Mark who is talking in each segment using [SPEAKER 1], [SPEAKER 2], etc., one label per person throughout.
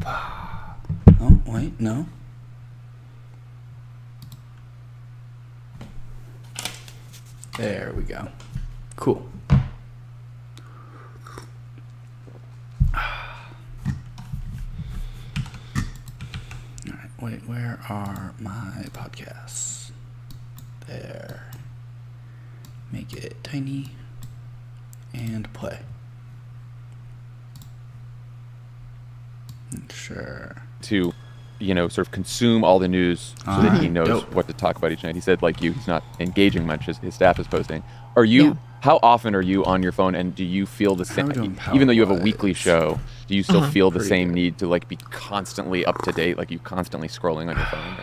[SPEAKER 1] Oh, wait, no. There we go. Cool. Alright, wait, where are my podcasts? There. Make it tiny. And play. Sure.
[SPEAKER 2] To, sort of consume all the news so that he knows
[SPEAKER 1] Dope.
[SPEAKER 2] what to talk about each night. He said, like you, he's not engaging much as his staff is posting. Are you, how often are you on your phone, and do you feel the same, even though you have a weekly show, do you still feel the same need to like be constantly up to date, like you constantly scrolling on your phone?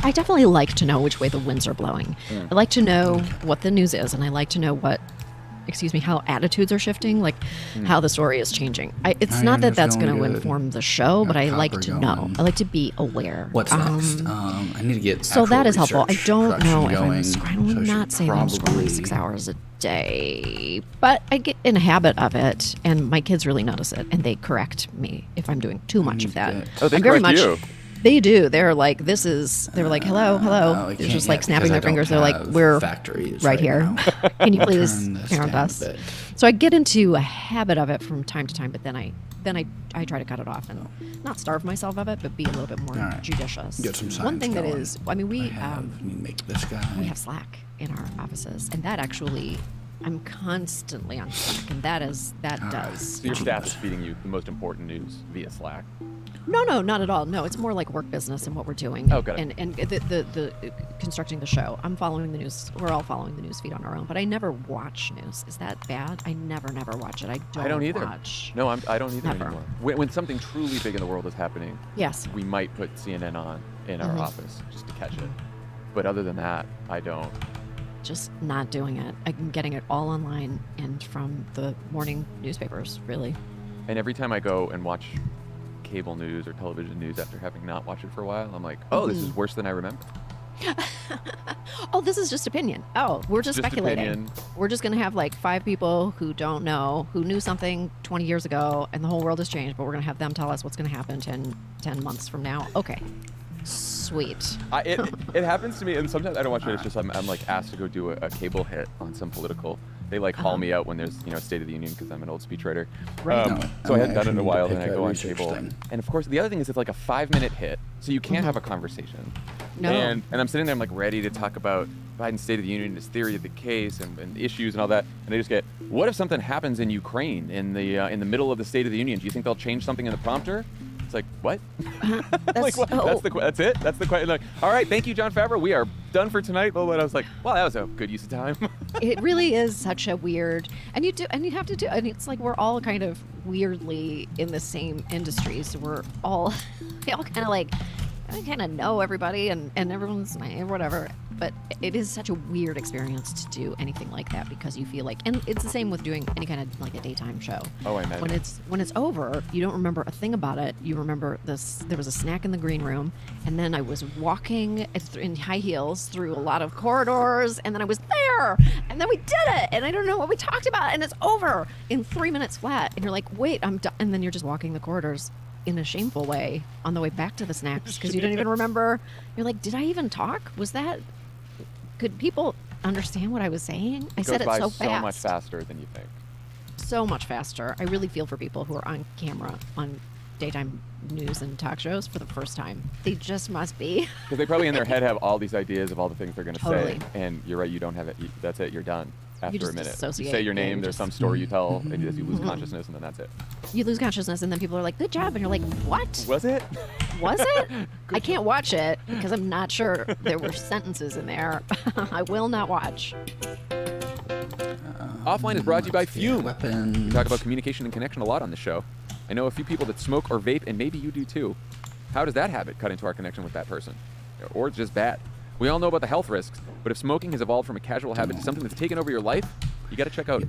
[SPEAKER 3] I definitely like to know which way the winds are blowing. I like to know what the news is, and I like to know how attitudes are shifting, like how the story is changing. It's not that that's going to inform the show, but I like to know. I like to be aware.
[SPEAKER 1] What's next? I need to get
[SPEAKER 3] so that is helpful. I don't know if I'm
[SPEAKER 1] going,
[SPEAKER 3] scrolling. I'm not saying I'm scrolling 6 hours a day, but I get in a habit of it, and my kids really notice it, and they correct me if I'm doing too much of that.
[SPEAKER 2] Oh, they correct you.
[SPEAKER 3] They do. They're like, they're like, hello. They're just like snapping their fingers. They're like, we're right here. Can you please parent us? So I get into a habit of it from time to time, but then I try to cut it off and not starve myself of it, but be a little bit more judicious.
[SPEAKER 1] Get some
[SPEAKER 3] One thing
[SPEAKER 1] going.
[SPEAKER 3] that is, I mean, we
[SPEAKER 1] make this guy.
[SPEAKER 3] We have Slack in our offices, and that actually, I'm constantly on Slack, and that does.
[SPEAKER 2] So your staff is feeding you the most important news via Slack.
[SPEAKER 3] No, not at all. No, it's more like work business and what we're doing.
[SPEAKER 2] Oh, got it.
[SPEAKER 3] And the constructing the show. I'm following the news. We're all following the news feed on our own. But I never watch news. Is that bad? I never watch it. I don't
[SPEAKER 2] either.
[SPEAKER 3] Watch.
[SPEAKER 2] No, I don't either
[SPEAKER 3] Never.
[SPEAKER 2] anymore. When something truly big in the world is happening,
[SPEAKER 3] yes,
[SPEAKER 2] we might put CNN on in our office just to catch it. But other than that, I don't.
[SPEAKER 3] Just not doing it. I'm getting it all online and from the morning newspapers, really.
[SPEAKER 2] And every time I go and watch cable news or television news after having not watched it for a while, I'm like, oh, this is worse than I remember.
[SPEAKER 3] Oh, this is just opinion. Oh, we're just speculating.
[SPEAKER 2] Opinion.
[SPEAKER 3] We're just going to have like 5 people who don't know, who knew something 20 years ago, and the whole world has changed, but we're going to have them tell us what's going to happen 10 months from now. Okay. Sweet.
[SPEAKER 2] It happens to me, and sometimes I don't watch it. It's just I'm like asked to go do a cable hit on some political. They like haul me out when there's State of the Union because I'm an old speechwriter.
[SPEAKER 3] Right.
[SPEAKER 2] So I hadn't done it in a while, and I go on cable.
[SPEAKER 1] Thing.
[SPEAKER 2] And of course, the other thing is it's like a 5-minute hit, so you can't have a conversation.
[SPEAKER 3] No.
[SPEAKER 2] And I'm sitting there, I'm like ready to talk about Biden's State of the Union, his theory of the case, and issues and all that. And I just get, what if something happens in Ukraine in the middle of the State of the Union? Do you think they'll change something in the prompter? It's like, what? Like, what? That's it? That's the question. Like, all right, thank you, John Favreau. We are done for tonight. And I was like, well, that was a good use of time.
[SPEAKER 3] It really is such a weird, and you have to do, and it's like we're all kind of weirdly in the same industry, so we all kind of like, I kind of know everybody, and everyone's whatever. But it is such a weird experience to do anything like that because you feel like, and it's the same with doing any kind of like a daytime show.
[SPEAKER 2] Oh, I imagine.
[SPEAKER 3] When it's over, you don't remember a thing about it. You remember this. There was a snack in the green room, and then I was walking in high heels through a lot of corridors, and then I was there, and then we did it, and I don't know what we talked about, and it's over in 3 minutes flat, and you're like, wait, I'm done, and then you're just walking the corridors in a shameful way on the way back to the snacks because you don't even remember. You're like, did I even talk? Was that? Could people understand what I was saying? I said it so fast.
[SPEAKER 2] So much faster than you think.
[SPEAKER 3] So much faster. I really feel for people who are on camera on daytime news and talk shows for the first time. They just must be.
[SPEAKER 2] Because they probably in their head have all these ideas of all the things they're going to
[SPEAKER 3] Totally.
[SPEAKER 2] say. And you're right, you don't have it. That's it. You're done after a minute. You
[SPEAKER 3] dissociate
[SPEAKER 2] say your name,
[SPEAKER 3] and
[SPEAKER 2] there's some story you tell, and you lose consciousness, and then that's it.
[SPEAKER 3] You lose consciousness, and then people are like, good job. And you're like, what?
[SPEAKER 2] Was it?
[SPEAKER 3] Was it? I can't watch it because I'm not sure there were sentences in there. I will not watch.
[SPEAKER 2] Offline is brought to you by Fume.
[SPEAKER 1] Weapon.
[SPEAKER 2] We talk about communication and connection a lot on the show. I know a few people that smoke or vape, and maybe you do too. How does that habit cut into our connection with that person? Or it's just bad? We all know about the health risks, but if smoking has evolved from a casual habit to something that's taken over your life, you got to check out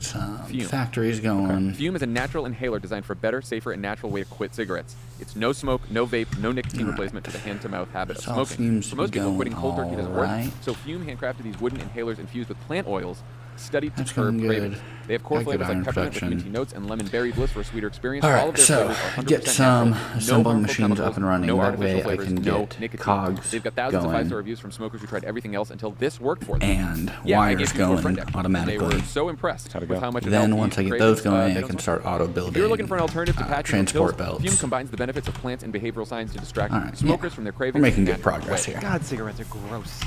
[SPEAKER 2] Fume.
[SPEAKER 1] Factories going.
[SPEAKER 2] Fume is a natural inhaler designed for a better, safer, and natural way to quit cigarettes. It's no smoke, no vape, no nicotine replacement for the hand-to-mouth habit of smoking. For most people, quitting cold turkey doesn't work, so Fume handcrafted these wooden inhalers infused with plant oils studied to
[SPEAKER 1] That's
[SPEAKER 2] curb
[SPEAKER 1] going
[SPEAKER 2] cravings.
[SPEAKER 1] good.
[SPEAKER 2] They have core
[SPEAKER 1] Got good
[SPEAKER 2] flavors like
[SPEAKER 1] iron
[SPEAKER 2] peppermint with
[SPEAKER 1] production.
[SPEAKER 2] minty notes and lemon berry bliss for a sweeter experience.
[SPEAKER 1] All
[SPEAKER 2] All
[SPEAKER 1] right,
[SPEAKER 2] of their
[SPEAKER 1] so
[SPEAKER 2] flavors are 100%
[SPEAKER 1] get some
[SPEAKER 2] natural, no
[SPEAKER 1] assembling
[SPEAKER 2] harmful
[SPEAKER 1] machines
[SPEAKER 2] chemicals,
[SPEAKER 1] up and running.
[SPEAKER 2] no
[SPEAKER 1] That
[SPEAKER 2] artificial
[SPEAKER 1] way I
[SPEAKER 2] flavors,
[SPEAKER 1] can
[SPEAKER 2] no
[SPEAKER 1] get
[SPEAKER 2] nicotine.
[SPEAKER 1] cogs
[SPEAKER 2] They've got thousands of
[SPEAKER 1] going.
[SPEAKER 2] 5-star reviews from smokers who tried everything else until this worked for them.
[SPEAKER 1] And
[SPEAKER 2] Yeah, I
[SPEAKER 1] wires
[SPEAKER 2] gave people a
[SPEAKER 1] going
[SPEAKER 2] Funday, and they
[SPEAKER 1] automatically.
[SPEAKER 2] were so impressed
[SPEAKER 4] How'd it
[SPEAKER 2] with
[SPEAKER 4] go?
[SPEAKER 2] how much it
[SPEAKER 1] Then
[SPEAKER 2] helped
[SPEAKER 1] once
[SPEAKER 2] ease
[SPEAKER 1] I get
[SPEAKER 2] cravings,
[SPEAKER 1] those going,
[SPEAKER 2] they
[SPEAKER 1] I
[SPEAKER 2] don't
[SPEAKER 1] can
[SPEAKER 2] smoke.
[SPEAKER 1] start auto building.
[SPEAKER 2] If you're looking for an alternative to patching those
[SPEAKER 1] transport
[SPEAKER 2] pills,
[SPEAKER 1] belts.
[SPEAKER 2] Fume combines the benefits of plants and behavioral science to distract
[SPEAKER 1] All right,
[SPEAKER 2] smokers
[SPEAKER 1] yeah.
[SPEAKER 2] from their cravings.
[SPEAKER 1] We're making
[SPEAKER 2] in a
[SPEAKER 1] good
[SPEAKER 2] natural
[SPEAKER 1] progress
[SPEAKER 2] way.
[SPEAKER 1] here.
[SPEAKER 5] God, cigarettes are gross.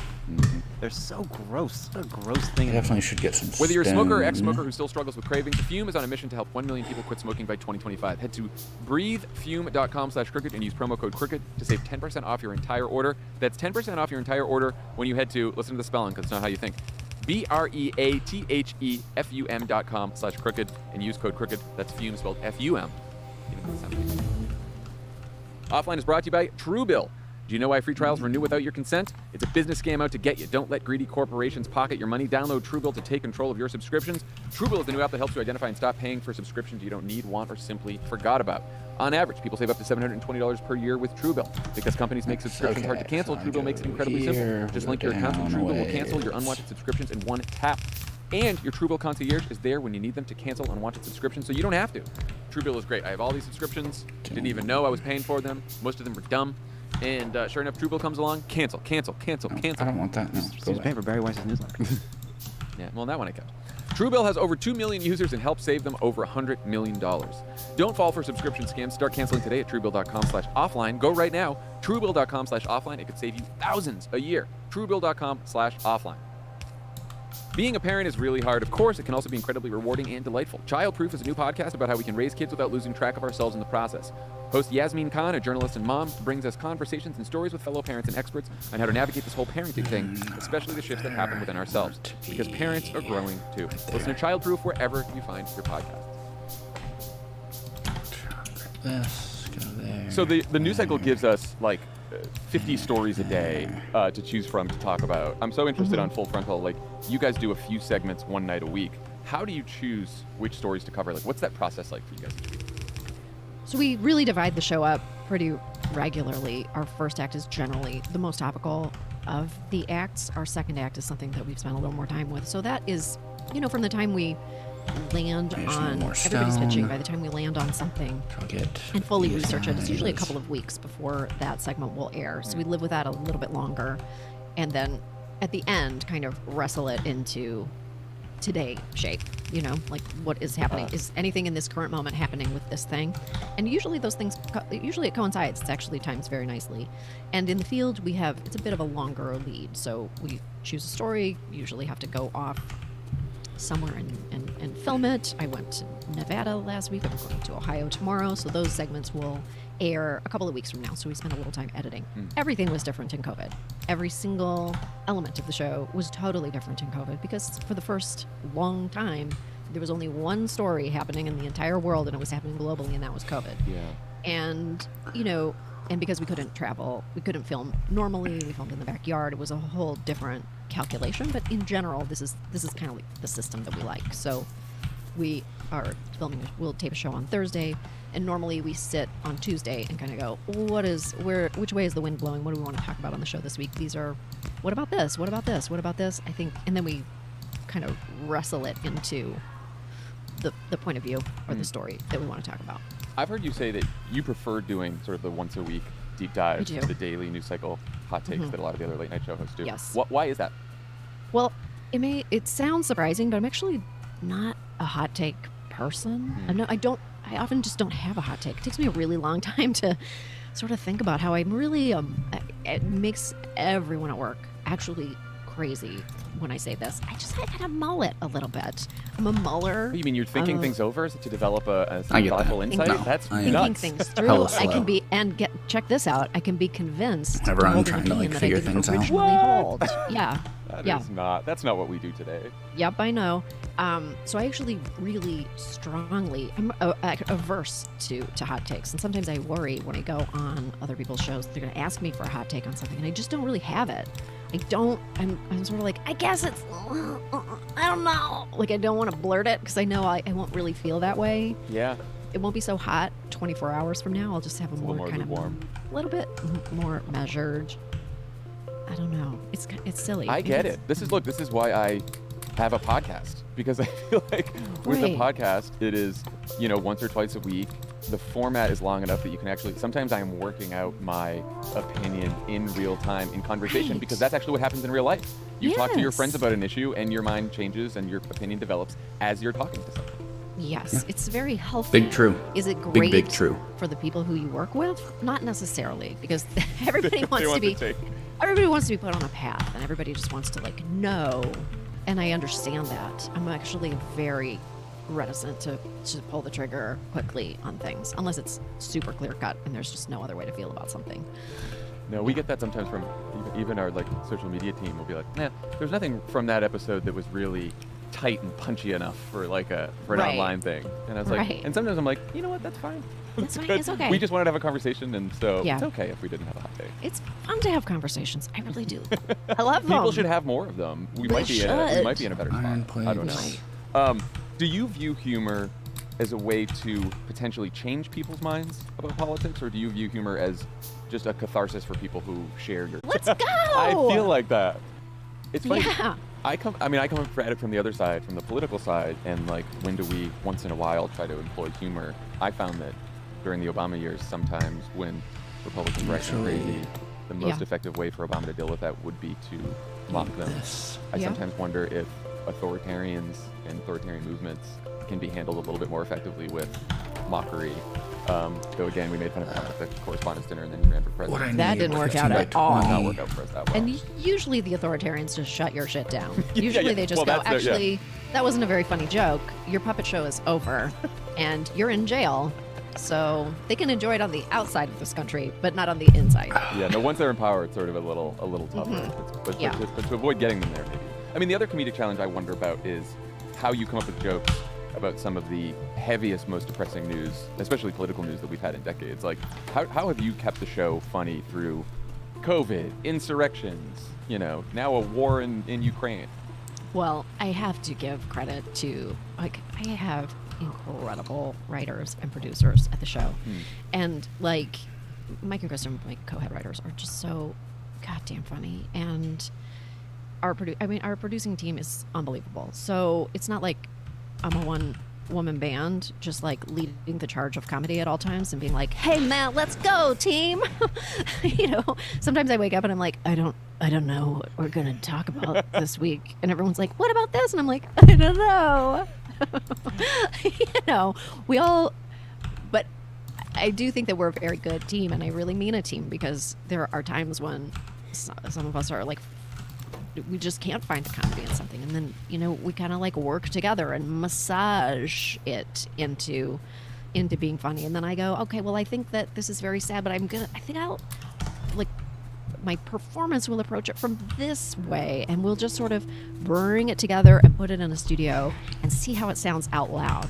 [SPEAKER 5] They're so gross. What a gross thing.
[SPEAKER 1] I definitely should get some.
[SPEAKER 2] Whether you're a smoker or
[SPEAKER 1] stone.
[SPEAKER 2] ex-smoker who still struggles with cravings, Fume is on a mission to help 1 million people quit smoking by 2025. Head to breathefume.com/crooked and use promo code crooked to save 10% off your entire order. That's 10% off your entire order when you head to, listen to the spelling because it's not how you think, breathefum.com/crooked and use code crooked. That's Fume spelled F-U-M. Even though it sounds weird. Offline is brought to you by Truebill. Do you know why free trials renew without your consent? It's a business scam out to get you. Don't let greedy corporations pocket your money. Download Truebill to take control of your subscriptions. Truebill is the new app that helps you identify and stop paying for subscriptions you don't need, want, or simply forgot about. On average, people save up to $720 per year with Truebill. Because companies make subscriptions hard to cancel,
[SPEAKER 1] so I
[SPEAKER 2] Truebill makes it
[SPEAKER 1] go
[SPEAKER 2] incredibly simple.
[SPEAKER 1] here,
[SPEAKER 2] Just
[SPEAKER 1] go
[SPEAKER 2] link your account to
[SPEAKER 1] down,
[SPEAKER 2] Truebill will
[SPEAKER 1] away.
[SPEAKER 2] cancel your unwanted subscriptions in one tap. And your Truebill concierge is there when you need them to cancel unwanted subscriptions, so you don't have to. Truebill is great. I have all these subscriptions. Didn't even know I was paying for them. Most of them were dumb. And sure enough, Truebill comes along. Cancel.
[SPEAKER 1] I don't want that. No,
[SPEAKER 5] She
[SPEAKER 1] go
[SPEAKER 5] was paying
[SPEAKER 1] away.
[SPEAKER 5] for Barry Weiss's newsletter.
[SPEAKER 2] Yeah, well, that one I kept. Truebill has over 2 million users and helped save them over $100 million. Don't fall for subscription scams. Start canceling today at Truebill.com/offline. Go right now. Truebill.com/offline. It could save you thousands a year. Truebill.com/offline. Being a parent is really hard. Of course, it can also be incredibly rewarding and delightful. Childproof is a new podcast about how we can raise kids without losing track of ourselves in the process. Host Yasmin Khan, a journalist and mom, brings us conversations and stories with fellow parents and experts on how to navigate this whole parenting thing, especially the shifts that happen within ourselves. Because parents are growing too. Listen to Childproof wherever you find your podcasts.
[SPEAKER 1] This, go there.
[SPEAKER 2] So the news cycle gives us like 50 stories a day to choose from to talk about. I'm so interested on Full Frontal. Like, you guys do a few segments one night a week. How do you choose which stories to cover? Like, what's that process like for you guys each week?
[SPEAKER 3] So we really divide the show up pretty regularly. Our first act is generally the most topical of the acts. Our second act is something that we've spent a little more time with. So that is, from the time we land
[SPEAKER 1] Maybe some
[SPEAKER 3] on,
[SPEAKER 1] more
[SPEAKER 3] everybody's pitching,
[SPEAKER 1] stone.
[SPEAKER 3] by the time we land on something
[SPEAKER 1] I'll get
[SPEAKER 3] and fully
[SPEAKER 1] these
[SPEAKER 3] research it, it's usually a
[SPEAKER 1] guys.
[SPEAKER 3] couple of weeks before that segment will air. So we live with that a little bit longer. And then at the end, kind of wrestle it into today shape, like what is happening. Is anything in this current moment happening with this thing? And usually those things, usually it coincides. It's actually times very nicely. And in the field, it's a bit of a longer lead. So we choose a story, usually have to go off somewhere and film it. I went to Nevada last week. I'm going to Ohio tomorrow. So those segments will air a couple of weeks from now. So we spent a little time editing. Everything was different in COVID. Every single element of the show was totally different in COVID because for the first long time, there was only one story happening in the entire world and it was happening globally, and that was COVID.
[SPEAKER 2] Yeah.
[SPEAKER 3] And, and because we couldn't travel, we couldn't film normally, we filmed in the backyard. It was a whole different calculation, but in general, this is kind of like the system that we like. So we are filming, we'll tape a show on Thursday, and normally we sit on Tuesday and kind of go, which way is the wind blowing? What do we want to talk about on the show this week? What about this? What about this? What about this? I think, and then we kind of wrestle it into the point of view or the story that we want to talk about.
[SPEAKER 2] I've heard you say that you prefer doing sort of the once a week deep dives,
[SPEAKER 3] do.
[SPEAKER 2] the daily news cycle hot takes that a lot of the other late night show hosts do.
[SPEAKER 3] Yes.
[SPEAKER 2] Why is that?
[SPEAKER 3] Well, it sounds surprising, but I'm actually not a hot take person. I often just don't have a hot take. It takes me a really long time to sort of think about how I'm really, it makes everyone at work actually crazy when I say this. I kind of mull it a little bit. I'm a muller.
[SPEAKER 2] You mean you're thinking things over to develop a
[SPEAKER 1] I get
[SPEAKER 2] thoughtful
[SPEAKER 1] that.
[SPEAKER 2] insight?
[SPEAKER 1] No,
[SPEAKER 2] That's
[SPEAKER 1] I am.
[SPEAKER 3] Thinking
[SPEAKER 2] nuts.
[SPEAKER 3] things through.
[SPEAKER 1] Hella
[SPEAKER 3] I can
[SPEAKER 1] slow.
[SPEAKER 3] be, check this out. I can be convinced
[SPEAKER 1] Whenever
[SPEAKER 3] to
[SPEAKER 1] I'm
[SPEAKER 3] hold an
[SPEAKER 1] trying to,
[SPEAKER 3] opinion
[SPEAKER 1] like,
[SPEAKER 3] that I
[SPEAKER 1] figure
[SPEAKER 3] didn't
[SPEAKER 1] things out.
[SPEAKER 3] originally hold. Yeah.
[SPEAKER 2] That's not what we do today.
[SPEAKER 3] Yep, I know. So I actually really strongly, I'm averse to hot takes. And sometimes I worry when I go on other people's shows, they're going to ask me for a hot take on something, and I just don't really have it. I'm sort of like, I guess it's, I don't know. Like, I don't want to blurt it because I know I won't really feel that way.
[SPEAKER 2] Yeah.
[SPEAKER 3] It won't be so hot 24 hours from now. I'll just have a
[SPEAKER 2] little
[SPEAKER 3] more
[SPEAKER 2] more
[SPEAKER 3] kind of,
[SPEAKER 2] lukewarm.
[SPEAKER 3] a little bit more measured. I don't know. It's silly.
[SPEAKER 2] I get it. This is why have a podcast, because I feel like with a
[SPEAKER 3] Right.
[SPEAKER 2] podcast, it is, once or twice a week. The format is long enough that you can actually, sometimes I'm working out my opinion in real time in conversation,
[SPEAKER 3] Right.
[SPEAKER 2] because that's actually what happens in real life. You talk to your
[SPEAKER 3] Yes.
[SPEAKER 2] friends about an issue and your mind changes and your opinion develops as you're talking to someone.
[SPEAKER 3] Yes, it's very healthy.
[SPEAKER 1] Big true.
[SPEAKER 3] Is it great
[SPEAKER 1] Big true.
[SPEAKER 3] for the people who you work with? Not necessarily, because everybody wants to
[SPEAKER 2] want
[SPEAKER 3] be
[SPEAKER 2] the take.
[SPEAKER 3] everybody wants to be put on a path, and everybody just wants to know. And I understand that. I'm actually very reticent to pull the trigger quickly on things, unless it's super clear cut and there's just no other way to feel about something.
[SPEAKER 2] No, we get that sometimes from even our social media team will be like, nah, there's nothing from that episode that was really tight and punchy enough for an
[SPEAKER 3] Right.
[SPEAKER 2] online thing. And I was like,
[SPEAKER 3] Right.
[SPEAKER 2] and sometimes I'm like, you know what, that's fine.
[SPEAKER 3] That's fine,
[SPEAKER 2] good.
[SPEAKER 3] it's okay.
[SPEAKER 2] We just wanted to have a conversation, and so
[SPEAKER 3] Yeah.
[SPEAKER 2] it's okay if we didn't have a hot day.
[SPEAKER 3] It's fun to have conversations. I really do. I love them.
[SPEAKER 2] People should have more of them. We
[SPEAKER 3] They
[SPEAKER 2] might be in a better
[SPEAKER 1] Iron
[SPEAKER 2] spot. I don't
[SPEAKER 1] plates.
[SPEAKER 2] know. Do you view humor as a way to potentially change people's minds about politics, or do you view humor as just a catharsis for people who share your?
[SPEAKER 3] Let's go.
[SPEAKER 2] I feel like that. It's funny.
[SPEAKER 3] Yeah.
[SPEAKER 2] I come at it from the other side, from the political side, and when do we once in a while try to employ humor? I found that during the Obama years, sometimes when Republicans were acting
[SPEAKER 1] Usually-
[SPEAKER 2] crazy, the most
[SPEAKER 3] Yeah.
[SPEAKER 2] effective way for Obama to deal with that would be to mock them.
[SPEAKER 1] This.
[SPEAKER 2] I
[SPEAKER 3] Yeah.
[SPEAKER 2] sometimes wonder if authoritarians and authoritarian movements can be handled a little bit more effectively with mockery. Though again, we made fun of Trump at the correspondence dinner, and then he ran for
[SPEAKER 1] What I
[SPEAKER 2] president.
[SPEAKER 3] That
[SPEAKER 1] need,
[SPEAKER 3] didn't work
[SPEAKER 1] 15
[SPEAKER 3] out
[SPEAKER 1] by
[SPEAKER 3] at all.
[SPEAKER 1] 20.
[SPEAKER 2] Did not work out for us that well.
[SPEAKER 3] And usually the authoritarians just shut your shit down.
[SPEAKER 2] Yeah,
[SPEAKER 3] Usually
[SPEAKER 2] yeah.
[SPEAKER 3] they just
[SPEAKER 2] Well,
[SPEAKER 3] go,
[SPEAKER 2] that's the- yeah.
[SPEAKER 3] actually, that wasn't a very funny joke. Your puppet show is over, and you're in jail. So they can enjoy it on the outside of this country, but not on the inside.
[SPEAKER 2] Yeah, no. Once they're in power, it's sort of a little tougher. But,
[SPEAKER 3] Yeah.
[SPEAKER 2] but to avoid getting them there, maybe. I mean, the other comedic challenge I wonder about is how you come up with jokes about some of the heaviest, most depressing news, especially political news that we've had in decades. Like, how have you kept the show funny through COVID, insurrections, now a war in Ukraine?
[SPEAKER 3] Well, I have to give credit to, I have incredible writers and producers at the show. And Mike and Kristen, my co-head writers, are just so goddamn funny. And our producing team is unbelievable. So it's not like I'm a one-woman band just leading the charge of comedy at all times and being like, "Hey man, let's go, team." Sometimes I wake up and I'm like, I don't know what we're gonna talk about this week, and everyone's like, "What about this?" And I'm like, I don't know. We all, but I do think that we're a very good team, and I really mean a team, because there are times when some of us are we just can't find the comedy in something, and then we kind of work together and massage it into being funny, and then I go, okay, well, I think that this is very sad, but I think I'll my performance will approach it from this way, and we'll just sort of bring it together and put it in a studio and see how it sounds out loud.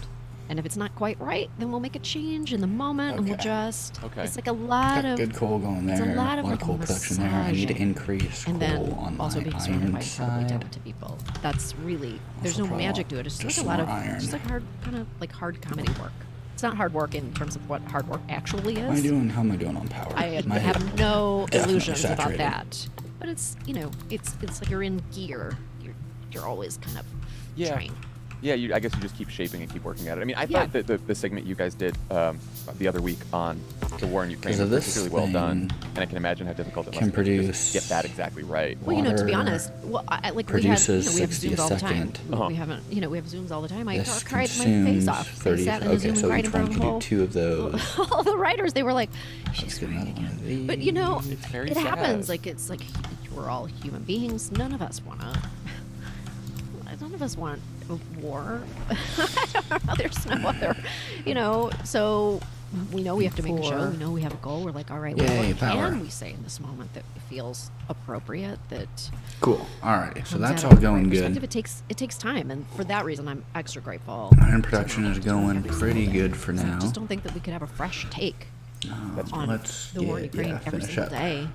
[SPEAKER 3] And if it's not quite right, then we'll make a change in the moment, and we'll
[SPEAKER 1] Okay.
[SPEAKER 3] just.
[SPEAKER 2] Okay.
[SPEAKER 3] It's a lot
[SPEAKER 1] Got
[SPEAKER 3] of.
[SPEAKER 1] good coal going
[SPEAKER 3] it's
[SPEAKER 1] there.
[SPEAKER 3] a lot of
[SPEAKER 1] coal production there. I need to
[SPEAKER 3] massaging.
[SPEAKER 1] increase
[SPEAKER 3] And
[SPEAKER 1] coal
[SPEAKER 3] then
[SPEAKER 1] on
[SPEAKER 3] also
[SPEAKER 1] my
[SPEAKER 3] being surrounded
[SPEAKER 1] iron
[SPEAKER 3] by incredibly
[SPEAKER 1] side.
[SPEAKER 3] talented people. That's really. There's no
[SPEAKER 1] Also probably
[SPEAKER 3] magic to it. It's
[SPEAKER 1] just
[SPEAKER 3] just a
[SPEAKER 1] some
[SPEAKER 3] lot of.
[SPEAKER 1] more iron.
[SPEAKER 3] Just hard, kind of hard comedy work. It's not hard work in terms of what hard work actually
[SPEAKER 1] How am I
[SPEAKER 3] is.
[SPEAKER 1] doing? How am I doing on power?
[SPEAKER 3] I
[SPEAKER 1] My head
[SPEAKER 3] have no
[SPEAKER 1] definitely
[SPEAKER 3] illusions about
[SPEAKER 1] saturated.
[SPEAKER 3] that. But it's it's like you're in gear. You're always kind of trying.
[SPEAKER 2] Yeah, I guess you just keep shaping and keep working at it. I mean, I
[SPEAKER 3] Yeah.
[SPEAKER 2] thought that the segment you guys did the other week on the war in Ukraine
[SPEAKER 1] 'Cause of
[SPEAKER 2] was
[SPEAKER 1] this
[SPEAKER 2] particularly well done,
[SPEAKER 1] thing
[SPEAKER 2] and I can imagine how difficult it
[SPEAKER 1] can
[SPEAKER 2] must be to
[SPEAKER 1] produce
[SPEAKER 2] get that exactly right.
[SPEAKER 3] Well, to be
[SPEAKER 1] Water
[SPEAKER 3] honest, we have
[SPEAKER 1] produces
[SPEAKER 3] we have
[SPEAKER 1] 60 a
[SPEAKER 3] Zooms all the time.
[SPEAKER 1] second.
[SPEAKER 2] Uh-huh.
[SPEAKER 3] We haven't, we have Zooms all the time. I
[SPEAKER 1] This
[SPEAKER 3] cried my
[SPEAKER 1] consumes
[SPEAKER 3] face off. I
[SPEAKER 1] 30.
[SPEAKER 3] sat in a
[SPEAKER 1] Okay,
[SPEAKER 3] Zoom and
[SPEAKER 1] so
[SPEAKER 3] cried
[SPEAKER 1] each
[SPEAKER 3] in front
[SPEAKER 1] one
[SPEAKER 3] of
[SPEAKER 1] can
[SPEAKER 3] the
[SPEAKER 1] do 2 of those.
[SPEAKER 3] all the writers. They were like,
[SPEAKER 1] Let's
[SPEAKER 3] "She's
[SPEAKER 1] get another
[SPEAKER 3] crying
[SPEAKER 1] one of
[SPEAKER 3] again."
[SPEAKER 1] these.
[SPEAKER 3] But
[SPEAKER 2] It's very
[SPEAKER 3] it
[SPEAKER 2] sad.
[SPEAKER 3] happens. It's like we're all human beings. None of us want to. None of us want a war. I don't know. There's no other, So we know we have to make a show.
[SPEAKER 1] For-
[SPEAKER 3] We know we have a goal. We're like, all right,
[SPEAKER 1] Yay,
[SPEAKER 3] what
[SPEAKER 1] power.
[SPEAKER 3] can we say in this moment that feels appropriate? That
[SPEAKER 1] Cool. Alrighty. So
[SPEAKER 3] comes
[SPEAKER 1] that's
[SPEAKER 3] out
[SPEAKER 1] all
[SPEAKER 3] of the right
[SPEAKER 1] going
[SPEAKER 3] perspective.
[SPEAKER 1] good.
[SPEAKER 3] It takes time, and for that reason, I'm extra grateful.
[SPEAKER 1] Iron production is going pretty good for
[SPEAKER 3] I
[SPEAKER 1] now.
[SPEAKER 3] just don't think that we could have a fresh take on
[SPEAKER 1] Let's
[SPEAKER 3] the war in Ukraine every
[SPEAKER 1] finish
[SPEAKER 3] single
[SPEAKER 1] up
[SPEAKER 3] day.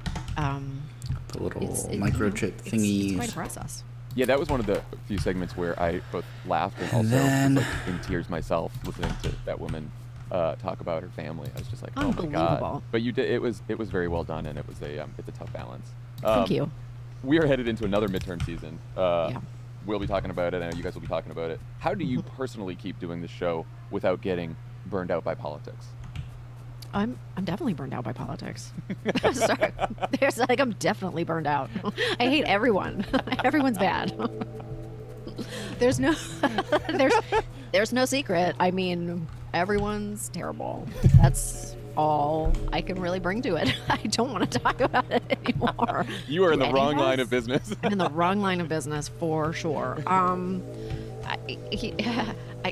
[SPEAKER 1] the little
[SPEAKER 3] It's
[SPEAKER 1] microchip
[SPEAKER 3] it's
[SPEAKER 1] thingies.
[SPEAKER 3] quite a process.
[SPEAKER 2] Yeah, that was one of the few segments where I both laughed and also
[SPEAKER 1] then-
[SPEAKER 2] was in tears myself listening to that woman talk about her family. I was just like, oh my god!
[SPEAKER 3] Unbelievable.
[SPEAKER 2] But you did. It was very well done, and it was it's a tough balance.
[SPEAKER 3] Thank you.
[SPEAKER 2] We are headed into another midterm season.
[SPEAKER 3] Yeah.
[SPEAKER 2] will be talking about it. I know you guys will be talking about it. How do you personally keep doing this show without getting burned out by politics?
[SPEAKER 3] I'm definitely burned out by politics. Sorry. I'm definitely burned out. I hate everyone. Everyone's bad. There's no there's no secret. I mean, everyone's terrible. That's all I can really bring to it. I don't want to talk about it anymore.
[SPEAKER 2] You are in the wrong line of business.
[SPEAKER 3] I'm in the wrong line of business for sure. I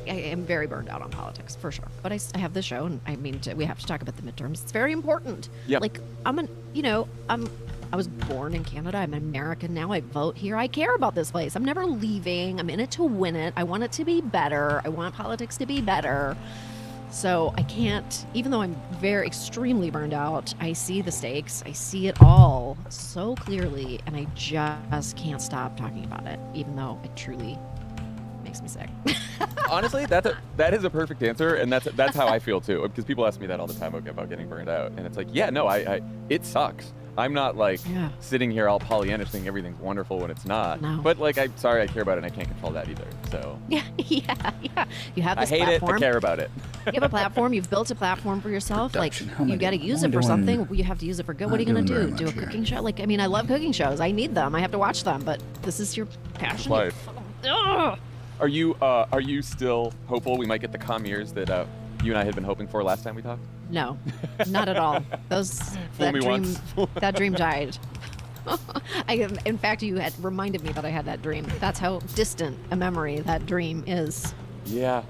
[SPEAKER 3] am very burned out on politics for sure. But I have this show, and I mean, we have to talk about the midterms. It's very important.
[SPEAKER 2] Yeah.
[SPEAKER 3] Like I was born in Canada. I'm an American now. I vote here. I care about this place. I'm never leaving. I'm in it to win it. I want it to be better. I want politics to be better. So I can't, even though I'm extremely burned out, I see the stakes. I see it all so clearly, and I just can't stop talking about it, even though it truly makes me sick.
[SPEAKER 2] Honestly, that is a perfect answer, and that's how I feel too. Because people ask me that all the time about getting burned out, and it's like, yeah, no, it sucks. I'm not like sitting here all Pollyannish thinking everything's wonderful when it's not.
[SPEAKER 3] No.
[SPEAKER 2] But like, I'm sorry, I care about it, and I can't control that either. So
[SPEAKER 3] yeah. You have
[SPEAKER 2] I
[SPEAKER 3] this
[SPEAKER 2] hate
[SPEAKER 3] platform.
[SPEAKER 2] it. I care about it.
[SPEAKER 3] You have a platform. You've built a platform for yourself.
[SPEAKER 1] Production.
[SPEAKER 3] Like
[SPEAKER 1] How am I
[SPEAKER 3] you got to
[SPEAKER 1] doing?
[SPEAKER 3] use
[SPEAKER 1] How
[SPEAKER 3] it
[SPEAKER 1] am I
[SPEAKER 3] for
[SPEAKER 1] doing?
[SPEAKER 3] something. You have to use it for good. What are
[SPEAKER 1] Not
[SPEAKER 3] you gonna
[SPEAKER 1] doing
[SPEAKER 3] do?
[SPEAKER 1] very
[SPEAKER 3] Do a
[SPEAKER 1] much
[SPEAKER 3] cooking show? Like, I mean, I love cooking shows. I need them. I have to watch them. But this is your passion.
[SPEAKER 2] Life.
[SPEAKER 3] Ugh.
[SPEAKER 2] Are you still hopeful we might get the commies that you and I had been hoping for last time we talked?
[SPEAKER 3] No, not at all. That dream died. In fact, you had reminded me that I had that dream. That's how distant a memory that dream is.
[SPEAKER 2] Yeah.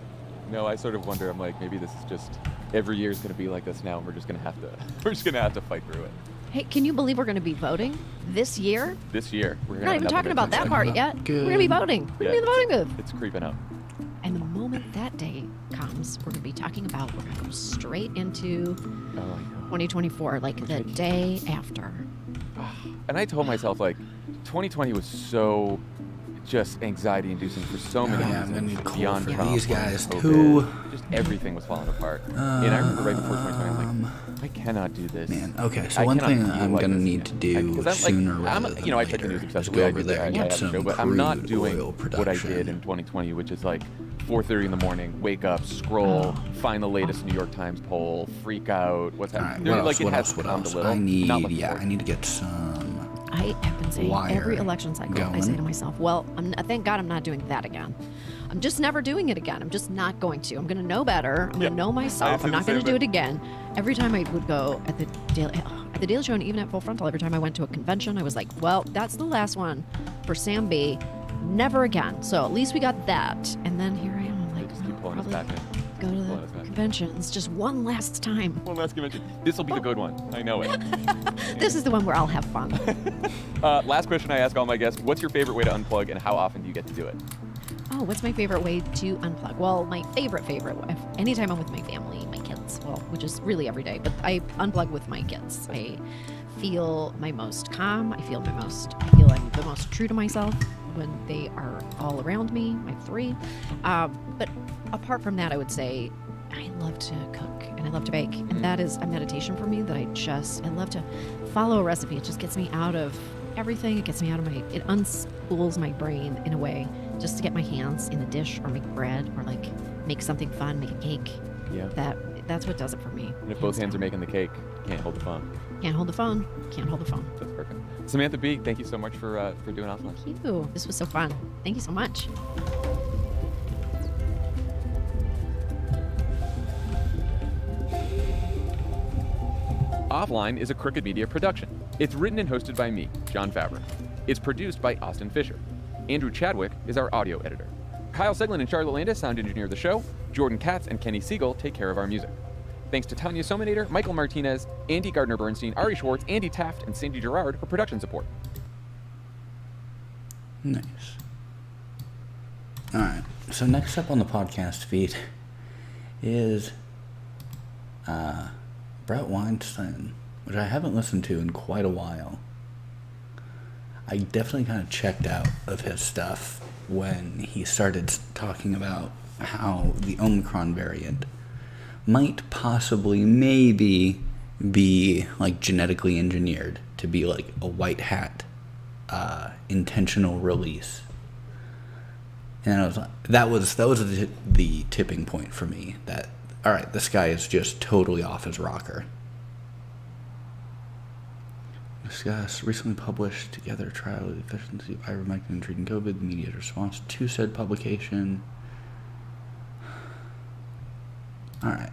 [SPEAKER 2] No, I sort of wonder. I'm like, maybe this is just every year is going to be like this now, and we're just going to have to fight through it.
[SPEAKER 3] Hey, can you believe we're going to be voting this year?
[SPEAKER 2] This year, we're
[SPEAKER 3] We're not even talking about that part yet.
[SPEAKER 1] Good.
[SPEAKER 3] We're going to be voting. We're going to be in the voting booth.
[SPEAKER 2] It's creeping up.
[SPEAKER 3] And the moment that day comes, we're going to be talking about, we're going to go straight into
[SPEAKER 2] Oh, I know.
[SPEAKER 3] 2024, like the day after.
[SPEAKER 2] And I told myself, like, 2020 was so just anxiety-inducing for so many
[SPEAKER 1] yeah, I'm gonna
[SPEAKER 2] reasons.
[SPEAKER 1] need coal
[SPEAKER 2] Beyond
[SPEAKER 1] for
[SPEAKER 2] Trump,
[SPEAKER 1] these guys,
[SPEAKER 2] COVID,
[SPEAKER 1] too.
[SPEAKER 2] Just everything was falling apart. And I remember right before 2020, I'm like, I cannot do this.
[SPEAKER 1] Man, okay, so
[SPEAKER 2] I
[SPEAKER 1] one
[SPEAKER 2] cannot
[SPEAKER 1] thing
[SPEAKER 2] feel
[SPEAKER 1] I'm
[SPEAKER 2] like
[SPEAKER 1] gonna
[SPEAKER 2] this
[SPEAKER 1] need
[SPEAKER 2] again.
[SPEAKER 1] to do
[SPEAKER 2] 'Cause I'm
[SPEAKER 1] sooner
[SPEAKER 2] like,
[SPEAKER 1] rather than
[SPEAKER 2] I check the
[SPEAKER 1] later
[SPEAKER 2] news
[SPEAKER 1] is
[SPEAKER 2] obsessively.
[SPEAKER 1] go
[SPEAKER 2] I
[SPEAKER 1] over
[SPEAKER 2] did
[SPEAKER 1] there
[SPEAKER 2] that.
[SPEAKER 1] and
[SPEAKER 2] I
[SPEAKER 1] get
[SPEAKER 2] have a show,
[SPEAKER 1] some
[SPEAKER 2] but I'm not
[SPEAKER 1] crude
[SPEAKER 2] doing
[SPEAKER 1] oil
[SPEAKER 2] what I did
[SPEAKER 1] production.
[SPEAKER 2] in 2020, which is like 4:30 in the morning, wake up, scroll, find the latest New York Times poll, freak out. What's
[SPEAKER 1] All
[SPEAKER 2] happening?
[SPEAKER 1] right, what
[SPEAKER 2] Like,
[SPEAKER 1] else?
[SPEAKER 2] it
[SPEAKER 1] What
[SPEAKER 2] has
[SPEAKER 1] else? What
[SPEAKER 2] calmed a
[SPEAKER 1] else?
[SPEAKER 2] little.
[SPEAKER 1] I need,
[SPEAKER 2] Not looking
[SPEAKER 1] yeah,
[SPEAKER 2] forward.
[SPEAKER 1] I need to get some.
[SPEAKER 3] I have been saying
[SPEAKER 1] Wire
[SPEAKER 3] every election cycle, I say
[SPEAKER 1] going.
[SPEAKER 3] to myself, well, thank God I'm not doing that again. I'm just never doing it again. I'm just not going to. I'm going to know better. I'm going to know myself.
[SPEAKER 2] do
[SPEAKER 3] I'm
[SPEAKER 2] the
[SPEAKER 3] not going
[SPEAKER 2] same
[SPEAKER 3] to do
[SPEAKER 2] thing.
[SPEAKER 3] it again. Every time I would go at the Daily Show and even at Full Frontal, every time I went to a convention, I was like, well, that's the last one for Sam B. Never again. So at least we got that. And then here I am. I'm
[SPEAKER 2] They
[SPEAKER 3] like,
[SPEAKER 2] just keep
[SPEAKER 3] well,
[SPEAKER 2] pulling us
[SPEAKER 3] probably
[SPEAKER 2] back in.
[SPEAKER 3] go to
[SPEAKER 2] Pulling us
[SPEAKER 3] the
[SPEAKER 2] back.
[SPEAKER 3] conventions just one last time.
[SPEAKER 2] One last convention. This will be the good one. I know it.
[SPEAKER 3] This is the one where I'll have fun.
[SPEAKER 2] Last question I ask all my guests: what's your favorite way to unplug, and how often do you get to do it?
[SPEAKER 3] Oh, what's my favorite way to unplug? Well, my favorite way, anytime I'm with my family, my kids, well, which is really every day, but I unplug with my kids. I feel my most calm. I feel I'm the most true to myself when they are all around me, my three. But apart from that, I would say I love to cook and I love to bake. And that is a meditation for me that I love to follow a recipe. It just gets me out of everything. It gets me out of it unspools my brain in a way just to get my hands in a dish or make bread or like make something fun, make a cake.
[SPEAKER 2] Yeah.
[SPEAKER 3] That's what does it for me.
[SPEAKER 2] And if both hands are making the cake, you can't hold the phone.
[SPEAKER 3] Can't hold the phone. Can't hold the phone.
[SPEAKER 2] That's perfect. Samantha B, thank you so much for doing Offline.
[SPEAKER 3] Thank you. This was so fun. Thank you so much.
[SPEAKER 2] Offline is a Crooked Media production. It's written and hosted by me, John Favreau. It's produced by Austin Fisher. Andrew Chadwick is our audio editor. Kyle Seglin and Charlotte Landis sound engineer the show. Jordan Katz and Kenny Siegel take care of our music. Thanks to Tanya Sominator, Michael Martinez, Andy Gardner-Bernstein, Ari Schwartz, Andy Taft, and Cindy Gerard for production support.
[SPEAKER 1] Nice. All right. So next up on the podcast feed is Brett Weinstein, which I haven't listened to in quite a while. I definitely kind of checked out of his stuff when he started talking about how the Omicron variant might possibly maybe be like genetically engineered to be like a white hat intentional release. And I was like, that was the tipping point for me. That, all right, this guy is just totally off his rocker. Discuss recently published together trial of the efficiency of ivermectin in treating COVID, media response to said publication. All right.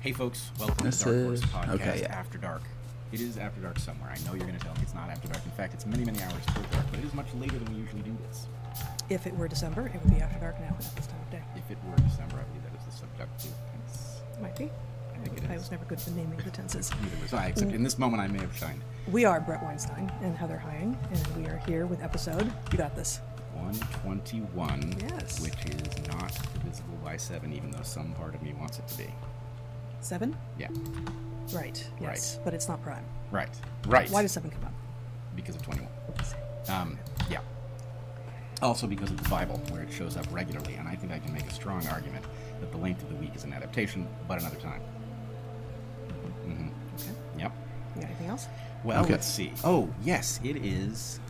[SPEAKER 5] Hey folks, welcome
[SPEAKER 1] This
[SPEAKER 5] to Dark Horse
[SPEAKER 1] is-
[SPEAKER 5] Podcast
[SPEAKER 1] okay, yeah.
[SPEAKER 5] After Dark. It is After Dark somewhere. I know you're going to tell me it's not After Dark. In fact, it's many, many hours till dark, but it is much later than we usually do this.
[SPEAKER 4] If it were December, it would be after dark now at this time of day.
[SPEAKER 5] If it were December, I believe that is the subjunctive tense.
[SPEAKER 4] Might be.
[SPEAKER 5] I think it
[SPEAKER 4] I
[SPEAKER 5] is.
[SPEAKER 4] was never good at naming the tenses.
[SPEAKER 5] Neither was I, except in this moment I may have shined.
[SPEAKER 4] We are Brett Weinstein and Heather Hying, and we are here with episode. You got this.
[SPEAKER 5] 121,
[SPEAKER 4] Yes.
[SPEAKER 5] which is not divisible by 7, even though some part of me wants it to be.
[SPEAKER 4] 7?
[SPEAKER 5] Yeah,
[SPEAKER 4] Right. Yes.
[SPEAKER 5] Right.
[SPEAKER 4] But it's not prime.
[SPEAKER 5] right. Right.
[SPEAKER 4] Why does 7 come up?
[SPEAKER 5] Because of 21. Yeah. Also because of the Bible, where it shows up regularly, and I think I can make a strong argument that the length of the week is an adaptation, but another time. Mm-hmm.
[SPEAKER 4] Okay.
[SPEAKER 5] Yep.
[SPEAKER 4] You got anything else?
[SPEAKER 5] Well,
[SPEAKER 1] Okay.
[SPEAKER 5] let's see. Oh, yes, it is.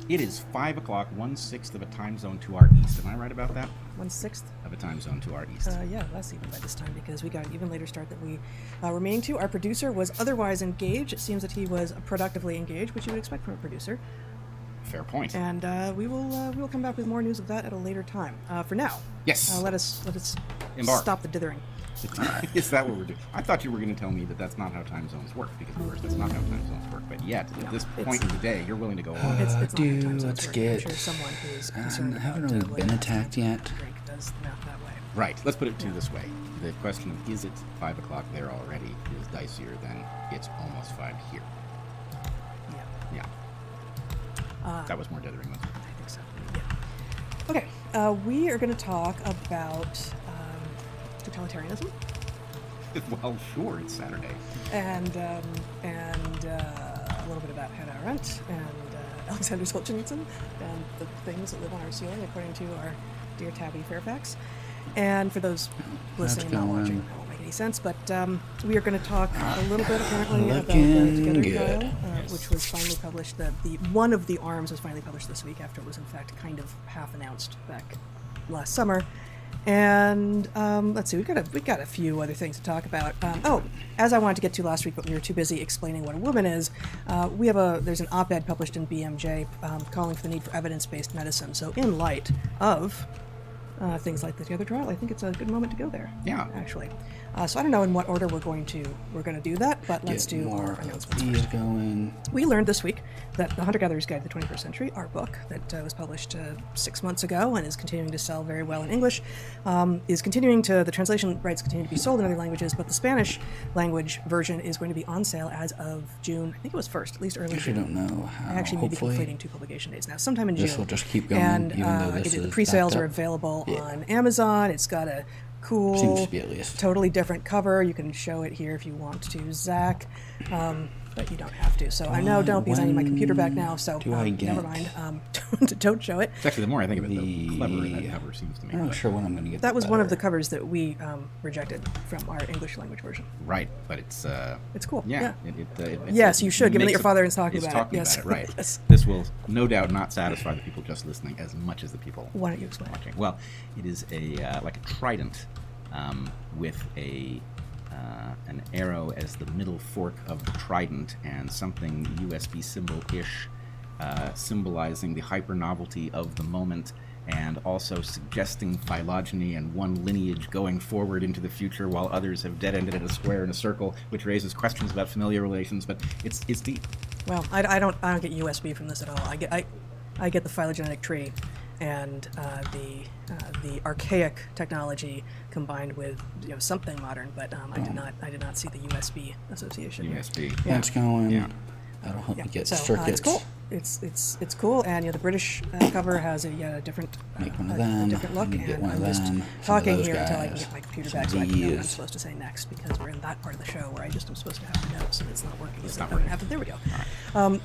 [SPEAKER 5] It is 5 o'clock, 1/6 of a time zone to our east. Am I right about that?
[SPEAKER 4] 1/6?
[SPEAKER 5] Of a time zone to our east.
[SPEAKER 4] Yeah, less even by this time because we got an even later start that we remaining to. Our producer was otherwise engaged. It seems that he was productively engaged, which you would expect from a producer.
[SPEAKER 5] Fair point.
[SPEAKER 4] And we will come back with more news of that at a later time. For now,
[SPEAKER 5] Yes.
[SPEAKER 4] let us
[SPEAKER 5] Embark.
[SPEAKER 4] stop the dithering.
[SPEAKER 5] Is that what we're doing? I thought you were going to tell me that that's not how time zones work, because of course that's not how time zones work. But yet, at this point in the day, you're willing to go on.
[SPEAKER 4] It's not
[SPEAKER 1] Dude,
[SPEAKER 4] how time zones
[SPEAKER 1] let's
[SPEAKER 4] work.
[SPEAKER 1] get-
[SPEAKER 4] I'm sure someone who's
[SPEAKER 1] I
[SPEAKER 4] concerned
[SPEAKER 1] haven't
[SPEAKER 4] about
[SPEAKER 1] really
[SPEAKER 4] whether
[SPEAKER 1] been
[SPEAKER 4] or not
[SPEAKER 1] attacked yet.
[SPEAKER 4] Drake does the math that way.
[SPEAKER 5] Right. Let's put it to you this way: the question of is it 5 o'clock there already is dicier than it's almost 5 here.
[SPEAKER 4] Yeah,
[SPEAKER 5] Yeah. That was more dithering. Wasn't
[SPEAKER 4] I think so. Yeah. Okay, we are going to talk about totalitarianism
[SPEAKER 5] it? Well, sure. It's Saturday.
[SPEAKER 4] and a little bit about Hannah Arendt and Alexander Solzhenitsyn and the things that live on our ceiling, according to our dear Tabby Fairfax. And for those listening and not
[SPEAKER 1] going.
[SPEAKER 4] watching, that won't make any sense. But we are going to talk a little bit apparently about the
[SPEAKER 1] Looking
[SPEAKER 4] Together
[SPEAKER 1] good.
[SPEAKER 4] trial, which was finally published. The one of the arms was finally published this week after it was in fact kind of half announced back last summer. And let's see, we've got a few other things to talk about. As I wanted to get to last week, but we were too busy explaining what a woman is. There's an op-ed published in BMJ calling for the need for evidence-based medicine. So in light of things like the Together trial, I think it's a good moment to go there.
[SPEAKER 5] Yeah.
[SPEAKER 4] Actually. So I don't know in what order we're going to do that, but let's
[SPEAKER 1] Get
[SPEAKER 4] do
[SPEAKER 1] more
[SPEAKER 4] our
[SPEAKER 1] of
[SPEAKER 4] announcements
[SPEAKER 1] these
[SPEAKER 4] first.
[SPEAKER 1] going.
[SPEAKER 4] We learned this week that The Hunter-Gatherer's Guide to the 21st Century, our book that was published 6 months ago and is continuing to sell very well in English, the translation rights continue to be sold in other languages, but the Spanish language version is going to be on sale as of June, I think it was 1st, at least early
[SPEAKER 1] Actually,
[SPEAKER 4] June.
[SPEAKER 1] don't know how.
[SPEAKER 4] I actually may be
[SPEAKER 1] Hopefully,
[SPEAKER 4] conflating 2 publication dates now, sometime in
[SPEAKER 1] this
[SPEAKER 4] June.
[SPEAKER 1] will just keep going,
[SPEAKER 4] And
[SPEAKER 1] even though this
[SPEAKER 4] the
[SPEAKER 1] is
[SPEAKER 4] pre-sales
[SPEAKER 1] backed
[SPEAKER 4] are
[SPEAKER 1] up.
[SPEAKER 4] available
[SPEAKER 1] Yeah.
[SPEAKER 4] on Amazon. It's got a cool,
[SPEAKER 1] Seems to be at least.
[SPEAKER 4] totally different cover. You can show it here if you want to, Zach, but you don't have to. So I know, don't, because I need my computer back now. So
[SPEAKER 1] do I
[SPEAKER 4] never
[SPEAKER 1] get
[SPEAKER 4] mind. Don't show it.
[SPEAKER 5] It's actually, the more I think of it, the
[SPEAKER 1] The-
[SPEAKER 5] cleverer that cover seems to me.
[SPEAKER 1] I'm not
[SPEAKER 5] but-
[SPEAKER 1] sure when I'm going to get
[SPEAKER 4] That was one of the
[SPEAKER 1] better.
[SPEAKER 4] covers that we rejected from our English language version.
[SPEAKER 5] Right, but it's
[SPEAKER 4] It's cool.
[SPEAKER 5] yeah.
[SPEAKER 4] Yes, you should, given that
[SPEAKER 5] makes
[SPEAKER 4] your father is talking about it.
[SPEAKER 5] talking
[SPEAKER 4] Yes.
[SPEAKER 5] about it, right?
[SPEAKER 4] Yes.
[SPEAKER 5] This will no doubt not satisfy the people just listening as much as the people
[SPEAKER 4] Why don't you explain?
[SPEAKER 5] watching. Well, it is a like a trident with an arrow as the middle fork of the trident and something USB symbol-ish symbolizing the hyper-novelty of the moment and also suggesting phylogeny and one lineage going forward into the future while others have dead-ended at a square and a circle, which raises questions about familiar relations, but it's deep.
[SPEAKER 4] Well, I don't get USB from this at all. I get the phylogenetic tree and the archaic technology combined with something modern, but I did not see the USB association here.
[SPEAKER 5] USB.
[SPEAKER 4] Yeah.
[SPEAKER 1] That's going.
[SPEAKER 5] Yeah.
[SPEAKER 1] That'll help me get
[SPEAKER 4] So
[SPEAKER 1] circuits.
[SPEAKER 4] it's cool. It's cool, and the British cover has a different
[SPEAKER 1] Make one of
[SPEAKER 4] a
[SPEAKER 1] them.
[SPEAKER 4] different look.
[SPEAKER 1] Let me get
[SPEAKER 4] And
[SPEAKER 1] one of
[SPEAKER 4] I'm just
[SPEAKER 1] them. Some
[SPEAKER 4] talking
[SPEAKER 1] of those
[SPEAKER 4] here until I can
[SPEAKER 1] guys.
[SPEAKER 4] get my computer
[SPEAKER 1] Some
[SPEAKER 4] back
[SPEAKER 1] of
[SPEAKER 4] so I can know what I'm
[SPEAKER 1] these.
[SPEAKER 4] supposed to say next, because we're in that part of the show where I just am supposed to have the notes and it's not working.
[SPEAKER 5] It's
[SPEAKER 4] so
[SPEAKER 5] not
[SPEAKER 4] that doesn't
[SPEAKER 5] working.
[SPEAKER 4] happen. There we go.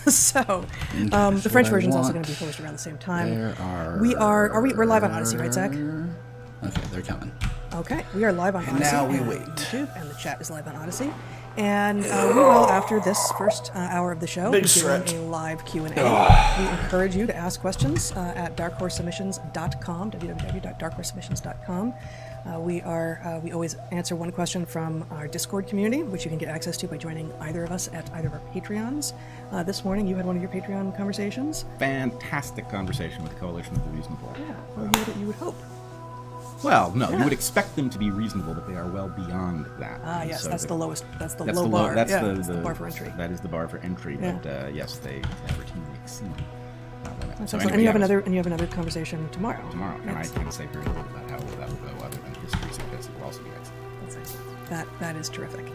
[SPEAKER 4] So
[SPEAKER 1] That's
[SPEAKER 4] the French
[SPEAKER 1] what I
[SPEAKER 4] version is also
[SPEAKER 1] want.
[SPEAKER 4] going to be published around the same time.
[SPEAKER 1] There are.
[SPEAKER 4] We're live on Odyssey, right, Zach?
[SPEAKER 1] Okay, they're coming.
[SPEAKER 4] Okay, we are live on
[SPEAKER 1] And
[SPEAKER 4] Odyssey
[SPEAKER 1] now we
[SPEAKER 4] and
[SPEAKER 1] wait.
[SPEAKER 4] YouTube, and the chat is live on Odyssey. And we will, after this first hour of the show,
[SPEAKER 1] Big
[SPEAKER 4] be doing
[SPEAKER 1] stretch.
[SPEAKER 4] a live Q&A. We encourage you to ask questions at darkhorsesubmissions.com, www.darkhorsesubmissions.com. We always answer one question from our Discord community, which you can get access to by joining either of us at either of our Patreons. This morning, you had one of your Patreon conversations.
[SPEAKER 5] Fantastic conversation with the Coalition of the Reasonable.
[SPEAKER 4] Yeah, well, you would hope.
[SPEAKER 5] Well, no,
[SPEAKER 4] Yeah.
[SPEAKER 5] you would expect them to be reasonable, but they are well beyond that.
[SPEAKER 4] Ah,
[SPEAKER 5] And
[SPEAKER 4] yes,
[SPEAKER 5] so
[SPEAKER 4] that's the lowest. That's the
[SPEAKER 5] that's
[SPEAKER 4] low
[SPEAKER 5] the
[SPEAKER 4] bar.
[SPEAKER 5] That's
[SPEAKER 4] yeah,
[SPEAKER 5] the,
[SPEAKER 4] that's the bar for entry.
[SPEAKER 5] That is the bar for entry.
[SPEAKER 4] Yeah.
[SPEAKER 5] But yes, they routinely exceed that limit.
[SPEAKER 4] That's
[SPEAKER 5] So
[SPEAKER 4] excellent.
[SPEAKER 5] anyway,
[SPEAKER 4] And you have another conversation tomorrow.
[SPEAKER 5] tomorrow, and I
[SPEAKER 4] That's-
[SPEAKER 5] can say very little about how that will go, other than history suggests it will also be excellent.
[SPEAKER 4] that's excellent. That is terrific.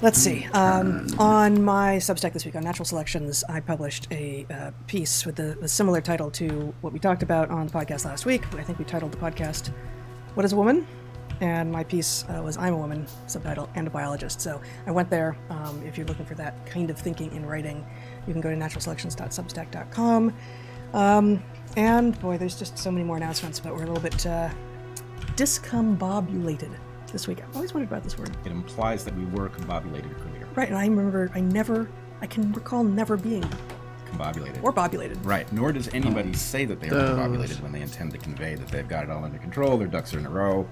[SPEAKER 4] Let's see. On my Substack this week on Natural Selections, I published a piece with a similar title to what we talked about on the podcast last week. I think we titled the podcast "What is a Woman?" And my piece was "I'm a Woman," subtitle, and a biologist. So I went there. If you're looking for that kind of thinking in writing, you can go to naturalselections.substack.com. And boy, there's just so many more announcements, but we're a little bit discombobulated this week. I've always wondered about this word.
[SPEAKER 5] It implies that we were combobulated earlier.
[SPEAKER 4] Right, and I can recall never being
[SPEAKER 5] Combobulated.
[SPEAKER 4] or bobulated.
[SPEAKER 5] Right, nor does anybody say that they are combobulated when they intend to convey that they've got it all under control, their ducks are in a row.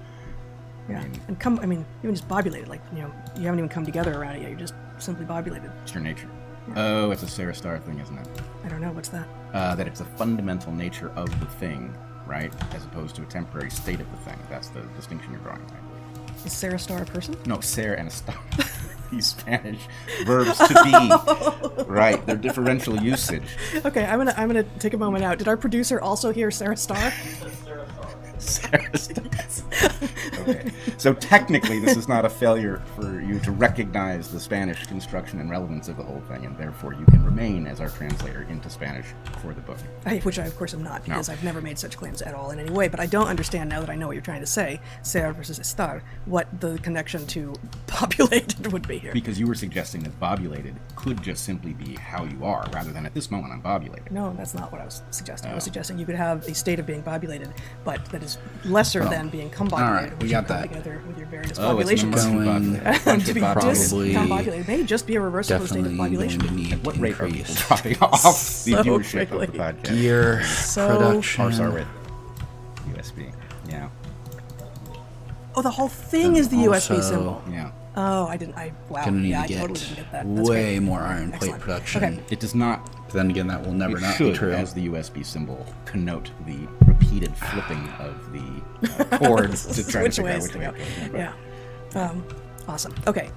[SPEAKER 4] Yeah, even just bobulated, like, you haven't even come together around it yet, you're just simply bobulated.
[SPEAKER 5] It's your nature. Oh, it's a Sarah Starr thing, isn't it?
[SPEAKER 4] I don't know, what's that?
[SPEAKER 5] That it's a fundamental nature of the thing, right? As opposed to a temporary state of the thing. That's the distinction you're drawing, I believe.
[SPEAKER 4] Is Sarah Star a person?
[SPEAKER 5] No, ser and a star. These Spanish verbs to be. Right, they're differential usage.
[SPEAKER 4] Okay, I'm gonna take a moment out. Did our producer also hear Sarah Star?
[SPEAKER 5] Sarah Starr. Okay. So technically, this is not a failure for you to recognize the Spanish construction and relevance of the whole thing, and therefore you can remain as our translator into Spanish for the book.
[SPEAKER 4] Which I, of course, am not, because
[SPEAKER 5] No.
[SPEAKER 4] I've never made such claims at all in any way. But I don't understand, now that I know what you're trying to say, Ser versus Estar, what the connection to populated would be here.
[SPEAKER 5] Because you were suggesting that bobulated could just simply be how you are, rather than at this moment I'm bobulated.
[SPEAKER 4] No, that's not what I was suggesting. I was
[SPEAKER 5] Oh.
[SPEAKER 4] suggesting you could have a state of being bobulated, but that is lesser than being combobulated,
[SPEAKER 1] all right, we
[SPEAKER 4] which
[SPEAKER 1] got
[SPEAKER 4] you come
[SPEAKER 1] that.
[SPEAKER 4] together with your various
[SPEAKER 5] Oh, it's an
[SPEAKER 4] populations.
[SPEAKER 5] immersive
[SPEAKER 1] Going
[SPEAKER 5] bobulated. Bunch
[SPEAKER 4] To
[SPEAKER 5] of
[SPEAKER 4] be
[SPEAKER 5] bobulated.
[SPEAKER 1] Probably
[SPEAKER 4] discombobulated. It may just be a reversible state of
[SPEAKER 1] Definitely going
[SPEAKER 4] population.
[SPEAKER 1] to need
[SPEAKER 5] At what
[SPEAKER 1] to
[SPEAKER 5] rate are people
[SPEAKER 1] increase
[SPEAKER 5] dropping off the
[SPEAKER 4] So
[SPEAKER 5] viewership of
[SPEAKER 4] quickly.
[SPEAKER 5] the podcast?
[SPEAKER 1] gear
[SPEAKER 4] So-
[SPEAKER 1] production.
[SPEAKER 5] Parse our width. USB. Yeah.
[SPEAKER 4] Oh, the whole thing is the USB
[SPEAKER 1] Also-
[SPEAKER 4] symbol.
[SPEAKER 5] Yeah.
[SPEAKER 4] Oh, wow.
[SPEAKER 1] Gonna need
[SPEAKER 4] Yeah,
[SPEAKER 1] to
[SPEAKER 4] I
[SPEAKER 1] get
[SPEAKER 4] totally didn't get that. That's
[SPEAKER 1] way
[SPEAKER 4] great.
[SPEAKER 1] more iron plate
[SPEAKER 4] Excellent.
[SPEAKER 1] production.
[SPEAKER 4] Okay.
[SPEAKER 5] It does not.
[SPEAKER 1] But then again, that will never
[SPEAKER 5] It
[SPEAKER 1] not
[SPEAKER 5] should,
[SPEAKER 1] be true.
[SPEAKER 5] as the USB symbol, connote the repeated flipping of the cord to try to
[SPEAKER 4] Which
[SPEAKER 5] figure out
[SPEAKER 4] ways
[SPEAKER 5] which
[SPEAKER 4] to
[SPEAKER 5] way
[SPEAKER 4] go.
[SPEAKER 5] it goes. But
[SPEAKER 4] Yeah. Awesome. Okay.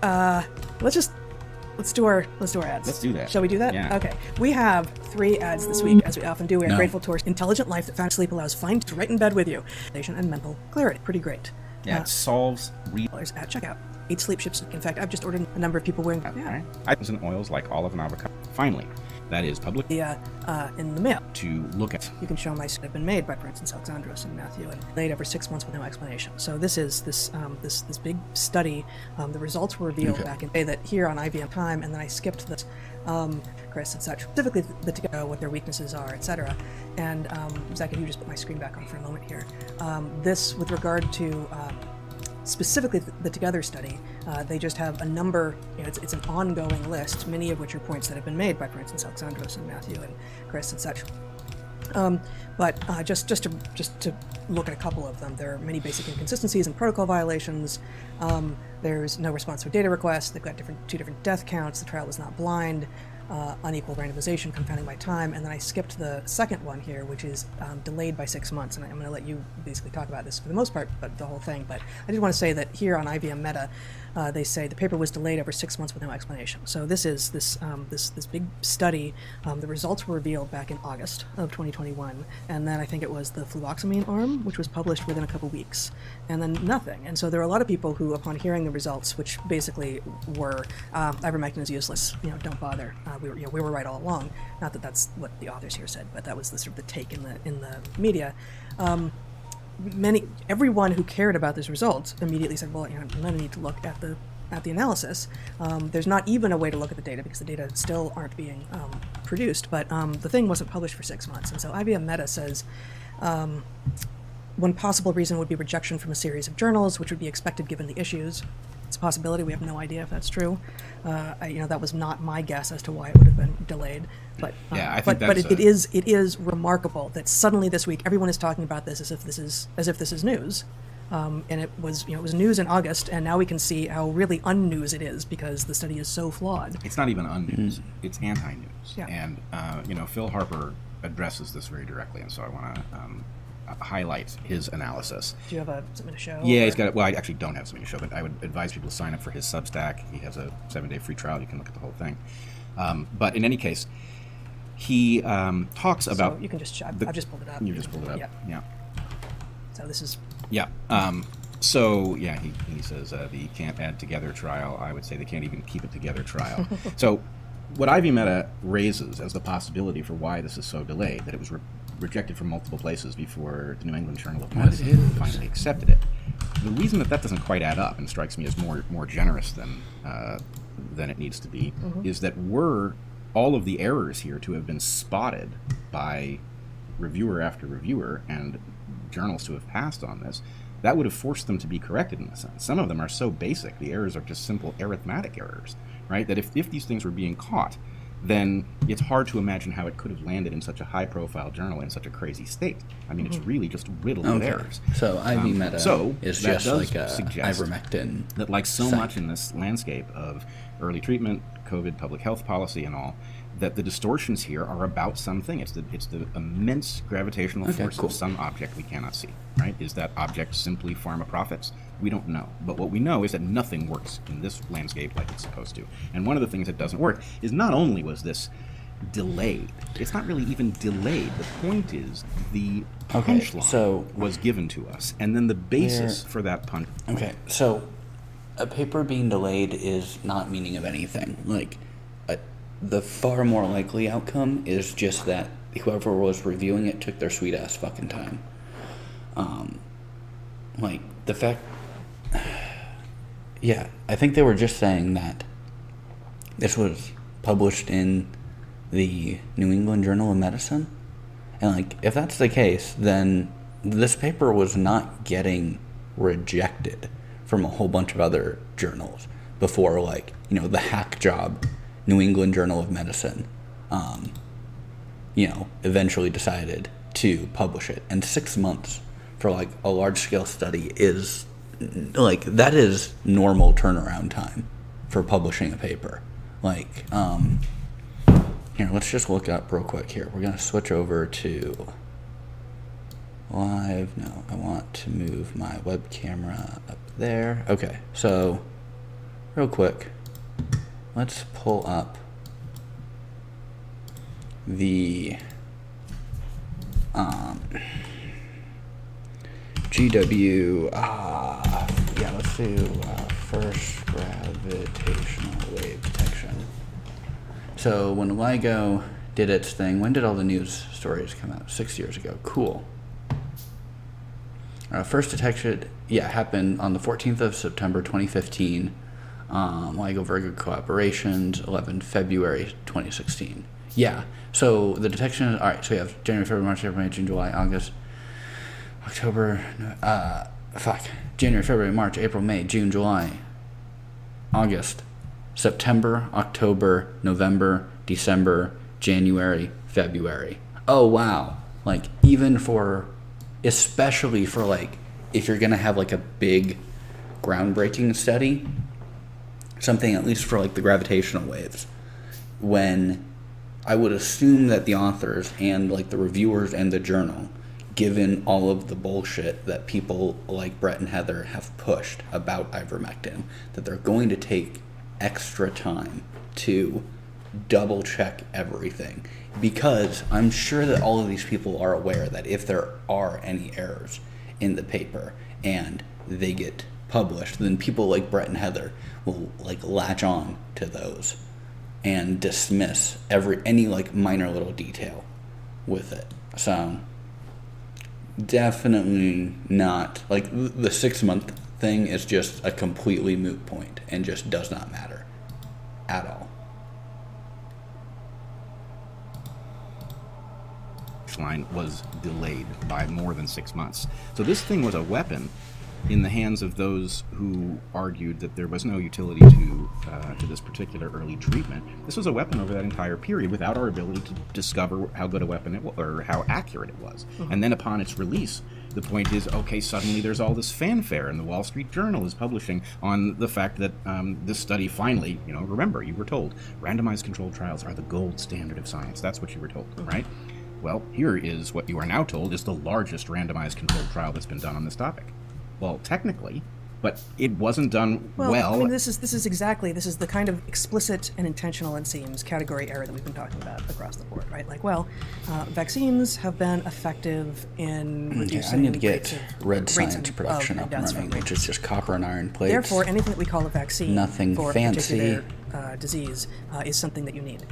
[SPEAKER 4] Let's do our ads.
[SPEAKER 5] Let's do that.
[SPEAKER 4] Shall we do that?
[SPEAKER 5] Yeah.
[SPEAKER 4] Okay. We have 3 ads this week, as we often do. We are
[SPEAKER 1] No.
[SPEAKER 4] grateful to our intelligent life that found sleep allows find to right in bed with you, and mental clarity. Pretty great.
[SPEAKER 5] Yeah, it solves real.
[SPEAKER 4] $8 at checkout. 8 sleep ships. In fact, I've just ordered a number of people wearing. Yeah.
[SPEAKER 5] Right? Items and oils like olive and avocado. Finally, that is public
[SPEAKER 4] In the mail.
[SPEAKER 5] to look at.
[SPEAKER 4] You can show my have been made by, for instance, Alexandros and Matthew, and laid over 6 months with no explanation. So this is this big study. The results were revealed back in May that here on IBM Time, and then I skipped this, Chris and such, specifically the Together, what their weaknesses are, etc. And Zach, if you just put my screen back on for a moment here, this with regard to. Specifically, the Together study, they just have a number. It's an ongoing list, many of which are points that have been made by, for instance, Alexandros and Matthew and Chris and such. But just to look at a couple of them, there are many basic inconsistencies and protocol violations. There's no response to a data request. They've got two different death counts. The trial was not blind. Unequal randomization, confounding by time, and then I skipped the second one here, which is delayed by 6 months, and I'm going to let you basically talk about this for the most part, but the whole thing. But I did want to say that here on IBM Meta, they say the paper was delayed over 6 months with no explanation. So this is this big study. The results were revealed back in August of 2021, and then I think it was the fluvoxamine arm, which was published within a couple weeks, and then nothing. And so there are a lot of people who, upon hearing the results, which basically were ivermectin is useless, don't bother. We were right all along. Not that that's what the authors here said, but that was the sort of the take in the media. Everyone who cared about this result immediately said, well, I'm going to need to look at the analysis. There's not even a way to look at the data because the data still aren't being produced. But the thing wasn't published for 6 months, and so IBM Meta says one possible reason would be rejection from a series of journals, which would be expected given the issues. It's a possibility. We have no idea if that's true. That was not my guess as to why it would have been delayed. But
[SPEAKER 5] Yeah, I think
[SPEAKER 4] but
[SPEAKER 5] that's
[SPEAKER 4] it is remarkable that suddenly this week everyone is talking about this as if this is news. And it was news in August, and now we can see how really unnews it is because the study is so flawed.
[SPEAKER 5] It's not even unnews; it's anti-news.
[SPEAKER 4] Yeah.
[SPEAKER 5] And Phil Harper addresses this very directly, and so I want to highlight his analysis.
[SPEAKER 4] Do you have something to show?
[SPEAKER 5] Yeah,
[SPEAKER 4] or?
[SPEAKER 5] he's got it. Well, I actually don't have something to show, but I would advise people to sign up for his Substack. He has a 7-day free trial. You can look at the whole thing. But in any case, he talks about.
[SPEAKER 4] So you can just. I've just pulled it up.
[SPEAKER 5] You just pulled it up.
[SPEAKER 4] Yeah. So this is.
[SPEAKER 5] Yeah. He says the can't add together trial. I would say they can't even keep it together trial. So what Ivy Meta raises as the possibility for why this is so delayed, that it was rejected from multiple places before the New England Journal of Medicine finally accepted it. The reason that doesn't quite add up and strikes me as more generous than it needs to be is that were all of the errors here to have been spotted by reviewer after reviewer and journals to have passed on this, that would have forced them to be corrected in a sense. Some of them are so basic, the errors are just simple arithmetic errors, right? That if these things were being caught, then it's hard to imagine how it could have landed in such a high-profile journal in such a crazy state. I mean, it's really just riddled with errors.
[SPEAKER 1] So Ivy Meta is
[SPEAKER 5] that
[SPEAKER 1] just
[SPEAKER 5] does
[SPEAKER 1] like a
[SPEAKER 5] suggest
[SPEAKER 1] ivermectin.
[SPEAKER 5] that, like so
[SPEAKER 1] site.
[SPEAKER 5] much in this landscape of early treatment, COVID, public health policy, and all, that the distortions here are about something. It's the immense gravitational force of some object we cannot see. Right? Is that object simply pharma profits? We don't know. But what we know is that nothing works in this landscape like it's supposed to. And one of the things that doesn't work is not only was this delayed, it's not really even delayed. The point is the punchline was given to us, and then the basis for that punch.
[SPEAKER 1] Okay, so a paper being delayed is not meaning of anything. Like, the far more likely outcome is just that whoever was reviewing it took their sweet ass fucking time. Like, the fact... Yeah, I think they were just saying that this was published in the New England Journal of Medicine. And, like, if that's the case, then this paper was not getting rejected from a whole bunch of other journals before, like, the hack job New England Journal of Medicine, eventually decided to publish it. And 6 months for, like, a large-scale study is, like, that is normal turnaround time for publishing a paper. Like, here, let's just look up real quick here. We're going to switch over to live. No, I want to move my web camera up there. Okay, so real quick, let's pull up the GW, let's do first gravitational wave detection. So when LIGO did its thing, when did all the news stories come out? 6 years ago. Cool. First detection, happened on the 14th of September 2015. LIGO Virgo cooperations, 11 February 2016. Yeah, so the detection, all right, so we have January, February, March, April, May, June, July, August, October, January, February, March, April, May, June, July, August, September, October, November, December, January, February. Oh, wow. Like, even for, especially for, like, if you're going to have, like, a big groundbreaking study, something at least for, like, the gravitational waves, when I would assume that the authors and, like, the reviewers and the journal, given all of the bullshit that people like Brett and Heather have pushed about ivermectin, that they're going to take extra time to double check everything, because I'm sure that all of these people are aware that if there are any errors in the paper and they get published, then people like Brett and Heather will, like, latch on to those and dismiss any like minor little detail with it. So definitely not, like, the 6 month thing is just a completely moot point and just does not matter at all.
[SPEAKER 5] finish line was delayed by more than 6 months. So this thing was a weapon in the hands of those who argued that there was no utility to this particular early treatment. This was a weapon over that entire period without our ability to discover how good a weapon it was or how accurate it was. And then upon its release, the point is, okay, suddenly there's all this fanfare, and the Wall Street Journal is publishing on the fact that this study finally, remember, you were told randomized controlled trials are the gold standard of science. That's what you were told, right? Well, here is what you are now told is the largest randomized controlled trial that's been done on this topic. Well, technically, but it wasn't done well.
[SPEAKER 4] I mean, this is the kind of explicit and intentional, it seems, category error that we've been talking about across the board, right? Like, vaccines have been effective in reducing.
[SPEAKER 1] I need to get red science production up and running, which is just copper and iron plates.
[SPEAKER 4] Therefore, anything that we call a vaccine
[SPEAKER 1] Nothing
[SPEAKER 4] for
[SPEAKER 1] fancy.
[SPEAKER 4] a particular disease is something that you need.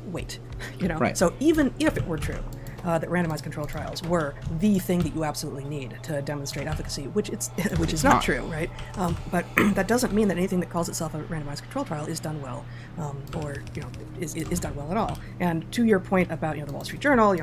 [SPEAKER 4] Wait,
[SPEAKER 5] Right.
[SPEAKER 4] So even if it were true that randomized control trials were the thing that you absolutely need to demonstrate efficacy, which is not true, right? But that doesn't mean that anything that calls itself a randomized control trial is done well, or is done well at all. And to your point about the Wall Street Journal,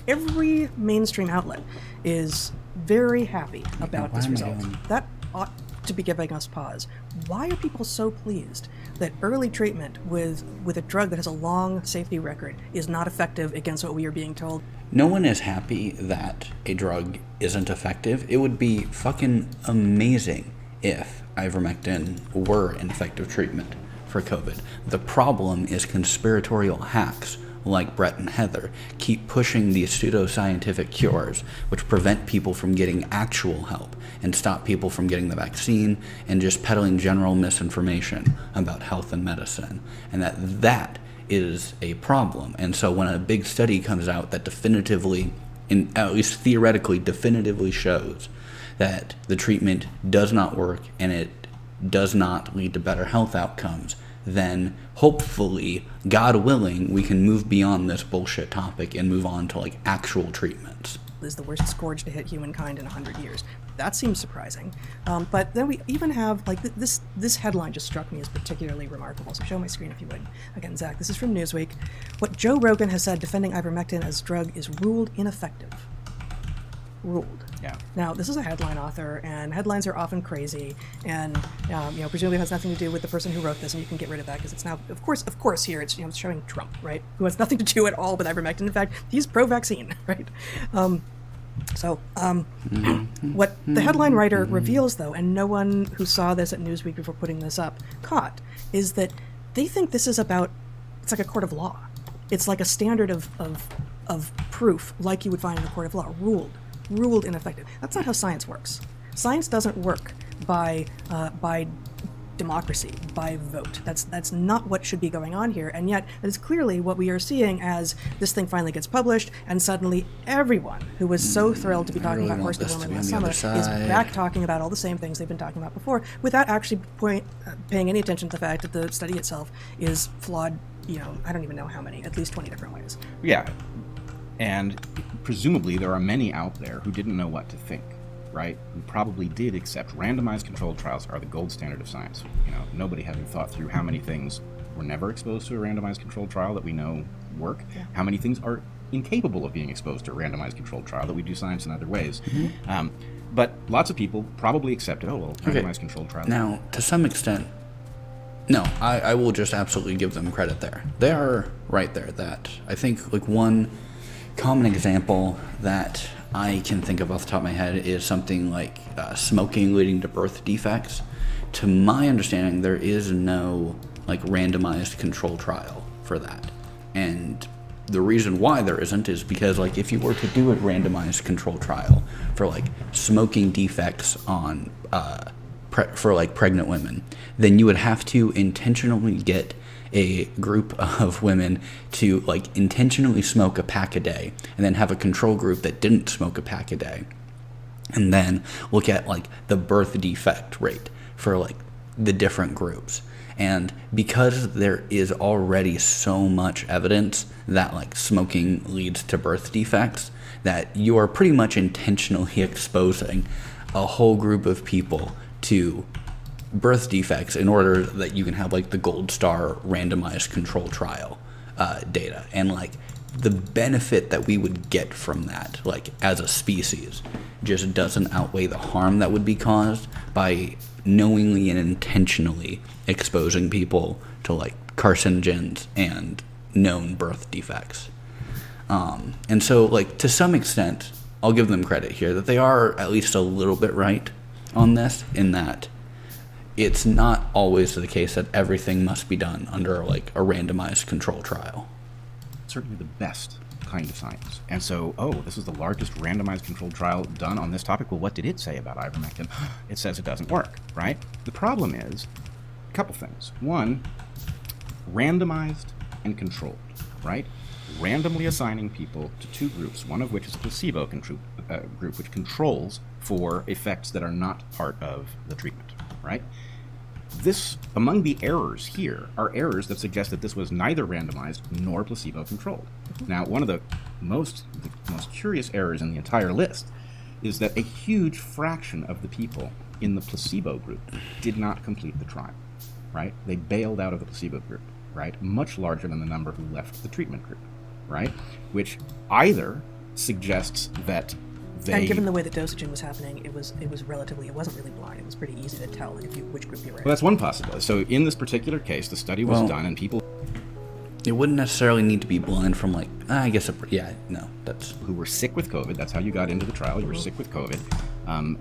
[SPEAKER 4] every mainstream outlet is very happy about this result. That ought to be giving us pause. Why are people so pleased that early treatment with a drug that has a long safety record is not effective against what we are being told?
[SPEAKER 1] No one is happy that a drug isn't effective. It would be fucking amazing if ivermectin were an effective treatment for COVID. The problem is conspiratorial hacks like Brett and Heather keep pushing these pseudoscientific cures, which prevent people from getting actual help and stop people from getting the vaccine, and just peddling general misinformation about health and medicine. And that is a problem. And so when a big study comes out that definitively, at least theoretically, definitively shows that the treatment does not work and it does not lead to better health outcomes, then hopefully, God willing, we can move beyond this bullshit topic and move on to actual treatments.
[SPEAKER 4] Is the worst scourge to hit humankind in 100 years. That seems surprising. But then we even have, this headline just struck me as particularly remarkable. So show my screen if you would. Again, Zach, this is from Newsweek. What Joe Rogan has said defending ivermectin as drug is ruled ineffective. Ruled.
[SPEAKER 5] Yeah.
[SPEAKER 4] Now, this is a headline author, and headlines are often crazy, and presumably it has nothing to do with the person who wrote this, and you can get rid of that because it's now, of course, here it's it's showing Trump, right, who has nothing to do at all with ivermectin. In fact, he's pro-vaccine, right? What the headline writer reveals, though, and no one who saw this at Newsweek before putting this up caught, is that they think this is it's like a court of law. It's like a standard of proof, like you would find in a court of law, ruled ineffective. That's not how science works. Science doesn't work by democracy, by vote. That's not what should be going on here, and yet that is clearly what we are seeing as this thing finally gets published, and suddenly everyone who was so thrilled to be talking about Horse the Woman last summer is back talking about all the same things they've been talking about before, without actually paying any attention to the fact that the study itself is flawed, I don't even know how many, at least 20 different ways.
[SPEAKER 5] Yeah. And presumably there are many out there who didn't know what to think, right? Who probably did accept randomized controlled trials are the gold standard of science. Nobody having thought through how many things were never exposed to a randomized controlled trial that we know work, how many things are incapable of being exposed to a randomized controlled trial that we do science in other ways. But lots of people probably accepted, randomized controlled trials.
[SPEAKER 1] Now, to some extent, no, I will just absolutely give them credit there. They are right there. That I think one common example that I can think of off the top of my head is something like smoking leading to birth defects. To my understanding, there is no randomized control trial for that. And the reason why there isn't is because if you were to do a randomized control trial for smoking defects on for pregnant women, then you would have to intentionally get a group of women to intentionally smoke a pack a day, and then have a control group that didn't smoke a pack a day, and then look at the birth defect rate for the different groups. And because there is already so much evidence that smoking leads to birth defects, that you are pretty much intentionally exposing a whole group of people to birth defects in order that you can have the gold star randomized control trial data. And the benefit that we would get from that, like as a species, just doesn't outweigh the harm that would be caused by knowingly and intentionally exposing people to like carcinogens and known birth defects. And so, like, to some extent, I'll give them credit here that they are at least a little bit right on this, in that it's not always the case that everything must be done under like a randomized control trial.
[SPEAKER 5] Certainly the best kind of science. And so, this is the largest randomized controlled trial done on this topic. Well, what did it say about ivermectin? It says it doesn't work, right? The problem is a couple things. One, randomized and controlled, right? Randomly assigning people to two groups, one of which is a placebo group, which controls for effects that are not part of the treatment, right? This, among the errors here, are errors that suggest that this was neither randomized nor placebo-controlled. Now, one of the most curious errors in the entire list is that a huge fraction of the people in the placebo group did not complete the trial, right? They bailed out of the placebo group, right? Much larger than the number who left the treatment group, right? Which either suggests that
[SPEAKER 4] and given the way the dosaging was happening, it wasn't really blind. It was pretty easy to tell which group you were in.
[SPEAKER 5] Well, that's one possibility. So in this particular case, the study was done, and people
[SPEAKER 1] It wouldn't necessarily need to be blind from like, that's
[SPEAKER 5] who were sick with COVID, that's how you got into the trial, you were sick with COVID,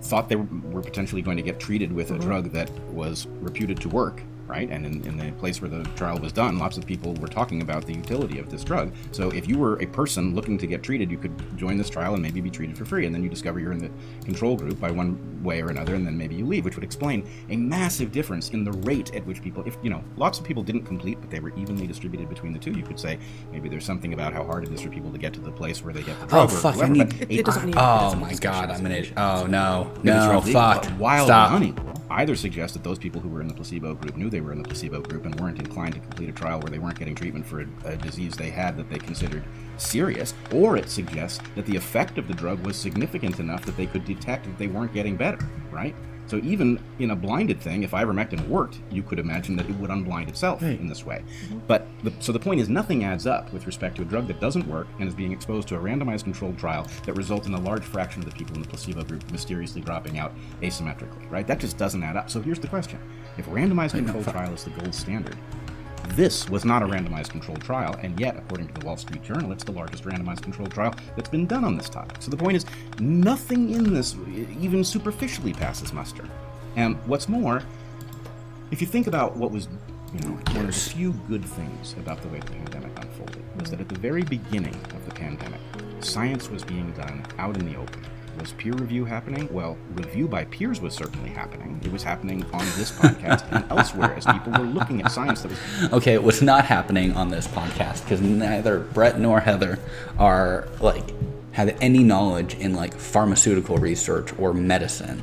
[SPEAKER 5] thought they were potentially going to get treated with a drug that was reputed to work, right? And in the place where the trial was done, lots of people were talking about the utility of this drug. So if you were a person looking to get treated, you could join this trial and maybe be treated for free. And then you discover you're in the control group by one way or another, and then maybe you leave, which would explain a massive difference in the rate at which people, lots of people didn't complete, but they were evenly distributed between the two. You could say maybe there's something about how hard it is for people to get to the place where they get the drug.
[SPEAKER 1] Oh, fuck,
[SPEAKER 5] whatever,
[SPEAKER 4] It doesn't need.
[SPEAKER 1] oh my god, I'm an idiot. Oh, no, fuck.
[SPEAKER 5] Wild
[SPEAKER 1] Stop.
[SPEAKER 5] and unequal either suggest that those people who were in the placebo group knew they were in the placebo group and weren't inclined to complete a trial where they weren't getting treatment for a disease they had that they considered serious, or it suggests that the effect of the drug was significant enough that they could detect that they weren't getting better, right? So even in a blinded thing, if ivermectin worked, you could imagine that it would unblind itself in this way. But so the point is, nothing adds up with respect to a drug that doesn't work and is being exposed to a randomized controlled trial that results in a large fraction of the people in the placebo group mysteriously dropping out asymmetrically, right? That just doesn't add up. So here's the question. If randomized controlled trial is the gold standard, this was not a randomized controlled trial, and yet, according to the Wall Street Journal, it's the largest randomized controlled trial that's been done on this topic. So the point is, nothing in this even superficially passes muster. And what's more, if you think about what was, one of the few good things about the way the pandemic unfolded, was that at the very beginning of the pandemic, science was being done out in the open. Was peer review happening? Well, review by peers was certainly happening. It was happening on this podcast and elsewhere as people were looking at science that was...
[SPEAKER 1] Okay, it was not happening on this podcast because neither Brett nor Heather are have any knowledge in pharmaceutical research or medicine.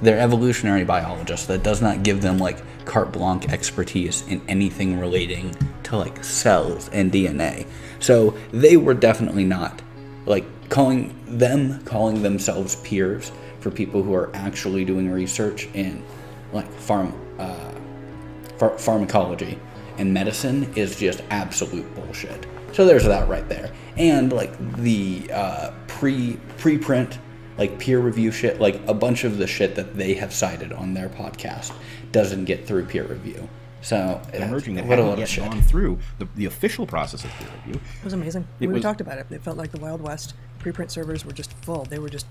[SPEAKER 1] They're evolutionary biologists. That does not give them carte blanche expertise in anything relating to cells and DNA. So they were definitely not calling themselves peers for people who are actually doing research in pharmacology and medicine is just absolute bullshit. So there's that right there. And the preprint peer review shit, a bunch of the shit that they have cited on their podcast doesn't get through peer review. So
[SPEAKER 5] emerging that
[SPEAKER 1] what a
[SPEAKER 5] hadn't
[SPEAKER 1] lot
[SPEAKER 5] yet
[SPEAKER 1] of shit.
[SPEAKER 5] gone through the official process of peer review.
[SPEAKER 4] It was amazing. We talked about it. It felt like the Wild West. Preprint servers were just full. They were just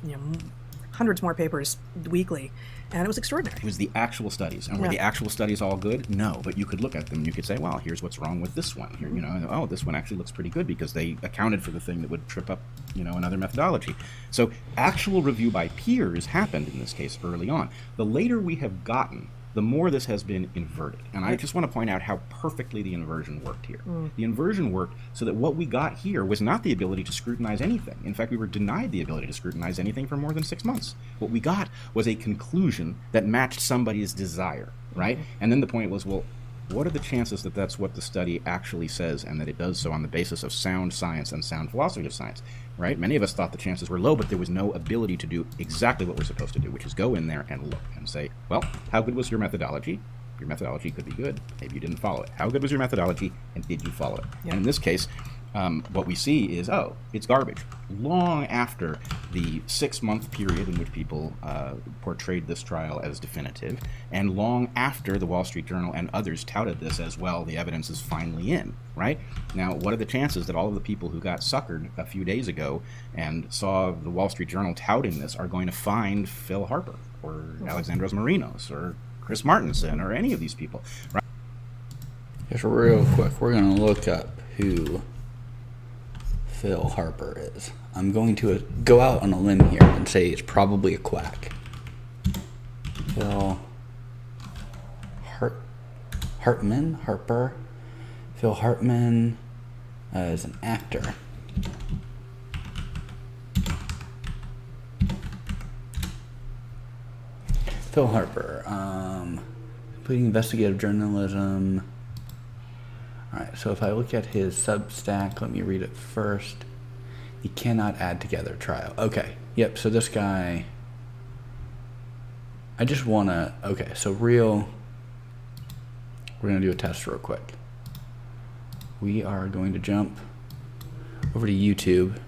[SPEAKER 4] hundreds more papers weekly, and it was extraordinary.
[SPEAKER 5] It was the actual studies. And were the actual studies all good? No, but you could look at them and you could say, well, here's what's wrong with this one. Here, this one actually looks pretty good because they accounted for the thing that would trip up, another methodology. So actual review by peers happened in this case early on. The later we have gotten, the more this has been inverted. And I just want to point out how perfectly the inversion worked here. The inversion worked so that what we got here was not the ability to scrutinize anything. In fact, we were denied the ability to scrutinize anything for more than 6 months. What we got was a conclusion that matched somebody's desire, right? And then the point was, well, what are the chances that that's what the study actually says and that it does so on the basis of sound science and sound philosophy of science, right? Many of us thought the chances were low, but there was no ability to do exactly what we're supposed to do, which is go in there and look and say, well, how good was your methodology? Your methodology could be good. Maybe you didn't follow it. How good was your methodology, and did you follow it? Yeah. And in this case, what we see is, oh, it's garbage. Long after the 6-month period in which people portrayed this trial as definitive, and long after the Wall Street Journal and others touted this as, well, the evidence is finally in, right? Now, what are the chances that all of the people who got suckered a few days ago and saw the Wall Street Journal touting this are going to find Phil Harper or Alexandros Marinos or Chris Martinson or any of these people, right?
[SPEAKER 1] Just real quick, we're going to look up who Phil Harper is. I'm going to go out on a limb here and say it's probably a quack. Phil Harper. Phil Hartman is an actor. Phil Harper, completing investigative journalism. Alright, so if I look at his Substack, let me read it first. He cannot add together trial. Okay, yep, so this guy, I just want to, okay, so we're going to do a test real quick. We are going to jump over to YouTube,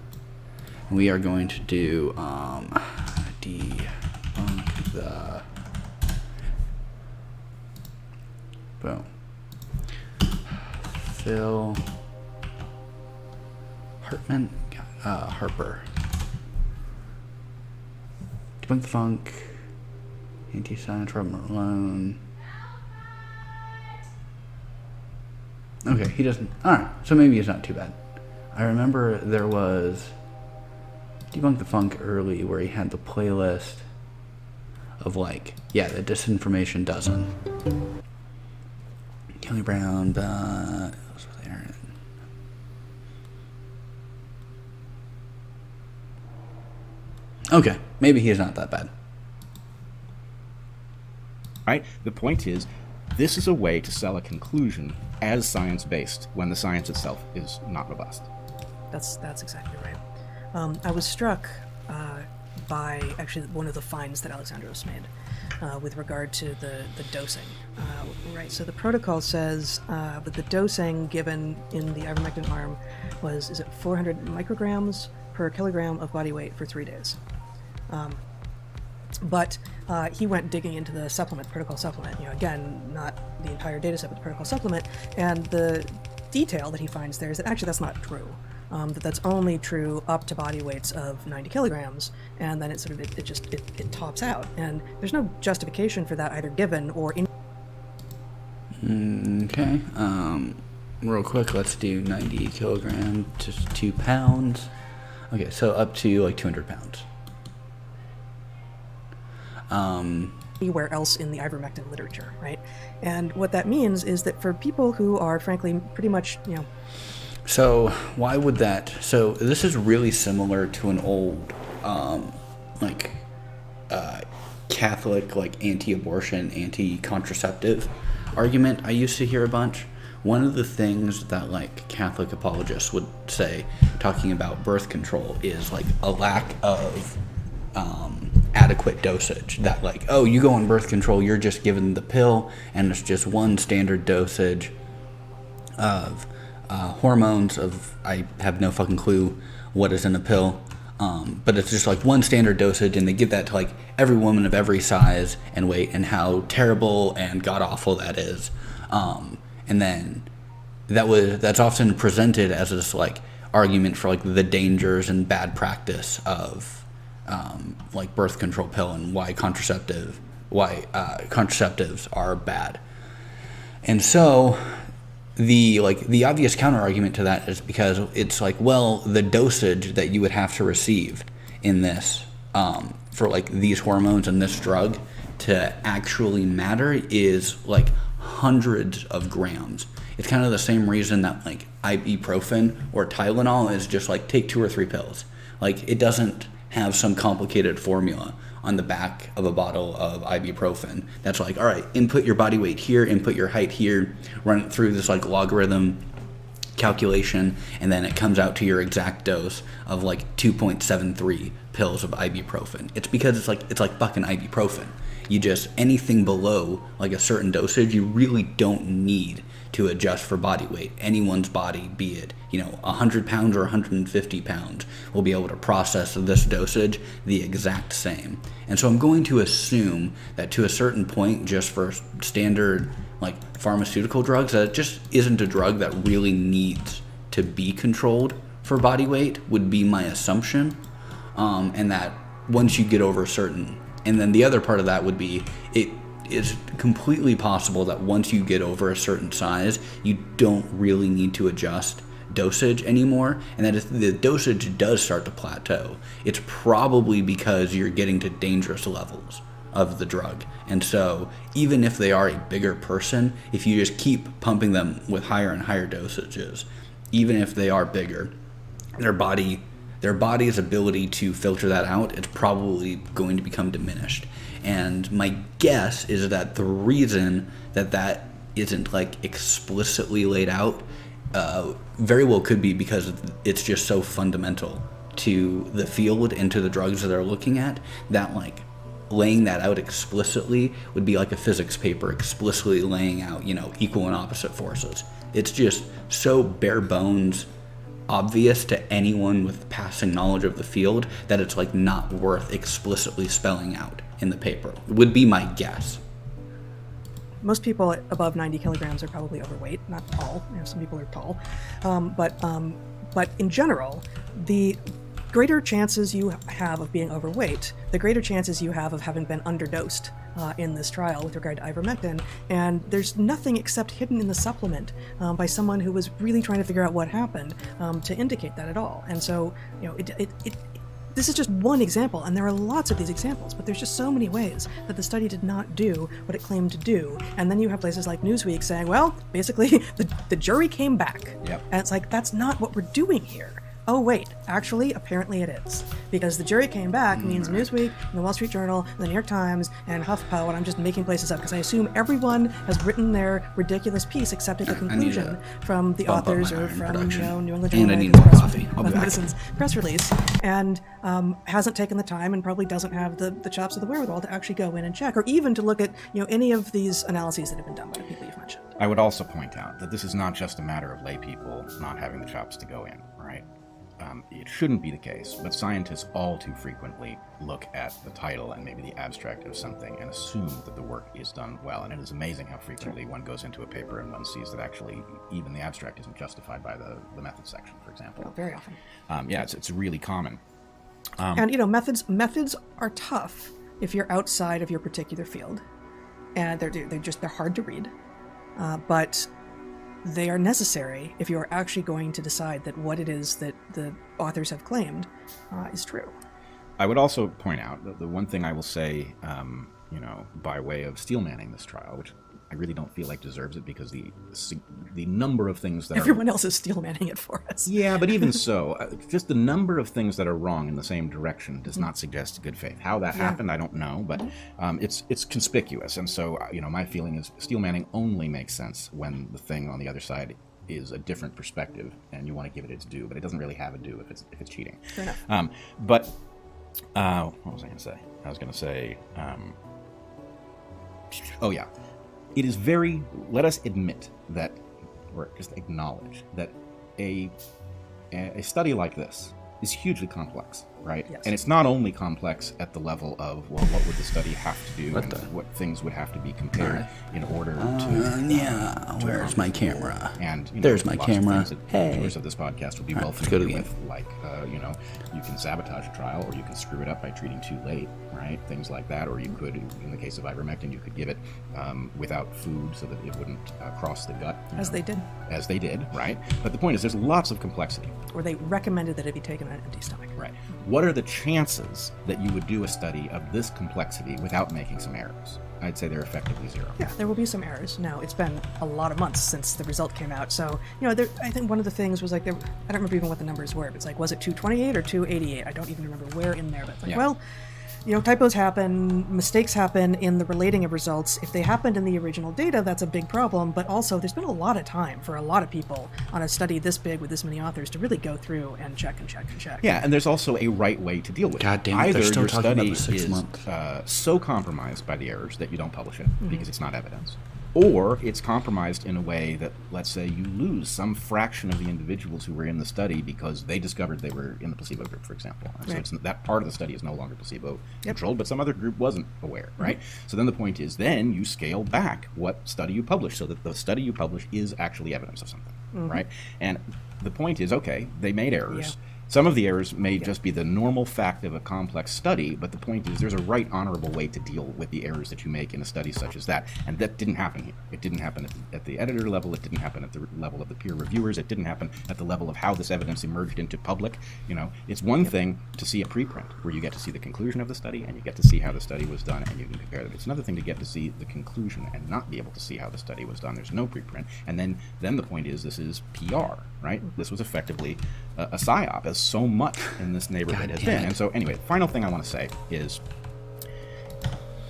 [SPEAKER 1] and we are going to do, debunk the, boom. Phil Hartman, Harper. Debunk the Funk, Anti-Science, Robert Malone. Okay, he doesn't. Alright, so maybe it's not too bad. I remember there was Debunk the Funk early where he had the playlist of like, yeah, the disinformation dozen. Kelly Brown, okay, maybe he is not that bad.
[SPEAKER 5] Right? The point is, this is a way to sell a conclusion as science-based when the science itself is not robust.
[SPEAKER 4] That's exactly right. I was struck by actually one of the finds that Alexandros made with regard to the dosing. Right, so the protocol says that the dosing given in the ivermectin arm was, is it 400 micrograms per kilogram of body weight for 3 days. But he went digging into the supplement, protocol supplement, again, not the entire data set, but the protocol supplement, and the detail that he finds there is that actually that's not true. That's only true up to body weights of 90 kilograms, and then it tops out. And there's no justification for that either given or in.
[SPEAKER 1] Okay, real quick, let's do 90 kilograms to 2 pounds. Okay, so up to like 200 pounds.
[SPEAKER 4] Anywhere else in the ivermectin literature, right? And what that means is that for people who are frankly pretty much,
[SPEAKER 1] So why would that? So this is really similar to an old, Catholic, anti-abortion, anti-contraceptive argument I used to hear a bunch. One of the things that Catholic apologists would say, talking about birth control, is a lack of adequate dosage. That you go on birth control, you're just given the pill, and it's just one standard dosage of hormones of, I have no fucking clue what is in a pill, but it's just one standard dosage, and they give that to every woman of every size and weight, and how terrible and god awful that is. And then that's often presented as this argument for the dangers and bad practice of birth control pill, and why contraceptives are bad. And so the obvious counter argument to that is because it's the dosage that you would have to receive in this for these hormones and this drug to actually matter is hundreds of grams. It's kind of the same reason that ibuprofen or Tylenol is just take 2 or 3 pills. It doesn't have some complicated formula on the back of a bottle of ibuprofen that's all right, input your body weight here, input your height here, run it through this logarithm calculation, and then it comes out to your exact dose of 2.73 pills of ibuprofen. It's because it's fucking ibuprofen. You just, anything below like a certain dosage, you really don't need to adjust for body weight. Anyone's body, be it 100 pounds or 150 pounds, will be able to process this dosage the exact same. And so I'm going to assume that to a certain point, just for standard like pharmaceutical drugs, that it just isn't a drug that really needs to be controlled for body weight, would be my assumption. And that once you get over a certain, and then the other part of that would be, it is completely possible that once you get over a certain size, you don't really need to adjust dosage anymore, and that if the dosage does start to plateau, it's probably because you're getting to dangerous levels of the drug. And so even if they are a bigger person, if you just keep pumping them with higher and higher dosages, even if they are bigger, their body's ability to filter that out, it's probably going to become diminished. And my guess is that the reason that isn't like explicitly laid out very well could be because it's just so fundamental to the field and to the drugs that they're looking at, that like laying that out explicitly would be like a physics paper explicitly laying out equal and opposite forces. It's just so bare bones obvious to anyone with passing knowledge of the field that it's like not worth explicitly spelling out in the paper, would be my guess.
[SPEAKER 4] Most people above 90 kilograms are probably overweight. Not all. Some people are tall, but in general, the greater chances you have of being overweight, the greater chances you have of having been underdosed in this trial with regard to ivermectin. And there's nothing except hidden in the supplement by someone who was really trying to figure out what happened to indicate that at all. And so, this is just one example, and there are lots of these examples, but there's just so many ways that the study did not do what it claimed to do. And then you have places like Newsweek saying, well, basically, the jury came back.
[SPEAKER 5] Yep.
[SPEAKER 4] And it's like, that's not what we're doing here. Oh, wait, actually, apparently it is. Because the jury came back means Newsweek, and the Wall Street Journal, and the New York Times, and HuffPo, and I'm just making places up because I assume everyone has written their ridiculous piece except at the conclusion from the authors or from New England Journal
[SPEAKER 1] and I need more coffee. I'll be back.
[SPEAKER 4] Medicine's press release, and hasn't taken the time and probably doesn't have the chops or the wherewithal to actually go in and check, or even to look at any of these analyses that have been done by the people you've mentioned.
[SPEAKER 5] I would also point out that this is not just a matter of lay people not having the chops to go in, right? It shouldn't be the case, but scientists all too frequently look at the title and maybe the abstract of something and assume that the work is done well. And it is amazing how frequently one goes into a paper and one sees that actually even the abstract isn't justified by the methods section, for example.
[SPEAKER 4] Well, very often.
[SPEAKER 5] It's really common.
[SPEAKER 4] And methods are tough if you're outside of your particular field, and they're hard to read, but they are necessary if you're actually going to decide that what it is that the authors have claimed is true.
[SPEAKER 5] I would also point out that the one thing I will say, by way of steel manning this trial, which I really don't feel like deserves it because the number of things that
[SPEAKER 4] everyone else is steel manning it for us.
[SPEAKER 5] Yeah, but even so, just the number of things that are wrong in the same direction does not suggest good faith. How that happened, I don't know, but it's conspicuous. And so, my feeling is steel manning only makes sense when the thing on the other side is a different perspective, and you want to give it its due, but it doesn't really have a due if it's cheating.
[SPEAKER 4] Fair enough.
[SPEAKER 5] What was I going to say? I was going to say, it is let us admit that, or just acknowledge that a study like this is hugely complex, right?
[SPEAKER 4] Yes.
[SPEAKER 5] And it's not only complex at the level of, well, what would the study have to do and what things would have to be compared in order to...
[SPEAKER 1] Where's my camera?
[SPEAKER 5] And
[SPEAKER 1] there's my camera.
[SPEAKER 5] Hey. Viewers of this podcast will be well
[SPEAKER 1] let's go
[SPEAKER 5] familiar
[SPEAKER 1] to the
[SPEAKER 5] with, like, you can sabotage a trial, or you can screw it up by treating too late, right? Things like that. Or you could, in the case of ivermectin, you could give it without food so that it wouldn't cross the gut.
[SPEAKER 4] As they did.
[SPEAKER 5] As they did, right? But the point is, there's lots of complexity.
[SPEAKER 4] Or they recommended that it be taken on an empty stomach.
[SPEAKER 5] Right. What are the chances that you would do a study of this complexity without making some errors? I'd say they're effectively zero.
[SPEAKER 4] Yeah, there will be some errors. Now, it's been a lot of months since the result came out, so, I think one of the things was, like, I don't remember even what the numbers were, but it's like, was it 228 or 288? I don't even remember where in there, but it's like, well, typos happen, mistakes happen in the relating of results. If they happened in the original data, that's a big problem. But also, there's been a lot of time for a lot of people on a study this big with this many authors to really go through and check and check and check.
[SPEAKER 5] Yeah, and there's also a right way to deal with
[SPEAKER 1] God
[SPEAKER 5] it.
[SPEAKER 1] damn it,
[SPEAKER 5] Either
[SPEAKER 1] they're still
[SPEAKER 5] your
[SPEAKER 1] talking about
[SPEAKER 5] study
[SPEAKER 1] the 6
[SPEAKER 5] is
[SPEAKER 1] months.
[SPEAKER 5] so compromised by the errors that you don't publish it because it's not evidence, or it's compromised in a way that, let's say, you lose some fraction of the individuals who were in the study because they discovered they were in the placebo group, for example. So
[SPEAKER 4] Right.
[SPEAKER 5] it's, that part of the study is no longer placebo-controlled, but some other group wasn't aware, right? So then the point is, then you scale back what study you publish so that the study you publish is actually evidence of something, right? And the point is, okay, they made errors. Some of the errors may just be the normal fact of a complex study, but the point is there's a right honorable way to deal with the errors that you make in a study such as that. And that didn't happen here. It didn't happen at the editor level. It didn't happen at the level of the peer reviewers. It didn't happen at the level of how this evidence emerged into public. It's one thing to see a preprint where you get to see the conclusion of the study and you get to see how the study was done and you can compare them. It's another thing to get to see the conclusion and not be able to see how the study was done. There's no preprint. And then the point is this is PR, right? This was effectively a psyop, as so much in this neighborhood has been. And so anyway, the final thing I want to say is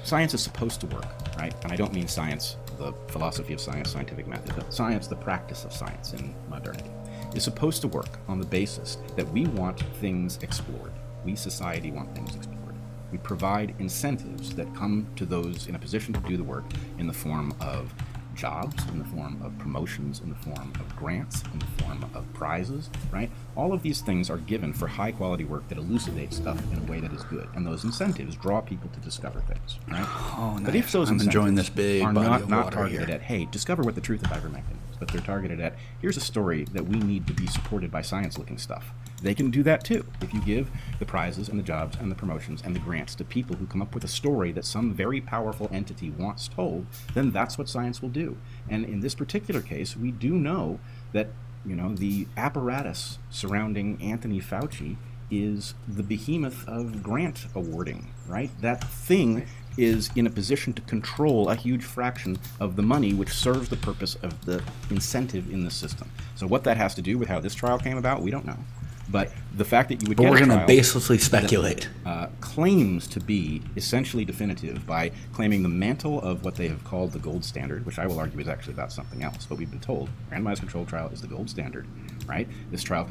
[SPEAKER 5] science is supposed to work, right? And I don't mean science, the philosophy of science, scientific method, but science, the practice of science in modernity, is supposed to work on the basis that we want things explored. We, society, want things explored. We provide incentives that come to those in a position to do the work in the form of jobs, in the form of promotions, in the form of grants, in the form of prizes, right? All of these things are given for high quality work that elucidates stuff in a way that is good. And those incentives draw people to discover things, right?
[SPEAKER 1] Oh, nice.
[SPEAKER 5] But if those
[SPEAKER 1] I'm enjoying
[SPEAKER 5] incentives
[SPEAKER 1] this big
[SPEAKER 5] are
[SPEAKER 1] body of
[SPEAKER 5] not
[SPEAKER 1] water
[SPEAKER 5] targeted
[SPEAKER 1] here.
[SPEAKER 5] at, hey, discover what the truth of ivermectin is, but they're targeted at, here's a story that we need to be supported by science-looking stuff. They can do that too. If you give the prizes and the jobs and the promotions and the grants to people who come up with a story that some very powerful entity wants told, then that's what science will do. And in this particular case, we do know that, the apparatus surrounding Anthony Fauci is the behemoth of grant awarding, right? That thing is in a position to control a huge fraction of the money which serves the purpose of the incentive in the system. So what that has to do with how this trial came about, we don't know. But the fact that you would
[SPEAKER 1] But
[SPEAKER 5] get
[SPEAKER 1] we're
[SPEAKER 5] a
[SPEAKER 1] going to
[SPEAKER 5] trial
[SPEAKER 1] baselessly speculate.
[SPEAKER 5] that, claims to be essentially definitive by claiming the mantle of what they have called the gold standard, which I will argue is actually about something else. But we've been told randomized controlled trial is the gold standard, right? This trial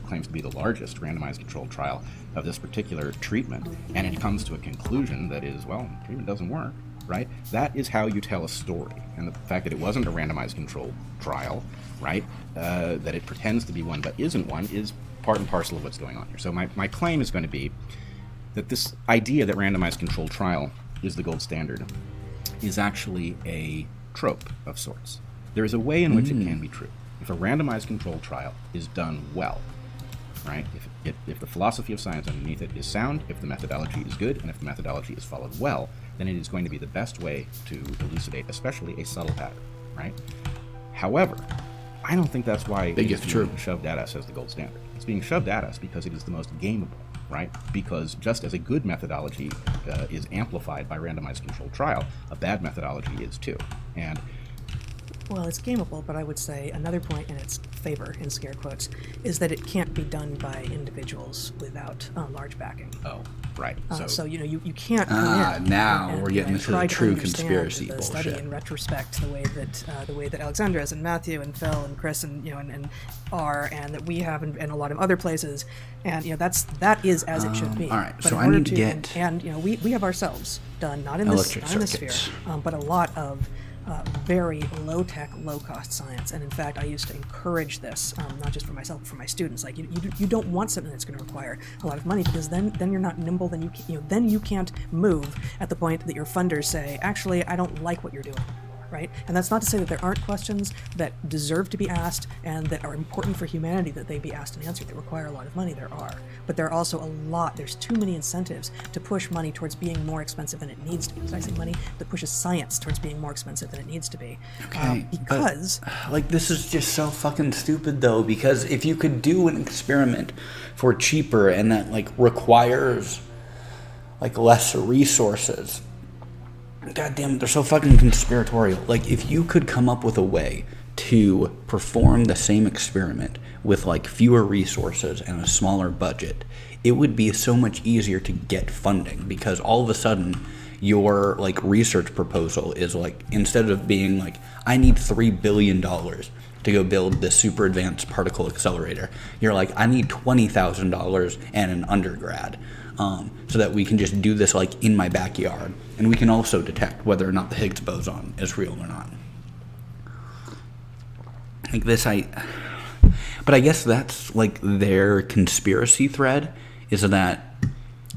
[SPEAKER 5] claims to be the largest randomized controlled trial of this particular treatment, and it comes to a conclusion that is, well, treatment doesn't work, right? That is how you tell a story. And the fact that it wasn't a randomized controlled trial, right, that it pretends to be one but isn't one, is part and parcel of what's going on here. So my claim is going to be that this idea that randomized controlled trial is the gold standard is actually a trope of sorts. There is a way in which it can be true. If a randomized controlled trial is done well, right, if the philosophy of science underneath it is sound, if the methodology is good, and if the methodology is followed well, then it is going to be the best way to elucidate, especially a subtle pattern, right? However, I don't think that's why it's being shoved at us as the gold standard. It's being shoved at us because it is the most gameable, right? Because just as a good methodology is amplified by randomized controlled trial, a bad methodology is too. And
[SPEAKER 4] Well, it's gameable, but I would say another point in its favor, in scare quotes, is that it can't be done by individuals without large backing.
[SPEAKER 5] oh, right.
[SPEAKER 4] So you can't come in.
[SPEAKER 1] Now
[SPEAKER 4] and,
[SPEAKER 1] we're getting
[SPEAKER 4] and
[SPEAKER 1] into
[SPEAKER 4] try
[SPEAKER 1] the
[SPEAKER 4] to
[SPEAKER 1] true
[SPEAKER 4] understand
[SPEAKER 1] conspiracy
[SPEAKER 4] the
[SPEAKER 1] bullshit.
[SPEAKER 4] study in retrospect, the way that Alexandra's and Matthew and Phil and Chris and and are, and that we have in a lot of other places, and that is as it should be.
[SPEAKER 1] All right,
[SPEAKER 4] But
[SPEAKER 1] so
[SPEAKER 4] in
[SPEAKER 1] I
[SPEAKER 4] order
[SPEAKER 1] need to get
[SPEAKER 4] and we have ourselves done not in this
[SPEAKER 1] electric
[SPEAKER 4] sphere,
[SPEAKER 1] circuits.
[SPEAKER 4] but a lot of very low-tech, low-cost science. And in fact, I used to encourage this, not just for myself, but for my students. Like, you don't want something that's going to require a lot of money, because then you're not nimble. Then you can't move at the point that your funders say, actually, I don't like what you're doing. Right? And that's not to say that there aren't questions that deserve to be asked and that are important for humanity that they be asked and answered that require a lot of money. There are. But there are also there's too many incentives to push money towards being more expensive than it needs to be. Did I say money? That pushes science towards being more expensive than it needs to be.
[SPEAKER 1] Okay,
[SPEAKER 4] because...
[SPEAKER 1] this is just so fucking stupid, though, because if you could do an experiment for cheaper and that, requires, less resources... God damn it, they're so fucking conspiratorial. If you could come up with a way to perform the same experiment with like fewer resources and a smaller budget, it would be so much easier to get funding, because all of a sudden your like research proposal is like, instead of being like, I need $3 billion to go build this super advanced particle accelerator, you're like, I need $20,000 and an undergrad, so that we can just do this like in my backyard, and we can also detect whether or not the Higgs boson is real or not. Like this, but I guess that's like their conspiracy thread, is that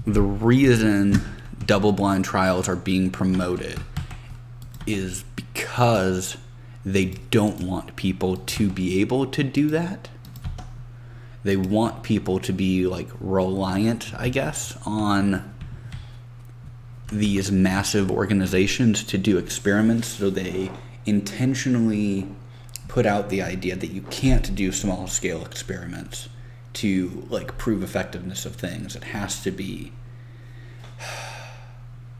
[SPEAKER 1] the reason double-blind trials are being promoted is because they don't want people to be able to do that. They want people to be like reliant, I guess, on these massive organizations to do experiments, so they intentionally put out the idea that you can't do small scale experiments to like prove effectiveness of things. It has to be,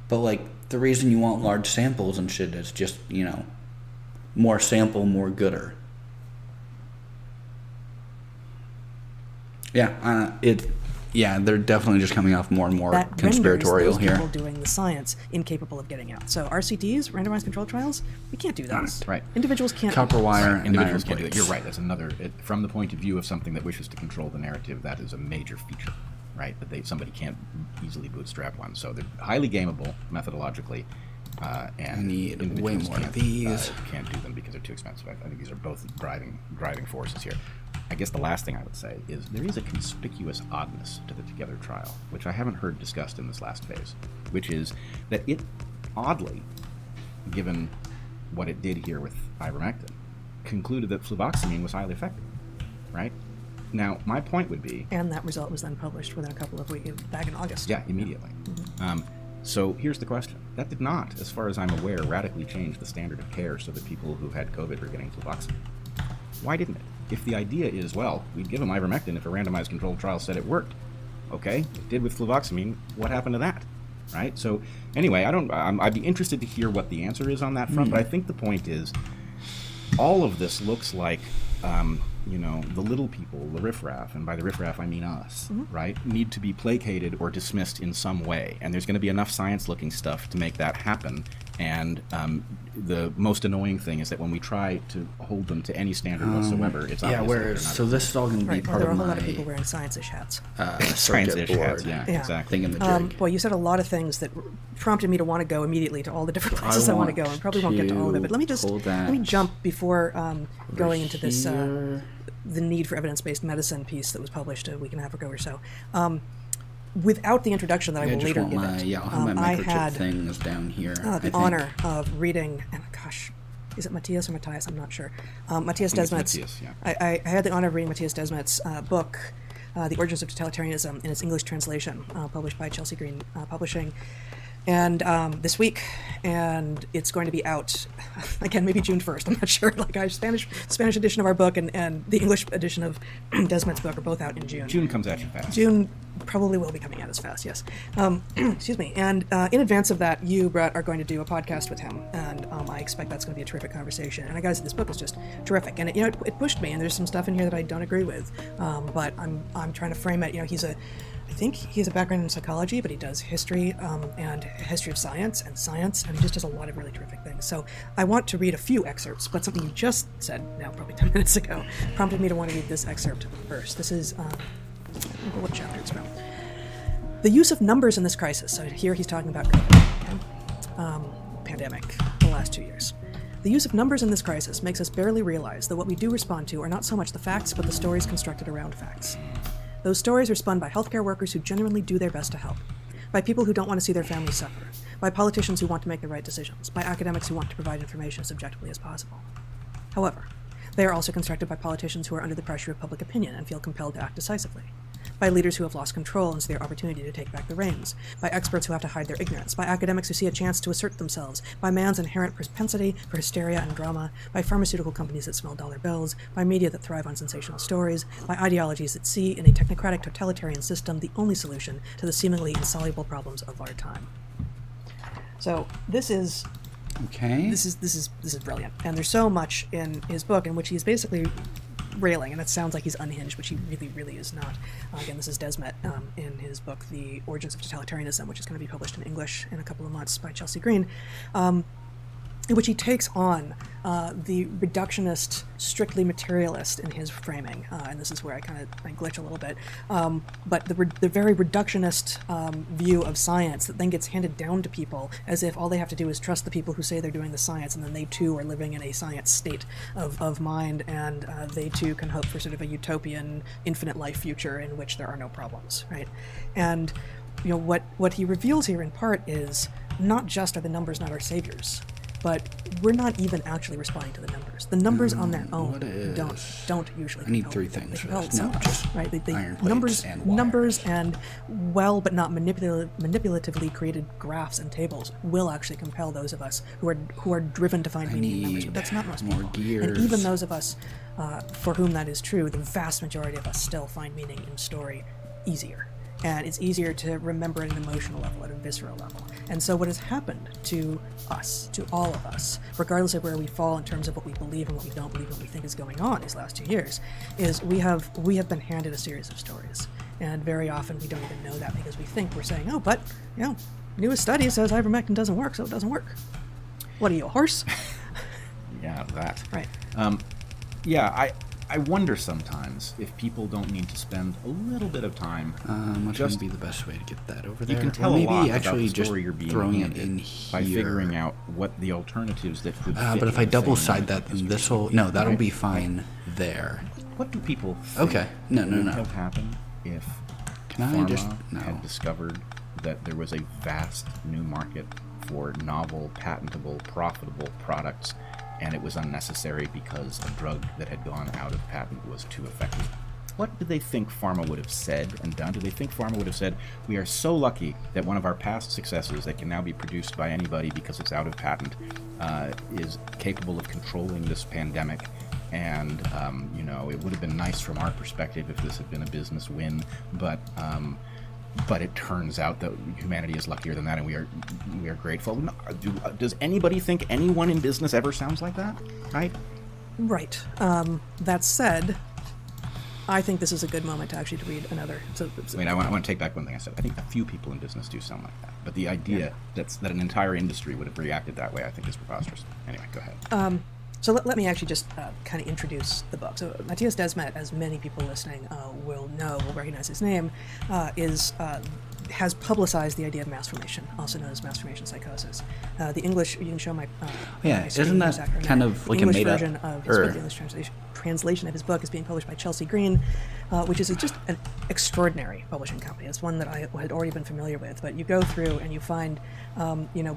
[SPEAKER 1] but like the reason you want large samples and shit is just, you know, more sample, more gooder. Yeah, they're definitely just coming off more and more
[SPEAKER 4] That
[SPEAKER 1] conspiratorial
[SPEAKER 4] renders those
[SPEAKER 1] here.
[SPEAKER 4] people doing the science incapable of getting out. So RCTs, randomized controlled trials, we can't do those.
[SPEAKER 5] Right.
[SPEAKER 4] Individuals can't.
[SPEAKER 1] Copper wire and
[SPEAKER 5] Individuals
[SPEAKER 1] iron
[SPEAKER 5] can't do it.
[SPEAKER 1] plates.
[SPEAKER 5] You're right. That's another. From the point of view of something that wishes to control the narrative, that is a major feature, right? That somebody can't easily bootstrap one. So they're highly gameable methodologically, and
[SPEAKER 1] I need way
[SPEAKER 5] individuals
[SPEAKER 1] more of
[SPEAKER 5] can't,
[SPEAKER 1] these.
[SPEAKER 5] Can't do them because they're too expensive. I think these are both driving forces here. I guess the last thing I would say is there is a conspicuous oddness to the Together trial, which I haven't heard discussed in this last phase, which is that it, oddly, given what it did here with ivermectin, concluded that fluvoxamine was highly effective, right? Now, my point would be...
[SPEAKER 4] And that result was then published within a couple of weeks, back in August.
[SPEAKER 5] Yeah, immediately. So here's the question. That did not, as far as I'm aware, radically change the standard of care so that people who had COVID were getting fluvoxamine. Why didn't it? If the idea is, well, we'd give them ivermectin if a randomized controlled trial said it worked. Okay, it did with fluvoxamine. What happened to that? Right? So anyway, I'd be interested to hear what the answer is on that front, but I think the point is all of this looks like, the little people, the riffraff, and by the riffraff I mean us, right, need to be placated or dismissed in some way. And there's going to be enough science-looking stuff to make that happen. And the most annoying thing is that when we try to hold them to any standard whatsoever, it's obvious.
[SPEAKER 1] Whereas, so this is all going to be
[SPEAKER 4] Right. Well,
[SPEAKER 1] part
[SPEAKER 4] there are a
[SPEAKER 1] of
[SPEAKER 4] whole lot of
[SPEAKER 1] my
[SPEAKER 4] people wearing science-ish hats.
[SPEAKER 1] circuit
[SPEAKER 5] Science-ish
[SPEAKER 1] board
[SPEAKER 5] hats, yeah,
[SPEAKER 4] Yeah.
[SPEAKER 5] exactly.
[SPEAKER 1] thingamajig.
[SPEAKER 4] Well, you said a lot of things that prompted me to want to go immediately to all the different places I want to go, and probably won't get to all of it. But let me jump before going into this the need for evidence-based medicine piece that was published a week and a half ago or so. Without the introduction that I will later give it,
[SPEAKER 1] I'll have my
[SPEAKER 4] I
[SPEAKER 1] microchip
[SPEAKER 4] had
[SPEAKER 1] things down here.
[SPEAKER 4] the honor of reading, and gosh, is it Matthias or Matthias? I'm not sure. Matthias
[SPEAKER 5] I think
[SPEAKER 4] Desmet's.
[SPEAKER 5] it's Matthias,
[SPEAKER 4] I had the honor of reading Matthias Desmet's book, The Origins of Totalitarianism, in its English translation, published by Chelsea Green Publishing, and this week, and it's going to be out again, maybe June 1st. I'm not sure. Like, our Spanish edition of our book and the English edition of Desmet's book are both out in June.
[SPEAKER 5] June comes at you fast.
[SPEAKER 4] June probably will be coming out as fast, yes. Excuse me. And in advance of that, you, Brett, are going to do a podcast with him, and I expect that's going to be a terrific conversation. And I gotta say, this book is just terrific, and it pushed me. And there's some stuff in here that I don't agree with, but I'm trying to frame it. I think he has a background in psychology, but he does history and history of science, and he just does a lot of really terrific things. So I want to read a few excerpts, but something you just said now, probably 10 minutes ago, prompted me to want to read this excerpt first. This is, I don't know what chapter it's from. The use of numbers in this crisis. So here he's talking about COVID, okay? Pandemic, the last 2 years. The use of numbers in this crisis makes us barely realize that what we do respond to are not so much the facts, but the stories constructed around facts. Those stories are spun by healthcare workers who genuinely do their best to help, by people who don't want to see their families suffer, by politicians who want to make the right decisions, by academics who want to provide information as objectively as possible. However, they are also constructed by politicians who are under the pressure of public opinion and feel compelled to act decisively, by leaders who have lost control and see their opportunity to take back the reins, by experts who have to hide their ignorance, by academics who see a chance to assert themselves, by man's inherent propensity for hysteria and drama, by pharmaceutical companies that smell dollar bills, by media that thrive on sensational stories, by ideologies that see in a technocratic totalitarian system the only solution to the seemingly insoluble problems of our time. So this is
[SPEAKER 1] Okay.
[SPEAKER 4] This is brilliant, and there's so much in his book in which he's basically railing, and it sounds like he's unhinged, which he really, really is not. Again, this is Desmet in his book, The Origins of Totalitarianism, which is going to be published in English in a couple of months by Chelsea Green, in which he takes on the reductionist, strictly materialist in his framing, and this is where I glitch a little bit, but the very reductionist view of science that then gets handed down to people as if all they have to do is trust the people who say they're doing the science, and then they too are living in a science state of mind, and they too can hope for sort of a utopian, infinite life future in which there are no problems, right? And what he reveals here in part is not just are the numbers not our saviors, but we're not even actually responding to the numbers. The numbers on their own don't usually.
[SPEAKER 1] I need
[SPEAKER 4] compel
[SPEAKER 1] three
[SPEAKER 4] people.
[SPEAKER 1] things
[SPEAKER 4] They
[SPEAKER 1] for
[SPEAKER 4] compel
[SPEAKER 1] this. No,
[SPEAKER 4] some of us,
[SPEAKER 1] just
[SPEAKER 4] right? They
[SPEAKER 1] iron plates
[SPEAKER 4] numbers,
[SPEAKER 1] and wire.
[SPEAKER 4] numbers, and well, but not manipulatively created graphs and tables will actually compel those of us who are driven to find meaning in numbers. But that's not most
[SPEAKER 1] more
[SPEAKER 4] people.
[SPEAKER 1] gears.
[SPEAKER 4] And even those of us for whom that is true, the vast majority of us still find meaning in story easier. And it's easier to remember at an emotional level, at a visceral level. And so what has happened to us, to all of us, regardless of where we fall in terms of what we believe and what we don't believe and what we think is going on these last 2 years, is we have been handed a series of stories. And very often we don't even know that because we think we're saying, oh, but, newest study says ivermectin doesn't work, so it doesn't work. What are you, a horse?
[SPEAKER 5] Yeah, that.
[SPEAKER 4] Right.
[SPEAKER 5] I wonder sometimes if people don't need to spend a little bit of time.
[SPEAKER 1] What's going to be the best way to get that over there?
[SPEAKER 5] You can tell
[SPEAKER 1] Or maybe
[SPEAKER 5] a lot
[SPEAKER 1] actually
[SPEAKER 5] about the story
[SPEAKER 1] just
[SPEAKER 5] you're being
[SPEAKER 1] throwing it
[SPEAKER 5] handed
[SPEAKER 1] in
[SPEAKER 5] by
[SPEAKER 1] here.
[SPEAKER 5] figuring out what the alternatives that could.
[SPEAKER 1] But if I double side that, then this will that'll be fine there.
[SPEAKER 5] What do people think
[SPEAKER 1] Okay. No.
[SPEAKER 5] would have happened if
[SPEAKER 1] Can I
[SPEAKER 5] pharma
[SPEAKER 1] just
[SPEAKER 5] had discovered that there was a vast new market for novel, patentable, profitable products, and it was unnecessary because a drug that had gone out of patent was too effective? What do they think pharma would have said and done? Do they think pharma would have said, we are so lucky that one of our past successes that can now be produced by anybody because it's out of patent is capable of controlling this pandemic, and it would have been nice from our perspective if this had been a business win, but it turns out that humanity is luckier than that, and we are grateful. Does anybody think anyone in business ever sounds like that? Right?
[SPEAKER 4] Right. That said, I think this is a good moment to actually read another.
[SPEAKER 5] I want to take back one thing I said. I think a few people in business do sound like that, but the idea that an entire industry would have reacted that way, I think, is preposterous. Anyway, go ahead.
[SPEAKER 4] So let me actually just kind of introduce the book. So Matthias Desmet, as many people listening will recognize his name, has publicized the idea of mass formation, also known as mass formation psychosis. The English, you can show my my screen
[SPEAKER 1] isn't that
[SPEAKER 4] second,
[SPEAKER 1] kind of like
[SPEAKER 4] the
[SPEAKER 1] a
[SPEAKER 4] English
[SPEAKER 1] made-up,
[SPEAKER 4] version of his book, the English translation of his book is being published by Chelsea Green, which is just an extraordinary publishing company. It's one that I had already been familiar with, but you go through and you find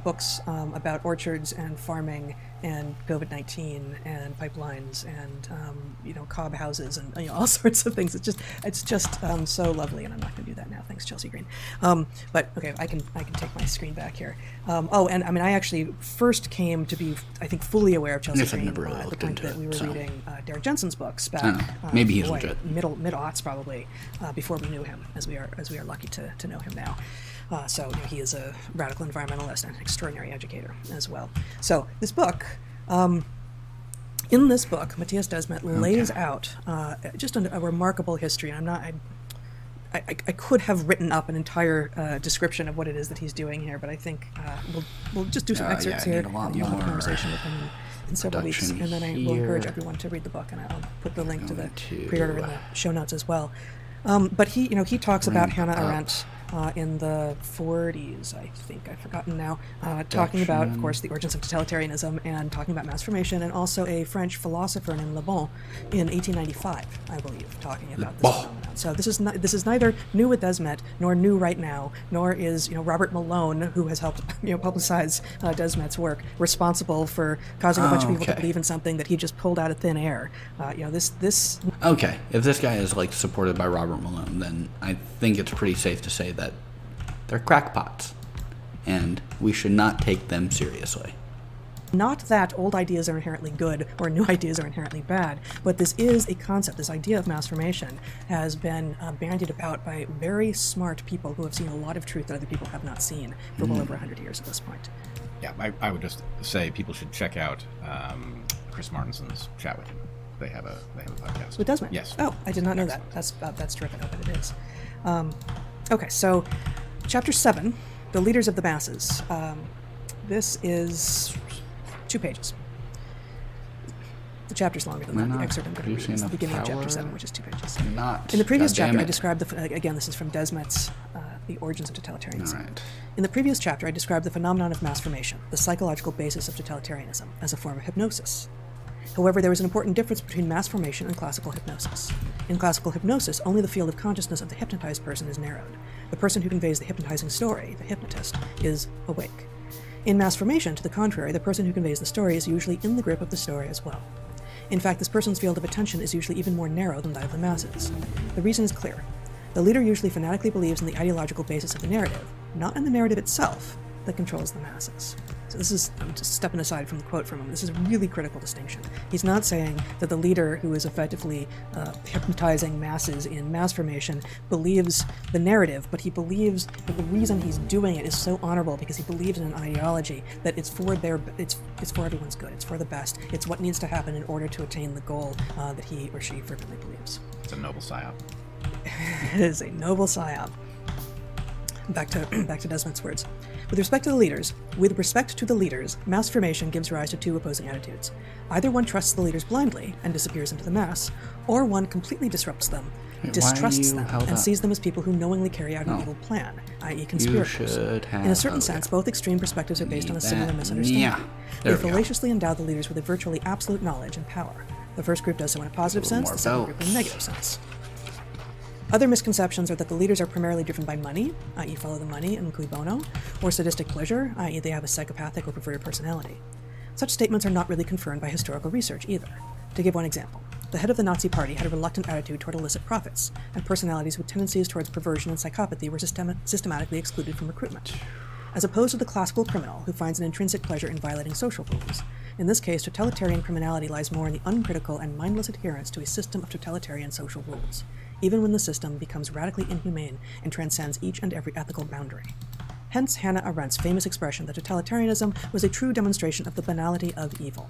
[SPEAKER 4] books about orchards and farming and COVID-19 and pipelines and cob houses and all sorts of things. It's just so lovely, and I'm not going to do that now. Thanks, Chelsea Green. But okay, I can take my screen back here. I actually first came to be, I think, fully aware of Chelsea Green
[SPEAKER 1] never really
[SPEAKER 4] at the
[SPEAKER 1] looked
[SPEAKER 4] point
[SPEAKER 1] into
[SPEAKER 4] that we
[SPEAKER 1] it,
[SPEAKER 4] were
[SPEAKER 1] so.
[SPEAKER 4] reading Derek Jensen's books back.
[SPEAKER 1] Maybe he's legit.
[SPEAKER 4] Mid-aughts probably, before we knew him, as we are lucky to know him now. So he is a radical environmentalist and an extraordinary educator as well. So this book, in this book, Matthias Desmet lays out just a remarkable history. And I could have written up an entire description of what it is that he's doing here, but I think we'll just do some excerpts here.
[SPEAKER 1] I need a lot
[SPEAKER 4] You'll have a
[SPEAKER 1] more
[SPEAKER 4] conversation with him in several weeks, and then I will encourage everyone to read the book, and I'll put the link to the pre-order in the show notes as well. But he talks about Hannah Arendt in the 40s, I think, I've forgotten now, talking about, of course, the origins of totalitarianism and talking about mass formation, and also a French philosopher named Le Bon in 1895, I believe, talking about this phenomenon. So this is neither new with Desmet nor new right now, nor is Robert Malone, who has helped publicize Desmet's work, responsible for causing a bunch of people to believe in something that he just pulled out of thin air. This.
[SPEAKER 1] Okay, if this guy is supported by Robert Malone, then I think it's pretty safe to say that they're crackpots, and we should not take them seriously.
[SPEAKER 4] Not that old ideas are inherently good or new ideas are inherently bad, but this is a concept. This idea of mass formation has been bandied about by very smart people who have seen a lot of truth that other people have not seen for well over 100 years at this point.
[SPEAKER 5] Yeah, I would just say people should check out Chris Martinson's chat with him. They have a podcast.
[SPEAKER 4] With Desmond?
[SPEAKER 5] Yes.
[SPEAKER 4] Oh, I did not know that. That's terrific. I bet it is. Okay, so Chapter 7, The Leaders of the Masses. This is 2 pages. The chapter's longer than that. The excerpt I'm going to read is the beginning of Chapter 7, which is 2 pages.
[SPEAKER 1] Not.
[SPEAKER 4] In the previous
[SPEAKER 1] God damn
[SPEAKER 4] chapter, I
[SPEAKER 1] it.
[SPEAKER 4] described again, this is from Desmet's The Origins of Totalitarianism.
[SPEAKER 1] All right.
[SPEAKER 4] In the previous chapter, I described the phenomenon of mass formation, the psychological basis of totalitarianism, as a form of hypnosis. However, there is an important difference between mass formation and classical hypnosis. In classical hypnosis, only the field of consciousness of the hypnotized person is narrowed. The person who conveys the hypnotizing story, the hypnotist, is awake. In mass formation, to the contrary, the person who conveys the story is usually in the grip of the story as well. In fact, this person's field of attention is usually even more narrow than that of the masses. The reason is clear. The leader usually fanatically believes in the ideological basis of the narrative, not in the narrative itself that controls the masses. So this is, I'm just stepping aside from the quote from him, this is a really critical distinction. He's not saying that the leader who is effectively hypnotizing masses in mass formation believes the narrative, but he believes that the reason he's doing it is so honorable because he believes in an ideology that it's for everyone's good, it's for the best, it's what needs to happen in order to attain the goal that he or she fervently believes.
[SPEAKER 5] It's a noble psyop.
[SPEAKER 4] It is a noble psyop. Back to Desmond's words. With respect to the leaders, mass formation gives rise to 2 opposing attitudes. Either one trusts the leaders blindly and disappears into the mass, or one completely disrupts them, distrusts them, and sees them as people who knowingly carry out an evil plan, i.e. conspirators. In a certain sense, both extreme perspectives are based on a similar misunderstanding.
[SPEAKER 1] Yeah.
[SPEAKER 4] They fallaciously endow the leaders with a virtually absolute knowledge and power. The first group does so in a positive sense, the second group in a negative sense. Other misconceptions are that the leaders are primarily driven by money, i.e. follow the money and cui bono, or sadistic pleasure, i.e. they have a psychopathic or perverted personality. Such statements are not really confirmed by historical research either. To give one example, the head of the Nazi Party had a reluctant attitude toward illicit profits, and personalities with tendencies towards perversion and psychopathy were systematically excluded from recruitment. As opposed to the classical criminal who finds an intrinsic pleasure in violating social rules. In this case, totalitarian criminality lies more in the uncritical and mindless adherence to a system of totalitarian social rules, even when the system becomes radically inhumane and transcends each and every ethical boundary. Hence Hannah Arendt's famous expression that totalitarianism was a true demonstration of the banality of evil.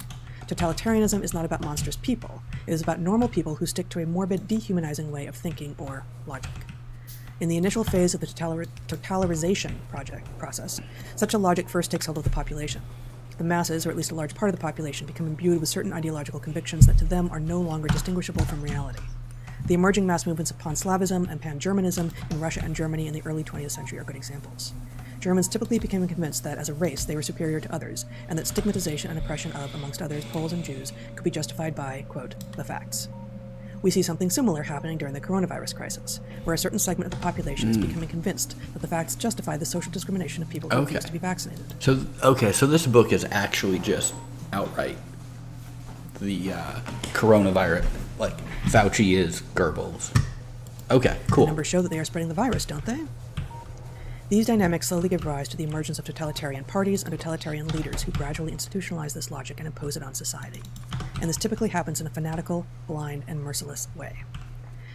[SPEAKER 4] Totalitarianism is not about monstrous people, it is about normal people who stick to a morbid, dehumanizing way of thinking or logic. In the initial phase of the totalitarianization process, such a logic first takes hold of the population. The masses, or at least a large part of the population, become imbued with certain ideological convictions that to them are no longer distinguishable from reality. The emerging mass movements of pan-Slavism and pan-Germanism in Russia and Germany in the early 20th century are good examples. Germans typically became convinced that, as a race, they were superior to others, and that stigmatization and oppression of, amongst others, Poles and Jews could be justified by, quote, the facts. We see something similar happening during the coronavirus crisis, where a certain segment of the population is becoming convinced that the facts justify the social discrimination of people who refuse to be vaccinated.
[SPEAKER 1] So this book is actually just outright the coronavirus, like Fauci is Goebbels. Okay, cool.
[SPEAKER 4] The numbers show that they are spreading the virus, don't they? These dynamics slowly give rise to the emergence of totalitarian parties and totalitarian leaders who gradually institutionalize this logic and impose it on society. And this typically happens in a fanatical, blind, and merciless way.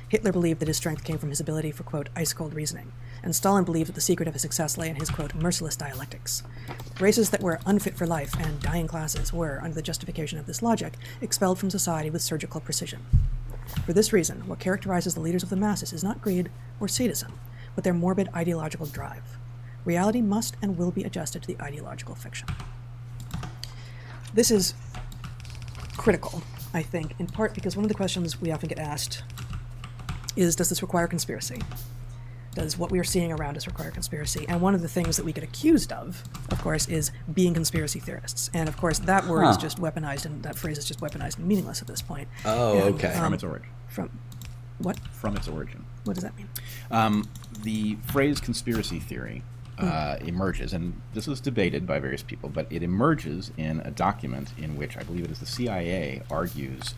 [SPEAKER 4] Hitler believed that his strength came from his ability for, quote, ice-cold reasoning, and Stalin believed that the secret of his success lay in his, quote, merciless dialectics. Races that were unfit for life and dying classes were, under the justification of this logic, expelled from society with surgical precision. For this reason, what characterizes the leaders of the masses is not greed or sadism, but their morbid ideological drive. Reality must and will be adjusted to the ideological fiction. This is critical, I think, in part because one of the questions we often get asked is, does this require conspiracy? Does what we are seeing around us require conspiracy? And one of the things that we get accused of course, is being conspiracy theorists. And of course, that word is just weaponized, and that phrase is just weaponized and meaningless at this point.
[SPEAKER 1] Oh,
[SPEAKER 4] And,
[SPEAKER 1] okay.
[SPEAKER 5] From its origin.
[SPEAKER 4] From what?
[SPEAKER 5] From its origin.
[SPEAKER 4] What does that mean?
[SPEAKER 5] The phrase conspiracy theory emerges, and this was debated by various people, but it emerges in a document in which I believe it is the CIA argues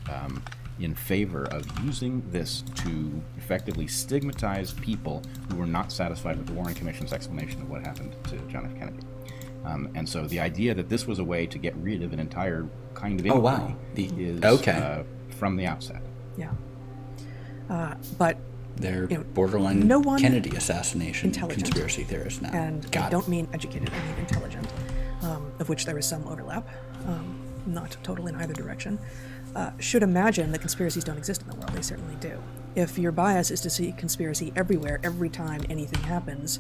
[SPEAKER 5] in favor of using this to effectively stigmatize people who were not satisfied with the Warren Commission's explanation of what happened to John F. Kennedy. And so the idea that this was a way to get rid of an entire kind of inquiry is from the outset.
[SPEAKER 4] Yeah. But
[SPEAKER 1] they're borderline
[SPEAKER 4] no one
[SPEAKER 1] Kennedy assassination
[SPEAKER 4] intelligent,
[SPEAKER 1] conspiracy theorists now.
[SPEAKER 4] And I don't mean educated, I mean intelligent, of which there is some overlap, not total in either direction, should imagine that conspiracies don't exist in the world. They certainly do. If your bias is to see conspiracy everywhere, every time anything happens,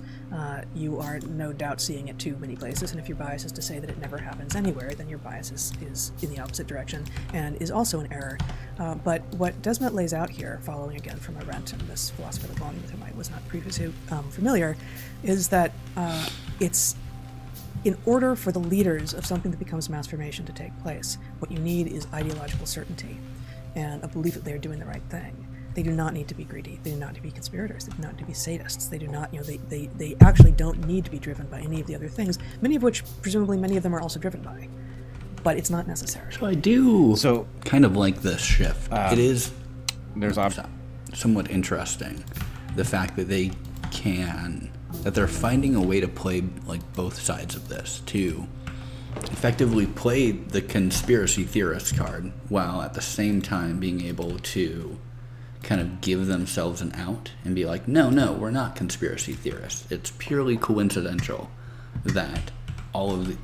[SPEAKER 4] you are no doubt seeing it too many places. And if your bias is to say that it never happens anywhere, then your bias is in the opposite direction and is also an error. But what Desmet lays out here, following again from Arendt and this philosopher of the volume with whom I was not previously familiar, is that it's in order for the leaders of something that becomes mass formation to take place, what you need is ideological certainty and a belief that they are doing the right thing. They do not need to be greedy. They do not need to be conspirators. They do not need to be sadists. They do not, they actually don't need to be driven by any of the other things, many of which, presumably, many of them are also driven by. But it's not necessary.
[SPEAKER 1] So I do
[SPEAKER 5] So-
[SPEAKER 1] kind of like this shift. It is
[SPEAKER 5] There's
[SPEAKER 1] somewhat interesting, the fact that they're finding a way to play like both sides of this, to effectively play the conspiracy theorist card while at the same time being able to kind of give themselves an out and be like, no, we're not conspiracy theorists. It's purely coincidental that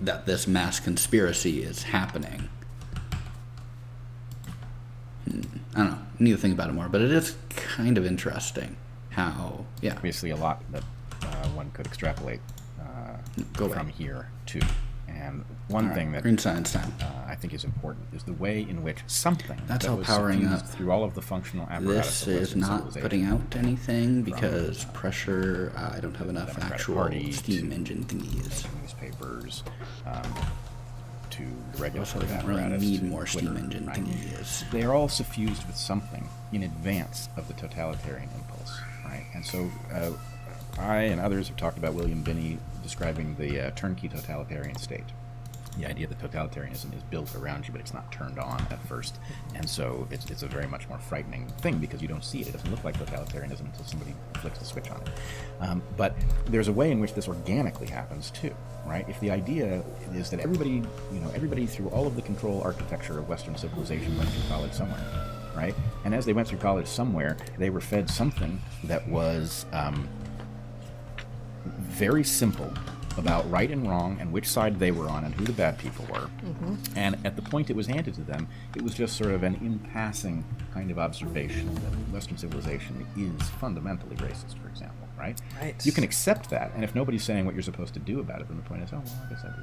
[SPEAKER 1] that this mass conspiracy is happening. I don't know. I need to think about it more, but it is kind of interesting how,
[SPEAKER 5] obviously a lot that one could extrapolate
[SPEAKER 1] Go
[SPEAKER 5] from
[SPEAKER 1] away.
[SPEAKER 5] here too. And one thing that
[SPEAKER 1] Green science time.
[SPEAKER 5] I think is important is the way in which something
[SPEAKER 1] That's
[SPEAKER 5] that
[SPEAKER 1] all
[SPEAKER 5] was
[SPEAKER 1] powering
[SPEAKER 5] suffused
[SPEAKER 1] up.
[SPEAKER 5] through all of the functional apparatus
[SPEAKER 1] This
[SPEAKER 5] of
[SPEAKER 1] is
[SPEAKER 5] Western
[SPEAKER 1] not
[SPEAKER 5] civilization,
[SPEAKER 1] putting out anything because pressure. I don't have enough
[SPEAKER 5] Democratic
[SPEAKER 1] actual
[SPEAKER 5] Party
[SPEAKER 1] steam
[SPEAKER 5] to
[SPEAKER 1] engine thingies.
[SPEAKER 5] newspapers, to the regular
[SPEAKER 1] So I don't really
[SPEAKER 5] apparatus,
[SPEAKER 1] need
[SPEAKER 5] to
[SPEAKER 1] more steam
[SPEAKER 5] Twitter,
[SPEAKER 1] engine
[SPEAKER 5] right?
[SPEAKER 1] thingies.
[SPEAKER 5] They are all suffused with something in advance of the totalitarian impulse, right? And so I and others have talked about William Binney describing the turnkey totalitarian state. The idea that totalitarianism is built around you, but it's not turned on at first. And so it's a very much more frightening thing because you don't see it. It doesn't look like totalitarianism until somebody flicks the switch on it. But there's a way in which this organically happens too, right? If the idea is that everybody through all of the control architecture of Western civilization went through college somewhere, right? And as they went through college somewhere, they were fed something that was very simple about right and wrong and which side they were on and who the bad people were. Mm-hmm. And at the point it was handed to them, it was just sort of an in-passing kind of observation that Western civilization is fundamentally racist, for example, right?
[SPEAKER 4] Right.
[SPEAKER 5] You can accept that, and if nobody's saying what you're supposed to do about it, then the point is, oh, well, I guess I do.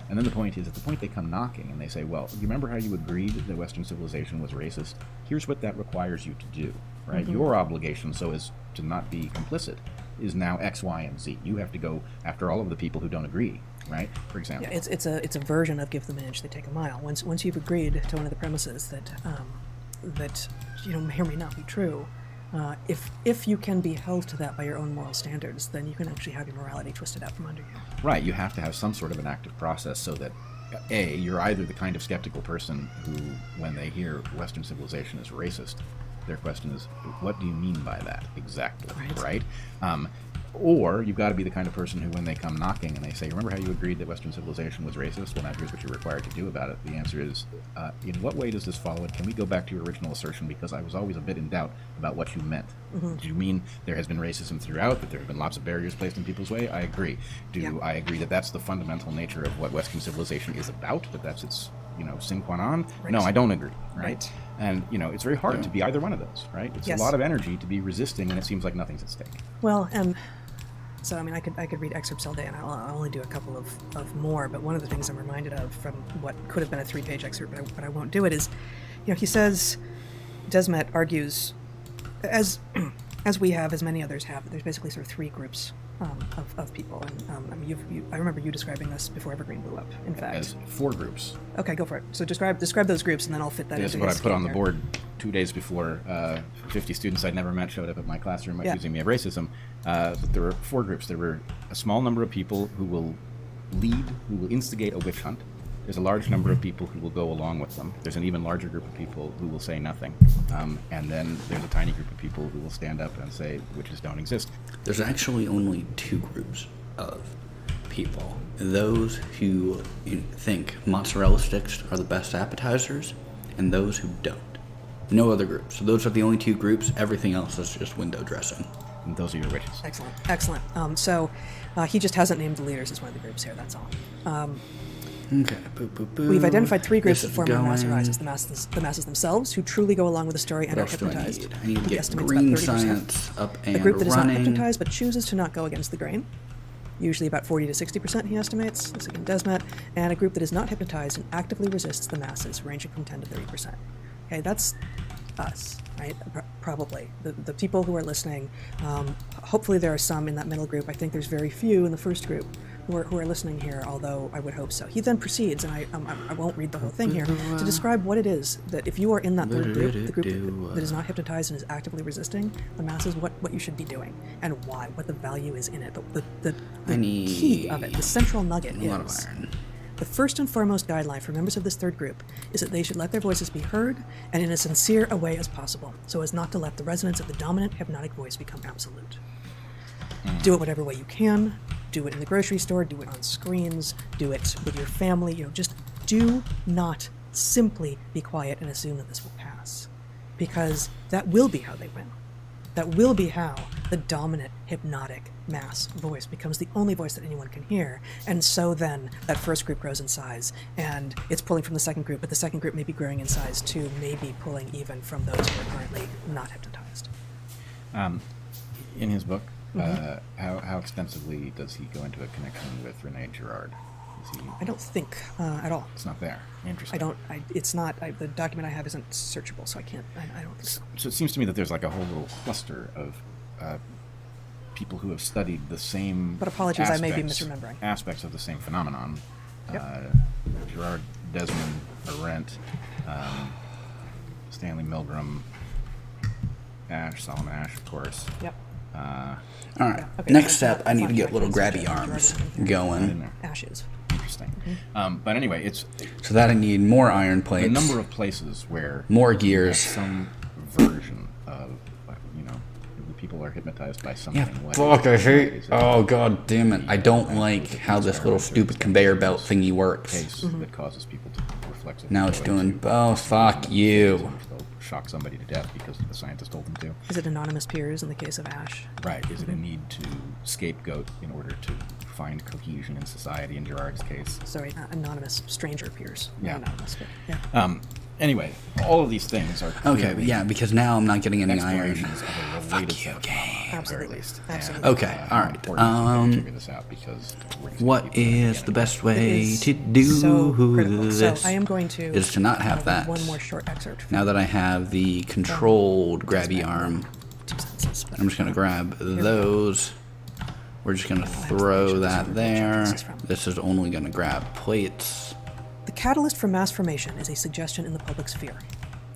[SPEAKER 5] And then the point is, at the point they come knocking and they say, well, you remember how you agreed that Western civilization was racist? Here's what that requires you to do, right? Mm-hmm. Your obligation, so as to not be complicit, is now X, Y, and Z. You have to go after all of the people who don't agree, right? For example.
[SPEAKER 4] Yeah, it's a version of give them an inch, they take a mile. Once you've agreed to one of the premises that may or may not be true, if you can be held to that by your own moral standards, then you can actually have your morality twisted out from under you.
[SPEAKER 5] Right. You have to have some sort of an active process so that A, you're either the kind of skeptical person who, when they hear Western civilization is racist, their question is, what do you mean by that exactly, right? Or you've got to be the kind of person who, when they come knocking and they say, remember how you agreed that Western civilization was racist? Well, now here's what you're required to do about it. The answer is, in what way does this follow it? Can we go back to your original assertion? Because I was always a bit in doubt about what you meant. Mm-hmm. Do you mean there has been racism throughout, that there have been lots of barriers placed in people's way? I agree. I agree that that's the fundamental nature of what Western civilization is about, that that's its sine qua non? Right. No, I don't agree, right? And, it's very hard to be either one of those, right? It's a lot of energy to be resisting, and it seems like nothing's at stake.
[SPEAKER 4] Well, and so, I mean, I could read excerpts all day, and I'll only do a couple of more, but one of the things I'm reminded of from what could have been a 3-page excerpt, but I won't do it, is, he says, Desmet argues, as we have, as many others have, there's basically sort of 3 groups of people, and I remember you describing this before Evergreen blew up, in fact.
[SPEAKER 5] As 4 groups.
[SPEAKER 4] Okay, go for it. So describe those groups, and then I'll fit that
[SPEAKER 5] into what I put on the board 2 days before 50 students I'd never met showed up at my classroom accusing me of racism. But there were 4 groups. There were a small number of people who will lead, who will instigate a witch hunt. There's a large number of people who will go along with them. There's an even larger group of people who will say nothing. And then there's a tiny group of people who will stand up and say witches don't exist.
[SPEAKER 1] There's actually only 2 groups of people. Those who think mozzarella sticks are the best appetizers, and those who don't. No other groups. So those are the only 2 groups. Everything else is just window dressing.
[SPEAKER 5] And those are your witches.
[SPEAKER 4] Excellent. So he just hasn't named the leaders as one of the groups here, that's all.
[SPEAKER 1] Okay. Boop, boop, boop.
[SPEAKER 4] We've identified 3 groups
[SPEAKER 1] This
[SPEAKER 4] that
[SPEAKER 1] is
[SPEAKER 4] form when mass
[SPEAKER 1] going.
[SPEAKER 4] arises. The masses themselves, who truly go along with the story and
[SPEAKER 1] What
[SPEAKER 4] are
[SPEAKER 1] else do I
[SPEAKER 4] hypnotized.
[SPEAKER 1] need? I need to
[SPEAKER 4] He
[SPEAKER 1] get
[SPEAKER 4] estimates
[SPEAKER 1] green
[SPEAKER 4] about 30%.
[SPEAKER 1] science up and
[SPEAKER 4] The group that is not
[SPEAKER 1] running.
[SPEAKER 4] hypnotized but chooses to not go against the grain. Usually about 40 to 60%, he estimates. This again, Desmet. And a group that is not hypnotized and actively resists the masses, ranging from 10 to 30%. Okay, that's us, right? Probably. The people who are listening, hopefully there are some in that middle group. I think there's very few in the first group who are listening here, although I would hope so. He then proceeds, and I won't read the whole thing here, to describe what it is that if you are in that third group, the group that is not hypnotized and is actively resisting the masses, what you should be doing and why, what the value is in it. The key of it, the central nugget
[SPEAKER 1] A lot of
[SPEAKER 4] is
[SPEAKER 1] iron.
[SPEAKER 4] the first and foremost guideline for members of this third group is that they should let their voices be heard and in as sincere a way as possible, so as not to let the resonance of the dominant hypnotic voice become absolute. Do it whatever way you can. Do it in the grocery store. Do it on screens. Do it with your family. Just do not simply be quiet and assume that this will pass, because that will be how they win. That will be how the dominant hypnotic mass voice becomes the only voice that anyone can hear. And so then that first group grows in size, and it's pulling from the second group, but the second group may be growing in size too, maybe pulling even from those who are currently not hypnotized.
[SPEAKER 5] In his book, how extensively does he go into a connection with Rene Girard?
[SPEAKER 4] I don't think at all.
[SPEAKER 5] It's not there. Interesting.
[SPEAKER 4] It's not. The document I have isn't searchable, so I can't. I don't think so.
[SPEAKER 5] So it seems to me that there's like a whole little cluster of people who have studied the same.
[SPEAKER 4] But apologies, I may be misremembering.
[SPEAKER 5] Aspects of the same phenomenon.
[SPEAKER 4] Yep.
[SPEAKER 5] Girard, Desmond, Arendt, Stanley Milgram, Solomon Ash, of course.
[SPEAKER 4] Yep.
[SPEAKER 1] All right.
[SPEAKER 4] Okay,
[SPEAKER 1] Next
[SPEAKER 4] so
[SPEAKER 1] step, I need to get little grabby
[SPEAKER 4] Girard
[SPEAKER 1] arms
[SPEAKER 4] in
[SPEAKER 1] going.
[SPEAKER 5] there.
[SPEAKER 4] Ashes.
[SPEAKER 5] Interesting. But anyway, it's
[SPEAKER 1] So that I need more iron plates,
[SPEAKER 5] the number of places where
[SPEAKER 1] more gears.
[SPEAKER 5] some version of, the people are hypnotized by something.
[SPEAKER 1] Yeah,
[SPEAKER 5] What
[SPEAKER 1] fuck, I
[SPEAKER 5] is
[SPEAKER 1] hate.
[SPEAKER 5] it?
[SPEAKER 1] Oh, god damn it. I don't like how this little stupid conveyor belt thingy works.
[SPEAKER 5] Case that causes people to reflexively.
[SPEAKER 1] Now it's
[SPEAKER 5] go
[SPEAKER 1] doing.
[SPEAKER 5] into
[SPEAKER 1] Oh, fuck you.
[SPEAKER 5] they'll shock somebody to death because the scientist told them to.
[SPEAKER 4] Is it anonymous peers in the case of Ash?
[SPEAKER 5] Right. Is it a need to scapegoat in order to find cohesion in society in Girard's case?
[SPEAKER 4] Sorry, anonymous stranger peers. Not
[SPEAKER 5] Yeah.
[SPEAKER 4] Anonymous, but yeah.
[SPEAKER 5] Anyway, all of these things are
[SPEAKER 1] Okay,
[SPEAKER 5] clearly
[SPEAKER 1] yeah, because now I'm not getting any iron.
[SPEAKER 5] explorations of a related set of phenomena, at the very
[SPEAKER 4] Absolutely.
[SPEAKER 5] least.
[SPEAKER 4] Absolutely.
[SPEAKER 1] Okay,
[SPEAKER 5] how
[SPEAKER 1] all right.
[SPEAKER 5] important it is to figure this out because we're just
[SPEAKER 1] What
[SPEAKER 5] gonna keep
[SPEAKER 1] is
[SPEAKER 5] again
[SPEAKER 1] the
[SPEAKER 5] and
[SPEAKER 1] best
[SPEAKER 5] again.
[SPEAKER 1] way
[SPEAKER 4] It
[SPEAKER 1] to
[SPEAKER 4] is
[SPEAKER 1] do
[SPEAKER 4] so critical.
[SPEAKER 1] this?
[SPEAKER 4] So I am going to
[SPEAKER 1] is to not have that.
[SPEAKER 4] one more short excerpt.
[SPEAKER 1] Now that I have the controlled grabby arm,
[SPEAKER 4] 2 sentences, but
[SPEAKER 1] I'm just going to grab those. We're just going to throw that there. This is only going to grab plates.
[SPEAKER 4] The catalyst for mass formation is a suggestion in the public sphere.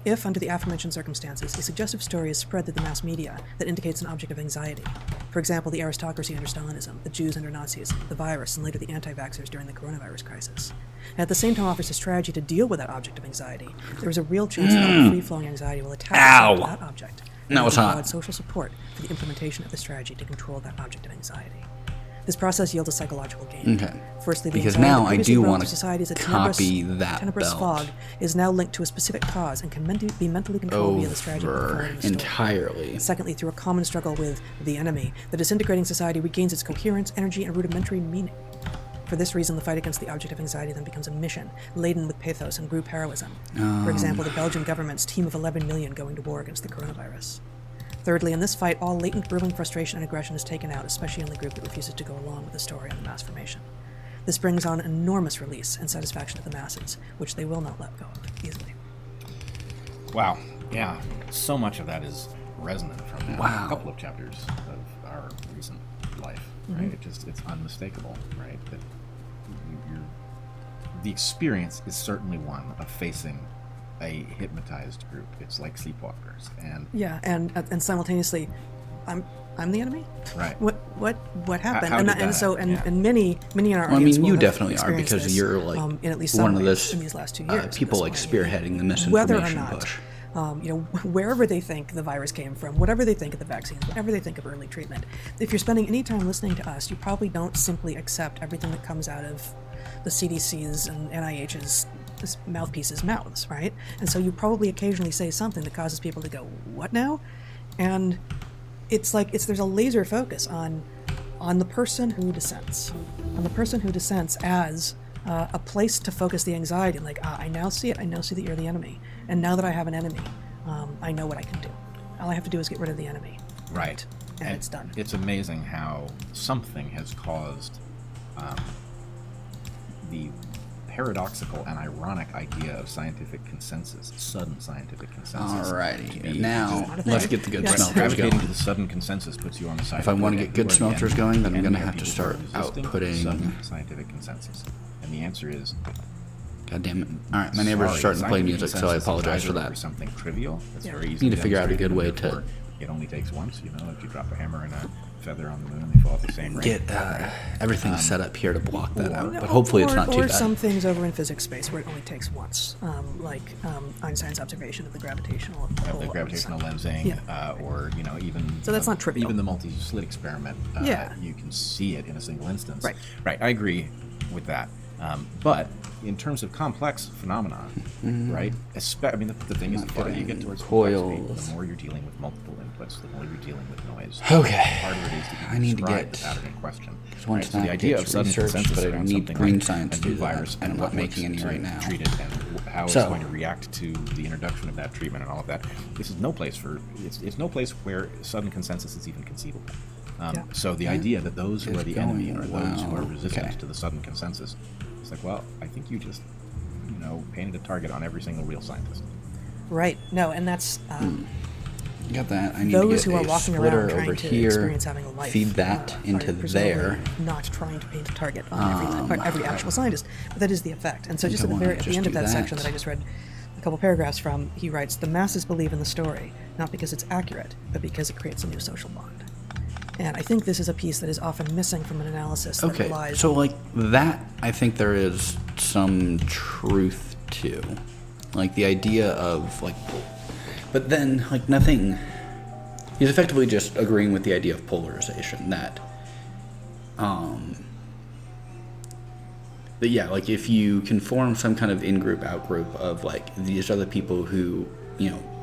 [SPEAKER 4] If, under the aforementioned circumstances, a suggestive story is spread through the mass media that indicates an object of anxiety, for example, the aristocracy under Stalinism, the Jews under Nazism, the virus, and later the anti-vaxxers during the coronavirus crisis, and at the same time offers a strategy to deal with that object of anxiety, there is a real chance that free-flowing anxiety will attach itself to that object, and
[SPEAKER 1] That was
[SPEAKER 4] provide
[SPEAKER 1] hot.
[SPEAKER 4] social support for the implementation of the strategy to control that object of anxiety. This process yields a psychological gain.
[SPEAKER 1] Okay.
[SPEAKER 4] Firstly, the
[SPEAKER 1] Because
[SPEAKER 4] anxiety
[SPEAKER 1] now
[SPEAKER 4] that
[SPEAKER 1] I
[SPEAKER 4] previously
[SPEAKER 1] do
[SPEAKER 4] wrought
[SPEAKER 1] want
[SPEAKER 4] through
[SPEAKER 1] to
[SPEAKER 4] society as a
[SPEAKER 1] copy that
[SPEAKER 4] tenebrous
[SPEAKER 1] belt
[SPEAKER 4] fog is now linked to a specific cause and can be mentally controlled via the strategy of
[SPEAKER 1] over
[SPEAKER 4] the story.
[SPEAKER 1] entirely.
[SPEAKER 4] Secondly, through a common struggle with the enemy, the disintegrating society regains its coherence, energy, and rudimentary meaning. For this reason, the fight against the object of anxiety then becomes a mission, laden with pathos and group heroism. For example, the Belgian government's team of 11 million going to war against the coronavirus. Thirdly, in this fight, all latent brewing frustration and aggression is taken out, especially in the group that refuses to go along with the story on the mass formation. This brings on enormous release and satisfaction to the masses, which they will not let go of easily.
[SPEAKER 5] Wow. Yeah. So much of that is resonant from that.
[SPEAKER 1] Wow.
[SPEAKER 5] A couple of chapters of our recent life, right? It's unmistakable, right? That the experience is certainly one of facing a hypnotized group. It's like sleepwalkers, and
[SPEAKER 4] Yeah, and simultaneously, I'm the enemy.
[SPEAKER 5] right.
[SPEAKER 4] What happened?
[SPEAKER 5] How
[SPEAKER 4] and
[SPEAKER 5] did that
[SPEAKER 4] so
[SPEAKER 5] happen? Yeah.
[SPEAKER 4] and many in our
[SPEAKER 1] Well, I
[SPEAKER 4] audience
[SPEAKER 1] mean,
[SPEAKER 4] will
[SPEAKER 1] you
[SPEAKER 4] have
[SPEAKER 1] definitely are
[SPEAKER 4] experienced
[SPEAKER 1] because
[SPEAKER 4] this,
[SPEAKER 1] you're like
[SPEAKER 4] in at least some
[SPEAKER 1] one of
[SPEAKER 4] ways
[SPEAKER 1] those
[SPEAKER 4] in these last 2 years. at
[SPEAKER 1] people
[SPEAKER 4] this
[SPEAKER 1] like
[SPEAKER 4] point.
[SPEAKER 1] spearheading the
[SPEAKER 4] Whether or
[SPEAKER 1] misinformation
[SPEAKER 4] not,
[SPEAKER 1] push.
[SPEAKER 4] wherever they think the virus came from, whatever they think of the vaccines, whatever they think of early treatment, if you're spending any time listening to us, you probably don't simply accept everything that comes out of the CDC's and NIH's mouthpieces' mouths, right? And so you probably occasionally say something that causes people to go, "What now?" And it's like there's a laser focus on the person who dissents, as a place to focus the anxiety. Like, I now see it. I now see that you're the enemy. And now that I have an enemy, I know what I can do. All I have to do is get rid of the enemy.
[SPEAKER 5] Right.
[SPEAKER 4] And it's done.
[SPEAKER 5] It's amazing how something has caused the paradoxical and ironic idea of scientific consensus, sudden scientific consensus.
[SPEAKER 1] Alrighty, now let's get the good
[SPEAKER 4] Yes.
[SPEAKER 1] smelters
[SPEAKER 5] Gravitating
[SPEAKER 1] going.
[SPEAKER 5] to the sudden consensus puts you on the side.
[SPEAKER 1] If I
[SPEAKER 5] of
[SPEAKER 1] want to
[SPEAKER 5] good
[SPEAKER 1] get good
[SPEAKER 5] and who are the
[SPEAKER 1] smelters
[SPEAKER 5] enemy.
[SPEAKER 1] going, then I'm
[SPEAKER 5] Enemy
[SPEAKER 1] going to
[SPEAKER 5] are
[SPEAKER 1] have to
[SPEAKER 5] people
[SPEAKER 1] start
[SPEAKER 5] who are resisting
[SPEAKER 1] outputting.
[SPEAKER 5] sudden scientific consensus. And the answer is,
[SPEAKER 1] God damn it! All right, my neighbor's
[SPEAKER 5] sorry,
[SPEAKER 1] starting to play
[SPEAKER 5] scientific
[SPEAKER 1] music, so I
[SPEAKER 5] consensus is
[SPEAKER 1] apologize
[SPEAKER 5] either
[SPEAKER 1] for that.
[SPEAKER 5] over something trivial. That's very easy.
[SPEAKER 1] Need to figure out a good way to-
[SPEAKER 5] demonstrate, and therefore It only takes once. If you drop a hammer and a feather on the moon, they fall at the same rate.
[SPEAKER 1] Get everything set up here to block that out,
[SPEAKER 4] No,
[SPEAKER 1] but hopefully it's not too
[SPEAKER 4] or
[SPEAKER 1] bad.
[SPEAKER 4] some things over in physics space where it only takes once, like Einstein's observation of the gravitational
[SPEAKER 5] Of the gravitational lensing,
[SPEAKER 4] Yeah.
[SPEAKER 5] or even
[SPEAKER 4] So that's not trivial.
[SPEAKER 5] Even the multi-slit experiment,
[SPEAKER 4] Yeah.
[SPEAKER 5] you can see it in a single instance.
[SPEAKER 4] Right.
[SPEAKER 5] Right. I agree with that. But in terms of complex phenomena, right? The thing is, the farther you get towards complexity,
[SPEAKER 1] coils.
[SPEAKER 5] the more you're dealing with multiple inputs, the more you're dealing with noise.
[SPEAKER 1] Okay.
[SPEAKER 5] The harder it is to even
[SPEAKER 1] I need to
[SPEAKER 5] describe
[SPEAKER 1] get
[SPEAKER 5] the pattern in question.
[SPEAKER 1] one
[SPEAKER 5] So the
[SPEAKER 1] snack
[SPEAKER 5] idea of
[SPEAKER 1] gets
[SPEAKER 5] sudden
[SPEAKER 1] researched,
[SPEAKER 5] consensus
[SPEAKER 1] but I
[SPEAKER 5] around
[SPEAKER 1] need
[SPEAKER 5] something
[SPEAKER 1] green
[SPEAKER 5] like
[SPEAKER 1] science
[SPEAKER 5] a
[SPEAKER 1] to
[SPEAKER 5] new
[SPEAKER 1] do that,
[SPEAKER 5] virus
[SPEAKER 1] and
[SPEAKER 5] and
[SPEAKER 1] I'm
[SPEAKER 5] what
[SPEAKER 1] not
[SPEAKER 5] works
[SPEAKER 1] making any
[SPEAKER 5] to
[SPEAKER 1] right now.
[SPEAKER 5] treat it and how it's
[SPEAKER 1] So-
[SPEAKER 5] going to react to the introduction of that treatment and all of that. This is no place for it's no place where sudden consensus is even conceivable.
[SPEAKER 4] Yeah.
[SPEAKER 5] So the idea that those who
[SPEAKER 1] It's
[SPEAKER 5] are the enemy are
[SPEAKER 1] going
[SPEAKER 5] those who are
[SPEAKER 1] well.
[SPEAKER 5] resistant
[SPEAKER 1] Okay.
[SPEAKER 5] to the sudden consensus, it's like, well, I think you just painted a target on every single real scientist.
[SPEAKER 4] Right. No, and that's
[SPEAKER 1] Got that. I need to
[SPEAKER 4] those
[SPEAKER 1] get
[SPEAKER 4] who are
[SPEAKER 1] a
[SPEAKER 4] walking
[SPEAKER 1] splitter
[SPEAKER 4] around trying
[SPEAKER 1] over
[SPEAKER 4] to
[SPEAKER 1] here.
[SPEAKER 4] experience having a life.
[SPEAKER 1] Feed that
[SPEAKER 4] are
[SPEAKER 1] into
[SPEAKER 4] presumably
[SPEAKER 1] there.
[SPEAKER 4] Not trying to paint a target on every actual scientist, but that is the effect. And so, just
[SPEAKER 1] I
[SPEAKER 4] at the
[SPEAKER 1] wanna
[SPEAKER 4] very at the
[SPEAKER 1] just
[SPEAKER 4] end of
[SPEAKER 1] do
[SPEAKER 4] that section
[SPEAKER 1] that.
[SPEAKER 4] that I just read a couple paragraphs from, he writes, "The masses believe in the story not because it's accurate, but because it creates a new social bond." And I think this is a piece that is often missing from an analysis that
[SPEAKER 1] Okay,
[SPEAKER 4] relies.
[SPEAKER 1] so like that, I think there is some truth to, like the idea of like, but then like nothing. He's effectively just agreeing with the idea of polarization that, that yeah, like if you can form some kind of in-group, out-group of like these are the people who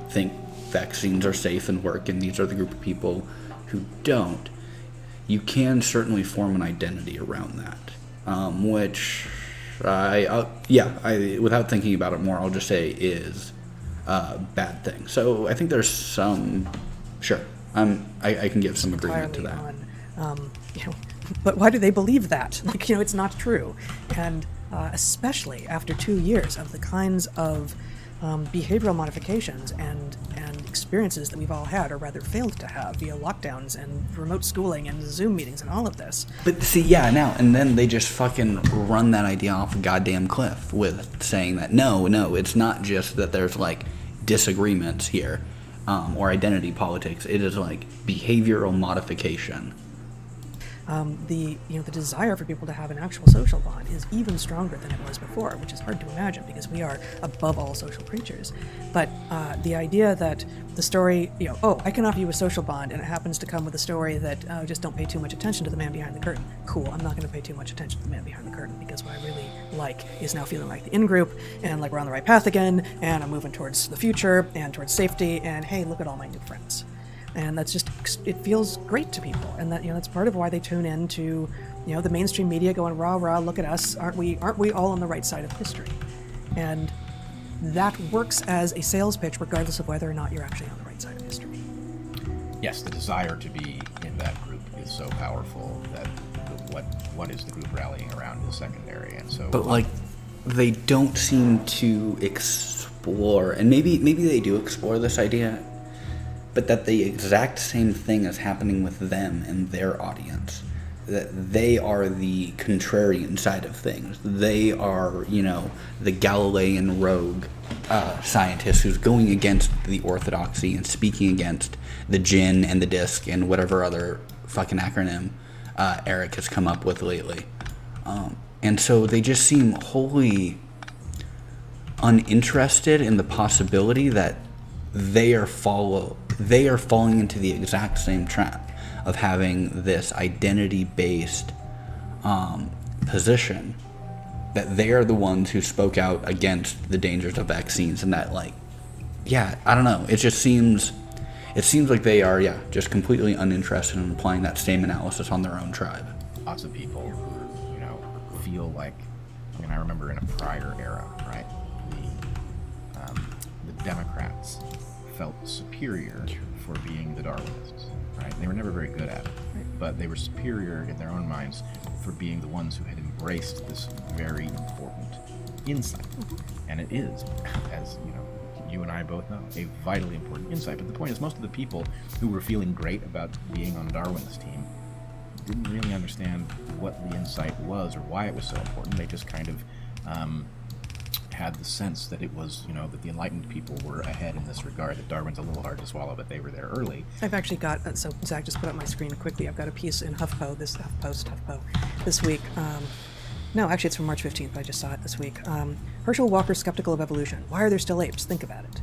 [SPEAKER 1] think vaccines are safe and work, and these are the group of people who don't, you can certainly form an identity around that, which I without thinking about it more, I'll just say is a bad thing. So I think there's some, sure, I can give some agreement to that.
[SPEAKER 4] On, but why do they believe that? Like, it's not true. And especially after 2 years of the kinds of behavioral modifications and experiences that we've all had, or rather failed to have, via lockdowns and remote schooling and Zoom meetings and all of this.
[SPEAKER 1] But see, yeah, now, and then they just fucking run that idea off a goddamn cliff with saying that, no, it's not just that there's, like, disagreements here, or identity politics. It is, like, behavioral modification.
[SPEAKER 4] The desire for people to have an actual social bond is even stronger than it was before, which is hard to imagine because we are above all social creatures. But the idea that the story, I can offer you a social bond, and it happens to come with a story that just don't pay too much attention to the man behind the curtain. Cool, I'm not going to pay too much attention to the man behind the curtain because what I really like is now feeling like the in-group and like we're on the right path again, and I'm moving towards the future and towards safety, and hey, look at all my new friends. And that's just, it feels great to people, and that that's part of why they tune in to the mainstream media going rah rah, look at us, aren't we all on the right side of history? And that works as a sales pitch regardless of whether or not you're actually on the right side of history.
[SPEAKER 5] Yes, the desire to be in that group is so powerful that what is the group rallying around is secondary, and so.
[SPEAKER 1] But, like, they don't seem to explore, and maybe they do explore this idea, but that the exact same thing is happening with them and their audience. That they are the contrarian side of things. They are, the Galilean rogue scientist who's going against the orthodoxy and speaking against the gin and the disc and whatever other fucking acronym Eric has come up with lately. And so they just seem wholly uninterested in the possibility that they are falling into the exact same trap of having this identity-based position, that they are the ones who spoke out against the dangers of vaccines, and that, like, I don't know, it seems like they are, just completely uninterested in applying that same analysis on their own tribe.
[SPEAKER 5] Lots of people who feel like, and I remember in a prior era, right, the Democrats felt superior for being the Darwinists, right? They were never very good at it, but they were superior in their own minds for being the ones who had embraced this very important insight. And it is, as you know, you and I both know, a vitally important insight. But the point is, most of the people who were feeling great about being on Darwin's team didn't really understand what the insight was or why it was so important. They just kind of had the sense that it was, you know, that the enlightened people were ahead in this regard, that Darwin's a little hard to swallow, but they were there early.
[SPEAKER 4] I've actually got, so Zach just put up my screen quickly, I've got a piece in HuffPo this week. No, actually it's from March 15th, I just saw it this week. Herschel Walker skeptical of evolution. Why are there still apes? Think about it.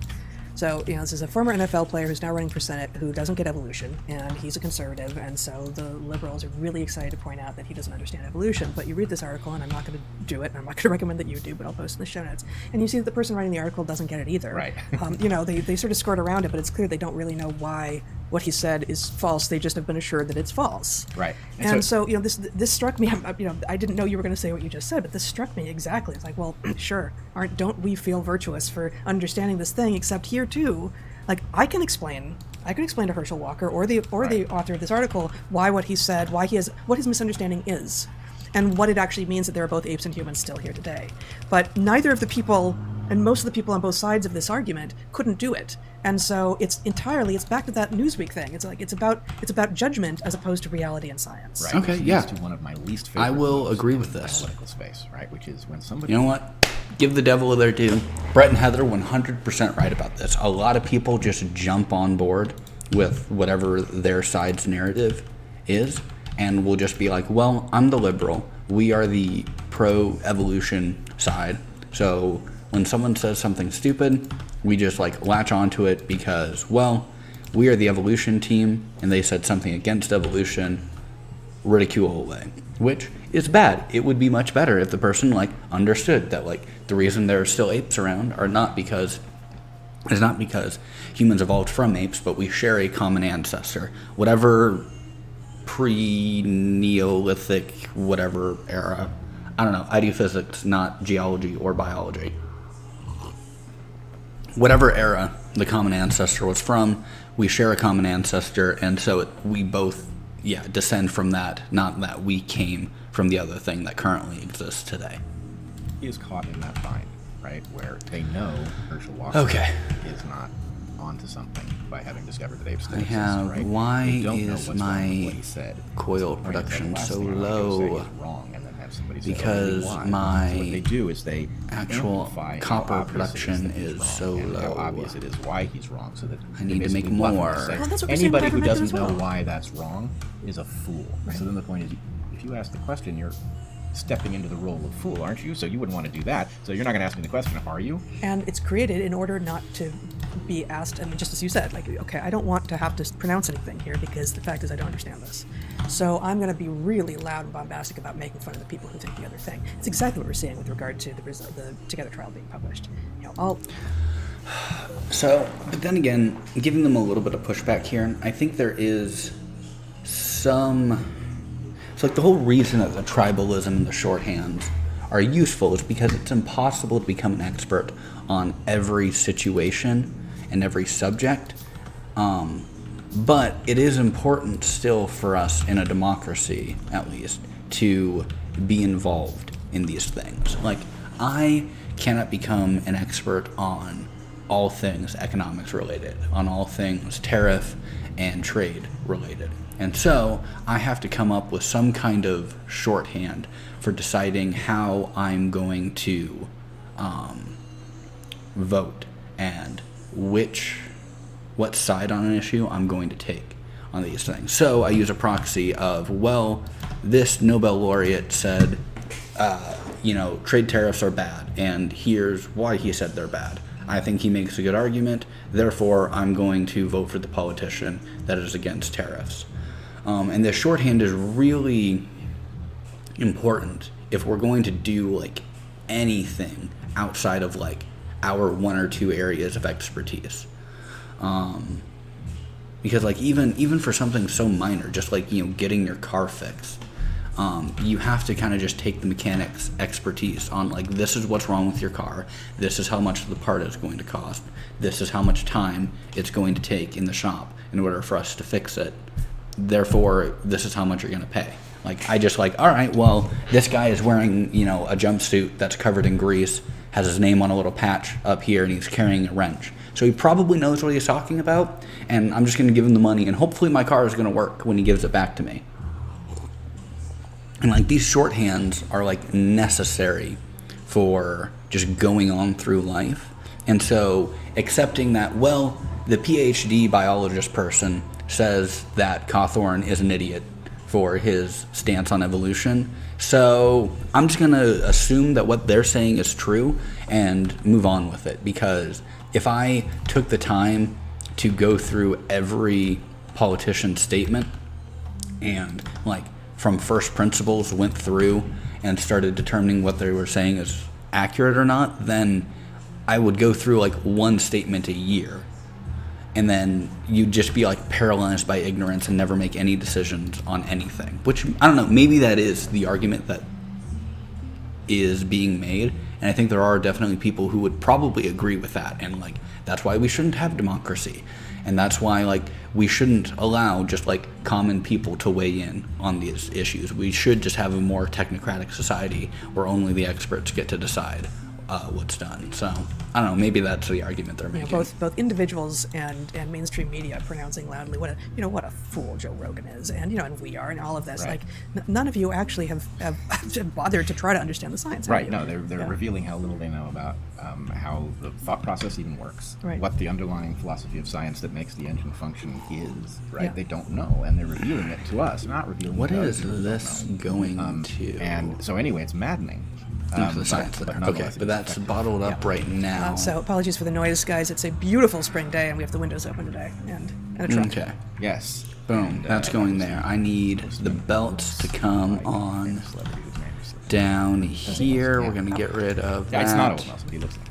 [SPEAKER 4] So, you know, this is a former NFL player who's now running for Senate who doesn't get evolution, and he's a conservative, and so the liberals are really excited to point out that he doesn't understand evolution. But you read this article, and I'm not going to do it, and I'm not going to recommend that you do, but I'll post in the show notes, and you see that the person writing the article doesn't get it either.
[SPEAKER 5] Right.
[SPEAKER 4] You know, they sort of skirt around it, but it's clear they don't really know why what he said is false. They just have been assured that it's false.
[SPEAKER 5] Right.
[SPEAKER 4] And so, you know, this struck me. You know, I didn't know you were going to say what you just said, but this struck me exactly. It's like, well, sure, don't we feel virtuous for understanding this thing? Except here too, like I can explain to Herschel Walker or the author of this article why what he said, what his misunderstanding is, and what it actually means that there are both apes and humans still here today. But neither of the people, and most of the people on both sides of this argument, couldn't do it. And so it's back to that Newsweek thing. It's like it's about judgment as opposed to reality and science.
[SPEAKER 5] Right.
[SPEAKER 1] Okay,
[SPEAKER 5] Which
[SPEAKER 1] yeah.
[SPEAKER 5] leads to one of my least favorite.
[SPEAKER 1] I will
[SPEAKER 5] moves
[SPEAKER 1] agree
[SPEAKER 5] in
[SPEAKER 1] with
[SPEAKER 5] the
[SPEAKER 1] this.
[SPEAKER 5] Analytical space, right? Which is when somebody.
[SPEAKER 1] You know what? Give the devil their due. Brett and Heather 100% right about this. A lot of people just jump on board with whatever their side's narrative is and will just be like, well, I'm the liberal. We are the pro-evolution side. So when someone says something stupid, we just like latch onto it because, well, we are the evolution team and they said something against evolution, ridicule away, which is bad. It would be much better if the person like understood that like the reason there are still apes around is not because humans evolved from apes, but we share a common ancestor. Whatever pre-Neolithic, whatever era, I don't know, I do physics, not geology or biology. Whatever era the common ancestor was from, we share a common ancestor, and so we both, descend from that, not that we came from the other thing that currently exists today.
[SPEAKER 5] He is caught in that bind, right? Where they know Herschel Walker is not onto something by having discovered that apes still exist, right?
[SPEAKER 1] Why
[SPEAKER 5] They don't know
[SPEAKER 1] is
[SPEAKER 5] what's wrong
[SPEAKER 1] my
[SPEAKER 5] with what he said.
[SPEAKER 1] coil
[SPEAKER 5] So the point is that the
[SPEAKER 1] production
[SPEAKER 5] last
[SPEAKER 1] so
[SPEAKER 5] thing I'm gonna say
[SPEAKER 1] low?
[SPEAKER 5] is wrong, and then have somebody say,
[SPEAKER 1] Because
[SPEAKER 5] why?
[SPEAKER 1] my
[SPEAKER 5] So what they do is they
[SPEAKER 1] actual
[SPEAKER 5] amplify
[SPEAKER 1] copper
[SPEAKER 5] how obvious it
[SPEAKER 1] production
[SPEAKER 5] that he's
[SPEAKER 1] is
[SPEAKER 5] wrong
[SPEAKER 1] so
[SPEAKER 5] and how
[SPEAKER 1] low.
[SPEAKER 5] obvious it is why he's wrong, so that
[SPEAKER 1] I
[SPEAKER 5] they
[SPEAKER 1] need to make
[SPEAKER 5] basically bluff him
[SPEAKER 1] more.
[SPEAKER 5] and say,
[SPEAKER 4] Well, that's what we're saying
[SPEAKER 5] anybody
[SPEAKER 4] with
[SPEAKER 5] who
[SPEAKER 4] ivermectin
[SPEAKER 5] doesn't
[SPEAKER 4] as
[SPEAKER 5] know
[SPEAKER 4] well.
[SPEAKER 5] why that's wrong is a fool. So then the point is, if you ask the question, you're stepping into the role of fool, aren't you? So you wouldn't want to do that. So you're not going to ask me the question, are you?
[SPEAKER 4] And it's created in order not to be asked, and just as you said, like, okay, I don't want to have to pronounce anything here because the fact is I don't understand this. So I'm going to be really loud and bombastic about making fun of the people who think the other thing. It's exactly what we're seeing with regard to the Together trial being published. You know,
[SPEAKER 1] So, but then again, giving them a little bit of pushback here, I think there is some. So, like, the whole reason that the tribalism and the shorthands are useful is because it's impossible to become an expert on every situation and every subject. But it is important still for us in a democracy, at least, to be involved in these things. Like, I cannot become an expert on all things economics related, on all things tariff and trade related. And so I have to come up with some kind of shorthand for deciding how I'm going to vote and what side on an issue I'm going to take on these things. So I use a proxy of, well, this Nobel laureate said, trade tariffs are bad, and here's why he said they're bad. I think he makes a good argument, therefore I'm going to vote for the politician that is against tariffs. And the shorthand is really important if we're going to do like anything outside of like our one or two areas of expertise. Because like even for something so minor, just like, getting your car fixed, you have to kind of just take the mechanic's expertise on, like, this is what's wrong with your car, this is how much the part is going to cost, this is how much time it's going to take in the shop in order for us to fix it, therefore this is how much you're going to pay. Like, I just like, all right, well, this guy is wearing, you know, a jumpsuit that's covered in grease, has his name on a little patch up here, and he's carrying a wrench. So he probably knows what he's talking about, and I'm just going to give him the money, and hopefully my car is going to work when he gives it back to me. And, like, these shorthands are, like, necessary for just going on through life. And so accepting that, well, the PhD biologist person says that Cawthorn is an idiot for his stance on evolution. So I'm just going to assume that what they're saying is true and move on with it. Because if I took the time to go through every politician's statement and, like, from first principles went through and started determining what they were saying is accurate or not, then I would go through, like, one statement a year. And then you'd just be, like, paralyzed by ignorance and never make any decisions on anything. Which, I don't know, maybe that is the argument that is being made. And I think there are definitely people who would probably agree with that. And, like, that's why we shouldn't have democracy. And that's why, like, we shouldn't allow just, like, common people to weigh in on these issues. We should just have a more technocratic society where only the experts get to decide what's done. So I don't know, maybe that's the argument they're making.
[SPEAKER 4] Both individuals and mainstream media pronouncing loudly what a fool Joe Rogan is, and and we are, and all of this.
[SPEAKER 5] Right.
[SPEAKER 4] Like none of you actually have bothered to try to understand the science.
[SPEAKER 5] Right. No, they're revealing how little they know about how the thought process even works.
[SPEAKER 4] Right.
[SPEAKER 5] What the underlying philosophy of science that makes the engine function is. Right.
[SPEAKER 4] Yeah.
[SPEAKER 5] They don't know, and they're revealing it to us. They're not revealing
[SPEAKER 1] What
[SPEAKER 5] it to
[SPEAKER 1] is
[SPEAKER 5] us.
[SPEAKER 1] this going to?
[SPEAKER 5] And so anyway, it's maddening.
[SPEAKER 1] Into the science there. Okay, but that's bottled up right now.
[SPEAKER 4] So apologies for the noise, guys. It's a beautiful spring day, and we have the windows open today, and a truck.
[SPEAKER 1] Okay.
[SPEAKER 5] Yes.
[SPEAKER 1] Boom.
[SPEAKER 5] And,
[SPEAKER 1] That's going there. I need the belts to come on down here. We're going to get rid of that.
[SPEAKER 5] Yeah, it's not Owen Wilson, but he looks like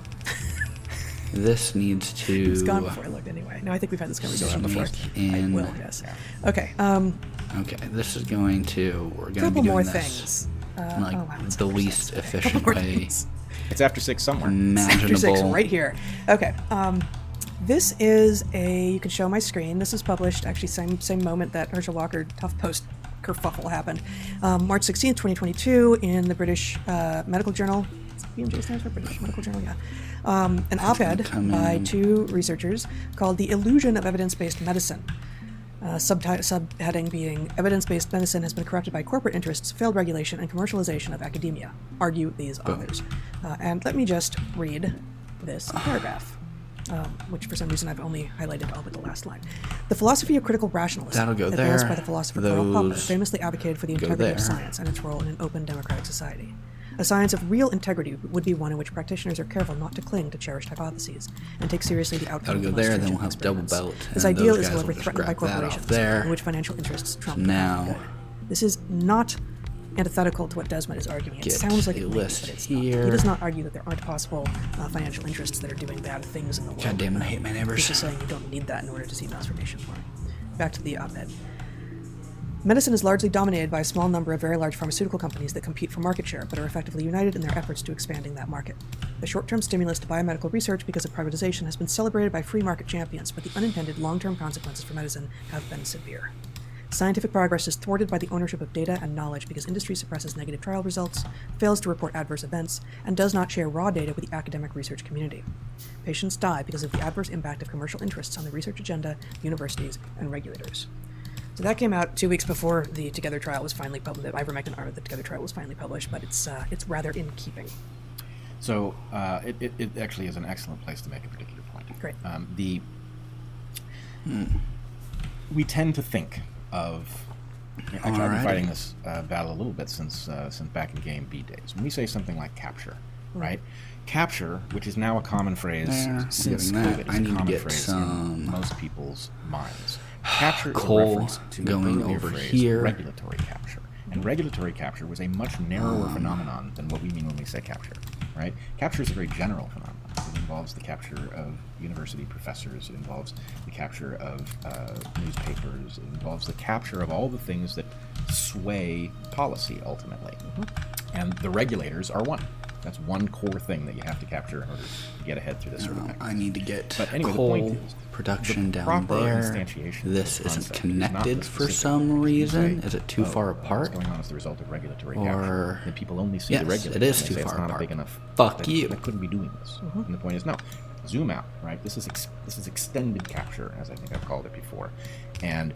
[SPEAKER 5] him.
[SPEAKER 1] This needs to...
[SPEAKER 4] It's gone before I looked anyway. No, I think we've had this conversation before.
[SPEAKER 1] in-
[SPEAKER 4] I will, yes. Okay.
[SPEAKER 1] Okay, this is going to... We're going to be
[SPEAKER 4] Couple
[SPEAKER 1] doing
[SPEAKER 4] more
[SPEAKER 1] this
[SPEAKER 4] things.
[SPEAKER 1] in, like,
[SPEAKER 4] it's
[SPEAKER 1] the
[SPEAKER 4] after
[SPEAKER 1] least
[SPEAKER 4] 6 today.
[SPEAKER 1] efficient
[SPEAKER 4] Couple more
[SPEAKER 1] way
[SPEAKER 4] things.
[SPEAKER 5] It's after 6 somewhere.
[SPEAKER 4] After 6,
[SPEAKER 1] imaginable.
[SPEAKER 4] right here. Okay. This is you can show my screen. This is published actually same moment that Herschel Walker HuffPost kerfuffle happened. March 16th, 2022 in the British Medical Journal. BMJ stands for British Medical Journal, yeah. An op-ed by 2 researchers called The Illusion of Evidence-Based Medicine. Subheading being Evidence-Based Medicine has been corrupted by corporate interests, failed regulation, and commercialization of academia, argue these authors. And let me just read this paragraph, which for some reason I've only highlighted all but the last line. The philosophy of critical rationalism,
[SPEAKER 1] That'll go
[SPEAKER 4] advanced
[SPEAKER 1] there.
[SPEAKER 4] by the philosopher Karl Popper,
[SPEAKER 1] Those
[SPEAKER 4] famously advocated for the
[SPEAKER 1] go
[SPEAKER 4] integrity of
[SPEAKER 1] there.
[SPEAKER 4] science and its role in an open democratic society. A science of real integrity would be one in which practitioners are careful not to cling to cherished hypotheses and take seriously the outcome
[SPEAKER 1] That'll
[SPEAKER 4] of
[SPEAKER 1] go
[SPEAKER 4] the most
[SPEAKER 1] there, then
[SPEAKER 4] stringent
[SPEAKER 1] we'll have double
[SPEAKER 4] experiments.
[SPEAKER 1] belt,
[SPEAKER 4] This
[SPEAKER 1] and
[SPEAKER 4] ideal
[SPEAKER 1] those
[SPEAKER 4] is,
[SPEAKER 1] guys
[SPEAKER 4] however,
[SPEAKER 1] will just
[SPEAKER 4] threatened by
[SPEAKER 1] grab that off
[SPEAKER 4] corporations,
[SPEAKER 1] there.
[SPEAKER 4] in which financial interests trump the
[SPEAKER 1] Now-
[SPEAKER 4] common good. This is not antithetical to what Desmond is arguing. It
[SPEAKER 1] Get
[SPEAKER 4] sounds like
[SPEAKER 1] a
[SPEAKER 4] it may be,
[SPEAKER 1] list
[SPEAKER 4] but it's
[SPEAKER 1] here.
[SPEAKER 4] not. He does not argue that there aren't possible financial interests that are doing bad things in the world.
[SPEAKER 1] God damn it, I hate my neighbors.
[SPEAKER 4] He's just saying you don't need that in order to see transformation more. Back to the op-ed. Medicine is largely dominated by a small number of very large pharmaceutical companies that compete for market share, but are effectively united in their efforts to expanding that market. The short-term stimulus to biomedical research because of privatization has been celebrated by free market champions, but the unintended long-term consequences for medicine have been severe. Scientific progress is thwarted by the ownership of data and knowledge because industry suppresses negative trial results, fails to report adverse events, and does not share raw data with the academic research community. Patients die because of the adverse impact of commercial interests on the research agenda, universities, and regulators. So that came out 2 weeks before the Together trial was finally published. The ivermectin arm of the Together trial was finally published, but it's rather in keeping.
[SPEAKER 5] So it actually is an excellent place to make a particular point.
[SPEAKER 4] Great.
[SPEAKER 5] We tend to think of. Actually, I've been
[SPEAKER 1] Alrighty.
[SPEAKER 5] fighting this battle a little bit since back in Game B days. When we say something like capture, right? Capture, which is now a common phrase
[SPEAKER 1] There,
[SPEAKER 5] since
[SPEAKER 1] getting that.
[SPEAKER 5] COVID, is
[SPEAKER 1] I
[SPEAKER 5] a
[SPEAKER 1] need to
[SPEAKER 5] common
[SPEAKER 1] get
[SPEAKER 5] phrase
[SPEAKER 1] some
[SPEAKER 5] in most people's minds. Capture is a
[SPEAKER 1] coal
[SPEAKER 5] reference to the
[SPEAKER 1] going
[SPEAKER 5] earlier
[SPEAKER 1] over
[SPEAKER 5] phrase,
[SPEAKER 1] here.
[SPEAKER 5] regulatory capture. And regulatory capture was a much narrower phenomenon than what we mean when we say capture, right? Capture is a very general phenomenon. It involves the capture of university professors. It involves the capture of newspapers. It involves the capture of all the things that sway policy ultimately. And the regulators are one. That's one core thing that you have to capture in order to get ahead through this sort of thing.
[SPEAKER 1] I need to get
[SPEAKER 5] But anyway, the
[SPEAKER 1] coal
[SPEAKER 5] point is,
[SPEAKER 1] production
[SPEAKER 5] the
[SPEAKER 1] down
[SPEAKER 5] proper
[SPEAKER 1] there.
[SPEAKER 5] instantiation of
[SPEAKER 1] This
[SPEAKER 5] the
[SPEAKER 1] isn't
[SPEAKER 5] concept is not
[SPEAKER 1] connected
[SPEAKER 5] the
[SPEAKER 1] for
[SPEAKER 5] specific
[SPEAKER 1] some
[SPEAKER 5] thing. You
[SPEAKER 1] reason.
[SPEAKER 5] say,
[SPEAKER 1] Is it too far apart?
[SPEAKER 5] What's going on as the result of regulatory
[SPEAKER 1] Or-
[SPEAKER 5] capture? Then people only see
[SPEAKER 1] Yes,
[SPEAKER 5] the regulators.
[SPEAKER 1] it is
[SPEAKER 5] and they
[SPEAKER 1] too
[SPEAKER 5] say
[SPEAKER 1] far
[SPEAKER 5] it's not
[SPEAKER 1] apart.
[SPEAKER 5] big enough.
[SPEAKER 1] Fuck
[SPEAKER 5] that,
[SPEAKER 1] you.
[SPEAKER 5] That couldn't be doing this. And the point is, no, zoom out, right? This is extended capture, as I think I've called it before. And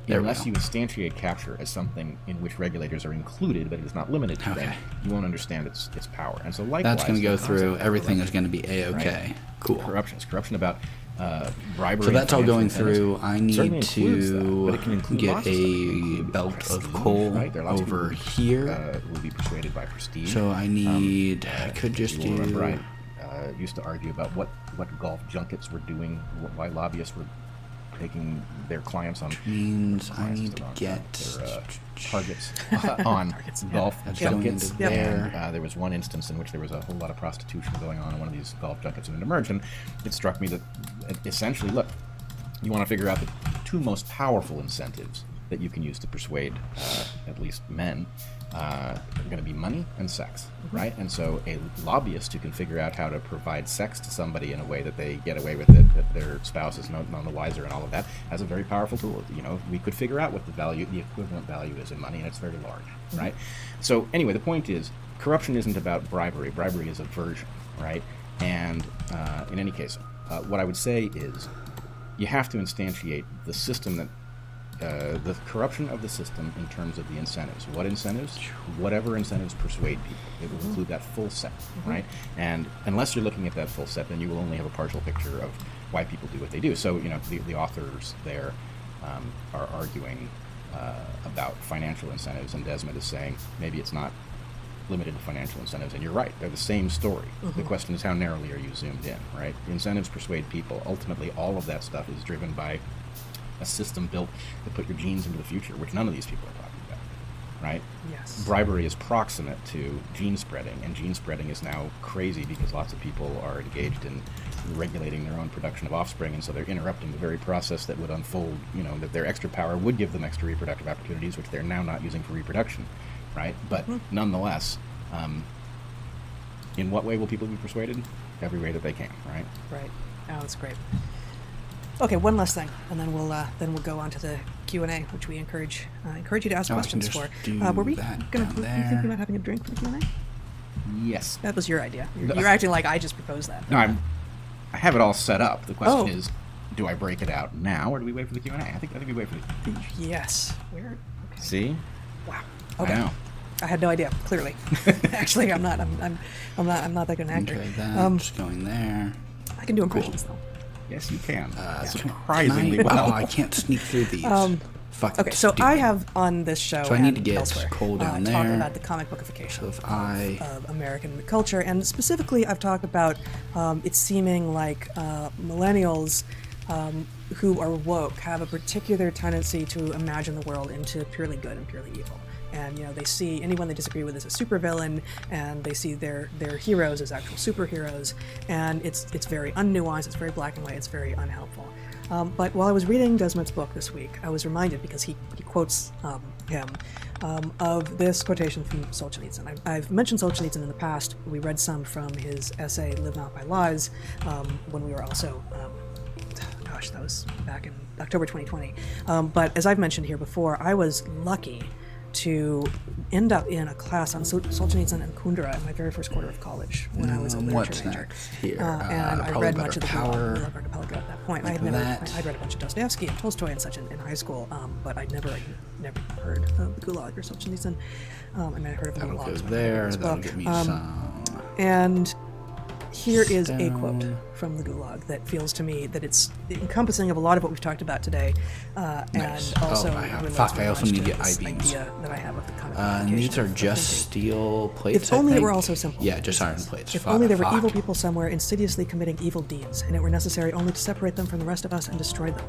[SPEAKER 1] There we
[SPEAKER 5] unless
[SPEAKER 1] go.
[SPEAKER 5] you instantiate capture as something in which regulators are included, but it is not limited to them,
[SPEAKER 1] Okay.
[SPEAKER 5] you won't understand its power. And so likewise,
[SPEAKER 1] That's going to go
[SPEAKER 5] the concept
[SPEAKER 1] through.
[SPEAKER 5] of
[SPEAKER 1] Everything is
[SPEAKER 5] corruption,
[SPEAKER 1] going to be A-okay.
[SPEAKER 5] right?
[SPEAKER 1] Cool.
[SPEAKER 5] Corruption. It's corruption about bribery.
[SPEAKER 1] So
[SPEAKER 5] and
[SPEAKER 1] that's all
[SPEAKER 5] financial
[SPEAKER 1] going
[SPEAKER 5] incentives.
[SPEAKER 1] through. I
[SPEAKER 5] Certainly
[SPEAKER 1] need
[SPEAKER 5] includes that, but it can
[SPEAKER 1] to
[SPEAKER 5] include
[SPEAKER 1] get
[SPEAKER 5] lots of stuff. It can
[SPEAKER 1] a
[SPEAKER 5] include
[SPEAKER 1] belt
[SPEAKER 5] prestige,
[SPEAKER 1] of coal
[SPEAKER 5] right? There are lots of
[SPEAKER 1] over
[SPEAKER 5] people
[SPEAKER 1] here.
[SPEAKER 5] who will be persuaded by prestige.
[SPEAKER 1] So I need. I could just
[SPEAKER 5] You will remember
[SPEAKER 1] do.
[SPEAKER 5] I used to argue about what golf junkets were doing, why lobbyists were taking their clients on.
[SPEAKER 1] Means I
[SPEAKER 5] clients is
[SPEAKER 1] need
[SPEAKER 5] the
[SPEAKER 1] to
[SPEAKER 5] wrong
[SPEAKER 1] get.
[SPEAKER 5] term, their, targets on golf
[SPEAKER 1] That's
[SPEAKER 5] junkets.
[SPEAKER 1] going into there.
[SPEAKER 5] And there was one instance in which there was a whole lot of prostitution going on in one of these golf junkets, and it emerged. And it struck me that essentially, look, you want to figure out the two most powerful incentives that you can use to persuade at least men are going to be money and sex, right? And so a lobbyist who can figure out how to provide sex to somebody in a way that they get away with it, that their spouse is none the wiser and all of that, has a very powerful tool. You know, we could figure out what the equivalent value is in money, and it's very large, right? So anyway, the point is, corruption isn't about bribery. Bribery is a version, right? And in any case, what I would say is, you have to instantiate the system that the corruption of the system in terms of the incentives. What incentives? Whatever incentives persuade people. It will include that full set, right? And unless you're looking at that full set, then you will only have a partial picture of why people do what they do. So, you know, the authors there are arguing about financial incentives, and Desmond is saying maybe it's not limited to financial incentives, and you're right, they're the same story. The question is, how narrowly are you zoomed in, right? The incentives persuade people. Ultimately, all of that stuff is driven by a system built to put your genes into the future, which none of these people are talking about, right?
[SPEAKER 4] Yes.
[SPEAKER 5] Bribery is proximate to gene spreading, and gene spreading is now crazy because lots of people are engaged in regulating their own production of offspring, and so they're interrupting the very process that would unfold, you know, that their extra power would give them extra reproductive opportunities, which they're now not using for reproduction, right? But nonetheless, in what way will people be persuaded? Every way that they can, right?
[SPEAKER 4] Right. Oh, that's great. Okay, one last thing, and then we'll go on to the Q&A, which we encourage you to ask
[SPEAKER 1] Oh, I can
[SPEAKER 4] questions
[SPEAKER 1] just
[SPEAKER 4] for.
[SPEAKER 1] do
[SPEAKER 4] Were we
[SPEAKER 1] that
[SPEAKER 4] gonna?
[SPEAKER 1] down
[SPEAKER 4] You
[SPEAKER 1] there.
[SPEAKER 4] thinking about having a drink for the Q&A?
[SPEAKER 5] Yes.
[SPEAKER 4] That was your idea. You're acting like I just proposed that.
[SPEAKER 5] No, I have it all set up. The question
[SPEAKER 4] Oh.
[SPEAKER 5] is, do I break it out now, or do we wait for the Q&A? I think we wait for the.
[SPEAKER 4] Yes. Where? Okay.
[SPEAKER 5] See?
[SPEAKER 4] Wow.
[SPEAKER 5] I
[SPEAKER 4] Okay.
[SPEAKER 5] know.
[SPEAKER 4] I had no idea. Clearly, actually, I'm not. I'm not that good an actor.
[SPEAKER 1] Okay, that's going there.
[SPEAKER 4] I can do impressions though.
[SPEAKER 5] Yes, you can.
[SPEAKER 1] Can
[SPEAKER 5] Surprisingly
[SPEAKER 1] I,
[SPEAKER 5] well.
[SPEAKER 1] Oh, I can't sneak through these. Fuck.
[SPEAKER 4] Okay, so
[SPEAKER 1] stupid.
[SPEAKER 4] I have on this show
[SPEAKER 1] So I need
[SPEAKER 4] and
[SPEAKER 1] to get
[SPEAKER 4] elsewhere
[SPEAKER 1] Cole down
[SPEAKER 4] talked
[SPEAKER 1] there.
[SPEAKER 4] about the comic bookification
[SPEAKER 1] So if I-
[SPEAKER 4] of American culture, and specifically I've talked about it seeming like millennials who are woke have a particular tendency to imagine the world into purely good and purely evil. And you know, they see anyone they disagree with as a supervillain, and they see their heroes as actual superheroes, and it's very unnuanced, it's very black and white, it's very unhelpful. But while I was reading Desmond's book this week, I was reminded, because he quotes him, of this quotation from Solzhenitsyn. I've mentioned Solzhenitsyn in the past. We read some from his essay "Live Not by Lies" when we were also. Gosh, that was back in October 2020. But as I've mentioned here before, I was lucky to end up in a class on Solzhenitsyn and Kundera in my very first quarter of college when I was a literature
[SPEAKER 1] What's
[SPEAKER 4] major.
[SPEAKER 1] next here?
[SPEAKER 4] And I
[SPEAKER 1] Probably
[SPEAKER 4] read
[SPEAKER 1] Better
[SPEAKER 4] much of the
[SPEAKER 1] Power,
[SPEAKER 4] Gulag Archipelago at that point.
[SPEAKER 1] like
[SPEAKER 4] I'd
[SPEAKER 1] that.
[SPEAKER 4] read a bunch of Dostoevsky and Tolstoy and such in high school, but I'd never heard of the Gulag or Solzhenitsyn. I mean, I heard of
[SPEAKER 1] That'll
[SPEAKER 4] Gulag
[SPEAKER 1] go
[SPEAKER 4] when I read
[SPEAKER 1] there.
[SPEAKER 4] his
[SPEAKER 1] That'll
[SPEAKER 4] book.
[SPEAKER 1] get me some.
[SPEAKER 4] And here is a quote
[SPEAKER 1] Stone.
[SPEAKER 4] from the Gulag that feels to me that it's encompassing of a lot of what we've talked about today,
[SPEAKER 1] Nice.
[SPEAKER 4] and also
[SPEAKER 1] Oh, I have-
[SPEAKER 4] relates
[SPEAKER 1] fuck, I
[SPEAKER 4] very
[SPEAKER 1] also
[SPEAKER 4] much
[SPEAKER 1] need to
[SPEAKER 4] to
[SPEAKER 1] get
[SPEAKER 4] this
[SPEAKER 1] I-beams.
[SPEAKER 4] idea that I have of the kind of
[SPEAKER 1] And these are
[SPEAKER 4] of
[SPEAKER 1] just
[SPEAKER 4] thinking.
[SPEAKER 1] steel plates.
[SPEAKER 4] If only
[SPEAKER 1] I
[SPEAKER 4] they were
[SPEAKER 1] think.
[SPEAKER 4] also simple.
[SPEAKER 1] Yeah, just
[SPEAKER 4] he
[SPEAKER 1] iron
[SPEAKER 4] says.
[SPEAKER 1] plates.
[SPEAKER 4] If
[SPEAKER 1] Fuck,
[SPEAKER 4] only there were
[SPEAKER 1] fuck.
[SPEAKER 4] evil people somewhere insidiously committing evil deeds, and it were necessary only to separate them from the rest of us and destroy them.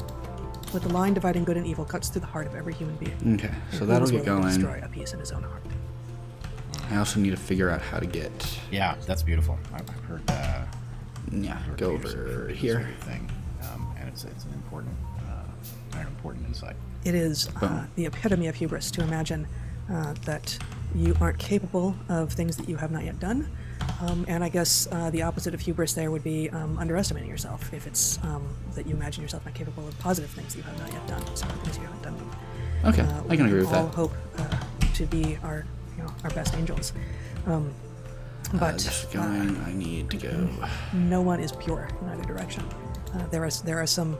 [SPEAKER 4] With the line dividing good and evil cuts through the heart of every human being.
[SPEAKER 1] Okay, so
[SPEAKER 4] Who
[SPEAKER 1] that'll
[SPEAKER 4] is
[SPEAKER 1] get
[SPEAKER 4] willing to
[SPEAKER 1] going.
[SPEAKER 4] destroy a piece in his own heart.
[SPEAKER 1] I also need to figure out how to get.
[SPEAKER 5] Yeah, that's beautiful. I've heard.
[SPEAKER 1] Yeah,
[SPEAKER 5] heard
[SPEAKER 1] go
[SPEAKER 5] Peterson
[SPEAKER 1] over
[SPEAKER 5] refer to this
[SPEAKER 1] here.
[SPEAKER 5] sort of thing, and it's an important insight.
[SPEAKER 4] It is the epitome of hubris to imagine that you aren't capable of things that you have not yet done. And I guess the opposite of hubris there would be underestimating yourself, if it's that you imagine yourself not capable of positive things that you have not yet done, so things you haven't done.
[SPEAKER 1] Okay, I can agree with
[SPEAKER 4] all
[SPEAKER 1] that.
[SPEAKER 4] hope to be our best angels. But
[SPEAKER 1] Just going, I need to go.
[SPEAKER 4] no one is pure in either direction. There are some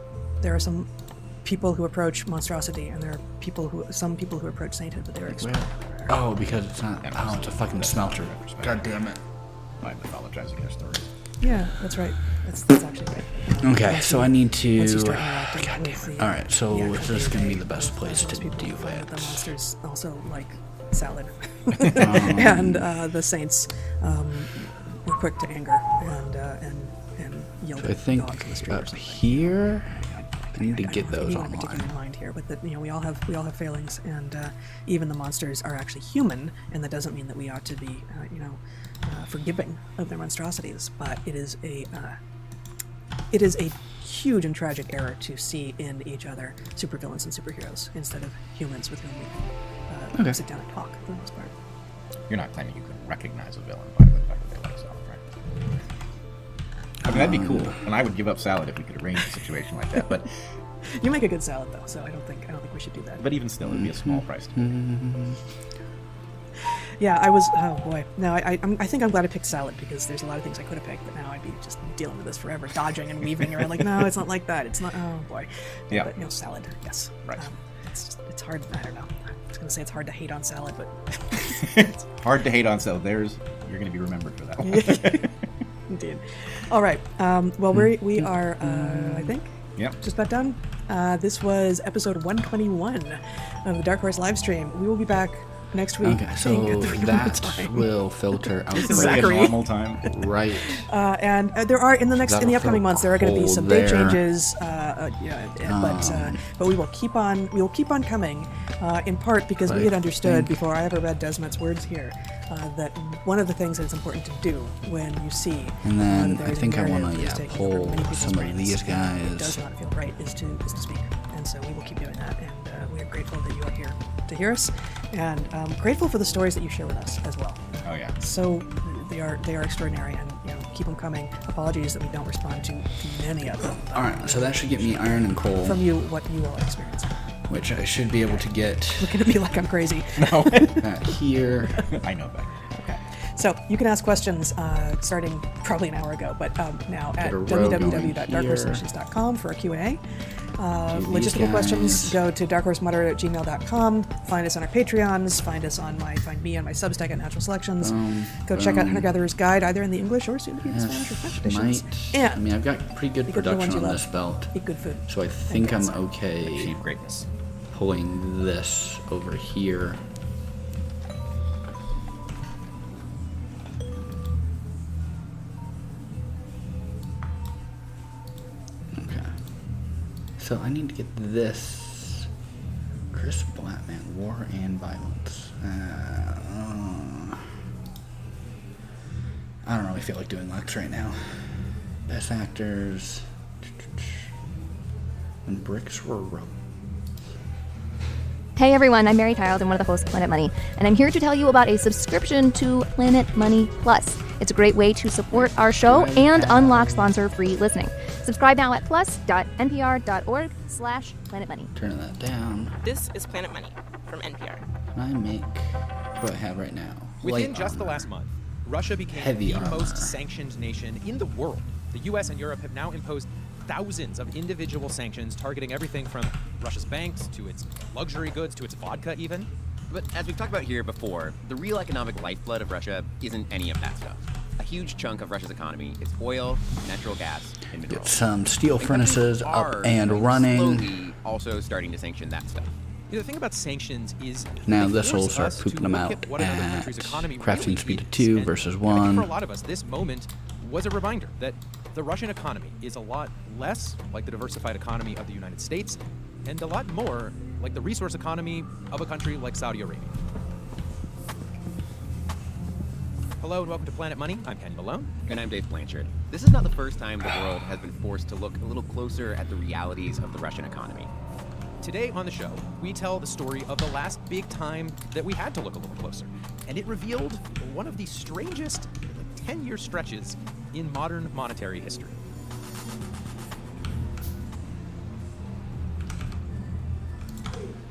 [SPEAKER 4] people who approach monstrosity, and there are some people who approach sainthood, but they're extremely rare.
[SPEAKER 1] Oh, because it's not. Oh, it's a fucking smelter. God damn it.
[SPEAKER 5] I'm mythologizing their stories.
[SPEAKER 4] Yeah, that's right. That's actually right.
[SPEAKER 1] Okay, so I need to.
[SPEAKER 4] Once you start interacting
[SPEAKER 1] God
[SPEAKER 4] with
[SPEAKER 1] damn it.
[SPEAKER 4] the-
[SPEAKER 1] All right, so
[SPEAKER 4] the
[SPEAKER 1] this
[SPEAKER 4] actual
[SPEAKER 1] is gonna be
[SPEAKER 4] database,
[SPEAKER 1] the best place to
[SPEAKER 4] most people
[SPEAKER 1] do
[SPEAKER 4] find that
[SPEAKER 1] it.
[SPEAKER 4] the monsters also like salad, and the saints were quick to anger and yelled
[SPEAKER 1] So I
[SPEAKER 4] at
[SPEAKER 1] think
[SPEAKER 4] dogs in the street or
[SPEAKER 1] up
[SPEAKER 4] something.
[SPEAKER 1] here, I need to
[SPEAKER 4] I
[SPEAKER 1] get
[SPEAKER 4] don't have
[SPEAKER 1] those
[SPEAKER 4] anyone in particular in
[SPEAKER 1] online.
[SPEAKER 4] mind here, but that we all have failings, and even the monsters are actually human, and that doesn't mean that we ought to be forgiving of their monstrosities. But it is a huge and tragic error to see in each other supervillains and superheroes instead of humans with whom we
[SPEAKER 1] Okay.
[SPEAKER 4] sit down and talk for the most part.
[SPEAKER 5] You're not claiming you can recognize a villain by the fact that they like salad, right? I mean, that'd be cool, and I would give up salad if we could arrange a situation like that. But
[SPEAKER 4] You make a good salad though, so I don't think we should do that.
[SPEAKER 5] but even still, it'd be a small price to pay.
[SPEAKER 4] Yeah, I was. Oh boy, no, I think I'm glad I picked salad, because there's a lot of things I could have picked, but now I'd be just dealing with this forever, dodging and weaving around. Like, no, it's not like that. It's not. Oh boy.
[SPEAKER 5] Yeah.
[SPEAKER 4] But salad. Yes.
[SPEAKER 5] Right.
[SPEAKER 4] It's hard. I don't know. I was gonna say it's hard to hate on salad, but
[SPEAKER 5] It's hard to hate on salad. You're going to be remembered for that one.
[SPEAKER 4] indeed. All right. Well, we are. I think
[SPEAKER 5] Yep.
[SPEAKER 4] just about done. This was episode 121 of the Dark Horse live stream. We will be back next week.
[SPEAKER 1] Okay,
[SPEAKER 4] I
[SPEAKER 1] so
[SPEAKER 4] think, at the normal
[SPEAKER 1] that
[SPEAKER 4] time.
[SPEAKER 1] will filter out
[SPEAKER 5] This is like a
[SPEAKER 4] Zachary.
[SPEAKER 5] normal time.
[SPEAKER 1] right.
[SPEAKER 4] And there are in the
[SPEAKER 1] That'll
[SPEAKER 4] upcoming
[SPEAKER 1] feel
[SPEAKER 4] months there are going to be
[SPEAKER 1] cold
[SPEAKER 4] some date
[SPEAKER 1] there.
[SPEAKER 4] changes. But we will keep on coming. In part because we
[SPEAKER 1] I
[SPEAKER 4] had understood
[SPEAKER 1] think-
[SPEAKER 4] before I ever read Desmond's words here that one of the things that it's important to do when you see
[SPEAKER 1] And then
[SPEAKER 4] that there
[SPEAKER 1] I
[SPEAKER 4] is a
[SPEAKER 1] think I
[SPEAKER 4] narrative
[SPEAKER 1] wanna,
[SPEAKER 4] that is
[SPEAKER 1] yeah,
[SPEAKER 4] taking
[SPEAKER 1] pull
[SPEAKER 4] over many people's
[SPEAKER 1] some of
[SPEAKER 4] brains
[SPEAKER 1] these
[SPEAKER 4] and
[SPEAKER 1] guys.
[SPEAKER 4] it does not feel right is to speak, and so we will keep doing that. And we are grateful that you are here to hear us, and grateful for the stories that you share with us as well.
[SPEAKER 5] Oh, yeah.
[SPEAKER 4] So they are extraordinary, and keep them coming. Apologies that we don't respond to many of them.
[SPEAKER 1] All right, so that should get me iron and coal,
[SPEAKER 4] From you, what you all experience.
[SPEAKER 1] which I should be able to get
[SPEAKER 4] Looking at me like I'm crazy.
[SPEAKER 1] here.
[SPEAKER 5] I know that.
[SPEAKER 4] Okay. So you can ask questions starting probably an hour ago, but now at
[SPEAKER 1] a row going
[SPEAKER 4] www.darkhorsesolutions.com for a Q&A.
[SPEAKER 1] these
[SPEAKER 4] Logistical questions,
[SPEAKER 1] guys.
[SPEAKER 4] go to darkhorsemoder@gmail.com. Find us on our Patreons. Find me on my Substack at Natural Selections. Go check out Hunter Gatherer's Guide, either in the English or soon to be in Spanish or French editions.
[SPEAKER 1] I
[SPEAKER 4] And
[SPEAKER 1] mean, I've got pretty good
[SPEAKER 4] Because the ones
[SPEAKER 1] production
[SPEAKER 4] you
[SPEAKER 1] on
[SPEAKER 4] love.
[SPEAKER 1] this belt,
[SPEAKER 4] eat good food.
[SPEAKER 1] so I think I'm
[SPEAKER 4] guys.
[SPEAKER 1] okay
[SPEAKER 5] Achieve greatness.
[SPEAKER 1] pulling this over here. Okay. So I need to get this. Chris Blackman, War and Violence. I don't really feel like doing Lex right now. Best actors. When bricks were rolled.
[SPEAKER 6] Hey everyone, I'm Mary Child and one of the hosts of Planet Money, and I'm here to tell you about a subscription to Planet Money Plus. It's a great way to support our show and unlock sponsor-free listening. Subscribe now at plus.npr.org/planetmoney.
[SPEAKER 1] Turning that down.
[SPEAKER 7] This is Planet Money from NPR.
[SPEAKER 1] Can I make what I have right now?
[SPEAKER 8] Within
[SPEAKER 1] Light
[SPEAKER 8] just the
[SPEAKER 1] armor.
[SPEAKER 8] last month, Russia became
[SPEAKER 1] Heavy
[SPEAKER 8] the
[SPEAKER 1] armor.
[SPEAKER 8] most sanctioned nation in the world. The US and Europe have now imposed thousands of individual sanctions targeting everything from Russia's banks to its luxury goods to its vodka even.
[SPEAKER 9] But as we've talked about here before, the real economic lifeblood of Russia isn't any of that stuff. A huge chunk of Russia's economy is oil, natural gas, and
[SPEAKER 1] Get
[SPEAKER 9] minerals.
[SPEAKER 1] some steel
[SPEAKER 9] And
[SPEAKER 1] furnaces
[SPEAKER 9] countries
[SPEAKER 1] up
[SPEAKER 9] are
[SPEAKER 1] and running.
[SPEAKER 9] slowly also starting to sanction that stuff.
[SPEAKER 8] The thing about sanctions is
[SPEAKER 1] Now
[SPEAKER 8] they
[SPEAKER 1] this will
[SPEAKER 8] force
[SPEAKER 1] start
[SPEAKER 8] us
[SPEAKER 1] pooping
[SPEAKER 8] to
[SPEAKER 1] them
[SPEAKER 8] look
[SPEAKER 1] out
[SPEAKER 8] at what another
[SPEAKER 1] at
[SPEAKER 8] country's economy
[SPEAKER 1] crafting
[SPEAKER 8] really
[SPEAKER 1] speed of
[SPEAKER 8] is.
[SPEAKER 1] 2
[SPEAKER 8] And
[SPEAKER 1] versus
[SPEAKER 8] I think
[SPEAKER 1] 1.
[SPEAKER 8] for a lot of us, this moment was a reminder that the Russian economy is a lot less like the diversified economy of the United States and a lot more like the resource economy of a country like Saudi Arabia. Hello and welcome to Planet Money. I'm Kenny Malone.
[SPEAKER 9] And I'm Dave Blanchard. This is not the first time the world has been forced to look a little closer at the realities of the Russian economy.
[SPEAKER 8] Today on the show, we tell the story of the last big time that we had to look a little closer. And it revealed one of the strangest 10-year stretches in modern monetary history.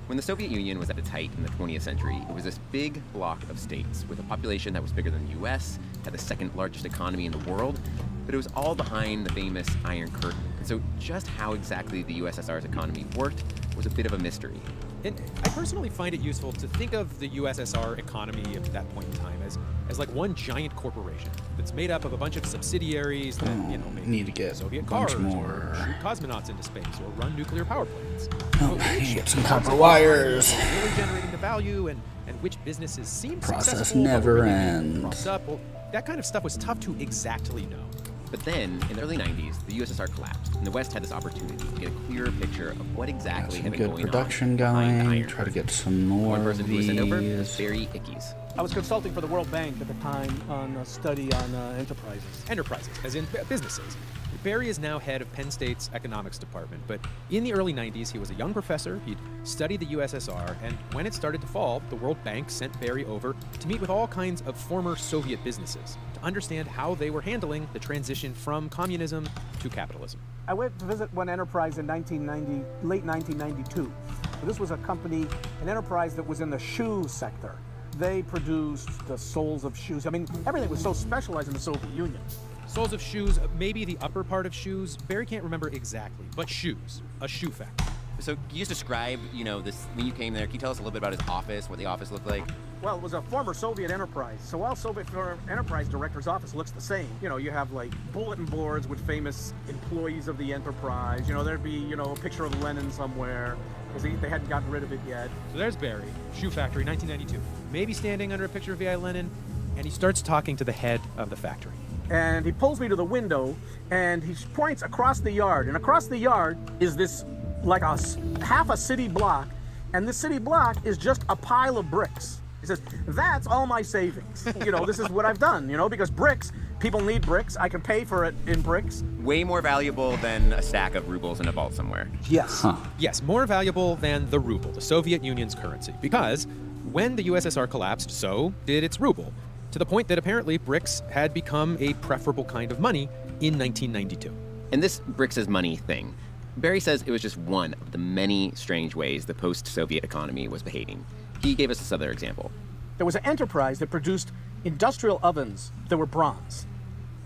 [SPEAKER 9] When the Soviet Union was at its height in the 20th century, it was this big block of states with a population that was bigger than the US, had the second largest economy in the world, but it was all behind the famous Iron Curtain. And so just how exactly the USSR's economy worked was a bit of a mystery.
[SPEAKER 8] And I personally find it useful to think of the USSR economy at that point in time as like one giant corporation that's made up of a bunch of subsidiaries that, make
[SPEAKER 1] Need to get
[SPEAKER 8] Soviet
[SPEAKER 1] a bunch
[SPEAKER 8] cars,
[SPEAKER 1] more.
[SPEAKER 8] or shoot cosmonauts into space, or run nuclear power plants.
[SPEAKER 1] Oh,
[SPEAKER 8] But
[SPEAKER 1] I need
[SPEAKER 8] which
[SPEAKER 1] to get some
[SPEAKER 8] parts
[SPEAKER 1] copper
[SPEAKER 8] of the
[SPEAKER 1] wires.
[SPEAKER 8] economy are really generating the value, and which businesses seem
[SPEAKER 1] Process
[SPEAKER 8] successful, but
[SPEAKER 1] never
[SPEAKER 8] really
[SPEAKER 1] ends.
[SPEAKER 8] propped up. Well, that kind of stuff was tough to exactly know.
[SPEAKER 9] But then, in the early 90s, the USSR collapsed, and the West had this opportunity to get a clearer picture of what
[SPEAKER 1] Got
[SPEAKER 9] exactly
[SPEAKER 1] some
[SPEAKER 9] had been
[SPEAKER 1] good
[SPEAKER 9] going
[SPEAKER 1] production
[SPEAKER 9] on behind the
[SPEAKER 1] going.
[SPEAKER 9] Iron
[SPEAKER 1] Try to
[SPEAKER 9] Curtain.
[SPEAKER 1] get some more
[SPEAKER 9] One person
[SPEAKER 1] of
[SPEAKER 9] who was sent over was
[SPEAKER 1] these.
[SPEAKER 9] Barry Ickes.
[SPEAKER 10] I was consulting for the World Bank at the time on a study on enterprises.
[SPEAKER 8] Enterprises, as in businesses. Barry is now head of Penn State's economics department, but in the early 90s, he was a young professor. He'd studied the USSR, and when it started to fall, the World Bank sent Barry over to meet with all kinds of former Soviet businesses to understand how they were handling the transition from communism to capitalism.
[SPEAKER 10] I went to visit one enterprise in late 1992. So this was a company, an enterprise that was in the shoe sector. They produced the soles of shoes. I mean, everything was so specialized in the Soviet Union.
[SPEAKER 8] Soles of shoes, maybe the upper part of shoes. Barry can't remember exactly, but shoes, a shoe factory.
[SPEAKER 9] So can you just describe, this when you came there? Can you tell us a little bit about his office, what the office looked like?
[SPEAKER 10] Well, it was a former Soviet enterprise. So all Soviet enterprise director's office looks the same. You have like bulletin boards with famous employees of the enterprise. There'd be, a picture of Lenin somewhere because they hadn't gotten rid of it yet.
[SPEAKER 8] So there's Barry, shoe factory, 1992. Maybe standing under a picture of V.I. Lenin, and he starts talking to the head of the factory.
[SPEAKER 10] And he pulls me to the window and he points across the yard. And across the yard is this, like half a city block. And this city block is just a pile of bricks. He says, that's all my savings. This is what I've done, because bricks, people need bricks. I can pay for it in bricks.
[SPEAKER 9] Way more valuable than a stack of rubles in a vault somewhere.
[SPEAKER 10] Yes.
[SPEAKER 8] Yes, more valuable than the ruble, the Soviet Union's currency. Because when the USSR collapsed, so did its ruble. To the point that apparently bricks had become a preferable kind of money in 1992.
[SPEAKER 9] And this bricks as money thing, Barry says it was just one of the many strange ways the post-Soviet economy was behaving. He gave us this other example.
[SPEAKER 10] There was an enterprise that produced industrial ovens that were bronze.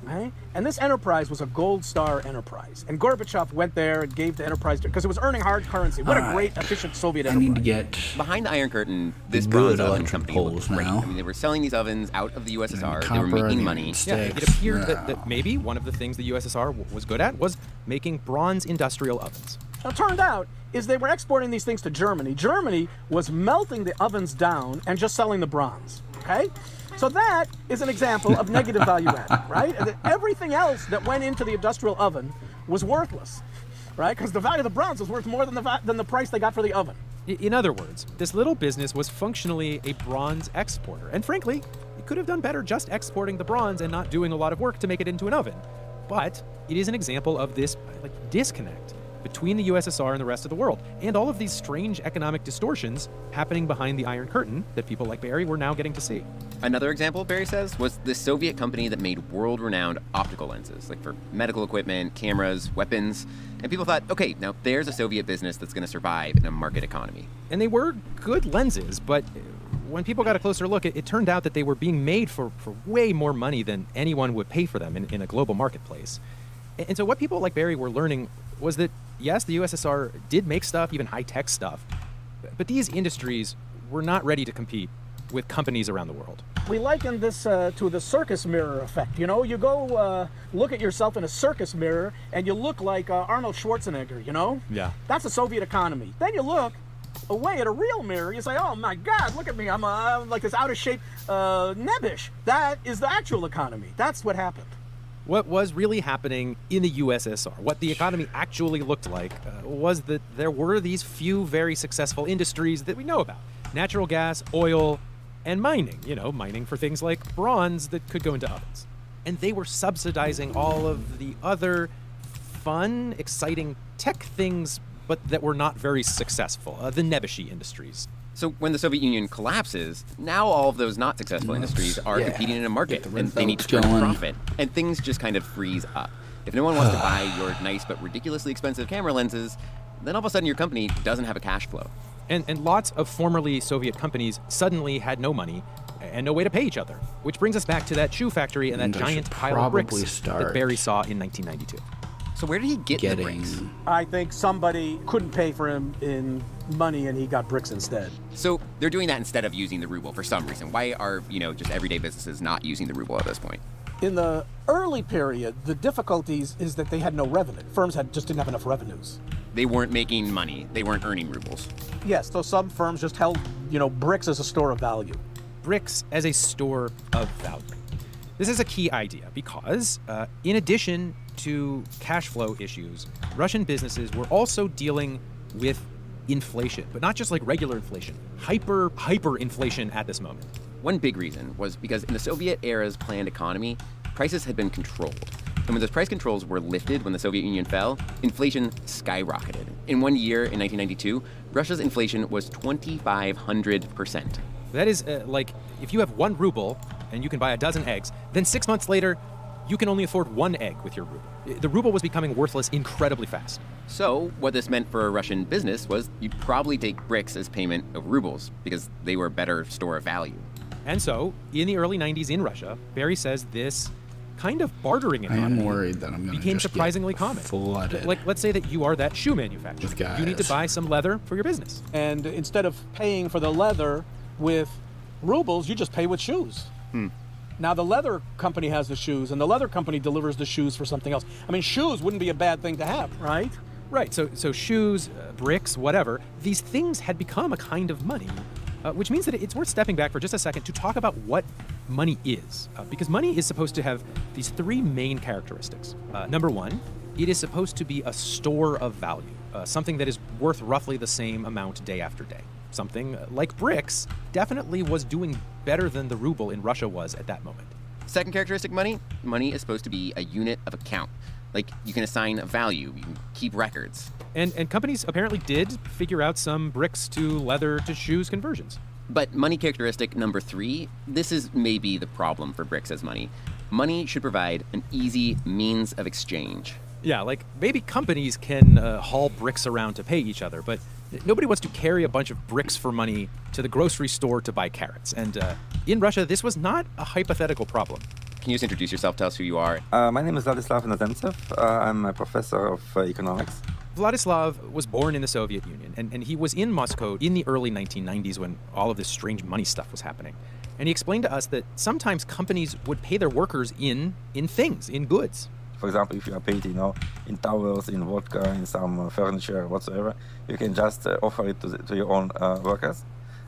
[SPEAKER 10] Right? And this enterprise was a Gold Star enterprise. And Gorbachev went there and gave the enterprise, because it was earning hard currency. What a great, efficient Soviet
[SPEAKER 1] I
[SPEAKER 10] enterprise.
[SPEAKER 1] need to get
[SPEAKER 9] Behind the Iron Curtain, this
[SPEAKER 1] good
[SPEAKER 9] bronze oven
[SPEAKER 1] electric
[SPEAKER 9] company
[SPEAKER 1] poles
[SPEAKER 9] looked great.
[SPEAKER 1] now.
[SPEAKER 9] I mean, they were selling these ovens out of the USSR. They were
[SPEAKER 1] copper
[SPEAKER 9] making
[SPEAKER 1] and
[SPEAKER 9] money.
[SPEAKER 8] Yeah,
[SPEAKER 1] sticks.
[SPEAKER 8] it appeared
[SPEAKER 1] No.
[SPEAKER 8] that maybe one of the things the USSR was good at was making bronze industrial ovens.
[SPEAKER 10] Now, it turned out is they were exporting these things to Germany. Germany was melting the ovens down and just selling the bronze, okay? So that is an example of negative value add, right? And everything else that went into the industrial oven was worthless, right? Because the value of the bronze was worth more than the price they got for the oven.
[SPEAKER 8] In other words, this little business was functionally a bronze exporter. And frankly, it could have done better just exporting the bronze and not doing a lot of work to make it into an oven. But it is an example of this disconnect between the USSR and the rest of the world, and all of these strange economic distortions happening behind the Iron Curtain that people like Barry were now getting to see.
[SPEAKER 9] Another example, Barry says, was the Soviet company that made world-renowned optical lenses, like for medical equipment, cameras, weapons. And people thought, okay, now there's a Soviet business that's going to survive in a market economy.
[SPEAKER 8] And they were good lenses, but when people got a closer look, it turned out that they were being made for way more money than anyone would pay for them in a global marketplace. And so what people like Barry were learning was that, yes, the USSR did make stuff, even high-tech stuff, but these industries were not ready to compete with companies around the world.
[SPEAKER 10] We liken this to the circus mirror effect. You go look at yourself in a circus mirror and you look like Arnold Schwarzenegger,
[SPEAKER 8] Yeah.
[SPEAKER 10] That's the Soviet economy. Then you look away at a real mirror, you say, oh my God, look at me, I'm like this out-of-shape nebbish. That is the actual economy. That's what happened.
[SPEAKER 8] What was really happening in the USSR, what the economy actually looked like, was that there were these few very successful industries that we know about. Natural gas, oil, and mining. Mining for things like bronze that could go into ovens. And they were subsidizing all of the other fun, exciting tech things but that were not very successful, the Nebuchadnezzar industries.
[SPEAKER 9] So when the Soviet Union collapses, now all of those not successful industries are competing in a market, and they need to turn a profit, and things just kind of freeze up. If no one wants to buy your nice but ridiculously expensive camera lenses, then all of a sudden your company doesn't have a cash flow.
[SPEAKER 8] And lots of formerly Soviet companies suddenly had no money and no way to pay each other, which brings us back to that shoe factory and that giant pile of bricks that Barry saw in 1992.
[SPEAKER 9] So where did he get the bricks?
[SPEAKER 10] I think somebody couldn't pay for him in money and he got bricks instead.
[SPEAKER 9] So they're doing that instead of using the ruble for some reason. Why are, just everyday businesses not using the ruble at this point?
[SPEAKER 10] In the early period, the difficulties is that they had no revenue. Firms just didn't have enough revenues.
[SPEAKER 9] They weren't making money. They weren't earning rubles.
[SPEAKER 10] Yes, so some firms just held, bricks as a store of value.
[SPEAKER 8] Bricks as a store of value. This is a key idea because, in addition to cash flow issues, Russian businesses were also dealing with inflation, but not just like regular inflation, hyperinflation at this moment.
[SPEAKER 9] One big reason was because in the Soviet era's planned economy, prices had been controlled. And when those price controls were lifted when the Soviet Union fell, inflation skyrocketed. In 1 year, in 1992, Russia's inflation was 2,500%.
[SPEAKER 8] That is like if you have 1 ruble and you can buy a dozen eggs, then 6 months later, you can only afford 1 egg with your ruble. The ruble was becoming worthless incredibly fast.
[SPEAKER 9] So what this meant for a Russian business was you'd probably take bricks as payment of rubles because they were a better store of value.
[SPEAKER 8] And so, in the early 90s in Russia, Barry says this kind of bartering economy
[SPEAKER 1] I am worried that I'm going to
[SPEAKER 8] became surprisingly common.
[SPEAKER 1] Flooded.
[SPEAKER 8] Like, let's say that you are that shoe manufacturer. You need to buy some leather for your business.
[SPEAKER 10] And instead of paying for the leather with rubles, you just pay with shoes. Now the leather company has the shoes, and the leather company delivers the shoes for something else. I mean, shoes wouldn't be a bad thing to have, right?
[SPEAKER 8] Right, so shoes, bricks, whatever, these things had become a kind of money, which means that it's worth stepping back for just a second to talk about what money is. Because money is supposed to have these 3 main characteristics. Number 1, it is supposed to be a store of value, something that is worth roughly the same amount day after day. Something like bricks definitely was doing better than the ruble in Russia was at that moment.
[SPEAKER 9] Second characteristic, money is supposed to be a unit of account. Like, you can assign a value, you can keep records.
[SPEAKER 8] And companies apparently did figure out some bricks to leather to shoes conversions.
[SPEAKER 9] But money characteristic number 3, this is maybe the problem for bricks as money. Money should provide an easy means of exchange.
[SPEAKER 8] Yeah, like maybe companies can haul bricks around to pay each other, but nobody wants to carry a bunch of bricks for money to the grocery store to buy carrots. And in Russia, this was not a hypothetical problem.
[SPEAKER 9] Can you just introduce yourself, tell us who you are?
[SPEAKER 11] My name is Vladislav Inozemtsev. I'm a professor of economics.
[SPEAKER 8] Vladislav was born in the Soviet Union, and he was in Moscow in the early 1990s when all of this strange money stuff was happening. And he explained to us that sometimes companies would pay their workers in things, in goods.
[SPEAKER 11] For example, if you are paid, in towels, in vodka, in some furniture, whatsoever, you can just offer it to your own workers,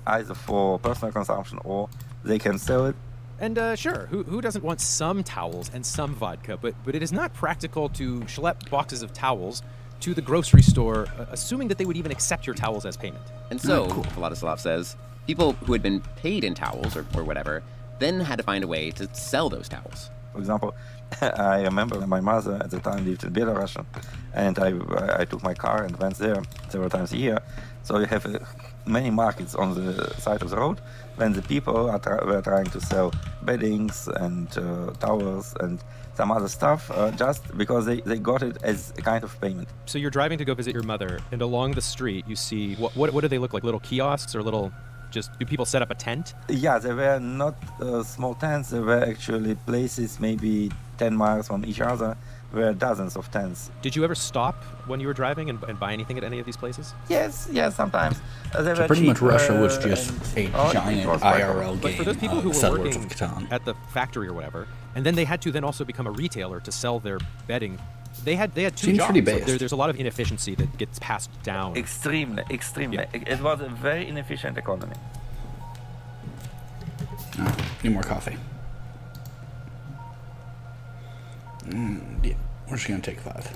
[SPEAKER 11] either for personal consumption or they can sell it.
[SPEAKER 8] And sure, who doesn't want some towels and some vodka? But it is not practical to schlep boxes of towels to the grocery store, assuming that they would even accept your towels as payment.
[SPEAKER 9] And so, Vladislav says, people who had been paid in towels or whatever then had to find a way to sell those towels.
[SPEAKER 11] For example, I remember my mother at the time lived in Belarus, and I took my car and went there several times a year. So you have many markets on the side of the road when the people were trying to sell beddings and towels and some other stuff just because they got it as a kind of payment.
[SPEAKER 8] So you're driving to go visit your mother, and along the street you see, what do they look like? Little kiosks or little... do people set up a tent?
[SPEAKER 11] Yeah, they were not small tents. They were actually places maybe 10 miles from each other where dozens of tents.
[SPEAKER 8] Did you ever stop when you were driving and buy anything at any of these places?
[SPEAKER 11] Yes, sometimes.
[SPEAKER 1] So pretty much Russia was just a giant IRL game.
[SPEAKER 8] But for those people who were
[SPEAKER 1] Settlers
[SPEAKER 8] working
[SPEAKER 1] of Catan.
[SPEAKER 8] at the factory or whatever, and then they had to then also become a retailer to sell their bedding, they had 2
[SPEAKER 1] Seems
[SPEAKER 8] jobs.
[SPEAKER 1] pretty based.
[SPEAKER 8] There's a lot of inefficiency that gets passed down.
[SPEAKER 11] Extremely. Yeah. It was a very inefficient economy.
[SPEAKER 1] Need more coffee. Yeah, we're just gonna take 5.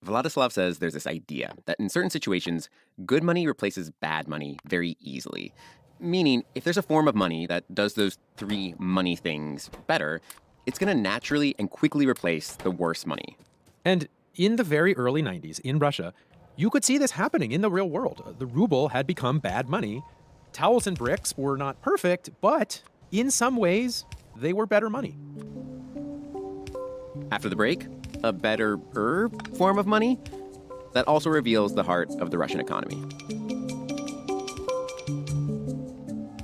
[SPEAKER 9] Vladislav says there's this idea that in certain situations, good money replaces bad money very easily. Meaning, if there's a form of money that does those three money things better, it's going to naturally and quickly replace the worse money.
[SPEAKER 8] And in the very early 90s in Russia, you could see this happening in the real world. The ruble had become bad money. Towels and bricks were not perfect, but in some ways, they were better money.
[SPEAKER 9] After the break, a better form of money that also reveals the heart of the Russian economy.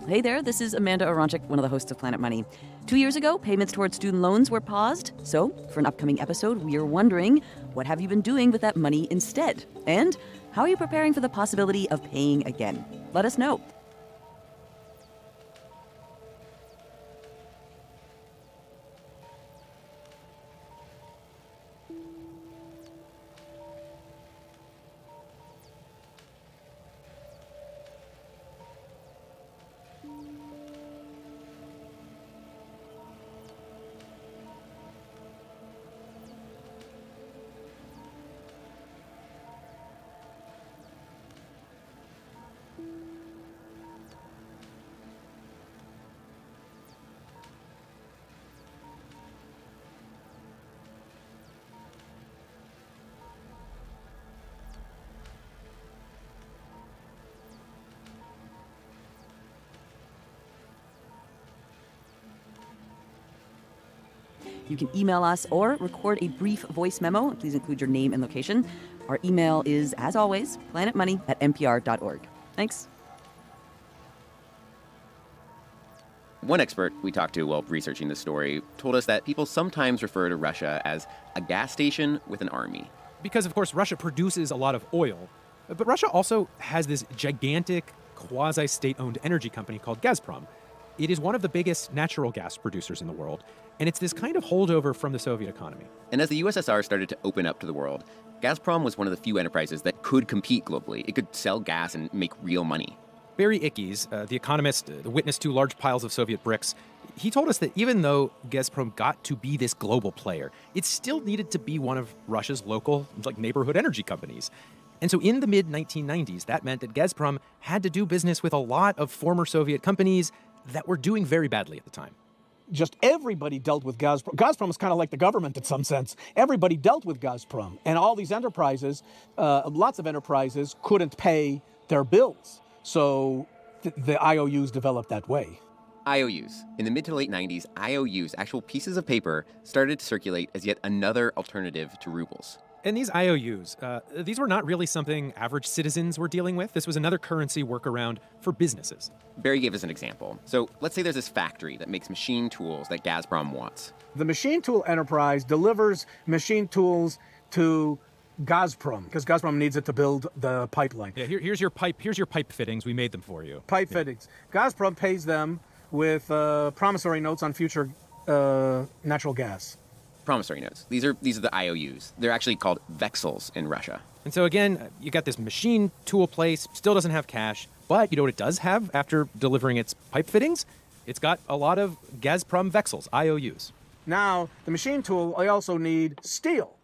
[SPEAKER 12] Hey there, this is Amanda Aronchik, one of the hosts of Planet Money. 2 years ago, payments towards student loans were paused. So, for an upcoming episode, we are wondering, what have you been doing with that money instead? And how are you preparing for the possibility of paying again? Let us know. You can email us or record a brief voice memo. Please include your name and location. Our email is, as always, planetmoney@npr.org. Thanks.
[SPEAKER 9] One expert we talked to while researching this story told us that people sometimes refer to Russia as a gas station with an army.
[SPEAKER 8] Because, of course, Russia produces a lot of oil. But Russia also has this gigantic quasi-state-owned energy company called Gazprom. It is one of the biggest natural gas producers in the world, and it's this kind of holdover from the Soviet economy.
[SPEAKER 9] And as the USSR started to open up to the world, Gazprom was one of the few enterprises that could compete globally. It could sell gas and make real money.
[SPEAKER 8] Barry Ickes, the economist, the witness to large piles of Soviet bricks, he told us that even though Gazprom got to be this global player, it still needed to be one of Russia's local, neighborhood energy companies. And so in the mid-1990s, that meant that Gazprom had to do business with a lot of former Soviet companies that were doing very badly at the time.
[SPEAKER 10] Just everybody dealt with Gazprom. Gazprom is kind of like the government in some sense. Everybody dealt with Gazprom. And all these enterprises, lots of enterprises, couldn't pay their bills. So the IOUs developed that way.
[SPEAKER 9] IOUs. In the mid to late 90s, IOUs, actual pieces of paper, started to circulate as yet another alternative to rubles.
[SPEAKER 8] And these IOUs, these were not really something average citizens were dealing with. This was another currency workaround for businesses.
[SPEAKER 9] Barry gave us an example. So let's say there's this factory that makes machine tools that Gazprom wants.
[SPEAKER 10] The machine tool enterprise delivers machine tools to Gazprom, because Gazprom needs it to build the pipeline.
[SPEAKER 8] Yeah, here's your pipe fittings. We made them for you.
[SPEAKER 10] Pipe fittings. Gazprom pays them with promissory notes on future natural gas.
[SPEAKER 9] Promissory notes. These are the IOUs. They're actually called vexels in Russia.
[SPEAKER 8] And so again, you got this machine tool place, still doesn't have cash, but you know what it does have after delivering its pipe fittings? It's got a lot of Gazprom vexels, IOUs.
[SPEAKER 10] Now, the machine tool, they also need steel.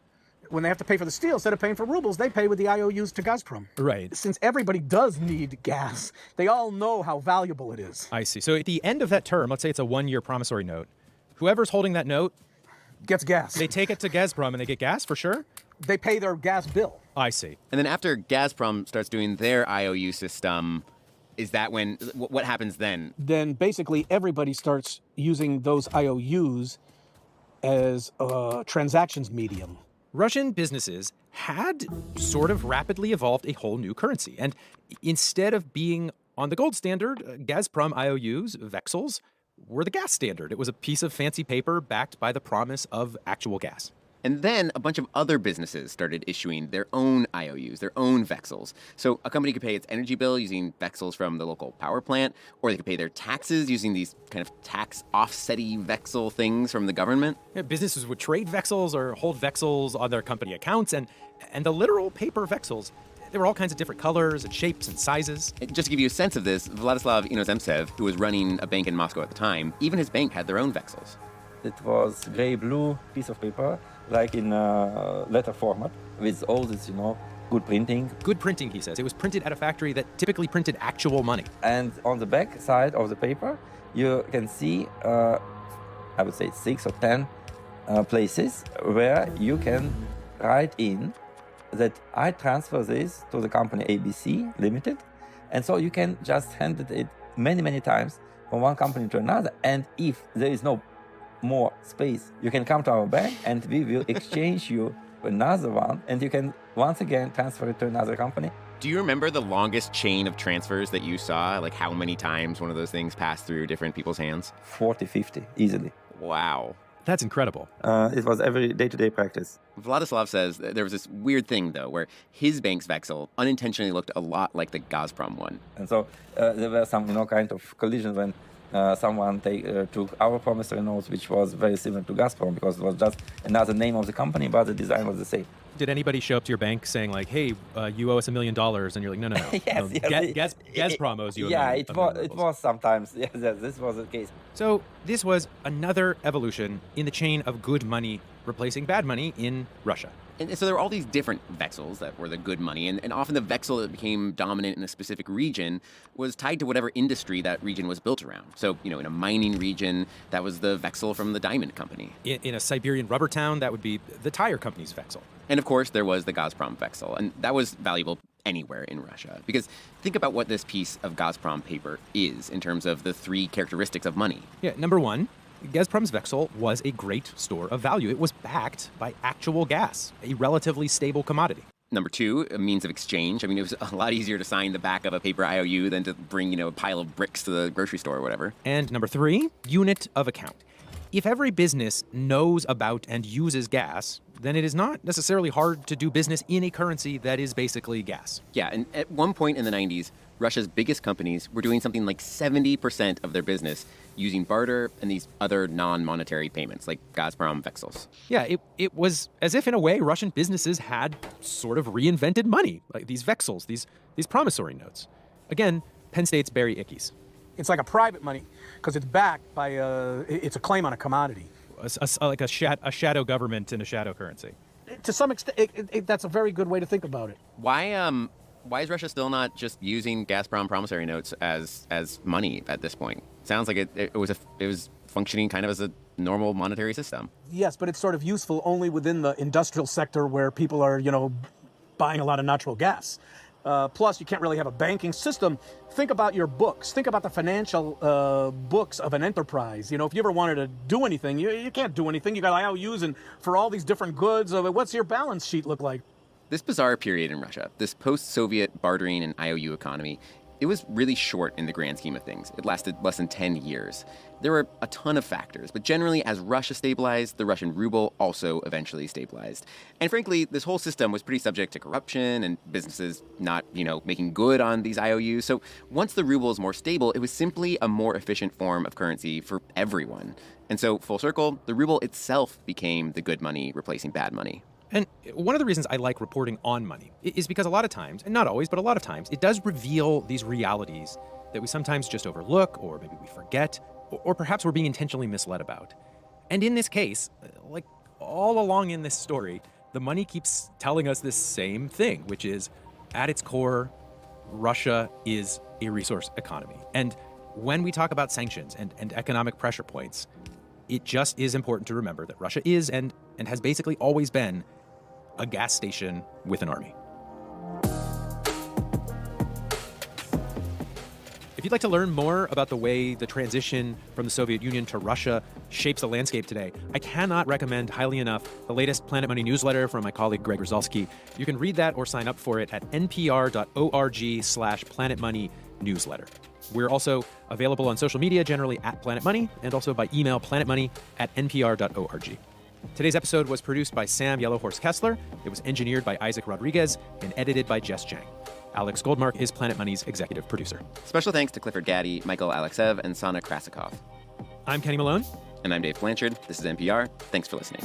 [SPEAKER 10] When they have to pay for the steel, instead of paying for rubles, they pay with the IOUs to Gazprom.
[SPEAKER 8] Right.
[SPEAKER 10] Since everybody does need gas, they all know how valuable it is.
[SPEAKER 8] I see. So at the end of that term, let's say it's a 1-year promissory note, whoever's holding that note
[SPEAKER 10] gets gas.
[SPEAKER 8] They take it to Gazprom and they get gas for sure?
[SPEAKER 10] They pay their gas bill.
[SPEAKER 8] I see.
[SPEAKER 9] And then after Gazprom starts doing their IOU system, is that when, what happens then?
[SPEAKER 10] Then basically everybody starts using those IOUs as a transactions medium.
[SPEAKER 8] Russian businesses had sort of rapidly evolved a whole new currency. And instead of being on the gold standard, Gazprom IOUs, vexels, were the gas standard. It was a piece of fancy paper backed by the promise of actual gas.
[SPEAKER 9] And then a bunch of other businesses started issuing their own IOUs, their own vexels. So a company could pay its energy bill using vexels from the local power plant, or they could pay their taxes using these kind of tax offsetty vexel things from the government.
[SPEAKER 8] Yeah, businesses would trade vexels or hold vexels on their company accounts, and the literal paper vexels, there were all kinds of different colors and shapes and sizes.
[SPEAKER 9] Just to give you a sense of this, Vladislav Inozemtsev, who was running a bank in Moscow at the time, even his bank had their own vexels.
[SPEAKER 11] It was gray-blue piece of paper, like in letter format, with all this, good printing.
[SPEAKER 8] Good printing, he says. It was printed at a factory that typically printed actual money.
[SPEAKER 11] And on the back side of the paper, you can see, I would say 6 or 10 places where you can write in that I transfer this to the company ABC Limited. And so you can just hand it many, many times from one company to another. And if there is no more space, you can come to our bank and we will exchange you another one, and you can once again transfer it to another company.
[SPEAKER 9] Do you remember the longest chain of transfers that you saw? Like how many times one of those things passed through different people's hands?
[SPEAKER 11] 40, 50, easily.
[SPEAKER 9] Wow.
[SPEAKER 8] That's incredible.
[SPEAKER 11] It was every day-to-day practice.
[SPEAKER 9] Vladislav says that there was this weird thing, though, where his bank's Vexel unintentionally looked a lot like the Gazprom one.
[SPEAKER 11] And so there were some, kind of collision when someone took our promissory notes, which was very similar to Gazprom, because it was just another name of the company, but the design was the same.
[SPEAKER 8] Did anybody show up to your bank saying like, "Hey, you owe us $1 million," and you're like, "No, no, no,
[SPEAKER 11] Yes.
[SPEAKER 8] Gazprom owes you $1
[SPEAKER 11] million."
[SPEAKER 8] Yeah,
[SPEAKER 11] it was sometimes. Yes, this was the case.
[SPEAKER 8] So this was another evolution in the chain of good money replacing bad money in Russia.
[SPEAKER 9] And so there were all these different Vexels that were the good money, and often the Vexel that became dominant in a specific region was tied to whatever industry that region was built around. So, in a mining region, that was the Vexel from the diamond company.
[SPEAKER 8] In a Siberian rubber town, that would be the tire company's Vexel.
[SPEAKER 9] And of course, there was the Gazprom Vexel, and that was valuable anywhere in Russia. Because think about what this piece of Gazprom paper is in terms of the 3 characteristics of money.
[SPEAKER 8] Yeah, number 1, Gazprom's Vexel was a great store of value. It was backed by actual gas, a relatively stable commodity.
[SPEAKER 9] Number 2, a means of exchange. I mean, it was a lot easier to sign the back of a paper IOU than to bring, a pile of bricks to the grocery store or whatever.
[SPEAKER 8] And number 3, unit of account. If every business knows about and uses gas, then it is not necessarily hard to do business in a currency that is basically gas.
[SPEAKER 9] Yeah, and at one point in the 90s, Russia's biggest companies were doing something like 70% of their business using barter and these other non-monetary payments, like Gazprom Vexels.
[SPEAKER 8] Yeah, it was as if, in a way, Russian businesses had sort of reinvented money, like these Vexels, these promissory notes. Again, Penn State's Barry Ickes.
[SPEAKER 10] It's like a private money because it's backed by it's a claim on a commodity.
[SPEAKER 8] Like a shadow government in a shadow currency.
[SPEAKER 10] To some extent, that's a very good way to think about it.
[SPEAKER 9] Why is Russia still not just using Gazprom promissory notes as money at this point? Sounds like it was functioning kind of as a normal monetary system.
[SPEAKER 10] Yes, but it's sort of useful only within the industrial sector where people are, buying a lot of natural gas. Plus, you can't really have a banking system. Think about your books. Think about the financial books of an enterprise. If you ever wanted to do anything, you can't do anything. You got IOUs and for all these different goods. What's your balance sheet look like?
[SPEAKER 9] This bizarre period in Russia, this post-Soviet bartering and IOU economy, it was really short in the grand scheme of things. It lasted less than 10 years. There were a ton of factors, but generally, as Russia stabilized, the Russian ruble also eventually stabilized. And frankly, this whole system was pretty subject to corruption and businesses not, making good on these IOUs. So once the ruble was more stable, it was simply a more efficient form of currency for everyone. And so, full circle, the ruble itself became the good money replacing bad money.
[SPEAKER 8] And one of the reasons I like reporting on money is because a lot of times, and not always, but a lot of times, it does reveal these realities that we sometimes just overlook, or maybe we forget, or perhaps we're being intentionally misled about. And in this case, like all along in this story, the money keeps telling us this same thing, which is, at its core, Russia is a resource economy. And when we talk about sanctions and economic pressure points, it just is important to remember that Russia is and has basically always been a gas station with an army. If you'd like to learn more about the way the transition from the Soviet Union to Russia shapes the landscape today, I cannot recommend highly enough the latest Planet Money newsletter from my colleague Greg Rosalsky. You can read that or sign up for it at npr.org/planetmoneynewsletter. We're also available on social media, generally at Planet Money, and also by email planetmoney@npr.org. Today's episode was produced by Sam Yellowhorse Kessler. It was engineered by Isaac Rodriguez and edited by Jess Jang. Alex Goldmark is Planet Money's executive producer.
[SPEAKER 9] Special thanks to Clifford Gaddy, Michael Alexev, and Sana Krasikov.
[SPEAKER 8] I'm Kenny Malone.
[SPEAKER 9] And I'm Dave Blanchard. This is NPR. Thanks for listening.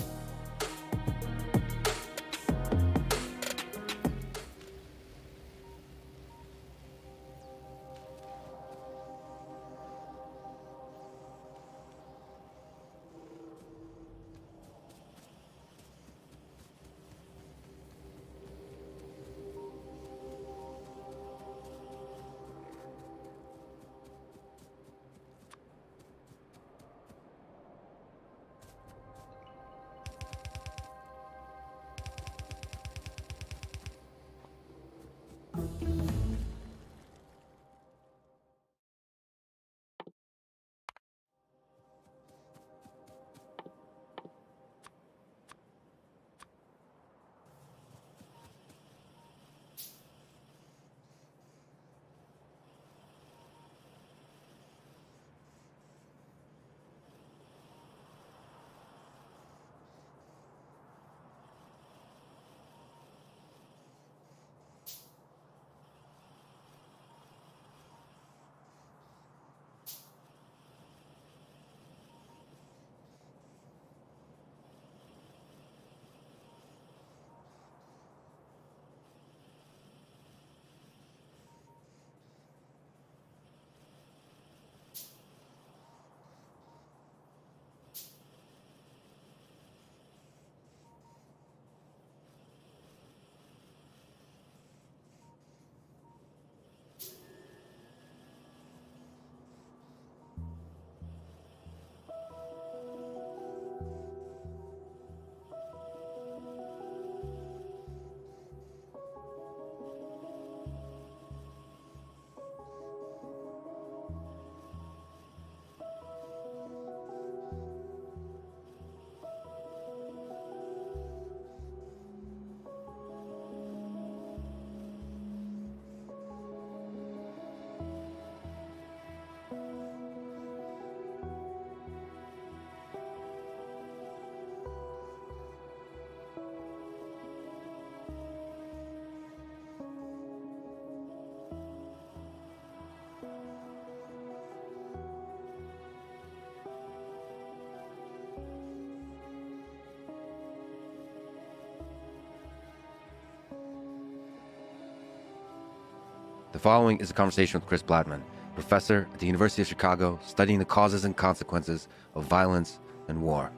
[SPEAKER 13] The following is a conversation with Chris Blattman, professor at the University of Chicago, studying the causes and consequences of violence and war.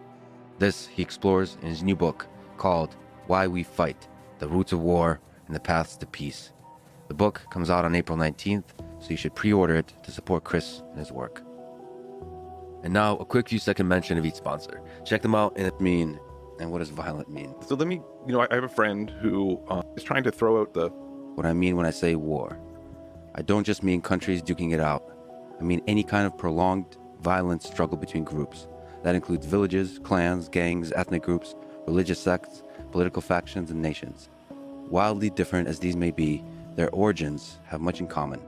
[SPEAKER 13] This he explores in his new book called Why We Fight, The Roots of War and the Paths to Peace. The book comes out on April 19th, so you should pre-order it to support Chris and his work. And now, a quick few-second mention of each sponsor. Check them out and mean, and what does violent mean?
[SPEAKER 14] So let me, I have a friend who is trying to throw out the...
[SPEAKER 13] What I mean when I say war. I don't just mean countries duking it out. I mean any kind of prolonged, violent struggle between groups. That includes villages, clans, gangs, ethnic groups, religious sects, political factions, and nations. Wildly different as these may be, their origins have much in common.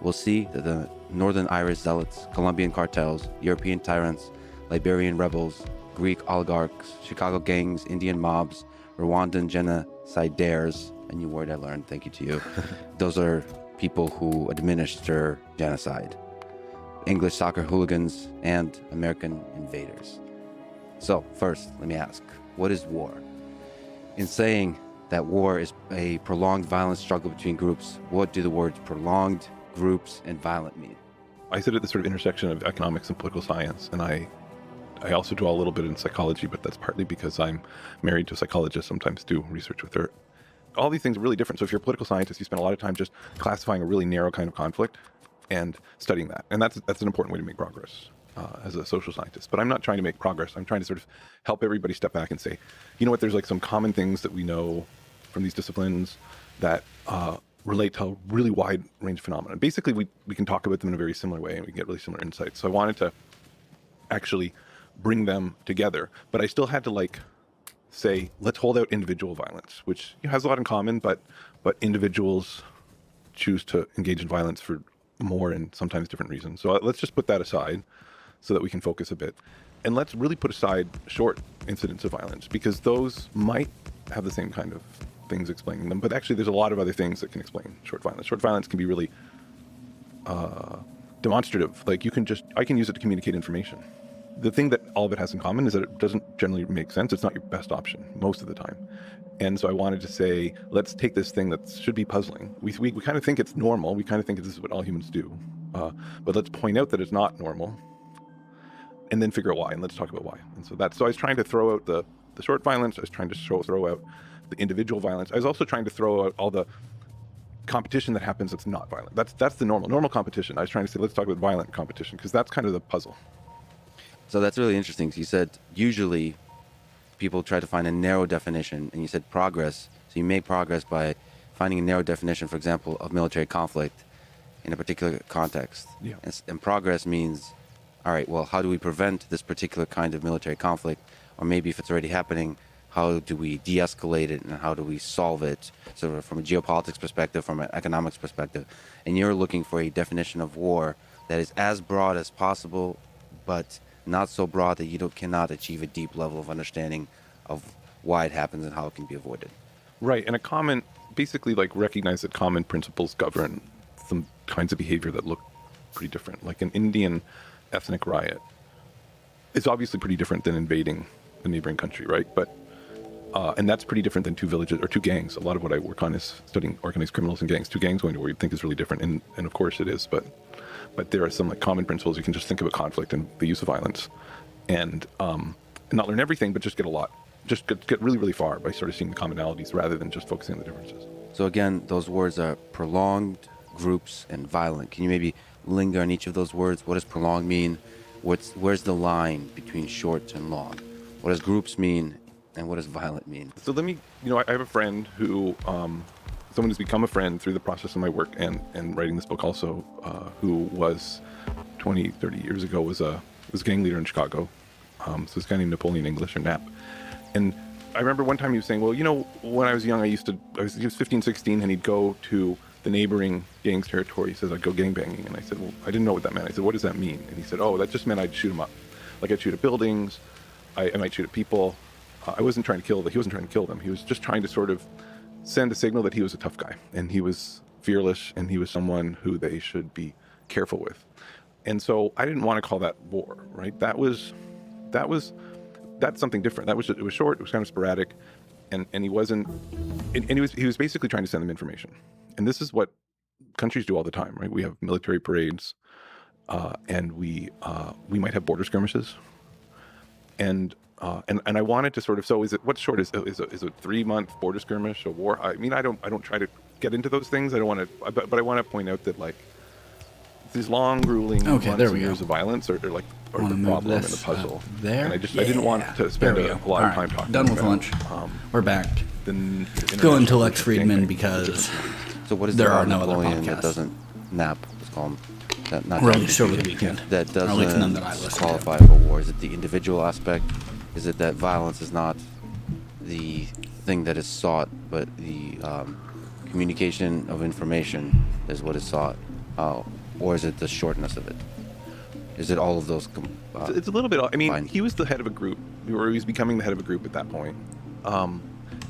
[SPEAKER 13] We'll see that the Northern Irish zealots, Colombian cartels, European tyrants, Liberian rebels, Greek oligarchs, Chicago gangs, Indian mobs, Rwandan genocidaires, a new word I learned, thank you to you. Those are people who administer genocide. English soccer hooligans, and American invaders. So, first, let me ask, what is war? In saying that war is a prolonged violent struggle between groups, what do the words prolonged, groups, and violent mean?
[SPEAKER 14] I sit at the sort of intersection of economics and political science, and I also do a little bit in psychology, but that's partly because I'm married to a psychologist, sometimes do research with her. All these things are really different. So if you're a political scientist, you spend a lot of time just classifying a really narrow kind of conflict and studying that. And that's an important way to make progress as a social scientist. But I'm not trying to make progress. I'm trying to sort of help everybody step back and say, you know what, there's like some common things that we know from these disciplines that relate to a really wide range of phenomena. Basically, we can talk about them in a very similar way and we get really similar insights. So I wanted to actually bring them together. But I still had to say, let's hold out individual violence, which has a lot in common, but individuals choose to engage in violence for more and sometimes different reasons. So let's just put that aside so that we can focus a bit. And let's really put aside short incidents of violence, because those might have the same kind of things explaining them. But actually, there's a lot of other things that can explain short violence. Short violence can be really demonstrative. I can use it to communicate information. The thing that all of it has in common is that it doesn't generally make sense. It's not your best option most of the time. And so I wanted to say, let's take this thing that should be puzzling. We kind of think it's normal. We kind of think this is what all humans do. But let's point out that it's not normal and then figure out why. And let's talk about why. And so I was trying to throw out the short violence. I was trying to throw out the individual violence. I was also trying to throw out all the competition that happens that's not violent. That's the normal competition. I was trying to say, let's talk about violent competition, because that's kind of the puzzle.
[SPEAKER 13] So that's really interesting. So you said usually people try to find a narrow definition, and you said progress. So you make progress by finding a narrow definition, for example, of military conflict in a particular context.
[SPEAKER 14] Yeah.
[SPEAKER 13] And progress means, all right, well, how do we prevent this particular kind of military conflict? Or maybe if it's already happening, how do we de-escalate it and how do we solve it? So from a geopolitics perspective, from an economics perspective. And you're looking for a definition of war that is as broad as possible, but not so broad that you cannot achieve a deep level of understanding of why it happens and how it can be avoided.
[SPEAKER 14] Right, and basically recognize that common principles govern some kinds of behavior that look pretty different. Like an Indian ethnic riot is obviously pretty different than invading a neighboring country, right? But and that's pretty different than two villages or two gangs. A lot of what I work on is studying organized criminals and gangs. Two gangs going to war, you'd think is really different, and of course it is, but there are some common principles. You can just think about conflict and the use of violence, and not learn everything, but just get really, really far by sort of seeing the commonalities rather than just focusing on the differences.
[SPEAKER 13] So again, those words are prolonged, groups, and violent. Can you maybe linger on each of those words? What does prolonged mean? Where's the line between short and long? What does groups mean, and what does violent mean? So
[SPEAKER 14] let me, I have a friend who, someone who's become a friend through the process of my work and writing this book also, who was 20, 30 years ago was a gang leader in Chicago. So this guy named Napoleon English, or Nap. And I remember one time he was saying, well, when I was young, he was 15, 16, and he'd go to the neighboring gang's territory. He says, I'd go gangbanging. And I said, well, I didn't know what that meant. I said, what does that mean? And he said, oh, that just meant I'd shoot them up. I'd shoot at buildings. I might shoot at people. I wasn't trying to kill them. He wasn't trying to kill them. He was just trying to sort of send a signal that he was a tough guy, and he was fearless, and he was someone who they should be careful with. And so I didn't want to call that war, right? That's something different. It was short, it was kind of sporadic, and he wasn't, and he was basically trying to send them information. And this is what countries do all the time, right? We have military parades, and we might have border skirmishes, and I wanted to sort of, so what's short is a 3-month border skirmish a war? I mean, I don't try to get into those things. I don't want to, but I want to point out that like these long, grueling months and years of violence are the problem and the puzzle.
[SPEAKER 1] There,
[SPEAKER 14] and I didn't want to spend a lot of time talking.
[SPEAKER 1] Done with lunch. We're back. Going to Lex Friedman because
[SPEAKER 13] so what is
[SPEAKER 1] there are no other
[SPEAKER 13] Napoleon
[SPEAKER 1] podcasts.
[SPEAKER 13] that doesn't nap? Let's call him. Not
[SPEAKER 1] Released over the weekend.
[SPEAKER 13] That
[SPEAKER 1] Or at least none that I
[SPEAKER 13] doesn't
[SPEAKER 1] listened
[SPEAKER 13] qualify for war. Is it the individual aspect? Is it that violence is not the thing that is sought, but the communication of information is what is sought? Or is it the shortness of it? Is it all of those?
[SPEAKER 14] It's a little bit. I mean, he was the head of a group, or he was becoming the head of a group at that point.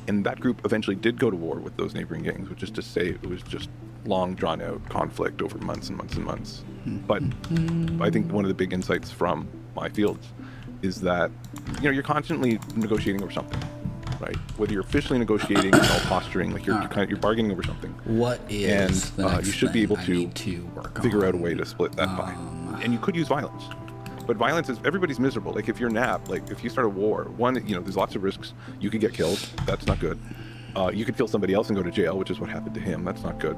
[SPEAKER 14] And that group eventually did go to war with those neighboring gangs, which is to say it was just long, drawn-out conflict over months and months and months. But I think one of the big insights from my fields is that, you're constantly negotiating over something, right? Whether you're officially negotiating or all posturing, like you're bargaining over something.
[SPEAKER 1] What is the next
[SPEAKER 14] you should be able
[SPEAKER 1] thing
[SPEAKER 14] to
[SPEAKER 1] work
[SPEAKER 14] figure
[SPEAKER 1] on?
[SPEAKER 14] out a way to split that pie. And you could use violence. But violence is, everybody's miserable. Like if you're NAP, like if you start a war, one, there's lots of risks. You could get killed. That's not good. You could kill somebody else and go to jail, which is what happened to him. That's not good.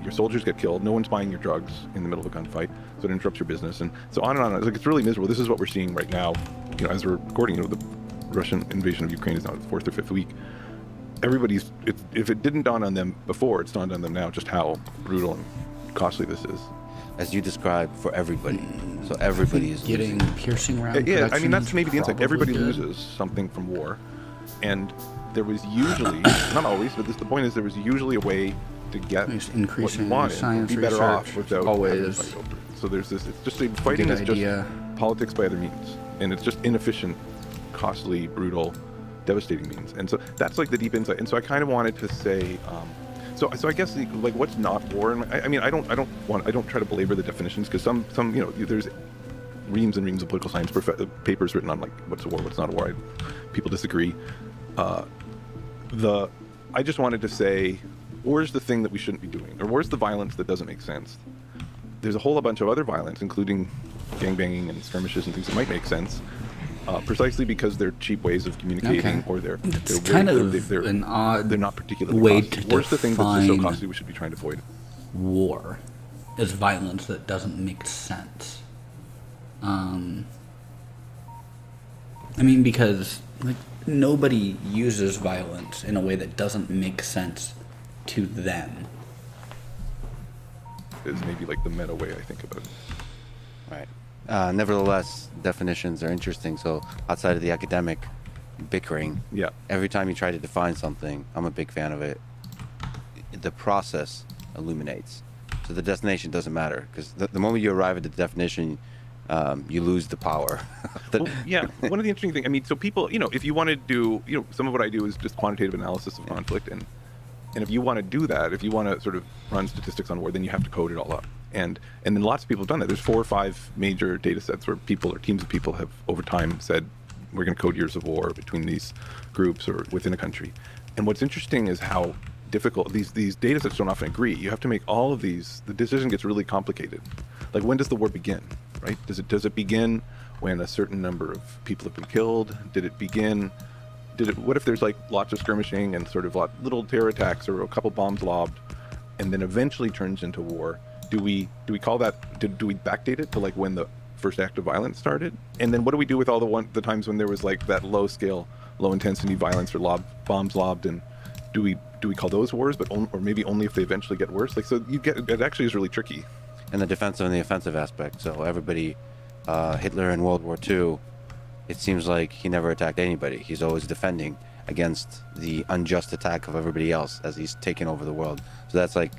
[SPEAKER 14] Your soldiers get killed. No one's buying your drugs in the middle of a gunfight, so it interrupts your business, and so on and on. It's really miserable. This is what we're seeing right now. As we're recording, the Russian invasion of Ukraine is now the 4th or 5th week. If it didn't dawn on them before, it's dawned on them now just how brutal and costly this is.
[SPEAKER 13] As you described, for everybody. So everybody is
[SPEAKER 1] getting
[SPEAKER 13] losing.
[SPEAKER 1] piercing round.
[SPEAKER 14] Yeah, I mean that's maybe the insight. Everybody loses something from war, and there was usually, not always, but the point is there was usually a way to get what you wanted, and be better off without having to fight over it. So there's this. It's just fighting is just politics by other means, and it's just inefficient, costly, brutal, devastating means. And so that's like the deep insight. And so I kind of wanted to say. So I guess what's not war? I mean I don't try to belabor the definitions because some there's reams and reams of political science papers written on like what's a war, what's not a war. People disagree. I just wanted to say, where's the thing that we shouldn't be doing, or where's the violence that doesn't make sense? There's a whole bunch of other violence, including gangbanging and skirmishes and things that might make sense. Precisely because they're cheap ways of communicating, or they're
[SPEAKER 1] an odd
[SPEAKER 14] they're not particularly
[SPEAKER 1] way
[SPEAKER 14] costly.
[SPEAKER 1] to
[SPEAKER 14] Where's the thing that's so
[SPEAKER 1] define
[SPEAKER 14] costly we should be trying to avoid?
[SPEAKER 1] War is violence that doesn't make sense. I mean, because nobody uses violence in a way that doesn't make sense to them.
[SPEAKER 14] Is maybe like the meta way I think about it.
[SPEAKER 13] Right. Nevertheless, definitions are interesting. So outside of the academic bickering, every time you try to define something, I'm a big fan of it, the process illuminates. So the destination doesn't matter, because the moment you arrive at the definition, you lose the power.
[SPEAKER 14] Well, yeah, one of the interesting things, I mean, so people, if you want to do, some of what I do is just quantitative analysis of conflict, and if you want to do that, if you want to sort of run statistics on war, then you have to code it all up. And then lots of people have done that. There's 4 or 5 major data sets where people or teams of people have over time said, we're going to code years of war between these groups or within a country. And what's interesting is how difficult these data sets don't often agree. You have to make all of these, the decision gets really complicated. Like, when does the war begin, right? Does it begin when a certain number of people have been killed? What if there's like lots of skirmishing and sort of little terror attacks or a couple bombs lobbed, and then eventually turns into war? Do we call that? Do we backdate it to like when the first act of violence started? And then what do we do with all the times when there was like that low scale, low intensity violence or bombs lobbed? And do we call those wars? Or maybe only if they eventually get worse. Like, so it actually is really tricky.
[SPEAKER 13] And the defensive and the offensive aspect. So everybody, Hitler in World War II, it seems like he never attacked anybody. He's always defending against the unjust attack of everybody else as he's taken over the world. So that's like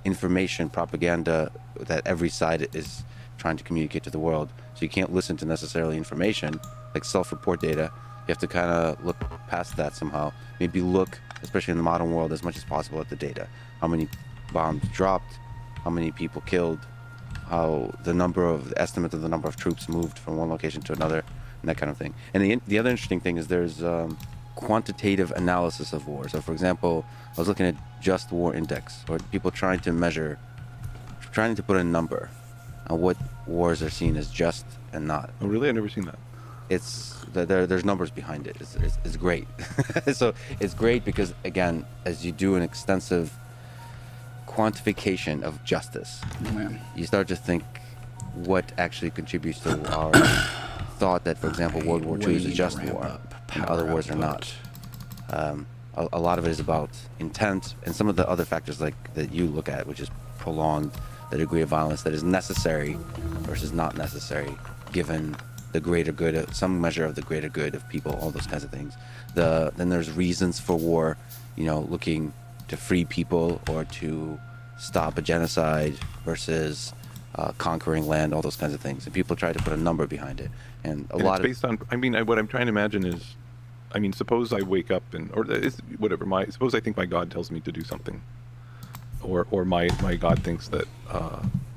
[SPEAKER 13] information propaganda that every side is trying to communicate to the world. So you can't listen to necessarily information like self-report data. You have to kind of look past that somehow. Maybe look, especially in the modern world, as much as possible at the data. How many bombs dropped, how many people killed, how the estimate of the number of troops moved from one location to another, and that kind of thing. And the other interesting thing is there's quantitative analysis of war. So for example, I was looking at Just War Index, or people trying to measure trying to put a number on what wars are seen as just and not.
[SPEAKER 14] Oh, really? I've never seen that.
[SPEAKER 13] There's numbers behind it. It's great. So it's great because, again, as you do an extensive quantification of justice, you start to think what actually contributes to our thought that, for example, World War II is a just war and other wars are not. A lot of it is about intent and some of the other factors like that you look at, which is prolonged, the degree of violence that is necessary versus not necessary, given the greater good, some measure of the greater good of people, all those kinds of things. Then there's reasons for war, looking to free people or to stop a genocide versus conquering land, all those kinds of things. And people try to put a number behind it. And
[SPEAKER 14] it's based on, what I'm trying to imagine is, suppose I wake up suppose I think my God tells me to do something. Or my God thinks that,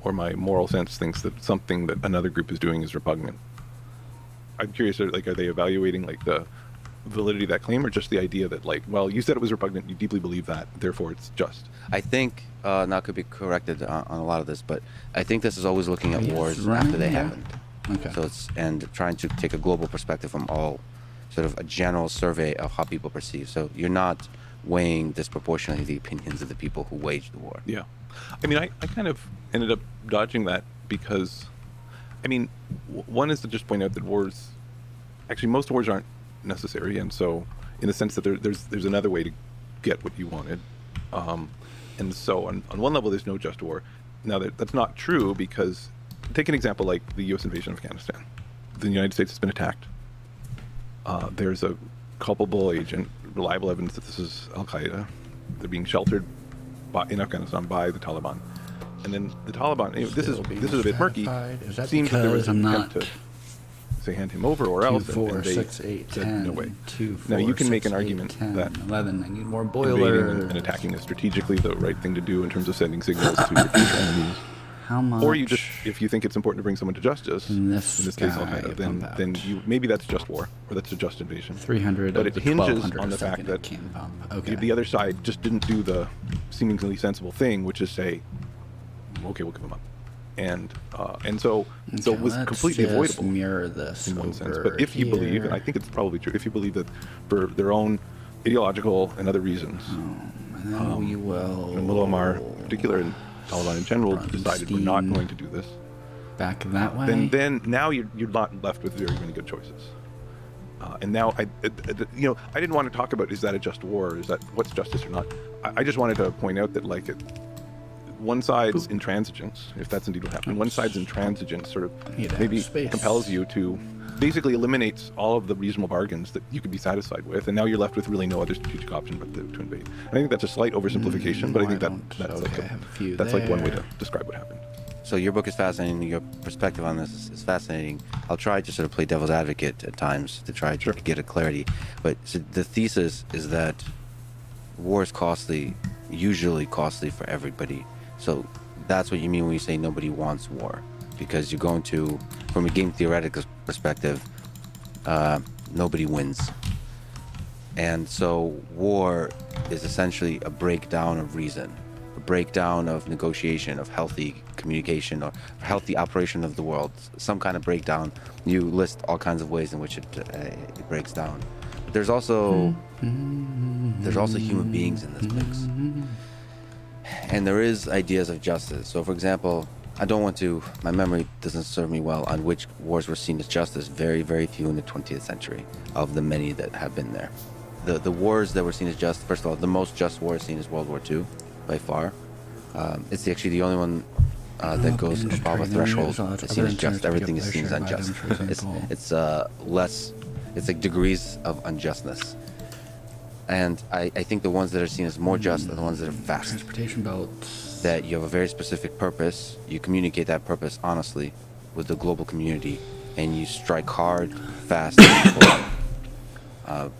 [SPEAKER 14] or my moral sense thinks that something that another group is doing is repugnant. I'm curious, are they evaluating the validity of that claim, or just the idea that you said it was repugnant, you deeply believe that, therefore it's just?
[SPEAKER 13] I think, now could be corrected on a lot of this, but I think this is always looking at wars after they happened.
[SPEAKER 1] Okay.
[SPEAKER 13] So and trying to take a global perspective from all, sort of a general survey of how people perceive. So you're not weighing disproportionately the opinions of the people who waged the war.
[SPEAKER 14] Yeah. I kind of ended up dodging that because, one is to just point out that most wars aren't necessary, and so in the sense that there's another way to get what you wanted, and so on one level there's no just war. Now that's not true, because take an example like the U.S. invasion of Afghanistan. The United States has been attacked. There's a culpable agent, reliable evidence that this is Al-Qaeda. They're being sheltered in Afghanistan by the Taliban. And then the Taliban, this is a bit murky.
[SPEAKER 1] Is that
[SPEAKER 14] seems that there was an attempt to say hand him over or else,
[SPEAKER 1] 2, 4,
[SPEAKER 14] and they
[SPEAKER 1] 6, 8,
[SPEAKER 14] said
[SPEAKER 1] 10,
[SPEAKER 14] no way.
[SPEAKER 1] 2, 4,
[SPEAKER 14] now you can
[SPEAKER 1] 6,
[SPEAKER 14] make an
[SPEAKER 1] 8,
[SPEAKER 14] argument
[SPEAKER 1] 10,
[SPEAKER 14] that
[SPEAKER 1] 11. I need more
[SPEAKER 14] invading
[SPEAKER 1] boilers.
[SPEAKER 14] and attacking is strategically the right thing to do in terms of sending signals to your future enemies.
[SPEAKER 1] How much?
[SPEAKER 14] Or you just, if you think it's important to bring someone to justice, in this case Al-Qaeda, then maybe that's just war, or that's a just invasion.
[SPEAKER 1] 300
[SPEAKER 14] but
[SPEAKER 1] of
[SPEAKER 14] it
[SPEAKER 1] the
[SPEAKER 14] hinges
[SPEAKER 1] 1,200
[SPEAKER 14] on the
[SPEAKER 1] a
[SPEAKER 14] fact
[SPEAKER 1] second
[SPEAKER 14] that
[SPEAKER 1] it can pump. Okay.
[SPEAKER 14] the other side just didn't do the seemingly sensible thing, which is say, okay, we'll give them up. And so it was completely avoidable.
[SPEAKER 1] Mirror this
[SPEAKER 14] in one sense. But if you believe, and I think it's probably true, if you believe that for their own ideological and other reasons,
[SPEAKER 1] and then we will.
[SPEAKER 14] And Mullah Omar in particular, and Taliban in general, decided we're not going to do this.
[SPEAKER 1] Back that way.
[SPEAKER 14] Then now you're not left with very many good choices. And now I didn't want to talk about is that a just war, is that what's justice or not. I just wanted to point out that one side's intransigence, if that's indeed what happened, one side's intransigence sort of maybe compels you to basically eliminates all of the reasonable bargains that you could be satisfied with, and now you're left with really no other strategic option but to invade. I think that's a slight oversimplification, but I think that's like one way to describe what happened.
[SPEAKER 13] So your book is fascinating. Your perspective on this is fascinating. I'll try to sort of play devil's advocate at times to try to get a clarity. But so the thesis is that war is costly, usually costly for everybody. So that's what you mean when you say nobody wants war, because you're going to, from a game theoretical perspective, nobody wins. And so war is essentially a breakdown of reason, a breakdown of negotiation, of healthy communication, or healthy operation of the world. Some kind of breakdown. You list all kinds of ways in which it breaks down. But there's also human beings in this mix. And there is ideas of justice. So, for example, my memory doesn't serve me well on which wars were seen as justice. Very, very few in the 20th century of the many that have been there. The wars that were seen as just, first of all, the most just war seen is World War II, by far. It's actually the only one that goes above a threshold that's seen as just. Everything is seen as unjust. It's like degrees of unjustness. And I think the ones that are seen as more just are the ones that are fast.
[SPEAKER 1] Transportation belts.
[SPEAKER 13] That you have a very specific purpose, you communicate that purpose honestly with the global community, and you strike hard, fast, to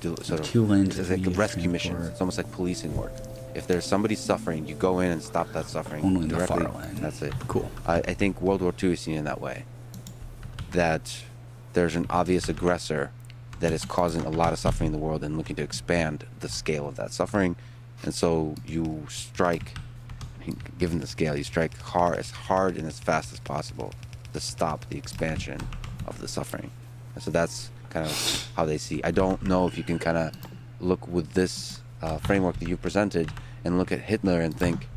[SPEAKER 13] do sort of,
[SPEAKER 1] 2 lanes.
[SPEAKER 13] It's like a rescue mission. It's almost like policing work. If there's somebody suffering, you go in and stop that suffering.
[SPEAKER 1] Only in the
[SPEAKER 13] directly.
[SPEAKER 1] far lane.
[SPEAKER 13] That's it.
[SPEAKER 1] Cool.
[SPEAKER 13] I think World War II is seen in that way. That there's an obvious aggressor that is causing a lot of suffering in the world and looking to expand the scale of that suffering. And so you strike given the scale, you strike hard and as fast as possible to stop the expansion of the suffering. And so that's kind of how they see. I don't know if you can kind of look with this framework that you presented and look at Hitler and think,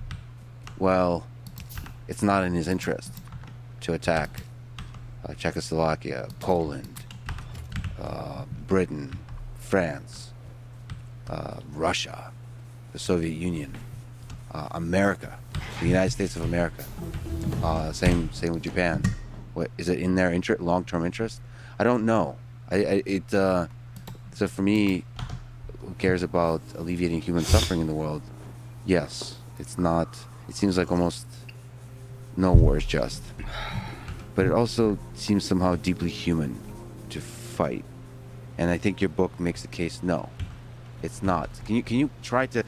[SPEAKER 13] well, it's not in his interest to attack Czechoslovakia, Poland, Britain, France, Russia, the Soviet Union, America, the United States of America. Same with Japan. What is it in their long-term interest? I don't know. So for me, who cares about alleviating human suffering in the world? Yes, it's not. It seems like almost no war is just, but it also seems somehow deeply human to fight. And I think your book makes the case. No, it's not. Can you try to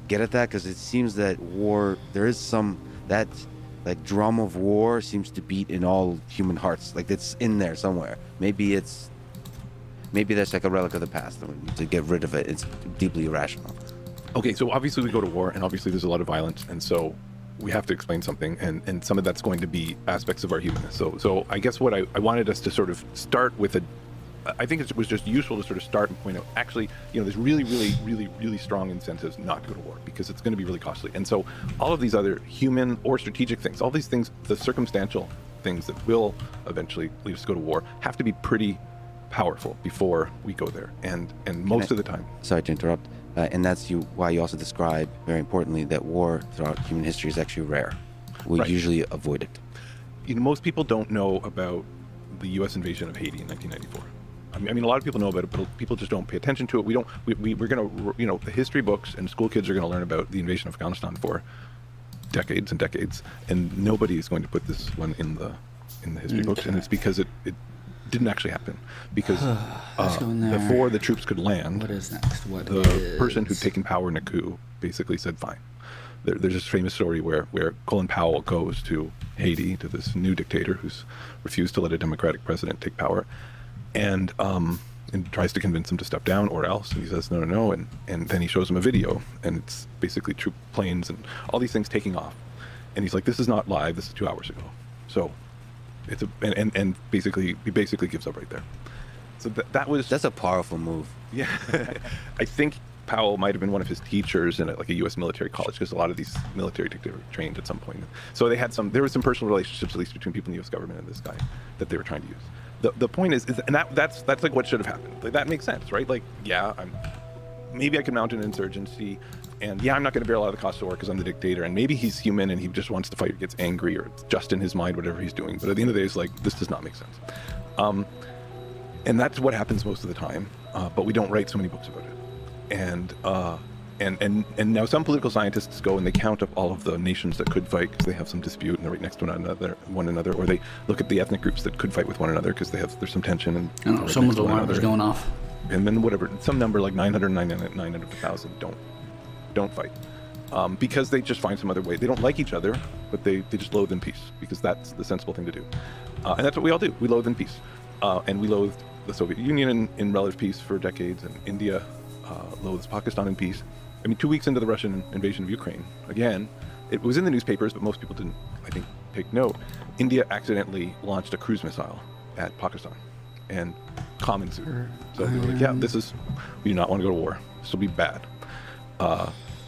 [SPEAKER 13] get at that? Because it seems that war, there is that drum of war seems to beat in all human hearts. It's in there somewhere. Maybe that's like a relic of the past, and we need to get rid of it. It's deeply irrational.
[SPEAKER 14] Okay, so obviously we go to war, and obviously there's a lot of violence, and so we have to explain something, and some of that's going to be aspects of our humanness. So I guess what I wanted us to sort of start with I think it was just useful to sort of start and point out, actually, there's really, really, really, really strong incentives not to go to war because it's going to be really costly. And so all of these other human or strategic things, all these things, the circumstantial things that will eventually lead us to go to war, have to be pretty powerful before we go there. And most of the time.
[SPEAKER 13] Sorry to interrupt. And that's why you also describe, very importantly, that war throughout human history is actually rare. We usually avoid it.
[SPEAKER 14] Most people don't know about the U.S. invasion of Haiti in 1994. I mean, a lot of people know about it, but people just don't pay attention to it. We're going to, the history books and school kids are going to learn about the invasion of Afghanistan for decades and decades, and nobody is going to put this one in the history books, and it's because it didn't actually happen. Because before the troops could land,
[SPEAKER 1] what is next?
[SPEAKER 14] The person who'd taken power in a coup basically said, fine. There's this famous story where Colin Powell goes to Haiti, to this new dictator who's refused to let a democratic president take power, and tries to convince him to step down or else. And he says, no. And then he shows him a video, and it's basically troop planes and all these things taking off. And he's like, this is not live, this is 2 hours ago. So it's and basically, he basically gives up right there. So that's
[SPEAKER 13] a powerful move.
[SPEAKER 14] Yeah. I think Powell might have been one of his teachers in a U.S. military college, because a lot of these military dictators were trained at some point. So there were some personal relationships, at least between people in the U.S. government and this guy, that they were trying to use. The point is and that's like what should have happened. That makes sense, right? Maybe I can mount an insurgency, and I'm not going to bear a lot of the cost of war because I'm the dictator, and maybe he's human and he just wants to fight or gets angry, or it's just in his mind, whatever he's doing. But at the end of the day, it's this does not make sense. And that's what happens most of the time, but we don't write so many books about it. And now some political scientists go and they count up all of the nations that could fight because they have some dispute and they're right next to one another, or they look at the ethnic groups that could fight with one another because there's some tension. And
[SPEAKER 1] right, some of the alarms going off.
[SPEAKER 14] And then whatever, some number like 900,000 don't fight because they just find some other way. They don't like each other, but they just loathe in peace because that's the sensible thing to do. And that's what we all do. We loathe in peace. And we loathed the Soviet Union in relative peace for decades, and India loathes Pakistan in peace. 2 weeks into the Russian invasion of Ukraine, again, it was in the newspapers, but most people didn't, I think, take note. India accidentally launched a cruise missile at Pakistan, and calm ensued. So they were like, we do not want to go to war. This will be bad.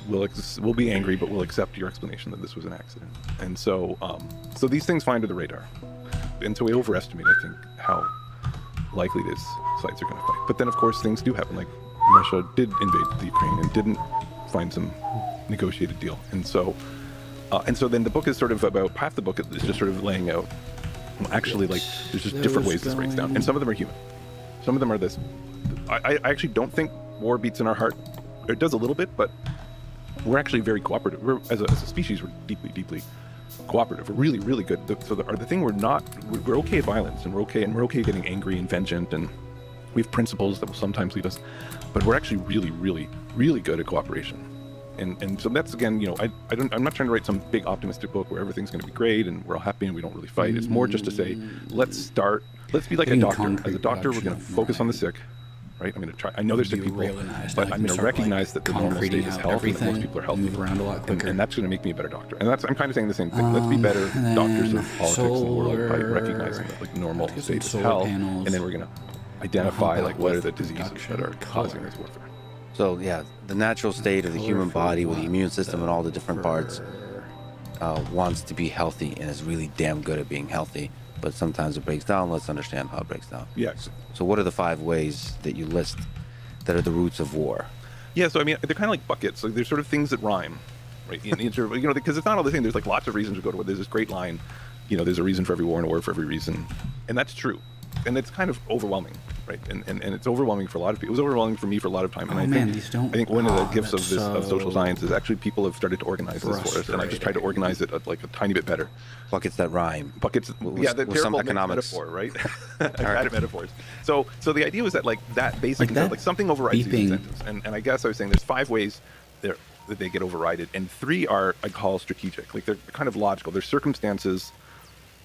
[SPEAKER 14] We'll be angry, but we'll accept your explanation that this was an accident. And so these things fly under the radar. And so we overestimate, I think, how likely it is sides are going to fight. But then, of course, things do happen. Like Russia did invade the Ukraine and didn't find some negotiated deal. And so then the book is sort of about, half the book is just sort of laying out, actually, there's just different ways this breaks down. And some of them are human. Some of them are this. I actually don't think war beats in our heart. It does a little bit, but we're actually very cooperative. As a species, we're deeply, deeply cooperative. We're really, really good. The thing we're okay at violence, and we're okay getting angry and vengeant, and we have principles that will sometimes lead us, but we're actually really, really, really good at cooperation. And so that's, again, I'm not trying to write some big optimistic book where everything's going to be great and we're all happy and we don't really fight. It's more just to say, let's be like a doctor. As a doctor, we're going to focus on the sick, right? I'm going to try. I know there's sick people,
[SPEAKER 1] realize
[SPEAKER 14] but
[SPEAKER 1] that
[SPEAKER 14] I'm going to
[SPEAKER 1] start,
[SPEAKER 14] recognize that the normal state is health and that most people are healthy.
[SPEAKER 1] Move around a lot quicker.
[SPEAKER 14] And that's going to make me a better doctor. And I'm kind of saying the same thing. Let's be better doctors of politics in the world by recognizing that like normal state is health, and then we're going to identify like what are the diseases that are causing this warfare.
[SPEAKER 13] So yeah, the natural state of the human body with the immune system and all the different parts wants to be healthy and is really damn good at being healthy. But sometimes it breaks down. Let's understand how it breaks down.
[SPEAKER 14] Yes.
[SPEAKER 13] So what are the 5 ways that you list that are the roots of war?
[SPEAKER 14] Yeah, so I mean, they're kind of like buckets. Like, they're sort of things that rhyme, right? Because it's not all the same. There's like lots of reasons to go to war. There's this great line, there's a reason for every war and a war for every reason. And that's true. And it's kind of overwhelming, right? And it's overwhelming for a lot of people. It was overwhelming for me for a lot of time. And I think one of the gifts of social science is actually people have started to organize this for us. And I just tried to organize it like a tiny bit better.
[SPEAKER 13] Buckets that rhyme.
[SPEAKER 14] Buckets, the
[SPEAKER 13] some
[SPEAKER 14] terrible
[SPEAKER 13] economics
[SPEAKER 14] metaphor, right? Bad at metaphors. So the idea was that like that basic, like something overrides these incentives. And I guess I was saying there's 5 ways that they get overrided. And 3 are, I call strategic. Like they're kind of logical. There's circumstances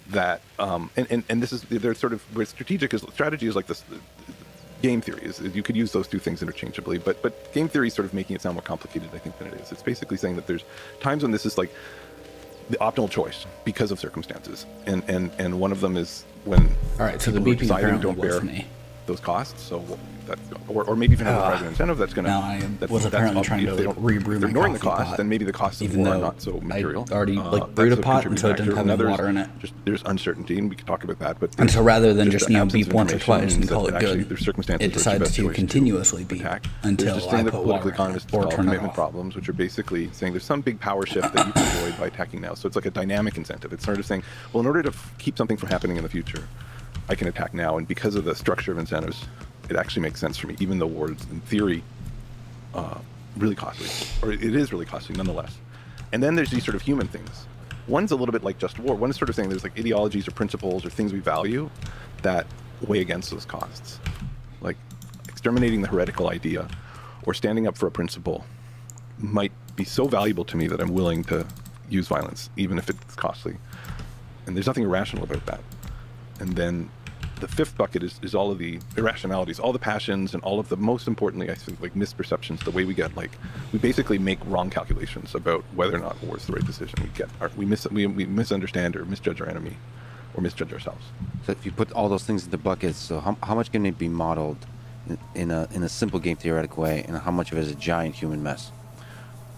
[SPEAKER 14] that and this is, they're sort of, where strategy is like this. Game theory is you could use those 2 things interchangeably, but game theory is sort of making it sound more complicated, I think, than it is. It's basically saying that there's times when this is like the optimal choice because of circumstances, and one of them is when
[SPEAKER 1] so the beeping
[SPEAKER 14] deciding don't bear those costs. So that's, or maybe if you have a private incentive, that's going to.
[SPEAKER 1] No, I was apparently trying to re-brew my
[SPEAKER 14] ignoring the
[SPEAKER 1] coffee
[SPEAKER 14] cost,
[SPEAKER 1] pot,
[SPEAKER 14] then maybe the costs of war are not so material.
[SPEAKER 1] I already brewed a pot, and so it didn't have any water in it.
[SPEAKER 14] There's uncertainty, and we can talk about that. But
[SPEAKER 1] and so rather than just beep once or twice and call it
[SPEAKER 14] actually,
[SPEAKER 1] good,
[SPEAKER 14] there's circumstances
[SPEAKER 1] it decides to continuously beep until I put water in it or turn it
[SPEAKER 14] commitment
[SPEAKER 1] off.
[SPEAKER 14] problems, which are basically saying there's some big power shift that you can avoid by attacking now. So it's like a dynamic incentive. It's sort of saying, well, in order to keep something from happening in the future, I can attack now, and because of the structure of incentives, it actually makes sense for me, even though war is, in theory, really costly, or it is really costly nonetheless. And then there's these sort of human things. One's a little bit like just war. One is sort of saying there's like ideologies or principles or things we value that weigh against those costs. Like exterminating the heretical idea or standing up for a principle might be so valuable to me that I'm willing to use violence, even if it's costly. And there's nothing irrational about that. And then the 5th bucket is all of the irrationalities, all the passions, and all of the, most importantly, I think, like misperceptions, the way we get, like, we basically make wrong calculations about whether or not war is the right decision. We misunderstand or misjudge our enemy or misjudge ourselves.
[SPEAKER 13] So if you put all those things into buckets, so how much can it be modeled in a simple game theoretic way, and how much of it is a giant human mess?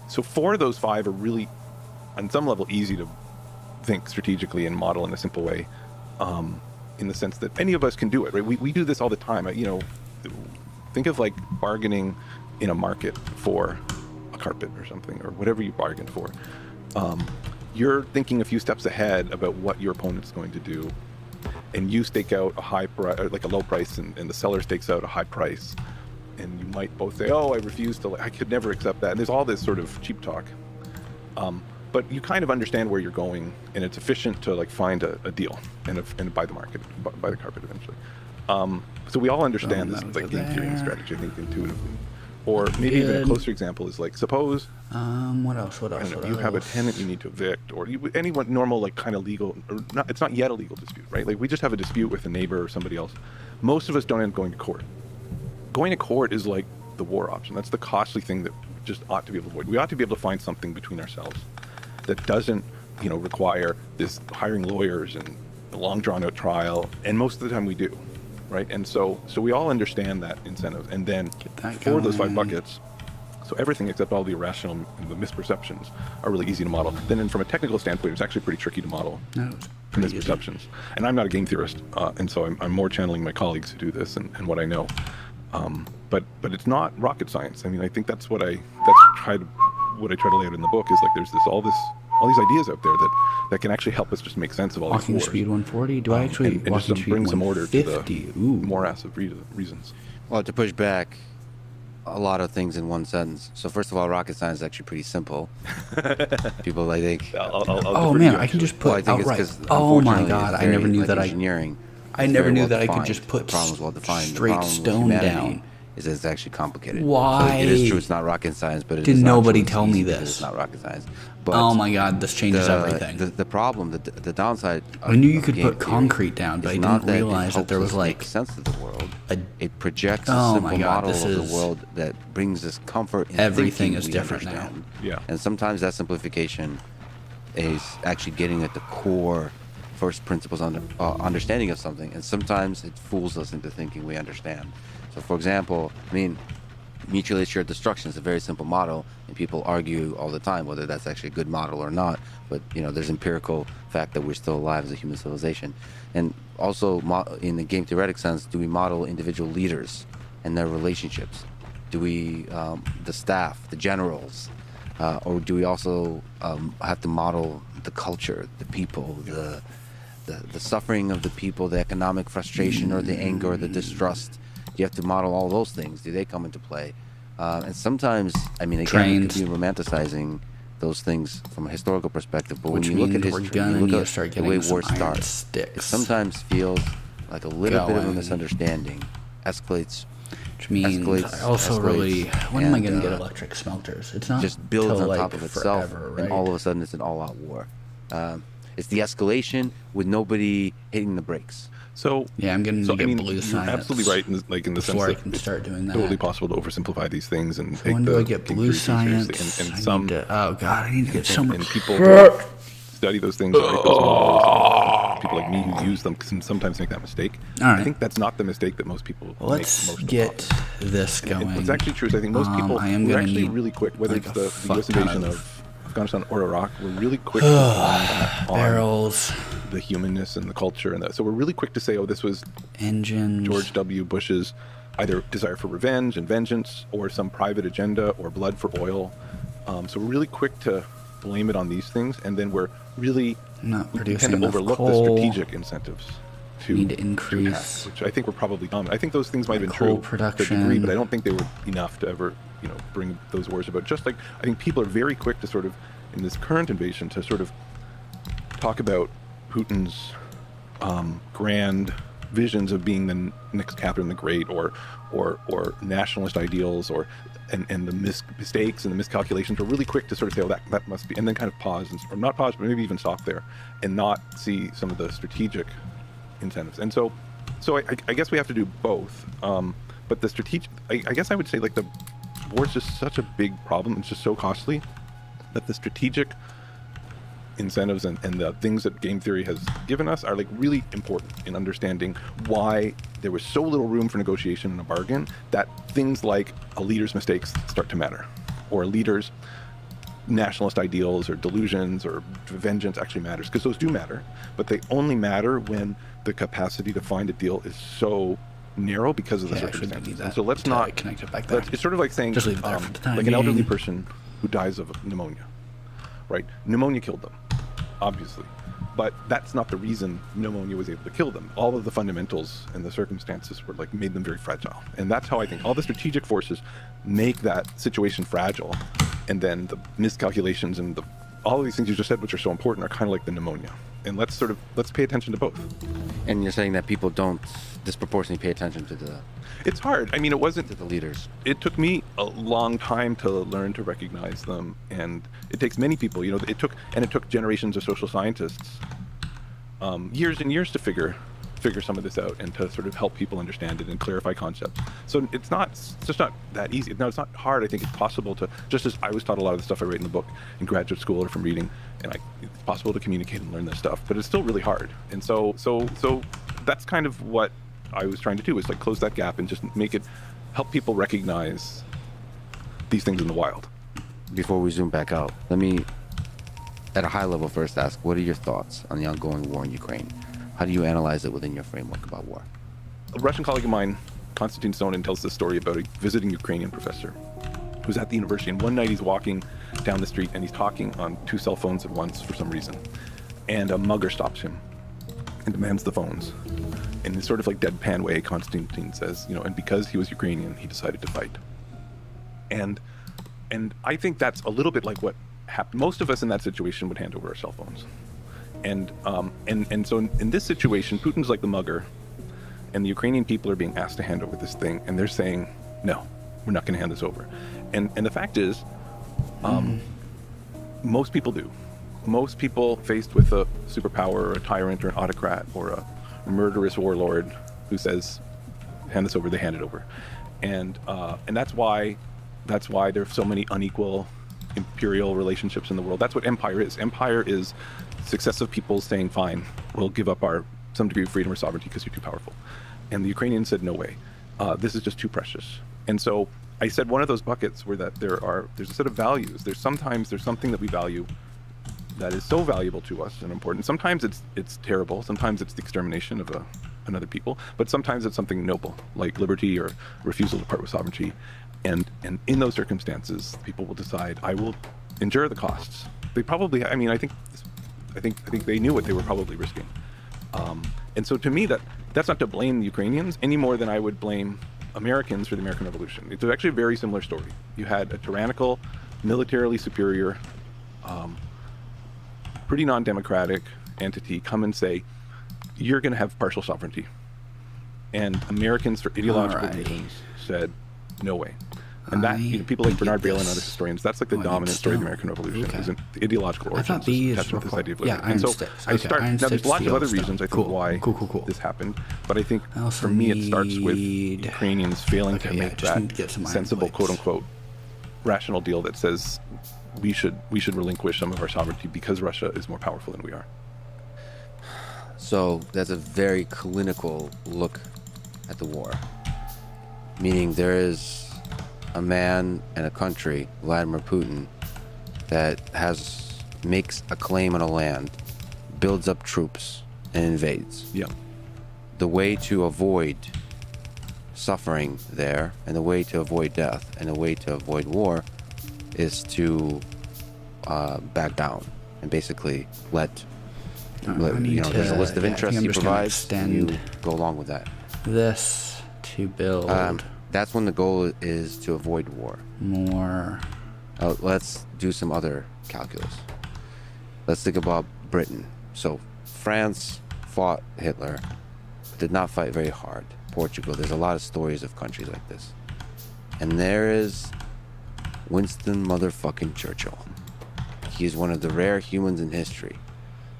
[SPEAKER 14] So 4 of those 5 are really, on some level, easy to think strategically and model in a simple way. In the sense that any of us can do it, right? We do this all the time. Think of like bargaining in a market for a carpet or something, or whatever you bargained for. You're thinking a few steps ahead about what your opponent's going to do, and you stake out a high price, like a low price, and the seller stakes out a high price, and you might both say, "Oh, I refuse to. I could never accept that." And there's all this sort of cheap talk. But you kind of understand where you're going, and it's efficient to like find a deal and buy the market, buy the carpet eventually. So we all understand this like game theory and strategy, I think, intuitively. Or maybe even a closer example is like, suppose
[SPEAKER 1] what else?
[SPEAKER 14] You have a tenant you need to evict, or any normal like kind of legal, or not, it's not yet a legal dispute, right? Like we just have a dispute with a neighbor or somebody else. Most of us don't end up going to court. Going to court is like the war option. That's the costly thing that we just ought to be able to avoid. We ought to be able to find something between ourselves that doesn't, require this hiring lawyers and a long drawn-out trial, and most of the time we do, right? And so we all understand that incentive, and then for those 5 buckets, so everything except all the irrational and the misperceptions are really easy to model. Then, from a technical standpoint, it's actually pretty tricky to model misperceptions. And I'm not a game theorist, and so I'm more channeling my colleagues who do this and what I know. But it's not rocket science. I mean, I think that's what I try to lay out in the book is like there's all these ideas out there that can actually help us just make sense of all these wars.
[SPEAKER 1] Walking speed 140? Do I actually
[SPEAKER 14] and
[SPEAKER 1] walking
[SPEAKER 14] just
[SPEAKER 1] speed
[SPEAKER 14] bring some order to
[SPEAKER 1] 150?
[SPEAKER 14] the morass of reasons.
[SPEAKER 13] Well, to push back a lot of things in one sentence. So first of all, rocket science is actually pretty simple. People, I think.
[SPEAKER 1] Oh man, I can just put outright. Oh my god, I never knew that
[SPEAKER 13] engineering.
[SPEAKER 1] I never knew that I could just put
[SPEAKER 13] problems well defined.
[SPEAKER 1] straight stone down
[SPEAKER 13] is that it's actually complicated.
[SPEAKER 1] Why?
[SPEAKER 13] So it is true it's not rocket science, but it
[SPEAKER 1] Did
[SPEAKER 13] is not
[SPEAKER 1] nobody
[SPEAKER 13] true it's
[SPEAKER 1] tell me
[SPEAKER 13] easy because
[SPEAKER 1] this?
[SPEAKER 13] It's not rocket science. But
[SPEAKER 1] Oh my God, this changes everything.
[SPEAKER 13] The problem, the downside.
[SPEAKER 1] I knew you
[SPEAKER 13] of
[SPEAKER 1] could
[SPEAKER 13] game
[SPEAKER 1] put
[SPEAKER 13] theory
[SPEAKER 1] concrete down, but
[SPEAKER 13] is
[SPEAKER 1] I
[SPEAKER 13] not
[SPEAKER 1] didn't realize that
[SPEAKER 13] helps
[SPEAKER 1] there was
[SPEAKER 13] us
[SPEAKER 1] like
[SPEAKER 13] make sense of the world. It projects a
[SPEAKER 1] Oh my
[SPEAKER 13] simple
[SPEAKER 1] God,
[SPEAKER 13] model
[SPEAKER 1] this
[SPEAKER 13] of
[SPEAKER 1] is-
[SPEAKER 13] the world that brings us comfort in
[SPEAKER 1] Everything
[SPEAKER 13] thinking
[SPEAKER 1] is
[SPEAKER 13] we
[SPEAKER 1] different now.
[SPEAKER 13] understand.
[SPEAKER 14] Yeah.
[SPEAKER 13] And sometimes that simplification is actually getting at the core first principles understanding of something, and sometimes it fools us into thinking we understand. So, for example, I mean, mutually assured destruction is a very simple model, and people argue all the time whether that's actually a good model or not. But there's empirical fact that we're still alive as a human civilization. And also, in the game theoretic sense, do we model individual leaders and their relationships? Do we, the staff, the generals, or do we also have to model the culture, the people, the suffering of the people, the economic frustration or the anger or the distrust? You have to model all those things. Do they come into play? And sometimes, I mean, again, it could be romanticizing those things from a historical perspective. But
[SPEAKER 1] Which
[SPEAKER 13] when you look at
[SPEAKER 1] means we're
[SPEAKER 13] history,
[SPEAKER 1] gonna
[SPEAKER 13] you
[SPEAKER 1] need
[SPEAKER 13] look
[SPEAKER 1] to
[SPEAKER 13] at
[SPEAKER 1] start
[SPEAKER 13] the way
[SPEAKER 1] getting
[SPEAKER 13] war
[SPEAKER 1] some iron
[SPEAKER 13] starts.
[SPEAKER 1] sticks
[SPEAKER 13] It sometimes feels like a little bit of a
[SPEAKER 1] going.
[SPEAKER 13] misunderstanding escalates.
[SPEAKER 1] Which means I also really, when am I going to get electric smelters? It's not
[SPEAKER 13] just builds
[SPEAKER 1] till,
[SPEAKER 13] on
[SPEAKER 1] like,
[SPEAKER 13] top of itself,
[SPEAKER 1] forever, right?
[SPEAKER 13] and all of a sudden it's an all-out war. It's the escalation with nobody hitting the brakes.
[SPEAKER 14] So
[SPEAKER 1] yeah, I'm going to get blue
[SPEAKER 14] you're
[SPEAKER 1] science.
[SPEAKER 14] absolutely right, in the sense
[SPEAKER 1] before I
[SPEAKER 14] that
[SPEAKER 1] can
[SPEAKER 14] it's
[SPEAKER 1] start doing that.
[SPEAKER 14] totally possible to oversimplify these things and take
[SPEAKER 1] When do
[SPEAKER 14] the
[SPEAKER 1] I get
[SPEAKER 14] game
[SPEAKER 1] blue
[SPEAKER 14] theory seriously.
[SPEAKER 1] science?
[SPEAKER 14] And
[SPEAKER 1] I
[SPEAKER 14] some
[SPEAKER 1] need to, oh God, I need to get so much.
[SPEAKER 14] And people who study those things, and write those models, people like me who use them can sometimes make that mistake.
[SPEAKER 1] All right.
[SPEAKER 14] I think that's not the mistake that most people
[SPEAKER 1] Let's
[SPEAKER 14] make.
[SPEAKER 1] get this going.
[SPEAKER 14] What's actually true is I think most people
[SPEAKER 1] I am
[SPEAKER 14] were
[SPEAKER 1] gonna
[SPEAKER 14] actually
[SPEAKER 1] need,
[SPEAKER 14] really quick, whether
[SPEAKER 1] like,
[SPEAKER 14] it's
[SPEAKER 1] a
[SPEAKER 14] the U.S.
[SPEAKER 1] fuck ton
[SPEAKER 14] invasion of Afghanistan or Iraq, we're really quick to on
[SPEAKER 1] barrels,
[SPEAKER 14] the humanness and the culture, and that. So we're really quick to say, oh, this was
[SPEAKER 1] engines,
[SPEAKER 14] George W. Bush's either desire for revenge and vengeance, or some private agenda, or blood for oil. So we're really quick to blame it on these things, and then we're really
[SPEAKER 1] not
[SPEAKER 14] we
[SPEAKER 1] producing
[SPEAKER 14] tend to
[SPEAKER 1] enough
[SPEAKER 14] overlook
[SPEAKER 1] coal.
[SPEAKER 14] the strategic incentives to
[SPEAKER 1] need to increase,
[SPEAKER 14] which I think were probably dumb. I think those things might have been
[SPEAKER 1] coal
[SPEAKER 14] true
[SPEAKER 1] production.
[SPEAKER 14] to a degree, but I don't think they were enough to ever, bring those wars about. Just like I think people are very quick to sort of, in this current invasion, to sort of talk about Putin's grand visions of being the next Catherine the Great, or nationalist ideals, and the mistakes and the miscalculations. We're really quick to sort of say, oh, that must be, and then kind of pause, or not pause, but maybe even stop there, and not see some of the strategic incentives. And so I guess we have to do both. But the strategic, I guess I would say, like, the war is just such a big problem. It's just so costly that the strategic incentives and the things that game theory has given us are, like, really important in understanding why there was so little room for negotiation and a bargain, that things like a leader's mistakes start to matter, or a leader's nationalist ideals or delusions or vengeance actually matters, because those do matter, but they only matter when the capacity to find a deal is so narrow because of the circumstances. And so let's not
[SPEAKER 1] connect it back there.
[SPEAKER 14] It's sort of like saying,
[SPEAKER 1] Just leave it there for the time
[SPEAKER 14] like an elderly
[SPEAKER 1] being.
[SPEAKER 14] person who dies of pneumonia, right? Pneumonia killed them, obviously, but that's not the reason pneumonia was able to kill them. All of the fundamentals and the circumstances were, like, made them very fragile. And that's how I think all the strategic forces make that situation fragile. And then the miscalculations and all of these things you just said, which are so important, are kind of like the pneumonia. And let's pay attention to both.
[SPEAKER 13] And you're saying that people don't disproportionately pay attention to the...
[SPEAKER 14] It's hard. I mean, it wasn't...
[SPEAKER 13] to the leaders.
[SPEAKER 14] It took me a long time to learn to recognize them, and it takes many people. It took generations of social scientists, years and years to figure some of this out, and to sort of help people understand it and clarify concepts. So it's just not that easy. No, it's not hard. I think it's possible to, just as I was taught a lot of the stuff I write in the book in graduate school or from reading, and it's possible to communicate and learn this stuff, but it's still really hard. And so that's kind of what I was trying to do, is, like, close that gap and just help people recognize these things in the wild.
[SPEAKER 13] Before we zoom back out, let me, at a high level, first ask, what are your thoughts on the ongoing war in Ukraine? How do you analyze it within your framework about war?
[SPEAKER 14] A Russian colleague of mine, Konstantin Sonin, tells this story about a visiting Ukrainian professor who's at the university, and one night he's walking down the street and he's talking on 2 cell phones at once for some reason, and a mugger stops him and demands the phones. In this sort of, like, deadpan way, Konstantin says, and because he was Ukrainian, he decided to fight. And I think that's a little bit like what happened. Most of us in that situation would hand over our cell phones. And so in this situation, Putin's like the mugger, and the Ukrainian people are being asked to hand over this thing, and they're saying, no, we're not going to hand this over. And the fact is, most people do. Most people faced with a superpower or a tyrant or an autocrat or a murderous warlord who says, hand this over, they hand it over. And that's why there are so many unequal imperial relationships in the world. That's what empire is. Empire is successive peoples saying, fine, we'll give up some degree of freedom or sovereignty because you're too powerful. And the Ukrainians said, no way. This is just too precious. And so I said one of those buckets where there's a set of values. There's something that we value that is so valuable to us and important. Sometimes it's terrible. Sometimes it's the extermination of another people. But sometimes it's something noble, like liberty or refusal to part with sovereignty. And in those circumstances, people will decide, I will endure the costs. They probably, I mean, I think they knew what they were probably risking. And so to me, that's not to blame the Ukrainians any more than I would blame Americans for the American Revolution. It's actually a very similar story. You had a tyrannical, militarily superior, pretty non-democratic entity come and say, you're going to have partial sovereignty. And Americans, for ideological reasons, said, no way. And that, people like Bernard Bailyn and other historians, that's like the dominant story of the American Revolution, isn't the ideological origins attached with this idea of liberty. And so now there's lots of other reasons, I think, why this happened. But I think for me, it starts with Ukrainians failing to make that sensible, quote unquote, rational deal that says we should relinquish some of our sovereignty because Russia is more powerful than we are.
[SPEAKER 13] So that's a very clinical look at the war. Meaning there is a man and a country, Vladimir Putin, that makes a claim on a land, builds up troops, and invades.
[SPEAKER 14] Yeah.
[SPEAKER 13] The way to avoid suffering there, and the way to avoid death, and the way to avoid war is to back down and basically there's a list of interests he provides, and you go along with that.
[SPEAKER 1] This to build.
[SPEAKER 13] That's when the goal is to avoid war.
[SPEAKER 1] More.
[SPEAKER 13] Let's do some other calculus. Let's think about Britain. So France fought Hitler, but did not fight very hard. Portugal, there's a lot of stories of countries like this. And there is Winston motherfucking Churchill. He is one of the rare humans in history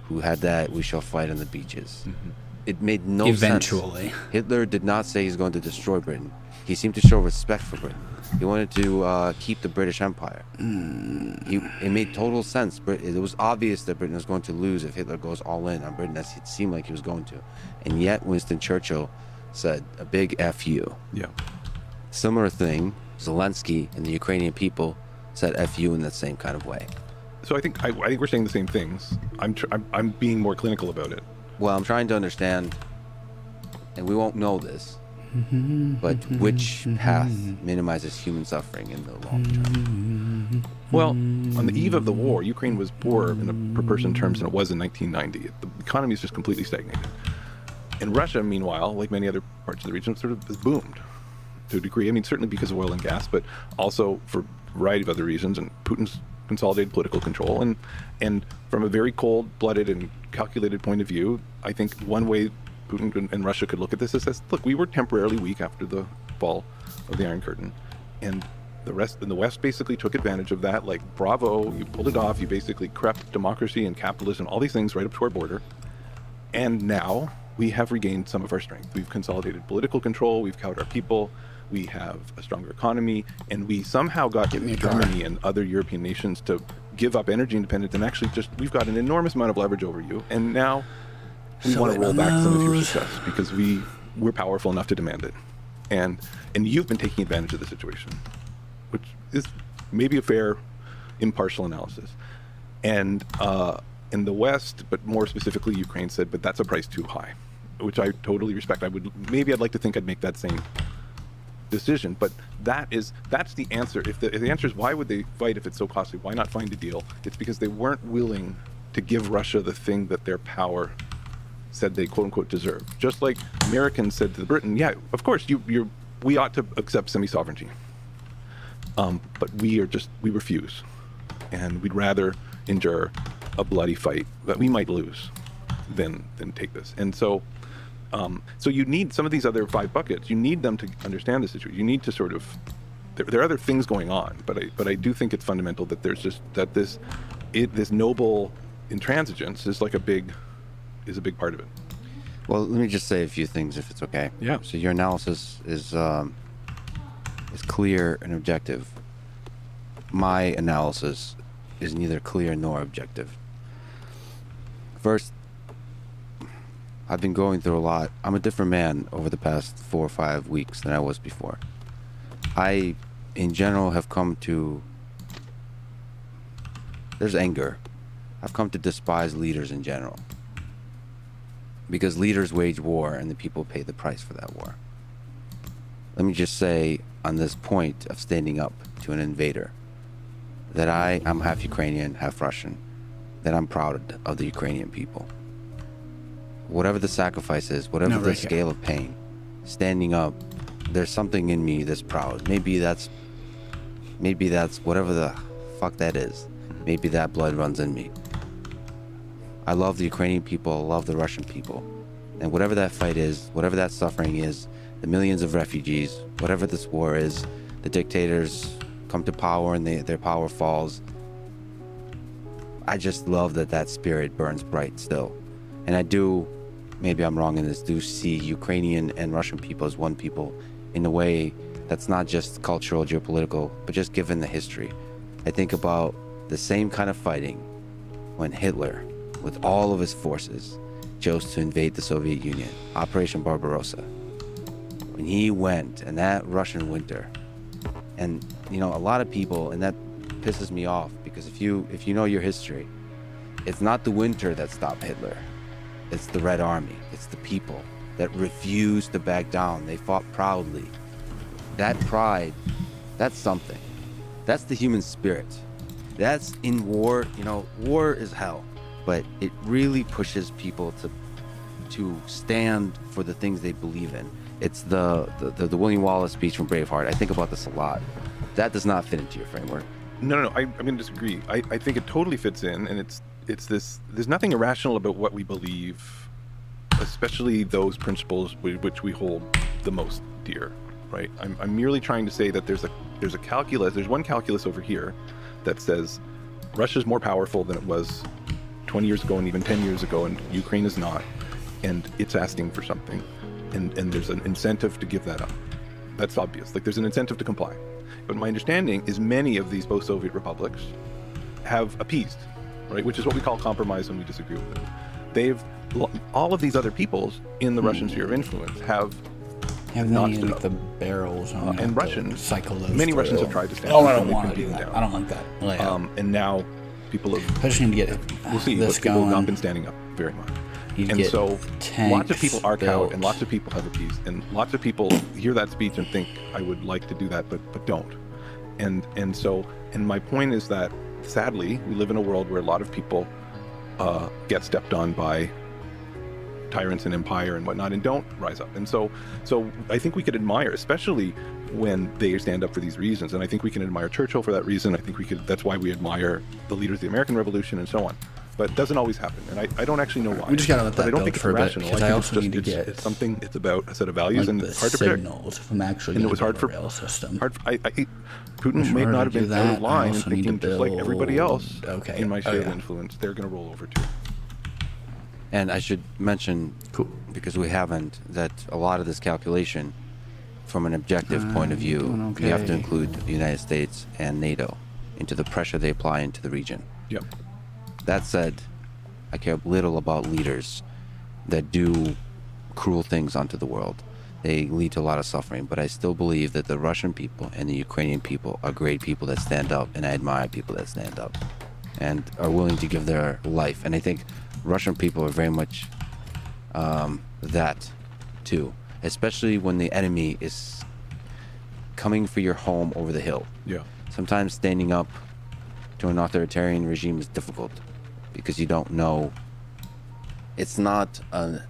[SPEAKER 13] who had that "we shall fight on the beaches." Mm-hmm. It made no sense.
[SPEAKER 1] Eventually.
[SPEAKER 13] Hitler did not say he's going to destroy Britain. He seemed to show respect for Britain. He wanted to keep the British Empire. It made total sense. It was obvious that Britain was going to lose if Hitler goes all in on Britain, as it seemed like he was going to. And yet Winston Churchill said a big F you.
[SPEAKER 14] Yeah.
[SPEAKER 13] Similar thing, Zelensky and the Ukrainian people said F you in that same kind of way.
[SPEAKER 14] So I think we're saying the same things. I'm being more clinical about it.
[SPEAKER 13] Well, I'm trying to understand, and we won't know this, but which path minimizes human suffering in the long term?
[SPEAKER 14] Well, on the eve of the war, Ukraine was poorer in per person terms than it was in 1990. The economy is just completely stagnated. And Russia, meanwhile, like many other parts of the region, sort of has boomed to a degree. I mean, certainly because of oil and gas, but also for a variety of other reasons. And Putin's consolidated political control. And from a very cold-blooded and calculated point of view, I think one way Putin and Russia could look at this is as, look, we were temporarily weak after the fall of the Iron Curtain, and the West basically took advantage of that. Like, bravo, you pulled it off. You basically crept democracy and capitalism, all these things right up to our border. And now we have regained some of our strength. We've consolidated political control. We've cowed our people. We have a stronger economy, and we somehow got Germany and other European nations to give up energy independence, and actually we've got an enormous amount of leverage over you. And now we want to roll back some of your success because we're powerful enough to demand it. And you've been taking advantage of the situation, which is maybe a fair, impartial analysis. And in the West, but more specifically Ukraine, said, but that's a price too high, which I totally respect. I'd like to think I'd make that same decision, but that's the answer. If the answer is why would they fight if it's so costly, why not find a deal? It's because they weren't willing to give Russia the thing that their power said they quote unquote deserve. Just like Americans said to Britain, yeah, of course we ought to accept semi-sovereignty, but we refuse, and we'd rather endure a bloody fight that we might lose than take this. And so So you need some of these other 5 buckets. You need them to understand the situation. You need to sort of. There are other things going on, but I do think it's fundamental that there's just that this noble intransigence is like a big part of it.
[SPEAKER 13] Well, let me just say a few things, if it's okay.
[SPEAKER 14] Yeah.
[SPEAKER 13] So your analysis is clear and objective. My analysis is neither clear nor objective. First, I've been going through a lot. I'm a different man over the past 4 or 5 weeks than I was before. I, in general, have come to... There's anger. I've come to despise leaders in general. Because leaders wage war and the people pay the price for that war. Let me just say, on this point of standing up to an invader, that I'm half Ukrainian, half Russian, that I'm proud of the Ukrainian people. Whatever the sacrifice is, whatever the scale of pain, standing up, there's something in me that's proud. Maybe that's whatever the fuck that is. Maybe that blood runs in me. I love the Ukrainian people, I love the Russian people. And whatever that fight is, whatever that suffering is, the millions of refugees, whatever this war is, the dictators come to power and their power falls. I just love that spirit burns bright still. And I do, maybe I'm wrong in this, do see Ukrainian and Russian people as one people in a way that's not just cultural, geopolitical, but just given the history. I think about the same kind of fighting when Hitler, with all of his forces, chose to invade the Soviet Union, Operation Barbarossa. When he went, and that Russian winter, and a lot of people, and that pisses me off, because if you know your history, it's not the winter that stopped Hitler. It's the Red Army. It's the people that refused to back down. They fought proudly. That pride, that's something. That's the human spirit. That's in war. War is hell, but it really pushes people to stand for the things they believe in. It's the William Wallace speech from Braveheart. I think about this a lot. That does not fit into your framework.
[SPEAKER 14] No. I'm going to disagree. I think it totally fits in, and it's this. There's nothing irrational about what we believe, especially those principles which we hold the most dear, right? I'm merely trying to say that there's a calculus. There's one calculus over here that says Russia's more powerful than it was 20 years ago and even 10 years ago, and Ukraine is not, and it's asking for something, and there's an incentive to give that up. That's obvious. Like, there's an incentive to comply. But my understanding is many of these post-Soviet republics have appeased, right? Which is what we call compromise when we disagree with them. All of these other peoples in the Russian sphere of influence have not stood up.
[SPEAKER 1] The barrels on
[SPEAKER 14] and Russians,
[SPEAKER 1] cycle those
[SPEAKER 14] many
[SPEAKER 1] through.
[SPEAKER 14] Russians have tried to stand
[SPEAKER 1] up.
[SPEAKER 14] up.
[SPEAKER 1] I don't want to do that. I don't like that layout.
[SPEAKER 14] And now people have.
[SPEAKER 1] I just need to get
[SPEAKER 14] we'll see,
[SPEAKER 1] this
[SPEAKER 14] but people have
[SPEAKER 1] going.
[SPEAKER 14] not been standing up very much.
[SPEAKER 1] And
[SPEAKER 14] so lots of people are
[SPEAKER 1] built.
[SPEAKER 14] cowed, and lots of people have appeased, and lots of people hear that speech and think, I would like to do that, but don't. And my point is that, sadly, we live in a world where a lot of people get stepped on by tyrants and empire and whatnot, and don't rise up. And so I think we could admire, especially when they stand up for these reasons. And I think we can admire Churchill for that reason. I think that's why we admire the leaders of the American Revolution and so on. But it doesn't always happen, and I don't actually know why.
[SPEAKER 1] We just gotta let that
[SPEAKER 14] but I don't
[SPEAKER 1] build
[SPEAKER 14] think it's
[SPEAKER 1] for a bit,
[SPEAKER 14] irrational.
[SPEAKER 1] because I also need to get
[SPEAKER 14] it's something. It's about a set of values,
[SPEAKER 1] like
[SPEAKER 14] and
[SPEAKER 1] the
[SPEAKER 14] it's hard to predict.
[SPEAKER 1] signals if I'm actually
[SPEAKER 14] And it
[SPEAKER 1] going
[SPEAKER 14] was
[SPEAKER 1] to
[SPEAKER 14] hard
[SPEAKER 1] build
[SPEAKER 14] for
[SPEAKER 1] a rail system.
[SPEAKER 14] Putin may not have been out of line and thinking just like everybody else
[SPEAKER 1] Okay.
[SPEAKER 14] in my sphere of influence, they're going to roll over too.
[SPEAKER 13] And I should mention, because we haven't, that a lot of this calculation, from an objective point of view, you have to include the United States and NATO into the pressure they apply into the region.
[SPEAKER 14] Yep.
[SPEAKER 13] That said, I care little about leaders that do cruel things onto the world. They lead to a lot of suffering, but I still believe that the Russian people and the Ukrainian people are great people that stand up, and I admire people that stand up and are willing to give their life. And I think Russian people are very much that too, especially when the enemy is coming for your home over the hill.
[SPEAKER 14] Yeah.
[SPEAKER 13] Sometimes standing up to an authoritarian regime is difficult because you don't know. It's not a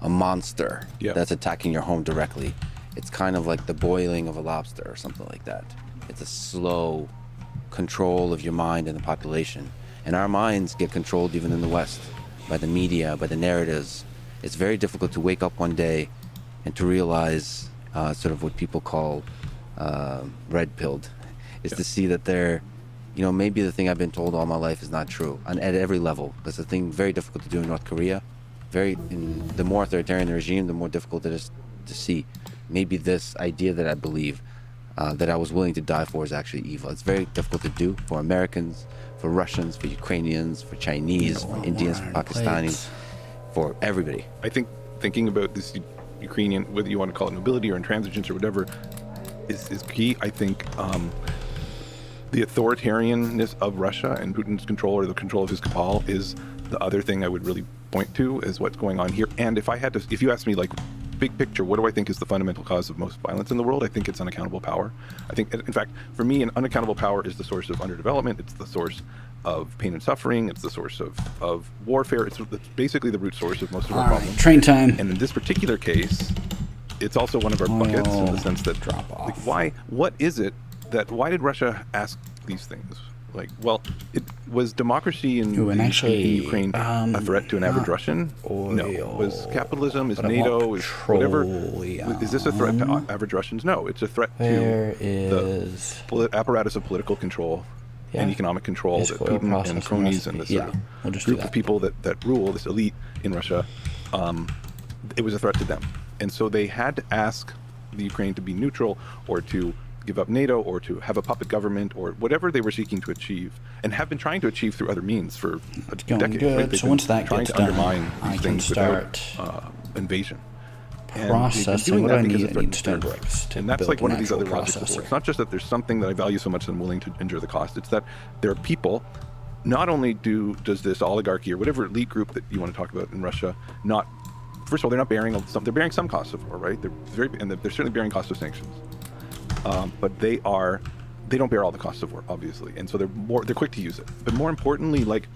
[SPEAKER 13] monster that's attacking your home directly. It's kind of like the boiling of a lobster or something like that. It's a slow control of your mind and the population. And our minds get controlled even in the West by the media, by the narratives. It's very difficult to wake up one day and to realize sort of what people call red-pilled, is to see that they're, maybe the thing I've been told all my life is not true, and at every level. That's a thing very difficult to do in North Korea. The more authoritarian the regime, the more difficult it is to see. Maybe this idea that I believe, that I was willing to die for, is actually evil. It's very difficult to do for Americans, for Russians, for Ukrainians, for Chinese, for Indians, for Pakistanis, for everybody.
[SPEAKER 14] I think thinking about this Ukrainian, whether you want to call it nobility or intransigence or whatever, is key. I think the authoritarianness of Russia and Putin's control, or the control of his cabal, is the other thing I would really point to is what's going on here. And if you ask me, like, big picture, what do I think is the fundamental cause of most violence in the world? I think it's unaccountable power. I think, in fact, for me, an unaccountable power is the source of underdevelopment. It's the source of pain and suffering. It's the source of warfare. It's basically the root source of most of our problems.
[SPEAKER 1] Train time.
[SPEAKER 14] And in this particular case, it's also one of our buckets in the sense that, why did Russia ask these things? Like, well, it was democracy in Ukraine a threat to an average Russian? No. Was capitalism, is NATO, is whatever? Is this a threat to average Russians? No. It's a threat to the apparatus of political control and economic control that Putin and cronies and this sort of group of people that rule, this elite in Russia, it was a threat to them. And so they had to ask the Ukraine to be neutral, or to give up NATO, or to have a puppet government, or whatever they were seeking to achieve, and have been trying to achieve through other means for decades. Right? They've
[SPEAKER 1] so once that
[SPEAKER 14] trying
[SPEAKER 1] gets
[SPEAKER 14] to
[SPEAKER 1] done,
[SPEAKER 14] undermine
[SPEAKER 1] I
[SPEAKER 14] these
[SPEAKER 1] can
[SPEAKER 14] things
[SPEAKER 1] start
[SPEAKER 14] without invasion.
[SPEAKER 1] processing what I need. I need stone bricks to
[SPEAKER 14] and that's
[SPEAKER 1] build
[SPEAKER 14] like one of
[SPEAKER 1] an
[SPEAKER 14] these other
[SPEAKER 1] actual
[SPEAKER 14] logical
[SPEAKER 1] processor.
[SPEAKER 14] It's not just that there's something that I value so much that I'm willing to endure the cost. It's that there are people. Not only does this oligarchy or whatever elite group that you want to talk about in Russia not. First of all, they're not bearing some. They're bearing some costs of war, right? They're certainly bearing costs of sanctions. But they don't bear all the costs of war, obviously, and so they're quick to use it. But more importantly, like,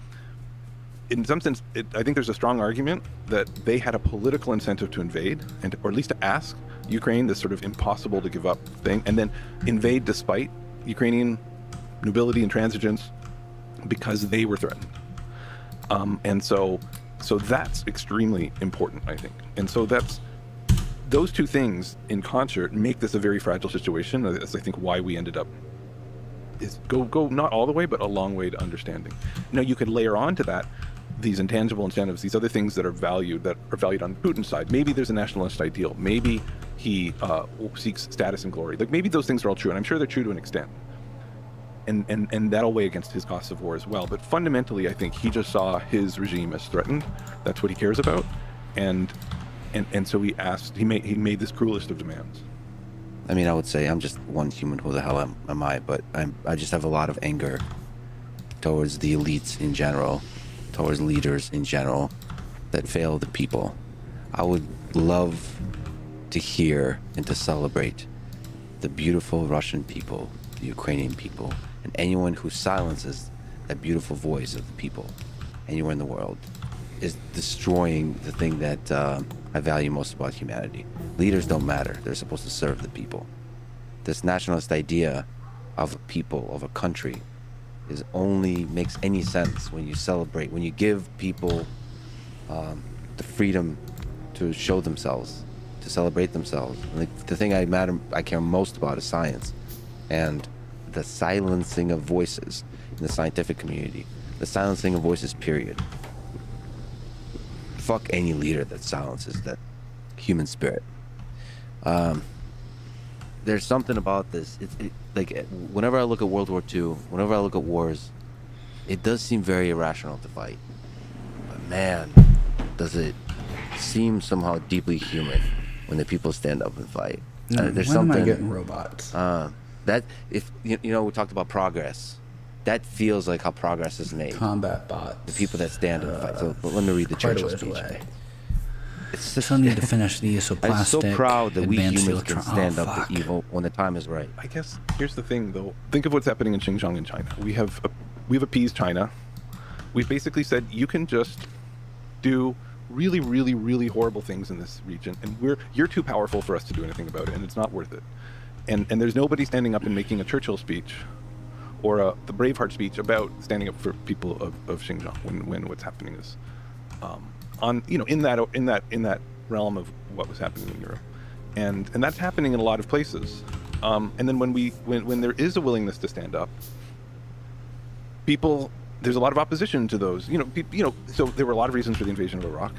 [SPEAKER 14] in some sense, I think there's a strong argument that they had a political incentive to invade, or at least to ask Ukraine this sort of impossible to give up thing, and then invade despite Ukrainian nobility and transigence, because they were threatened. And so that's extremely important, I think. And so those two things in concert make this a very fragile situation. That's, I think, why we ended up is go not all the way, but a long way to understanding. Now, you could layer on to that these intangible incentives, these other things that are valued on Putin's side. Maybe there's a nationalist ideal. Maybe he seeks status and glory. Like, maybe those things are all true, and I'm sure they're true to an extent. And that'll weigh against his costs of war as well. But fundamentally, I think he just saw his regime as threatened. That's what he cares about, and so he made this cruelest of demands.
[SPEAKER 13] I mean, I would say I'm just one human. Who the hell am I? But I just have a lot of anger towards the elites in general, towards leaders in general that fail the people. I would love to hear and to celebrate the beautiful Russian people, the Ukrainian people, and anyone who silences that beautiful voice of the people anywhere in the world is destroying the thing that I value most about humanity. Leaders don't matter. They're supposed to serve the people. This nationalist idea of a people, of a country, only makes any sense when you celebrate, when you give people the freedom to show themselves, to celebrate themselves. Like, the thing I care most about is science, and the silencing of voices in the scientific community. The silencing of voices, period. Fuck any leader that silences that human spirit. There's something about this. Like, whenever I look at World War II, whenever I look at wars, it does seem very irrational to fight. But man, does it seem somehow deeply human when the people stand up and fight. There's
[SPEAKER 1] when
[SPEAKER 13] something.
[SPEAKER 1] am I getting robots?
[SPEAKER 13] That if we talked about progress. That feels like how progress is made.
[SPEAKER 1] Combat bots.
[SPEAKER 13] The people that stand and fight. So let me read the Churchill speech.
[SPEAKER 1] I still need to finish these. So
[SPEAKER 13] I'm
[SPEAKER 1] plastic.
[SPEAKER 13] so proud that we
[SPEAKER 1] advanced
[SPEAKER 13] humans can stand up
[SPEAKER 1] fuck.
[SPEAKER 13] to evil when the time is right.
[SPEAKER 14] I guess here's the thing, though. Think of what's happening in Xinjiang in China. We've appeased China. We've basically said you can just do really, really, really horrible things in this region, and you're too powerful for us to do anything about it, and it's not worth it. And there's nobody standing up and making a Churchill speech or the Braveheart speech about standing up for people of Xinjiang when what's happening is on in that realm of what was happening in Europe, and that's happening in a lot of places. And then when there is a willingness to stand up, there's a lot of opposition to those. So there were a lot of reasons for the invasion of Iraq.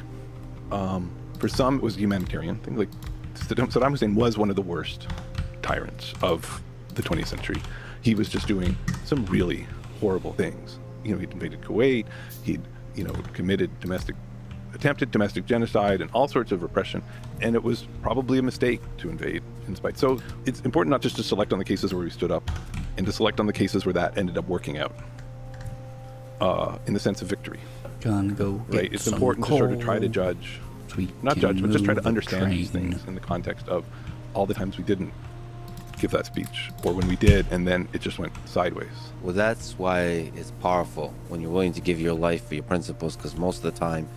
[SPEAKER 14] For some, it was a humanitarian thing. Like Saddam Hussein was one of the worst tyrants of the 20th century. He was just doing some really horrible things. He'd invaded Kuwait. He'd committed attempted domestic genocide and all sorts of repression, and it was probably a mistake to invade in spite. So it's important not just to select on the cases where we stood up, and to select on the cases where that ended up working out in the sense of victory.
[SPEAKER 1] Gonna go
[SPEAKER 14] right. It's important to sort of try to judge, not judge, but just try to understand these things in the context of all the times we didn't give that speech, or when we did and then it just went sideways.
[SPEAKER 13] Well, that's why it's powerful when you're willing to give your life for your principles, because most of the time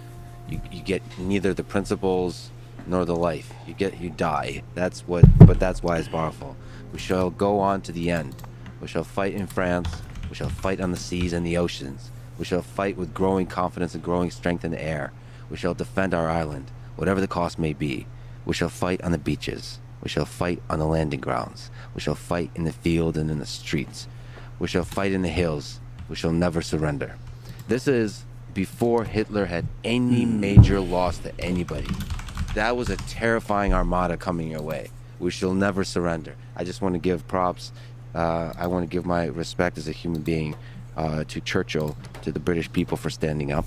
[SPEAKER 13] you get neither the principles nor the life. You die. But that's why it's powerful. We shall go on to the end. We shall fight in France. We shall fight on the seas and the oceans. We shall fight with growing confidence and growing strength in the air. We shall defend our island, whatever the cost may be. We shall fight on the beaches. We shall fight on the landing grounds. We shall fight in the field and in the streets. We shall fight in the hills. We shall never surrender. This is before Hitler had any major loss to anybody. That was a terrifying armada coming your way. We shall never surrender. I just want to give props. I want to give my respect as a human being to Churchill, to the British people for standing up,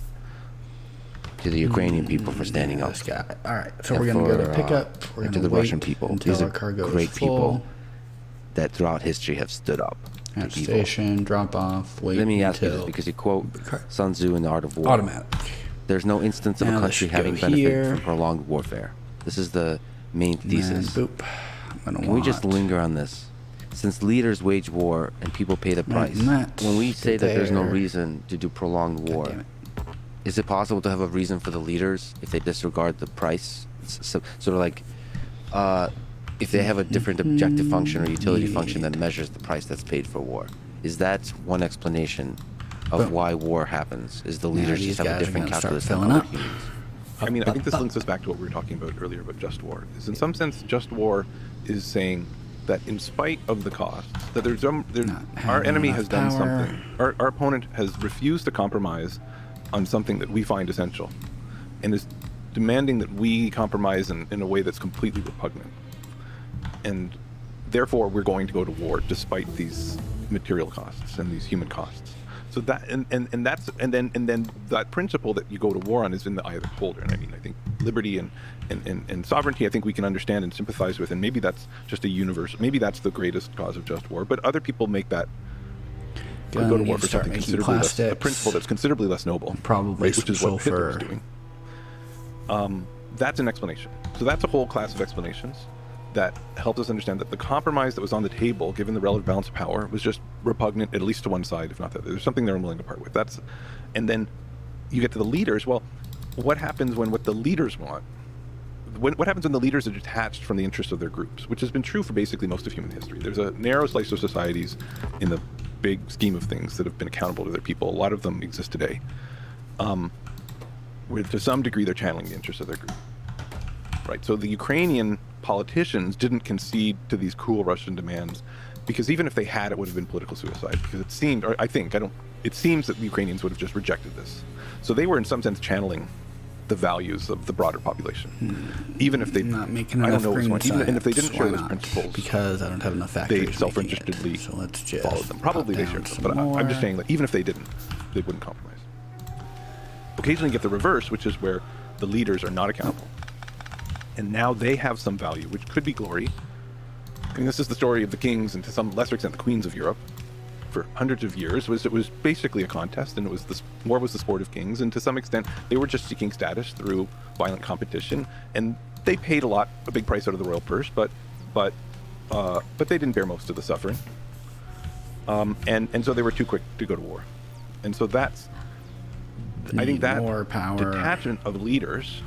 [SPEAKER 13] to the Ukrainian people for standing up.
[SPEAKER 1] All right, so we're going to go to pickup. We're
[SPEAKER 13] and to the Russian people. These are great people that throughout history have stood up.
[SPEAKER 1] Station, drop off, wait.
[SPEAKER 13] Let me ask you this, because you quote Sun Tzu in The Art of War.
[SPEAKER 1] Automatic.
[SPEAKER 13] There's no instance of a country having benefited from prolonged warfare. This is the main thesis.
[SPEAKER 1] Boop.
[SPEAKER 13] Can we just linger on this? Since leaders wage war and people pay the price, when we say that there's no reason to do prolonged war, is it possible to have a reason for the leaders if they disregard the price? Sort of like if they have a different objective function or utility function that measures the price that's paid for war. Is that one explanation of why war happens? Is the leaders just have a different calculus than other humans?
[SPEAKER 14] I mean, I think this links us back to what we were talking about earlier about just war. Is in some sense, just war is saying that in spite of the costs, that our enemy has done something. Our opponent has refused to compromise on something that we find essential, and is demanding that we compromise in a way that's completely repugnant. And therefore, we're going to go to war despite these material costs and these human costs. So that and then that principle that you go to war on is in the eye of the beholder. And I mean, I think liberty and sovereignty, I think we can understand and sympathize with, and maybe that's just a universal. Maybe that's the greatest cause of just war. But other people make that go to war for something considerably less, a principle that's considerably less noble,
[SPEAKER 1] probably,
[SPEAKER 14] right, which is what Hitler was doing. That's an explanation. So that's a whole class of explanations that helps us understand that the compromise that was on the table, given the relative balance of power, was just repugnant, at least to one side, if not the other. There's something they're unwilling to part with. And then you get to the leaders. Well, what happens when what the leaders want? What happens when the leaders are detached from the interests of their groups, which has been true for basically most of human history? There's a narrow slice of societies in the big scheme of things that have been accountable to their people. A lot of them exist today. Where to some degree they're channeling the interests of their group. Right. So the Ukrainian politicians didn't concede to these cruel Russian demands, because even if they had, it would have been political suicide. Because it seemed, or it seems that the Ukrainians would have just rejected this. So they were in some sense channeling the values of the broader population, even if they
[SPEAKER 1] not making enough
[SPEAKER 14] even if they didn't share those principles,
[SPEAKER 1] because I don't have enough factories.
[SPEAKER 14] They self-interestedly followed them. Probably they shared them, but I'm just saying that even if they didn't, they wouldn't compromise. Occasionally, you get the reverse, which is where the leaders are not accountable, and now they have some value, which could be glory. I mean, this is the story of the kings and to some lesser extent the queens of Europe. For hundreds of years, it was basically a contest, and war was the sport of kings, and to some extent they were just seeking status through violent competition, and they paid a big price out of the royal purse, but they didn't bear most of the suffering, and so they were too quick to go to war, and so I think that
[SPEAKER 1] more power.
[SPEAKER 14] Detachment of leaders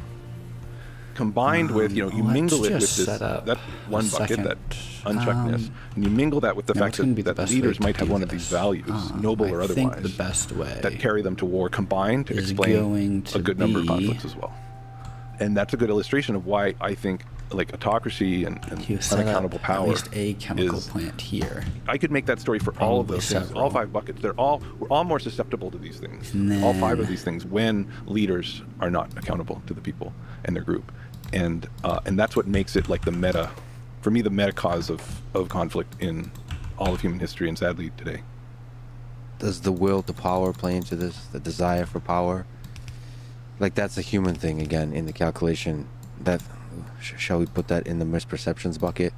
[SPEAKER 14] combined with, you mingle it with
[SPEAKER 1] just
[SPEAKER 14] this,
[SPEAKER 1] set up
[SPEAKER 14] that one
[SPEAKER 1] a
[SPEAKER 14] bucket,
[SPEAKER 1] second,
[SPEAKER 14] that uncheckedness, and you mingle that with the fact
[SPEAKER 1] what's gonna be the
[SPEAKER 14] that
[SPEAKER 1] best way
[SPEAKER 14] leaders
[SPEAKER 1] to
[SPEAKER 14] might have
[SPEAKER 1] do
[SPEAKER 14] one of these
[SPEAKER 1] this?
[SPEAKER 14] values, noble or
[SPEAKER 1] I think
[SPEAKER 14] otherwise,
[SPEAKER 1] the best way
[SPEAKER 14] that carry them to war combined to
[SPEAKER 1] is
[SPEAKER 14] explain
[SPEAKER 1] going to
[SPEAKER 14] a good number of
[SPEAKER 1] be-
[SPEAKER 14] conflicts as well. And that's a good illustration of why I think like autocracy and
[SPEAKER 1] You set up
[SPEAKER 14] unaccountable power
[SPEAKER 1] at least a chemical
[SPEAKER 14] is,
[SPEAKER 1] plant here.
[SPEAKER 14] I could make that story for all of
[SPEAKER 1] Probably
[SPEAKER 14] those things,
[SPEAKER 1] several.
[SPEAKER 14] all 5 buckets. We're all more susceptible to these things. All 5 of these things when leaders are not accountable to the people and their group. And that's what makes it like the meta cause of conflict in all of human history and sadly today.
[SPEAKER 13] Does the will to power play into this? The desire for power? Like that's a human thing again in the calculation. That shall we put that in the misperceptions bucket,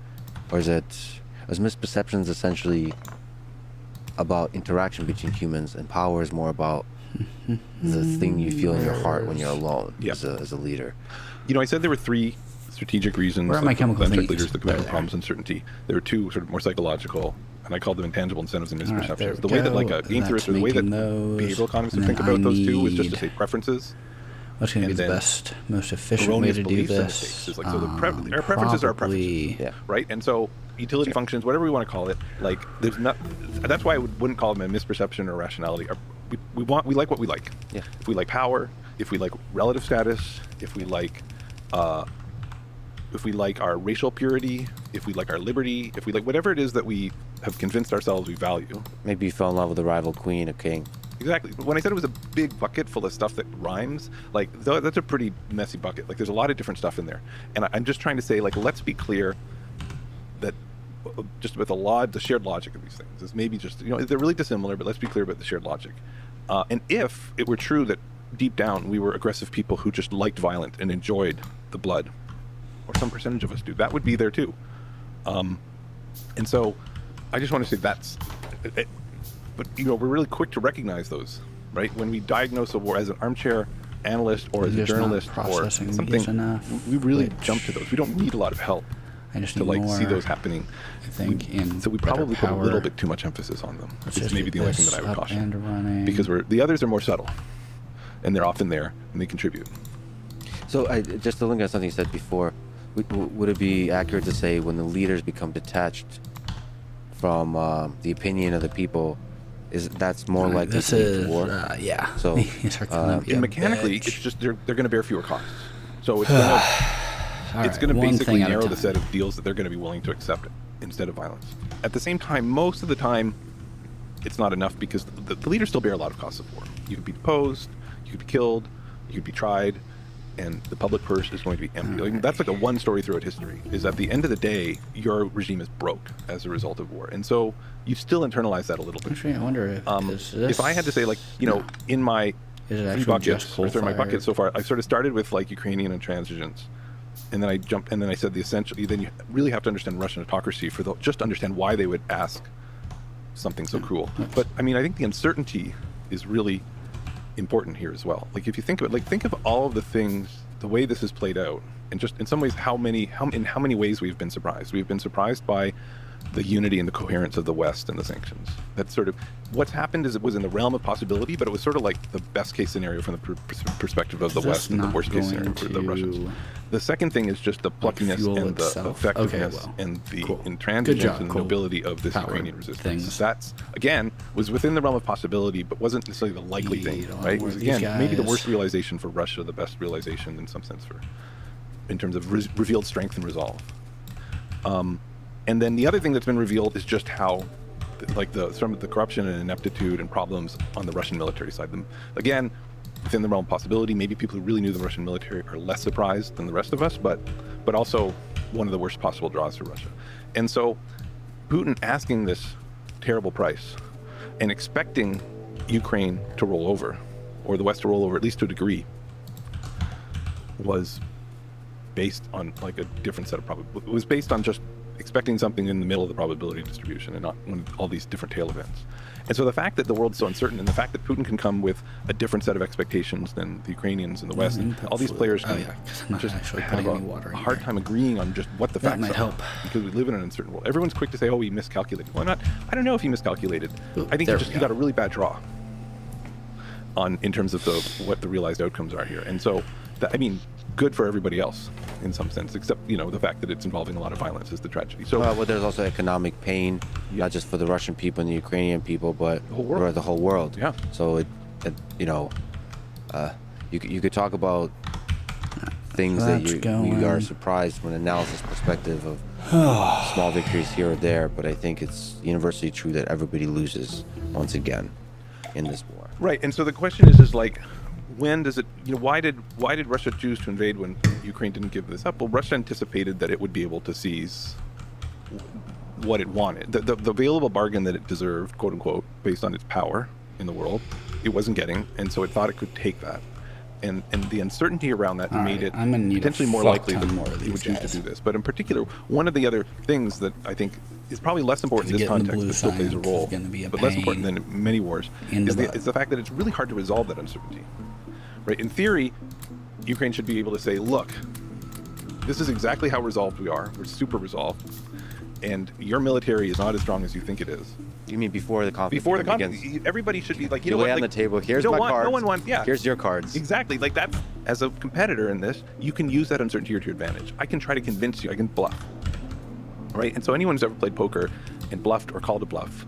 [SPEAKER 13] or is misperceptions essentially about interaction between humans, and power is more about the thing you feel in your heart when you're alone as a leader?
[SPEAKER 14] I said there were 3 strategic reasons
[SPEAKER 1] Where are my chemical
[SPEAKER 14] that
[SPEAKER 1] thingies?
[SPEAKER 14] leaders that combat
[SPEAKER 1] There.
[SPEAKER 14] problems uncertainty. There were 2 sort of more psychological, and I called them intangible incentives and
[SPEAKER 1] All right, there
[SPEAKER 14] misperceptions.
[SPEAKER 1] we
[SPEAKER 14] The way that
[SPEAKER 1] go.
[SPEAKER 14] like a game theorist, or the way that
[SPEAKER 1] making those,
[SPEAKER 14] behavioral economists
[SPEAKER 1] and
[SPEAKER 14] would think
[SPEAKER 1] then
[SPEAKER 14] about
[SPEAKER 1] I
[SPEAKER 14] those 2 was just to
[SPEAKER 1] need-
[SPEAKER 14] say preferences.
[SPEAKER 1] What's going to be
[SPEAKER 14] and
[SPEAKER 1] the
[SPEAKER 14] then
[SPEAKER 1] best, most efficient way
[SPEAKER 14] erroneous
[SPEAKER 1] to do
[SPEAKER 14] beliefs and
[SPEAKER 1] this?
[SPEAKER 14] mistakes. It's like, so our preferences are our preferences, right? And so utility functions, whatever we want to call it, like there's not. That's why I wouldn't call them a misperception or rationality. We like what we like.
[SPEAKER 13] Yeah.
[SPEAKER 14] If we like power, if we like relative status, if we like our racial purity, if we like our liberty, if we like whatever it is that we have convinced ourselves we value.
[SPEAKER 13] Maybe you fell in love with a rival queen or king.
[SPEAKER 14] Exactly. When I said it was a big bucket full of stuff that rhymes, like that's a pretty messy bucket. Like there's a lot of different stuff in there. And I'm just trying to say, like, let's be clear that just with the shared logic of these things is maybe just, they're really dissimilar, but let's be clear about the shared logic. And if it were true that deep down we were aggressive people who just liked violence and enjoyed the blood, or some percentage of us do, that would be there too. And so I just want to say but we're really quick to recognize those, right? When we diagnose a war as an armchair analyst or as a
[SPEAKER 1] Just not
[SPEAKER 14] journalist or
[SPEAKER 1] processing
[SPEAKER 14] something,
[SPEAKER 1] these enough,
[SPEAKER 14] we really
[SPEAKER 1] which
[SPEAKER 14] jump to those. We don't need a lot of help
[SPEAKER 1] I just
[SPEAKER 14] to
[SPEAKER 1] need
[SPEAKER 14] see
[SPEAKER 1] more,
[SPEAKER 14] those happening.
[SPEAKER 1] I think, in
[SPEAKER 14] So we
[SPEAKER 1] better
[SPEAKER 14] probably put a little
[SPEAKER 1] power.
[SPEAKER 14] bit too much emphasis on them.
[SPEAKER 1] Let's
[SPEAKER 14] It's
[SPEAKER 1] just
[SPEAKER 14] maybe
[SPEAKER 1] get
[SPEAKER 14] the only thing
[SPEAKER 1] this
[SPEAKER 14] that I would
[SPEAKER 1] up
[SPEAKER 14] caution.
[SPEAKER 1] and running.
[SPEAKER 14] Because the others are more subtle, and they're often there, and they contribute.
[SPEAKER 13] So just to link at something you said before, would it be accurate to say when the leaders become detached from the opinion of the people, that's more likely
[SPEAKER 1] this
[SPEAKER 13] to lead
[SPEAKER 1] is
[SPEAKER 13] to war?
[SPEAKER 1] yeah.
[SPEAKER 13] So
[SPEAKER 1] These are gonna be a
[SPEAKER 14] And mechanically,
[SPEAKER 1] bitch.
[SPEAKER 14] it's just they're going to bear fewer costs. So it's going
[SPEAKER 1] All
[SPEAKER 14] to
[SPEAKER 1] right, one
[SPEAKER 14] basically
[SPEAKER 1] thing at a
[SPEAKER 14] narrow the
[SPEAKER 1] time.
[SPEAKER 14] set of deals that they're going to be willing to accept instead of violence. At the same time, most of the time, it's not enough because the leaders still bear a lot of costs of war. You could be deposed, you could be killed, you could be tried, and the public purse is going to be empty. Like, that's like a one story throughout history, is at the end of the day, your regime is broke as a result of war. And so you still internalize that a little bit.
[SPEAKER 1] Actually, I wonder
[SPEAKER 14] If I had to say, like, in my
[SPEAKER 1] is it
[SPEAKER 14] 3
[SPEAKER 1] actually
[SPEAKER 14] buckets,
[SPEAKER 1] just
[SPEAKER 14] or 3 of my
[SPEAKER 1] coal-fired?
[SPEAKER 14] buckets so far, I sort of started with like Ukrainian intransigence. And then I said the essential, then you really have to understand Russian autocracy just to understand why they would ask something so cruel. But I mean, I think the uncertainty is really important here as well. Like if you think of it, think of all of the things, the way this has played out, and just in some ways in how many ways we've been surprised. We've been surprised by the unity and the coherence of the West and the sanctions. That's sort of what's happened. Is it was in the realm of possibility, but it was sort of like the best case scenario from the perspective of the
[SPEAKER 1] That's
[SPEAKER 14] West and the
[SPEAKER 1] not
[SPEAKER 14] worst case scenario
[SPEAKER 1] going
[SPEAKER 14] for the
[SPEAKER 1] to,
[SPEAKER 14] Russians. The second thing is just the pluckiness
[SPEAKER 1] fuel
[SPEAKER 14] and the
[SPEAKER 1] itself.
[SPEAKER 14] effectiveness
[SPEAKER 1] Okay, well,
[SPEAKER 14] and the
[SPEAKER 1] cool. Good
[SPEAKER 14] intransigence
[SPEAKER 1] job,
[SPEAKER 14] and
[SPEAKER 1] cool.
[SPEAKER 14] nobility of this
[SPEAKER 1] Power
[SPEAKER 14] Ukrainian resistance.
[SPEAKER 1] things.
[SPEAKER 14] That's again was within the realm of possibility, but wasn't necessarily the likely thing.
[SPEAKER 1] don't
[SPEAKER 14] Right? It
[SPEAKER 1] worry,
[SPEAKER 14] was
[SPEAKER 1] these
[SPEAKER 14] again maybe the
[SPEAKER 1] guys-
[SPEAKER 14] worst realization for Russia, the best realization in some sense in terms of revealed strength and resolve. And then the other thing that's been revealed is just how, like some of the corruption and ineptitude and problems on the Russian military side. Again, within the realm of possibility, maybe people who really knew the Russian military are less surprised than the rest of us, but also one of the worst possible draws for Russia. And so Putin asking this terrible price and expecting Ukraine to roll over, or the West to roll over at least to a degree, was based on like a different set of probability. It was based on just expecting something in the middle of the probability distribution and not all these different tail events. And so the fact that the world's so uncertain and the fact that Putin can come with a different set of expectations than the Ukrainians and the West, and all these players can just have a hard time agreeing on just what the
[SPEAKER 1] That
[SPEAKER 14] facts
[SPEAKER 1] might
[SPEAKER 14] are.
[SPEAKER 1] help.
[SPEAKER 14] Because we live in an uncertain world. Everyone's quick to say, oh, he miscalculated. Well, I don't know if he miscalculated. I think he got a really bad draw in terms of what the realized outcomes are here. And so, good for everybody else in some sense, except, the fact that it's involving a lot of violence is the tragedy. So,
[SPEAKER 13] well, there's also economic pain, not just for the Russian people and the Ukrainian people, but for the whole world.
[SPEAKER 14] Yeah.
[SPEAKER 13] So you could talk about things that you are surprised from an analysis perspective of small victories here or there, but I think it's universally true that everybody loses once again in this war.
[SPEAKER 14] Right, and so the question is like, when does it? Why did Russia choose to invade when Ukraine didn't give this up? Well, Russia anticipated that it would be able to seize what it wanted, the available bargain that it deserved, quote unquote, based on its power in the world. It wasn't getting, and so it thought it could take that. And the uncertainty around that made it potentially more likely that it would choose to do this. But in particular, one of the other things that I think is probably less important in this context, but still plays a role, but less important than in many wars, is the fact that it's really hard to resolve that uncertainty. Right? In theory, Ukraine should be able to say, look, this is exactly how resolved we are. We're super resolved. And your military is not as strong as you think it is.
[SPEAKER 13] You mean before the conflict?
[SPEAKER 14] Before the conflict, everybody should be like,
[SPEAKER 13] you lay on the table. Here's my cards.
[SPEAKER 14] No one wants. Yeah.
[SPEAKER 13] Here's your cards.
[SPEAKER 14] Exactly. Like that. As a competitor in this, you can use that uncertainty to your advantage. I can try to convince you. I can bluff. Right. And so anyone who's ever played poker and bluffed or called a bluff,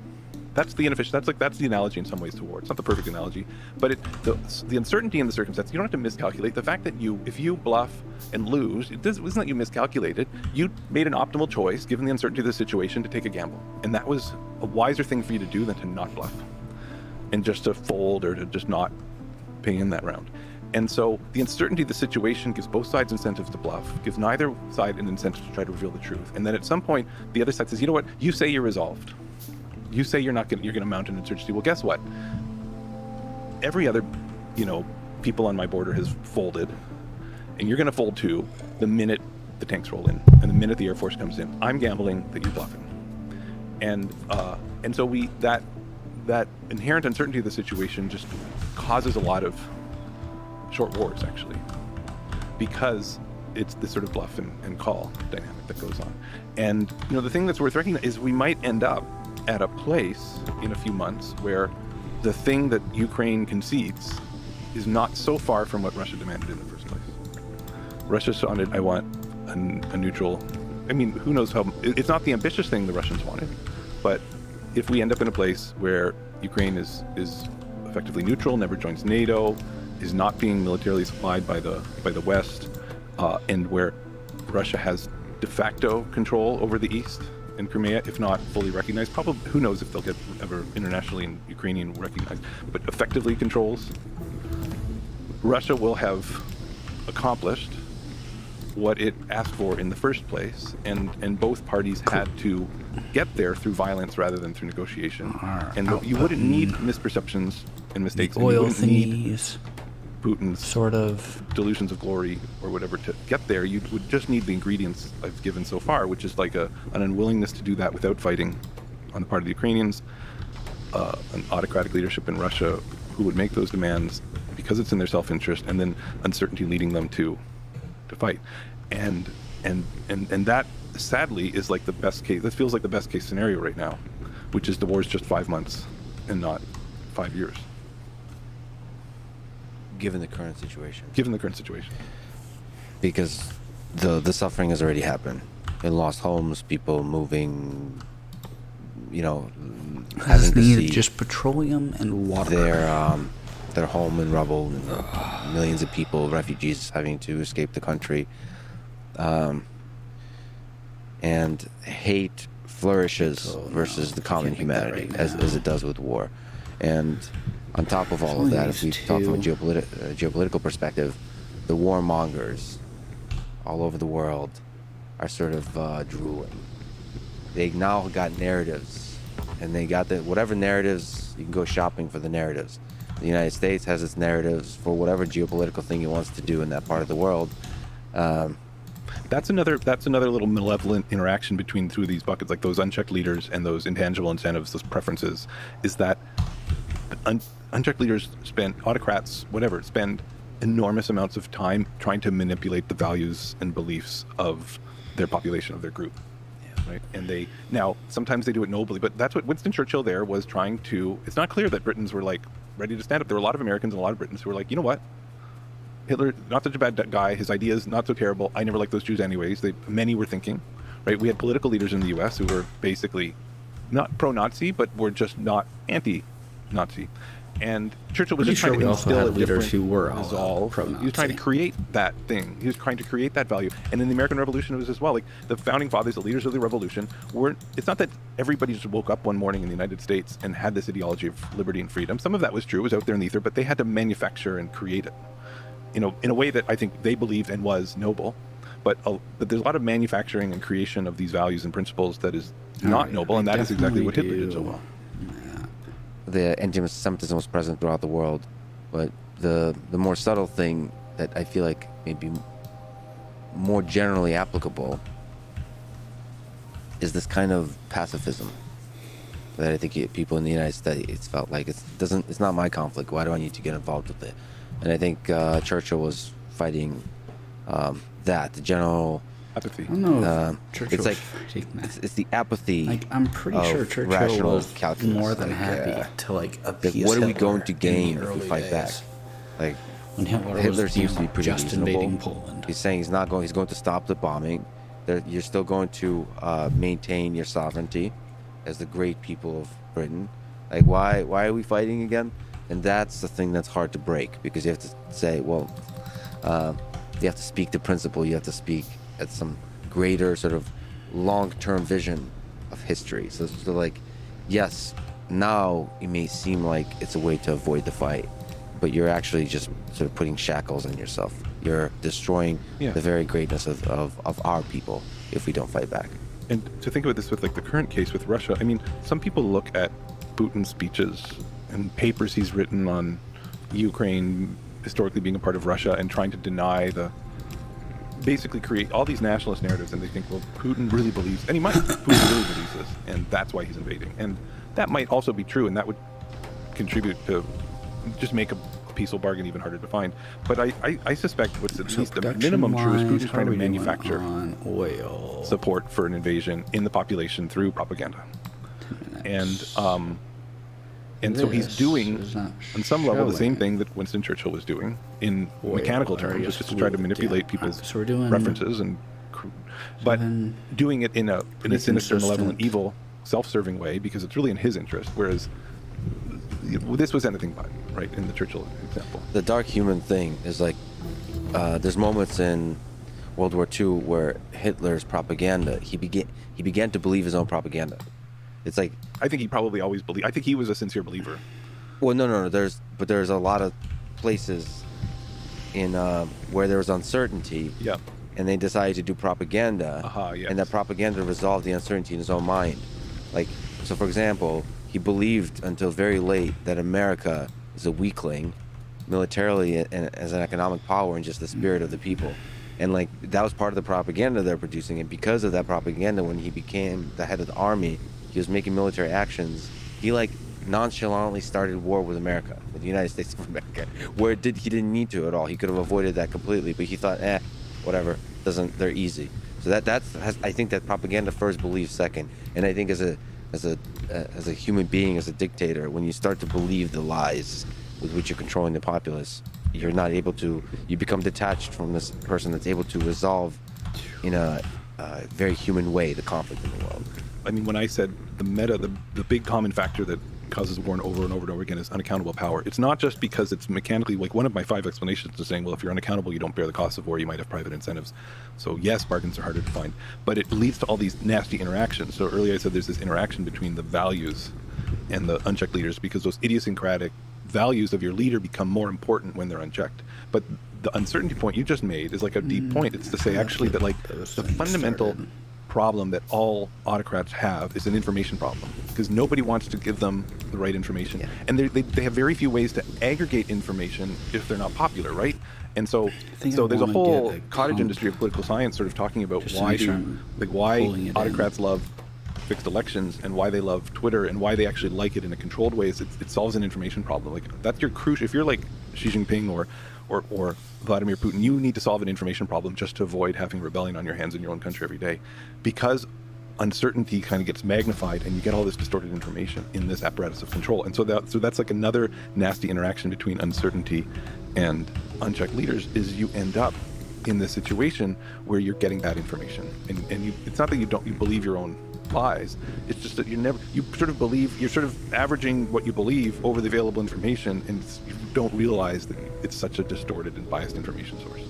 [SPEAKER 14] that's the inefficient. That's the analogy in some ways to war. It's not the perfect analogy, but the uncertainty in the circumstance. You don't have to miscalculate. The fact that if you bluff and lose, it's not that you miscalculated. You made an optimal choice given the uncertainty of the situation to take a gamble, and that was a wiser thing for you to do than to not bluff, and just to fold or to just not pay in that round. And so the uncertainty of the situation gives both sides incentives to bluff, gives neither side an incentive to try to reveal the truth. And then at some point, the other side says, you know what? You say you're resolved. You say you're going to mount an insurgency. Well, guess what? Every other, people on my border has folded, and you're going to fold too the minute the tanks roll in and the minute the Air Force comes in. I'm gambling that you're bluffing. And so that inherent uncertainty of the situation just causes a lot of short wars, actually, because it's this sort of bluff and call dynamic that goes on. And the thing that's worth recognizing is we might end up at a place in a few months where the thing that Ukraine concedes is not so far from what Russia demanded in the first place. Russia sounded, I want a neutral. I mean, who knows how? It's not the ambitious thing the Russians wanted, but if we end up in a place where Ukraine is effectively neutral, never joins NATO, is not being militarily supplied by the West, and where Russia has de facto control over the East and Crimea, if not fully recognized, probably, who knows if they'll get ever internationally and Ukrainian recognized, but effectively controls, Russia will have accomplished what it asked for in the first place, and both parties had to get there through violence rather than through negotiation. And you wouldn't need misperceptions and mistakes.
[SPEAKER 1] The oil
[SPEAKER 14] and you wouldn't need
[SPEAKER 1] thingies.
[SPEAKER 14] Putin's
[SPEAKER 1] sort of
[SPEAKER 14] delusions of glory or whatever to get there. You would just need the ingredients I've given so far, which is like an unwillingness to do that without fighting on the part of the Ukrainians, an autocratic leadership in Russia who would make those demands because it's in their self-interest, and then uncertainty leading them to fight. And that sadly is like the best case. This feels like the best case scenario right now, which is the war's just 5 months and not 5 years.
[SPEAKER 13] Given the current situation. Because the suffering has already happened. In lost homes, people moving, having to see
[SPEAKER 1] just petroleum and water.
[SPEAKER 13] Their home in rubble, and millions of people, refugees, having to escape the country. And hate flourishes versus the common humanity, as it does with war. And on top of all of that, if we talk from a geopolitical perspective, the warmongers all over the world are sort of drooling. They now got narratives, and they got whatever narratives, you can go shopping for the narratives. The United States has its narratives for whatever geopolitical thing it wants to do in that part of the world.
[SPEAKER 14] That's another little malevolent interaction between two of these buckets, like those unchecked leaders and those intangible incentives, those preferences, is that unchecked leaders autocrats, spend enormous amounts of time trying to manipulate the values and beliefs of their population, of their group. Right? And sometimes they do it nobly, but that's what Winston Churchill there was trying to. It's not clear that Britons were like ready to stand up. There were a lot of Americans and a lot of Britons who were like, you know what? Hitler, not such a bad guy. His ideas, not so terrible. I never liked those Jews anyways. Many were thinking, right? We had political leaders in the U.S. who were basically not pro-Nazi, but were just not anti-Nazi. And Churchill was just trying to instill a different resolve. He was trying to create that thing. He was trying to create that value. And in the American Revolution, it was as well. Like the founding fathers, the leaders of the revolution, it's not that everybody just woke up one morning in the United States and had this ideology of liberty and freedom. Some of that was true. It was out there in the ether, but they had to manufacture and create it, in a way that I think they believed and was noble. But there's a lot of manufacturing and creation of these values and principles that is not noble, and that is exactly what Hitler did so well.
[SPEAKER 13] The anti-Semitism was present throughout the world, but the more subtle thing that I feel like maybe more generally applicable is this kind of pacifism that I think people in the United States felt like it's not my conflict. Why do I need to get involved with it? And I think Churchill was fighting the general
[SPEAKER 14] apathy.
[SPEAKER 1] I don't know.
[SPEAKER 13] It's like it's the apathy.
[SPEAKER 1] Like, I'm pretty sure Churchill was more than happy to appease
[SPEAKER 13] what are we
[SPEAKER 1] Hitler
[SPEAKER 13] going to gain
[SPEAKER 1] in the
[SPEAKER 13] if we
[SPEAKER 1] early
[SPEAKER 13] fight
[SPEAKER 1] days.
[SPEAKER 13] back? Like
[SPEAKER 1] When
[SPEAKER 13] Hitler
[SPEAKER 1] was,
[SPEAKER 13] seems to be pretty
[SPEAKER 1] just
[SPEAKER 13] reasonable.
[SPEAKER 1] invading Poland.
[SPEAKER 13] He's saying he's going to stop the bombing. You're still going to maintain your sovereignty as the great people of Britain. Like why are we fighting again? And that's the thing that's hard to break, because you have to say, well, you have to speak the principle. You have to speak at some greater sort of long-term vision of history. So like, yes, now it may seem like it's a way to avoid the fight, but you're actually just sort of putting shackles on yourself. You're destroying the very greatness of our people if we don't fight back.
[SPEAKER 14] And to think about this with like the current case with Russia, I mean, some people look at Putin's speeches and papers he's written on Ukraine historically being a part of Russia and trying to deny basically create all these nationalist narratives, and they think, well, Putin really believes, and he might, Putin really believes this, and that's why he's invading. And that might also be true, and that would contribute to just make a peaceful bargain even harder to find. But I suspect what's at least the minimum true is Putin's trying to manufacture
[SPEAKER 1] oil
[SPEAKER 14] support for an invasion in the population through propaganda. And so he's doing, on some level, the same thing that Winston Churchill was doing in mechanical terms, just to try to manipulate people's preferences, but doing it in a sinister, malevolent, evil, self-serving way, because it's really in his interest. Whereas this was anything but, right, in the Churchill example.
[SPEAKER 13] The dark human thing is like, there's moments in World War II where Hitler's propaganda, he began to believe his own propaganda. It's like,
[SPEAKER 14] I think he probably always believed. I think he was a sincere believer.
[SPEAKER 13] Well, no. There's a lot of places in where there was uncertainty.
[SPEAKER 14] Yeah.
[SPEAKER 13] And they decided to do propaganda.
[SPEAKER 14] Yes.
[SPEAKER 13] And that propaganda resolved the uncertainty in his own mind. Like, so for example, he believed until very late that America is a weakling, militarily and as an economic power, and just the spirit of the people. And like that was part of the propaganda they're producing. And because of that propaganda, when he became the head of the army, he was making military actions. He like nonchalantly started war with America, with the United States of America, where he didn't need to at all. He could have avoided that completely, but he thought, whatever, they're easy. So I think that propaganda first, belief second. And I think as a human being, as a dictator, when you start to believe the lies with which you're controlling the populace, you become detached from this person that's able to resolve in a very human way the conflict in the world.
[SPEAKER 14] I mean, when I said the big common factor that causes war over and over and over again is unaccountable power. It's not just because it's mechanically, like one of my 5 explanations is saying, well, if you're unaccountable, you don't bear the cost of war, you might have private incentives. So yes, bargains are harder to find, but it leads to all these nasty interactions. So earlier I said there's this interaction between the values and the unchecked leaders, because those idiosyncratic values of your leader become more important when they're unchecked. But the uncertainty point you just made is like a deep point. It's to say actually that like the fundamental problem that all autocrats have is an information problem, because nobody wants to give them the right information. And they have very few ways to aggregate information if they're not popular, right? And so there's a whole cottage industry of political science sort of talking about why autocrats love fixed elections and why they love Twitter and why they actually like it in a controlled way. Is it solves an information problem. Like that's your crucial. If you're like Xi Jinping or Vladimir Putin, you need to solve an information problem just to avoid having rebellion on your hands in your own country every day, because uncertainty kind of gets magnified and you get all this distorted information in this apparatus of control. And so that's like another nasty interaction between uncertainty and unchecked leaders is you end up in this situation where you're getting that information, and you, it's not that you believe your own lies, it's just that you sort of believe, you're sort of averaging what you believe over the available information, and you don't realize that it's such a distorted and biased information source.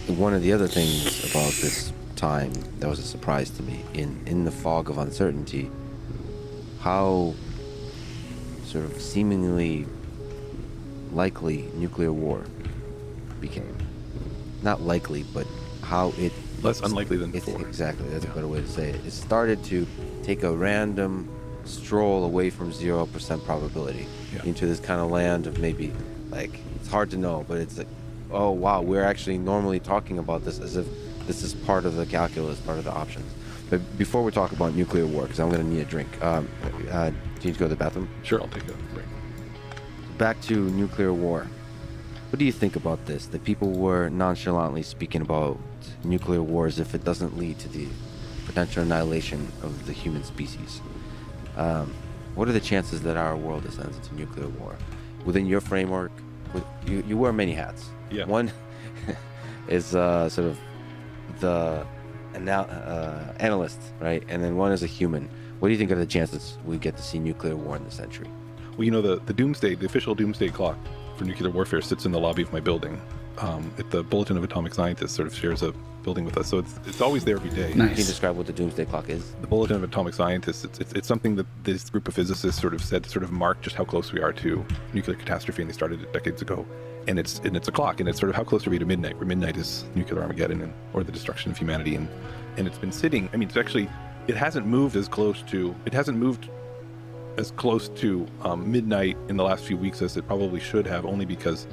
[SPEAKER 13] One of the other things about this time that was a surprise to me, in the fog of uncertainty, how sort of seemingly likely nuclear war became. Not likely, but how it...
[SPEAKER 14] Less unlikely than before.
[SPEAKER 13] Exactly, that's a better way to say it. It started to take a random stroll away from 0% probability into this kind of land of maybe, like, it's hard to know, but it's like, oh wow, we're actually normally talking about this as if this is part of the calculus, part of the options. But before we talk about nuclear war, because I'm going to need a drink, do you need to go to the bathroom?
[SPEAKER 14] Sure, I'll take a break.
[SPEAKER 13] Back to nuclear war. What do you think about this? That people were nonchalantly speaking about nuclear war as if it doesn't lead to the potential annihilation of the human species. What are the chances that our world descends into nuclear war? Within your framework, you wear many hats.
[SPEAKER 14] Yeah.
[SPEAKER 13] One is sort of the analyst, right? And then one is a human. What do you think are the chances we get to see nuclear war in this century?
[SPEAKER 14] Well, you know, the official doomsday clock for nuclear warfare sits in the lobby of my building. The Bulletin of Atomic Scientists sort of shares a building with us, so it's always there every day.
[SPEAKER 13] Nice. Can you describe what the doomsday clock is?
[SPEAKER 14] The Bulletin of Atomic Scientists, it's something that this group of physicists sort of said to sort of mark just how close we are to nuclear catastrophe, and they started it decades ago. And it's a clock, and it's sort of how close are we to midnight, where midnight is nuclear Armageddon or the destruction of humanity, and it's been sitting. I mean, it hasn't moved as close to midnight in the last few weeks as it probably should have, only because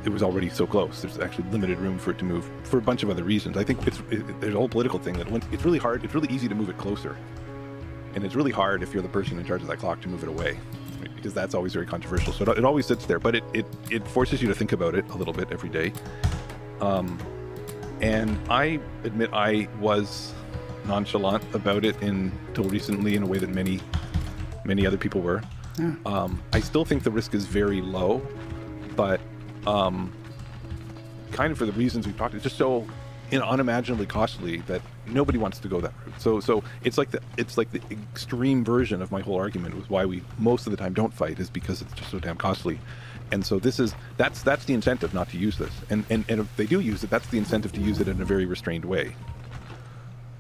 [SPEAKER 14] it was already so close. There's actually limited room for it to move for a bunch of other reasons. I think there's a whole political thing that it's really hard. It's really easy to move it closer, and it's really hard if you're the person in charge of that clock to move it away, right? Because that's always very controversial. So it always sits there, but it forces you to think about it a little bit every day. And I admit I was nonchalant about it until recently, in a way that many other people were. Yeah. I still think the risk is very low, but kind of for the reasons we've talked, it's just so unimaginably costly that nobody wants to go that route. So it's like the extreme version of my whole argument was why we most of the time don't fight, is because it's just so damn costly. And so that's the incentive not to use this. And if they do use it, that's the incentive to use it in a very restrained way.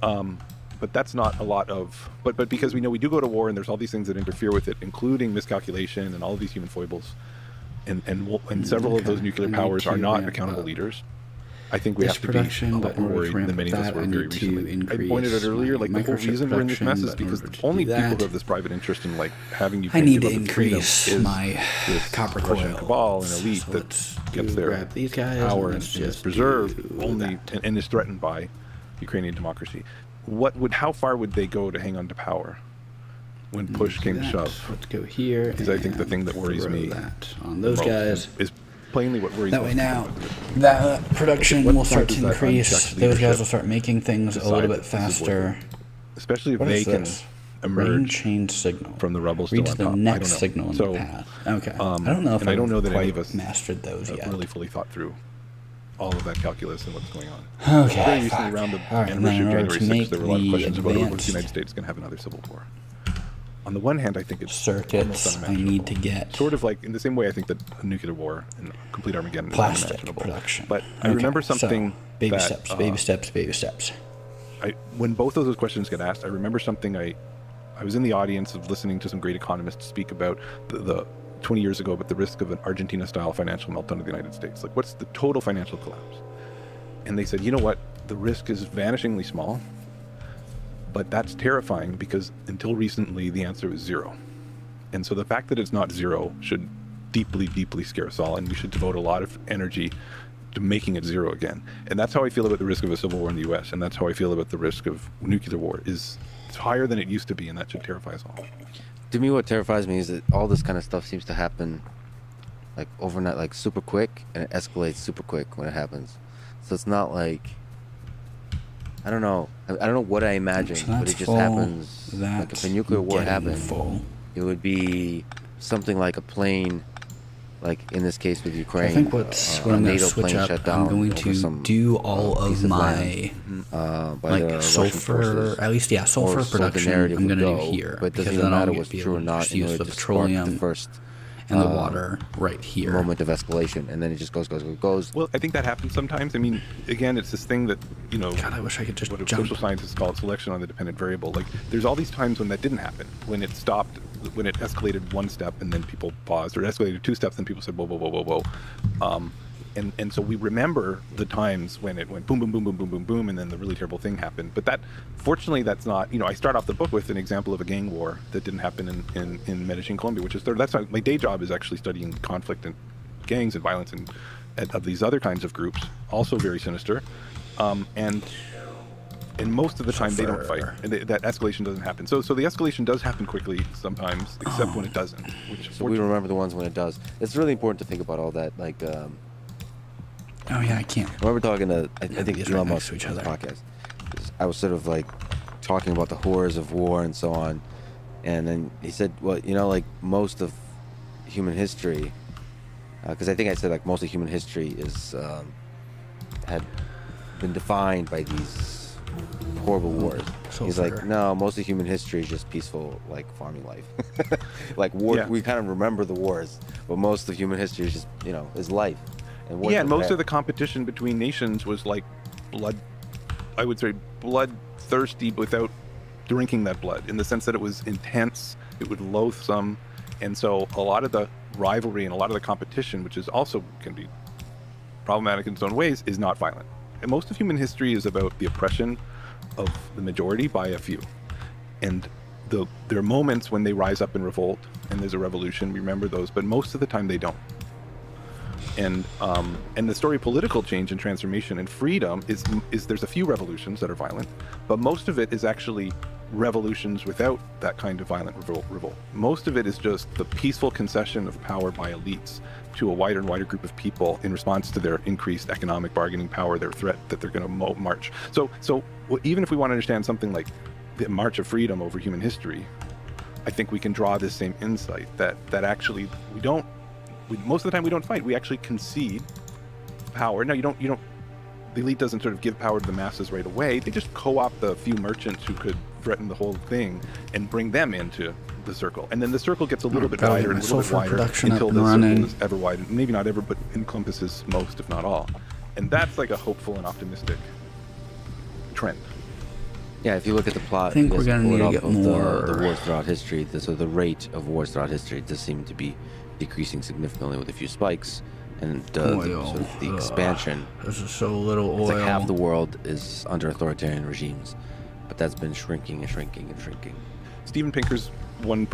[SPEAKER 14] But that's not a lot of, but because we know we do go to war and there's all these things that interfere with it, including miscalculation and all of these human foibles, and several of those nuclear powers are not accountable leaders. I think we have to be a lot more worried than many of us were very recently. I pointed out earlier, like the whole reason we're in this mess is because the only people who have this private interest in like having you.
[SPEAKER 1] I need to increase my copper coil
[SPEAKER 14] cabal and elite that gets their power and is preserved only and is threatened by Ukrainian democracy. How far would they go to hang on to power when push came to shove?
[SPEAKER 1] Let's go here.
[SPEAKER 14] Because I think the thing that worries me
[SPEAKER 1] on those guys
[SPEAKER 14] is plainly what worries
[SPEAKER 1] me. That way now, that production will start to increase. Those guys will start making things a little bit faster.
[SPEAKER 14] Especially if they can emerge
[SPEAKER 1] rain chain signal
[SPEAKER 14] from the rubble
[SPEAKER 1] still
[SPEAKER 14] on
[SPEAKER 1] the
[SPEAKER 14] top.
[SPEAKER 1] next signal in the path. Okay. I don't know if
[SPEAKER 14] I don't know that any of us
[SPEAKER 1] mastered those yet.
[SPEAKER 14] Really fully thought through all of that calculus and what's going on.
[SPEAKER 1] Okay.
[SPEAKER 14] Very recently, around the anniversary of January 6th, there were a lot of questions about whether the United States is going to have another civil war. On the one hand, I think it's
[SPEAKER 1] circuits I need to get.
[SPEAKER 14] Sort of like in the same way I think that a nuclear war and complete Armageddon is unimaginable.
[SPEAKER 1] Production.
[SPEAKER 14] But I remember something.
[SPEAKER 1] So, baby steps.
[SPEAKER 14] When both of those questions get asked, I remember something. I was in the audience of listening to some great economists speak about the 20 years ago, but the risk of an Argentina-style financial meltdown of the United States. Like, what's the total financial collapse? And they said, you know what? The risk is vanishingly small, but that's terrifying because until recently, the answer was zero. And so the fact that it's not zero should deeply, deeply scare us all, and we should devote a lot of energy to making it zero again. And that's how I feel about the risk of a civil war in the U.S., and that's how I feel about the risk of nuclear war. It's higher than it used to be, and that should terrify us all.
[SPEAKER 13] To me, what terrifies me is that all this kind of stuff seems to happen like overnight, like super quick, and it escalates super quick when it happens. So it's not like, I don't know what I imagined, so but it just happens. Like if a nuclear war happened, it would be something like a plane like in this case with Ukraine,
[SPEAKER 1] I think what I'm going to
[SPEAKER 13] NATO
[SPEAKER 1] switch
[SPEAKER 13] plane
[SPEAKER 1] up,
[SPEAKER 13] shut down
[SPEAKER 1] I'm going
[SPEAKER 13] over
[SPEAKER 1] to
[SPEAKER 13] some,
[SPEAKER 1] do all
[SPEAKER 13] piece
[SPEAKER 1] of my
[SPEAKER 13] land, by the
[SPEAKER 1] like
[SPEAKER 13] Russian
[SPEAKER 1] sulfur,
[SPEAKER 13] forces,
[SPEAKER 1] at least sulfur
[SPEAKER 13] or so the
[SPEAKER 1] production.
[SPEAKER 13] narrative
[SPEAKER 1] I'm
[SPEAKER 13] would
[SPEAKER 1] going to
[SPEAKER 13] go,
[SPEAKER 1] do here,
[SPEAKER 13] but it doesn't
[SPEAKER 1] because
[SPEAKER 13] even
[SPEAKER 1] then
[SPEAKER 13] matter
[SPEAKER 1] I'll
[SPEAKER 13] what's
[SPEAKER 1] be
[SPEAKER 13] true or
[SPEAKER 1] able to
[SPEAKER 13] not
[SPEAKER 1] just
[SPEAKER 13] in
[SPEAKER 1] use
[SPEAKER 13] order
[SPEAKER 1] the
[SPEAKER 13] to spark the
[SPEAKER 1] petroleum
[SPEAKER 13] first
[SPEAKER 1] and the water right here.
[SPEAKER 13] moment of escalation, and then it just goes.
[SPEAKER 14] Well, I think that happens sometimes. I mean, again, it's this thing that,
[SPEAKER 1] God, I wish I could just
[SPEAKER 14] what
[SPEAKER 1] jump.
[SPEAKER 14] social scientists call it selection on the dependent variable. Like, there's all these times when that didn't happen, when it stopped, when it escalated one step and then people paused, or it escalated two steps and people said, whoa, whoa, whoa, whoa, whoa. And so we remember the times when it went boom, boom, boom, boom, boom, boom, boom, and then the really terrible thing happened. But that, fortunately, that's not, I start off the book with an example of a gang war that didn't happen in Medellin, Colombia, which is, that's my day job is actually studying conflict and gangs and violence and of these other kinds of groups, also very sinister. And most of the time they don't fight. And that escalation doesn't happen. So the escalation does happen quickly sometimes, except when it doesn't.
[SPEAKER 13] So we remember the ones when it does. It's really important to think about all that, like.
[SPEAKER 1] Oh yeah, I can't.
[SPEAKER 13] I remember talking to I think
[SPEAKER 1] these
[SPEAKER 13] Elon
[SPEAKER 1] right
[SPEAKER 13] Musk
[SPEAKER 1] next to each
[SPEAKER 13] on his
[SPEAKER 1] other.
[SPEAKER 13] podcast. I was sort of like talking about the horrors of war and so on, and then he said, well, like most of human history, because I think I said like most of human history is had been defined by these horrible wars. He's like, no, most of human history is just peaceful, like farming life. Like war,
[SPEAKER 14] Yeah.
[SPEAKER 13] we kind of remember the wars, but most of human history is just is life. And wars
[SPEAKER 14] Yeah,
[SPEAKER 13] are
[SPEAKER 14] and most
[SPEAKER 13] bad.
[SPEAKER 14] of the competition between nations was like I would say bloodthirsty without drinking that blood, in the sense that it was intense, it was loathsome, and so a lot of the rivalry and a lot of the competition, which is also can be problematic in its own ways, is not violent. And most of human history is about the oppression of the majority by a few. And there are moments when they rise up in revolt and there's a revolution, we remember those, but most of the time they don't. And the story of political change and transformation and freedom is there's a few revolutions that are violent, but most of it is actually revolutions without that kind of violent revolt. Most of it is just the peaceful concession of power by elites to a wider and wider group of people in response to their increased economic bargaining power, their threat that they're going to march. So even if we want to understand something like the March of Freedom over human history, I think we can draw this same insight that actually most of the time we don't fight. We actually concede power. Now you don't. The elite doesn't sort of give power to the masses right away. They just co-opt the few merchants who could threaten the whole thing and bring them into the circle. And then the circle gets a little bit wider and a little bit wider until the circle is ever wider. Maybe not ever, but encompasses most, if not all. And that's like a hopeful and optimistic trend.
[SPEAKER 13] Yeah, if you look at the plot,
[SPEAKER 1] I think we're going to need to get more.
[SPEAKER 13] The wars throughout history. So the rate of wars throughout history does seem to be decreasing significantly with a few spikes, and sort of the expansion.
[SPEAKER 1] This is so little oil.
[SPEAKER 13] It's like half the world is under authoritarian regimes, but that's been shrinking and shrinking and shrinking.
[SPEAKER 14] Steven Pinker's one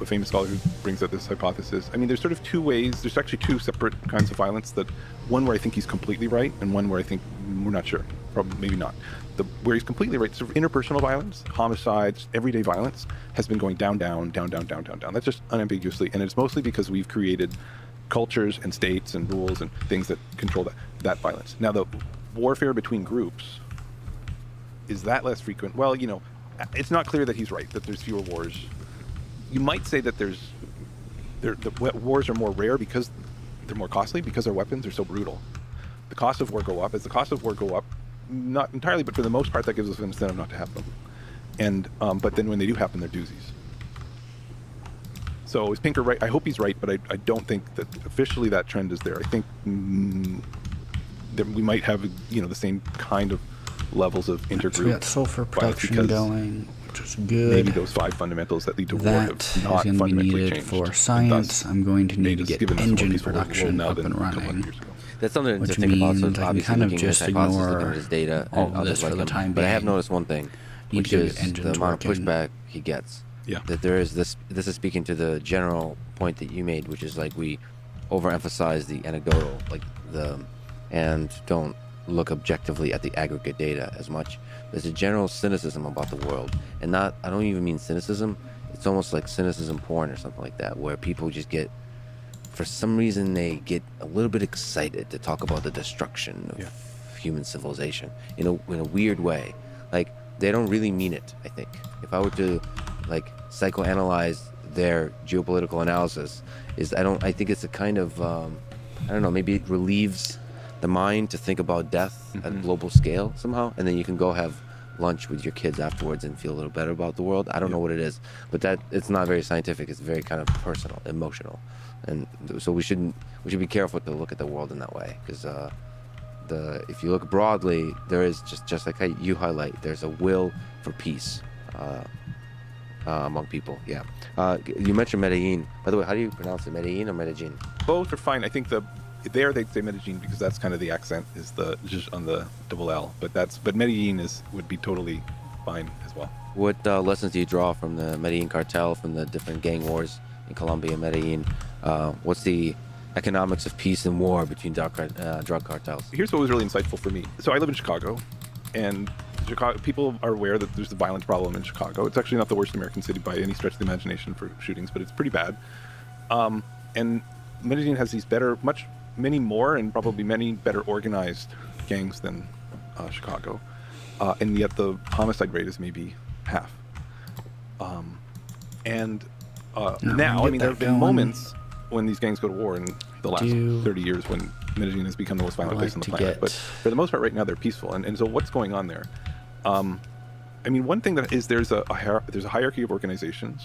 [SPEAKER 14] famous scholar who brings out this hypothesis. I mean, there's sort of two ways. There's actually two separate kinds of violence. That one where I think he's completely right, and one where I think we're not sure. Probably, maybe not. Where he's completely right, sort of interpersonal violence, homicides, everyday violence has been going down, down, down, down, down, down, down. That's just unambiguously, and it's mostly because we've created cultures and states and rules and things that control that violence. Now, the warfare between groups, is that less frequent? Well, it's not clear that he's right, that there's fewer wars. You might say that the wars are more rare because they're more costly, because our weapons are so brutal. The costs of war go up. As the costs of war go up, not entirely, but for the most part, that gives us an incentive not to have them. And but then when they do happen, they're doozies. So is Pinker right? I hope he's right, but I don't think that officially that trend is there. I think that we might have the same kind of levels of intergroup.
[SPEAKER 1] So we got sulfur production going, which is good.
[SPEAKER 14] Maybe those 5 fundamentals that lead to war have not
[SPEAKER 1] is going to be
[SPEAKER 14] fundamentally
[SPEAKER 1] needed
[SPEAKER 14] changed.
[SPEAKER 1] for science. I'm going to need to get engine production up and running.
[SPEAKER 13] That's something
[SPEAKER 1] which
[SPEAKER 13] to think about. So
[SPEAKER 1] means I can
[SPEAKER 13] obviously
[SPEAKER 1] kind of
[SPEAKER 13] looking at
[SPEAKER 1] just
[SPEAKER 13] hypothesis, looking
[SPEAKER 1] ignore
[SPEAKER 13] at his data,
[SPEAKER 1] all
[SPEAKER 13] and
[SPEAKER 1] of this
[SPEAKER 13] others
[SPEAKER 1] for
[SPEAKER 13] like
[SPEAKER 1] the
[SPEAKER 13] him.
[SPEAKER 1] time
[SPEAKER 13] But I have
[SPEAKER 1] being.
[SPEAKER 13] noticed one thing,
[SPEAKER 1] Need
[SPEAKER 13] which
[SPEAKER 1] to get
[SPEAKER 13] is the
[SPEAKER 1] engines
[SPEAKER 13] amount of
[SPEAKER 1] working.
[SPEAKER 13] pushback he gets.
[SPEAKER 14] Yeah.
[SPEAKER 13] That there is this is speaking to the general point that you made, which is like we overemphasize the anecdotal, and don't look objectively at the aggregate data as much. There's a general cynicism about the world, and I don't even mean cynicism. It's almost like cynicism porn or something like that, where people just get, for some reason, they get a little bit excited to talk about the destruction of human civilization in a weird way. Like, they don't really mean it, I think. If I were to psychoanalyze their geopolitical analysis is I think it's a kind of I don't know, maybe it relieves the mind to think about death at a global scale somehow, and then you can go have lunch with your kids afterwards and feel a little better about the world. I don't know what it is, but that it's not very scientific. It's very kind of personal, emotional, and so we should be careful to look at the world in that way, because if you look broadly, there is just like you highlight, there's a will for peace among people. Yeah. You mentioned Medellin. By the way, how do you pronounce it? Medellin or Medellin?
[SPEAKER 14] Both are fine. I think there they say Medellin because that's kind of the accent is the just on the double L. But Medellin would be totally fine as well.
[SPEAKER 13] What lessons do you draw from the Medellin cartel, from the different gang wars in Colombia and Medellin? What's the economics of peace and war between drug cartels?
[SPEAKER 14] Here's what was really insightful for me. So I live in Chicago, and Chicago people are aware that there's a violence problem in Chicago. It's actually not the worst American city by any stretch of the imagination for shootings, but it's pretty bad. And Medellin has these many more and probably many better organized gangs than Chicago, and yet the homicide rate is maybe half. Now, I mean, there have been moments when these gangs go to war in the last 30 years when Medellin has become the most violent place on the planet. But for the most part, right now, they're peaceful. And so what's going on there? I mean, one thing that is there's a hierarchy of organizations.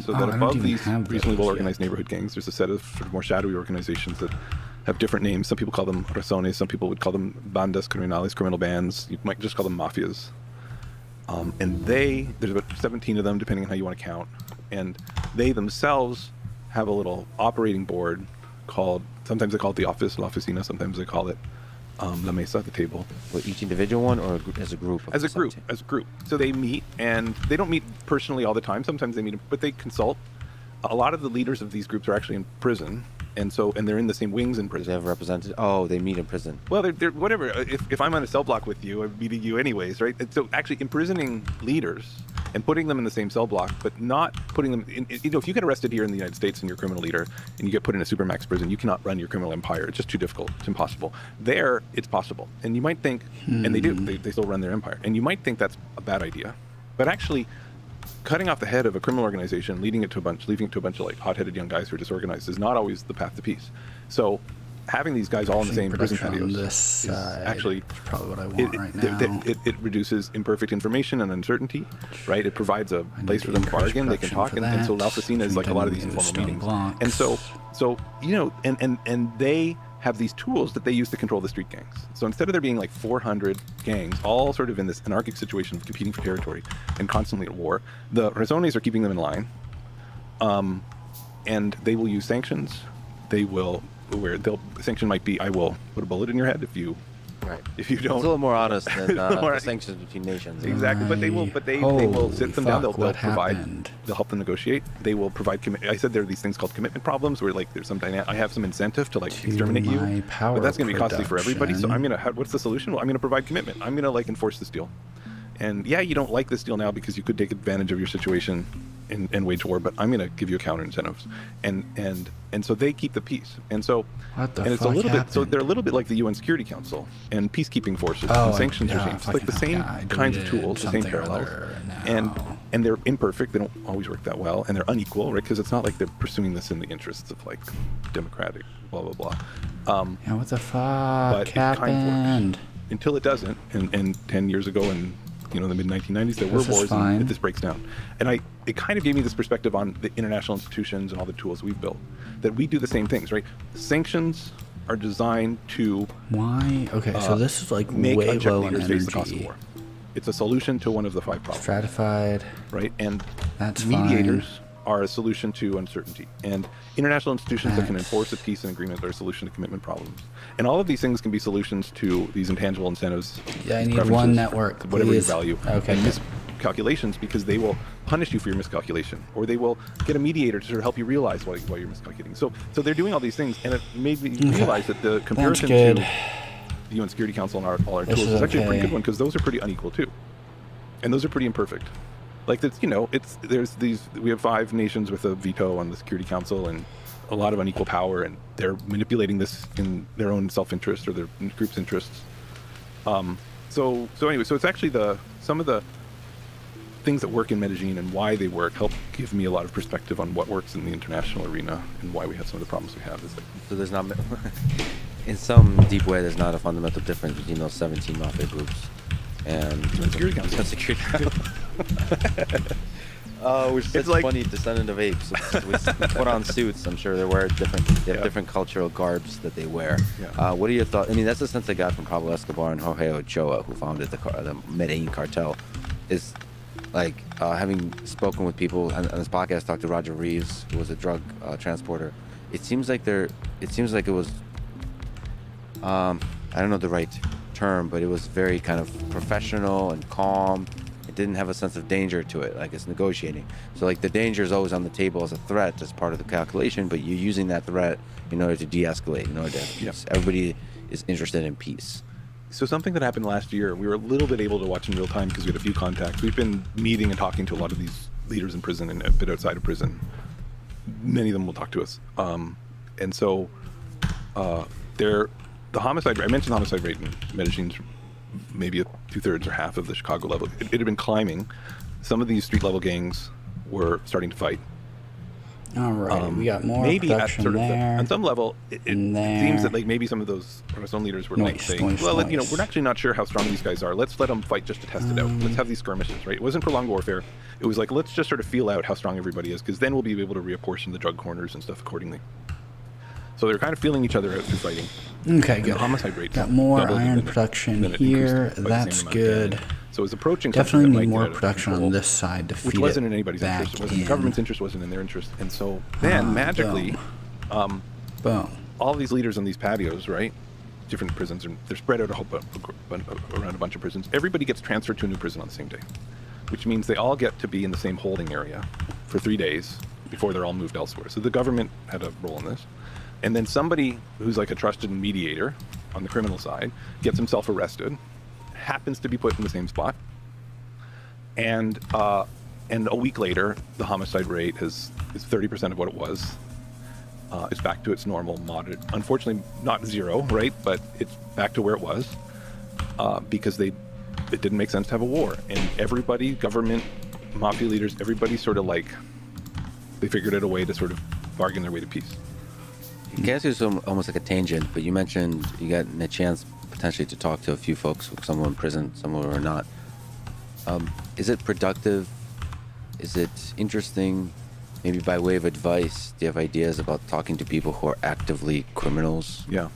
[SPEAKER 14] So that above these reasonably well-organized neighborhood gangs, there's a set of sort of more shadowy organizations that have different names. Some people call them razones. Some people would call them bandas criminales, criminal bands. You might just call them mafias. And there's about 17 of them, depending on how you want to count. And they themselves have a little operating board sometimes they call it the office, la oficina, sometimes they call it la mesa, the table.
[SPEAKER 13] What, each individual one or as a group?
[SPEAKER 14] As a group. So they meet, and they don't meet personally all the time. Sometimes they meet, but they consult. A lot of the leaders of these groups are actually in prison, and they're in the same wings in prison.
[SPEAKER 13] They have represented. Oh, they meet in prison.
[SPEAKER 14] Well, they're whatever. If I'm on a cell block with you, I'm meeting you anyways, right? And so actually imprisoning leaders and putting them in the same cell block, but not putting them in, if you get arrested here in the United States and you're a criminal leader and you get put in a supermax prison, you cannot run your criminal empire. It's just too difficult. It's impossible. There, it's possible. And you might think, and they do, they still run their empire. And you might think that's a bad idea. But actually, cutting off the head of a criminal organization, leaving it to a bunch of like hot-headed young guys who are disorganized is not always the path to peace. So having these guys all in the same prison patios is actually
[SPEAKER 1] probably what I want right now.
[SPEAKER 14] It reduces imperfect information and uncertainty, right? It provides a place for them to bargain. They can talk, and so La Oficina is like a lot of these informal meetings. And so and they have these tools that they use to control the street gangs. So instead of there being like 400 gangs, all sort of in this anarchic situation of competing for territory and constantly at war, the razones are keeping them in line, and they will use sanctions. Sanction might be, I will put a bullet in your head if you don't.
[SPEAKER 13] It's a little more honest than sanctions between nations.
[SPEAKER 14] Exactly, but they will sit them down. They'll provide. They'll help them negotiate. They will provide. I said there are these things called commitment problems, where like there's some I have some incentive to like exterminate you, but that's going to be costly for everybody. So what's the solution? Well, I'm going to provide commitment. I'm going to like enforce this deal. And yeah, you don't like this deal now because you could take advantage of your situation and wage war, but I'm going to give you a counter incentives, and so they keep the peace, and so it's a little bit. So they're a little bit like the UN Security Council and peacekeeping forces and sanctions regimes. It's like the same kinds of tools, the same parallels, and they're imperfect. They don't always work that well, and they're unequal, right? Because it's not like they're pursuing this in the interests of like democratic blah blah blah.
[SPEAKER 1] What the fuck
[SPEAKER 14] but
[SPEAKER 1] happened?
[SPEAKER 14] It kind of works until it doesn't, and 10 years ago and the mid 1990s, there were wars and this breaks down. And it kind of gave me this perspective on the international institutions and all the tools we've built, that we do the same things, right? Sanctions are designed to
[SPEAKER 1] so this is like
[SPEAKER 14] make
[SPEAKER 1] way
[SPEAKER 14] unchecked
[SPEAKER 1] low in
[SPEAKER 14] leaders face the
[SPEAKER 1] energy.
[SPEAKER 14] cost of war. It's a solution to one of the 5 problems.
[SPEAKER 1] Stratified.
[SPEAKER 14] Right? And
[SPEAKER 1] that's
[SPEAKER 14] mediators are a solution to uncertainty. And international institutions that can enforce a peace and agreement are a solution to commitment problems. And all of these things can be solutions to these intangible incentives.
[SPEAKER 1] Yeah, I need one network,
[SPEAKER 14] whatever you
[SPEAKER 1] please.
[SPEAKER 14] value.
[SPEAKER 1] Okay.
[SPEAKER 14] And miscalculations, because they will punish you for your miscalculation, or they will get a mediator to sort of help you realize why you're miscalculating. So they're doing all these things, and it made me realize that the comparison to the UN Security Council and all our tools is actually a pretty good one, because those are pretty unequal too, and those are pretty imperfect. Like that's we have 5 nations with a veto on the Security Council and a lot of unequal power, and they're manipulating this in their own self-interest or their group's interests. So anyway, so it's actually some of the things that work in Medellin and why they work help give me a lot of perspective on what works in the international arena and why we have some of the problems we have.
[SPEAKER 13] So there's not, in some deep way, there's not a fundamental difference between those 17 mafia groups and
[SPEAKER 14] Security Council.
[SPEAKER 13] Security Council. We're such
[SPEAKER 14] like,
[SPEAKER 13] funny descendant of apes. We put on suits. I'm sure they have different cultural garbs that they wear.
[SPEAKER 14] Yeah.
[SPEAKER 13] What are your thoughts? I mean, that's the sense I got from Pablo Escobar and Jorge Ochoa, who founded the Medellin cartel. Is like having spoken with people on this podcast, talked to Roger Reeves, who was a drug transporter. It seems like it was I don't know the right term, but it was very kind of professional and calm. It didn't have a sense of danger to it, like it's negotiating. So like the danger is always on the table as a threat, as part of the calculation, but you're using that threat in order to de-escalate, in order to have peace. Everybody is interested in peace.
[SPEAKER 14] So something that happened last year, we were a little bit able to watch in real time because we had a few contacts. We've been meeting and talking to a lot of these leaders in prison and a bit outside of prison. Many of them will talk to us. And so the homicide, I mentioned the homicide rate in Medellin's maybe 2/3 or half of the Chicago level. It had been climbing. Some of these street level gangs were starting to fight.
[SPEAKER 1] All right, we got more
[SPEAKER 14] maybe
[SPEAKER 1] production
[SPEAKER 14] at sort of
[SPEAKER 1] there.
[SPEAKER 14] on some level, it seems that like maybe some of those Armazon leaders were like saying, well, you know, we're actually not sure how strong these guys are. Let's let them fight just to test it out. Let's have these skirmishes, right? It wasn't prolonged warfare. It was like, let's just sort of feel out how strong everybody is, because then we'll be able to reapportion the drug corners and stuff accordingly. So they're kind of feeling each other out through fighting.
[SPEAKER 1] Okay,
[SPEAKER 14] and
[SPEAKER 1] good.
[SPEAKER 14] The homicide rate
[SPEAKER 1] got more iron production here. That's good.
[SPEAKER 14] So it's approaching.
[SPEAKER 1] Definitely need more production on this side to feed
[SPEAKER 14] which wasn't
[SPEAKER 1] it
[SPEAKER 14] in anybody's
[SPEAKER 1] back
[SPEAKER 14] interest. It wasn't the government's interest. Wasn't in their interest. And so then magically,
[SPEAKER 1] boom.
[SPEAKER 14] All these leaders on these patios, right? Different prisons, and they're spread out around a bunch of prisons. Everybody gets transferred to a new prison on the same day, which means they all get to be in the same holding area for 3 days before they're all moved elsewhere. So the government had a role in this. And then somebody who's like a trusted mediator on the criminal side gets himself arrested, happens to be put in the same spot, and a week later, the homicide rate is 30% of what it was. It's back to its normal moderate. Unfortunately, not zero, right? But it's back to where it was because it didn't make sense to have a war, and everybody, government, mafia leaders, everybody sort of like they figured out a way to sort of bargain their way to peace.
[SPEAKER 13] I guess it's almost like a tangent, but you mentioned you got a chance potentially to talk to a few folks, some were in prison, some were not. Is it productive? Is it interesting? Maybe by way of advice, do you have ideas about talking to people who are actively criminals?
[SPEAKER 14] Yeah.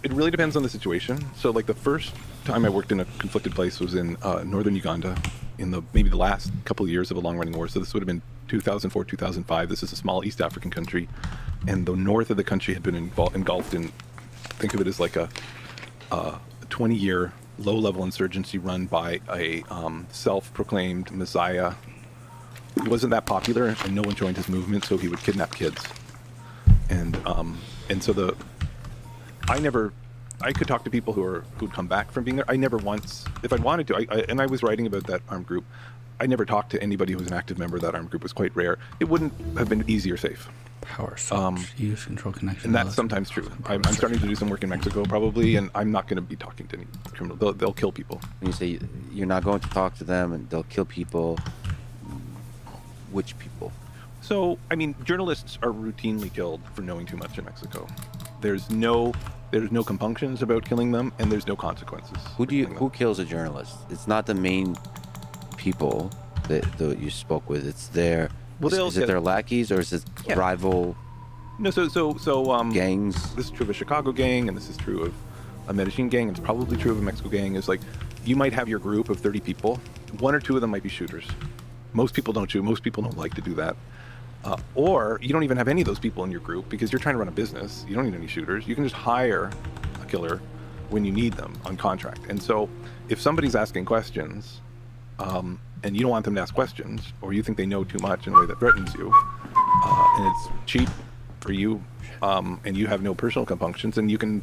[SPEAKER 14] It really depends on the situation. So like the first time I worked in a conflicted place was in northern Uganda in maybe the last couple of years of a long-running war. So this would have been 2004, 2005. This is a small East African country. And the north of the country had been engulfed in, think of it as like a 20-year low-level insurgency run by a self-proclaimed messiah. He wasn't that popular, and no one joined his movement, so he would kidnap kids. And so I could talk to people who'd come back from being there. I never once, if I wanted to, and I was writing about that armed group, I never talked to anybody who was an active member of that armed group. It was quite rare. It wouldn't have been easy or safe.
[SPEAKER 1] Power switch, use control connection.
[SPEAKER 14] And that's sometimes true. I'm starting to do some work in Mexico probably, and I'm not going to be talking to any criminal. They'll kill people.
[SPEAKER 13] When you say you're not going to talk to them and they'll kill people, which people?
[SPEAKER 14] So, I mean, journalists are routinely killed for knowing too much in Mexico. There's no compunctions about killing them, and there's no consequences.
[SPEAKER 13] Who kills a journalist? It's not the main people that you spoke with. It's their. Well, is it their lackeys or is it rival?
[SPEAKER 14] No, so
[SPEAKER 13] gangs.
[SPEAKER 14] This is true of a Chicago gang, and this is true of a Medellin gang. It's probably true of a Mexico gang. Is like you might have your group of 30 people. 1 or 2 of them might be shooters. Most people don't shoot. Most people don't like to do that. Or you don't even have any of those people in your group because you're trying to run a business. You don't need any shooters. You can just hire a killer when you need them on contract. And so if somebody's asking questions, and you don't want them to ask questions, or you think they know too much in a way that threatens you, and it's cheap for you, and you have no personal compunctions, then you can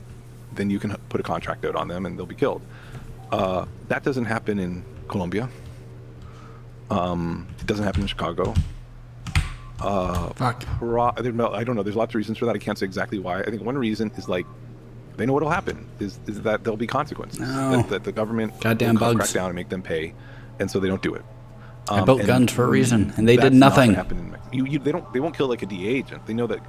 [SPEAKER 14] put a contract out on them and they'll be killed. That doesn't happen in Colombia. It doesn't happen in Chicago. I don't know. There's lots of reasons for that. I can't say exactly why. I think one reason is like they know what'll happen is that there'll be consequences.
[SPEAKER 1] No.
[SPEAKER 14] That the government
[SPEAKER 1] Goddamn
[SPEAKER 14] will
[SPEAKER 1] bugs.
[SPEAKER 14] crack down and make them pay, and so they don't do it.
[SPEAKER 1] I built
[SPEAKER 14] and
[SPEAKER 1] guns for a reason, and they
[SPEAKER 14] that's
[SPEAKER 1] did
[SPEAKER 14] not what
[SPEAKER 1] nothing.
[SPEAKER 14] happened in Mexico. They won't kill like a DA agent. They know that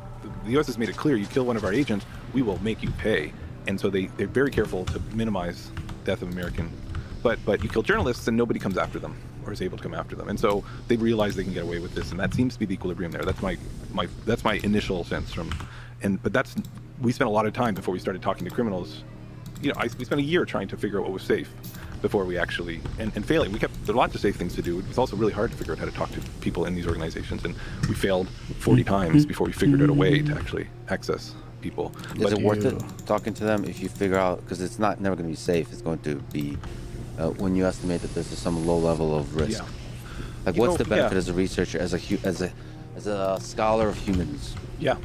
[SPEAKER 14] the U.S. has made it clear: you kill one of our agents, we will make you pay. And so they're very careful to minimize death of American. But you kill journalists, and nobody comes after them or is able to come after them. And so they realize they can get away with this, and that seems to be the equilibrium there. That's my initial sense but we spent a lot of time before we started talking to criminals. We spent a year trying to figure out what was safe before we actually and failing. There are lots of safe things to do. It was also really hard to figure out how to talk to people in these organizations, and we failed 40 times before we figured out a way to actually access people.
[SPEAKER 13] Is it worth it talking to them if you figure out, because it's never going to be safe. It's going to be when you estimate that there's some low level of risk.
[SPEAKER 14] Yeah.
[SPEAKER 13] What's the benefit as a researcher, as a scholar of humans?
[SPEAKER 14] Yeah.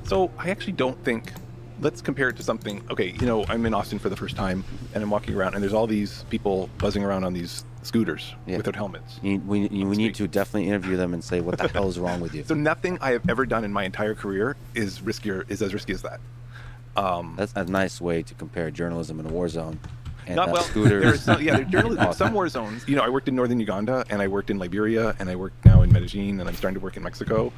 [SPEAKER 14] So I actually don't think. Let's compare it to something. Okay, I'm in Austin for the first time, and I'm walking around, and there's all these people buzzing around on these scooters without helmets.
[SPEAKER 13] We need to definitely interview them and say, what the hell is wrong with you?
[SPEAKER 14] So nothing I have ever done in my entire career is as risky as that.
[SPEAKER 13] That's a nice way to compare journalism in a war zone. And
[SPEAKER 14] There's
[SPEAKER 13] scooters.
[SPEAKER 14] journalism. Some war zones. I worked in northern Uganda, and I worked in Liberia, and I work now in Medellin, and I'm starting to work in Mexico.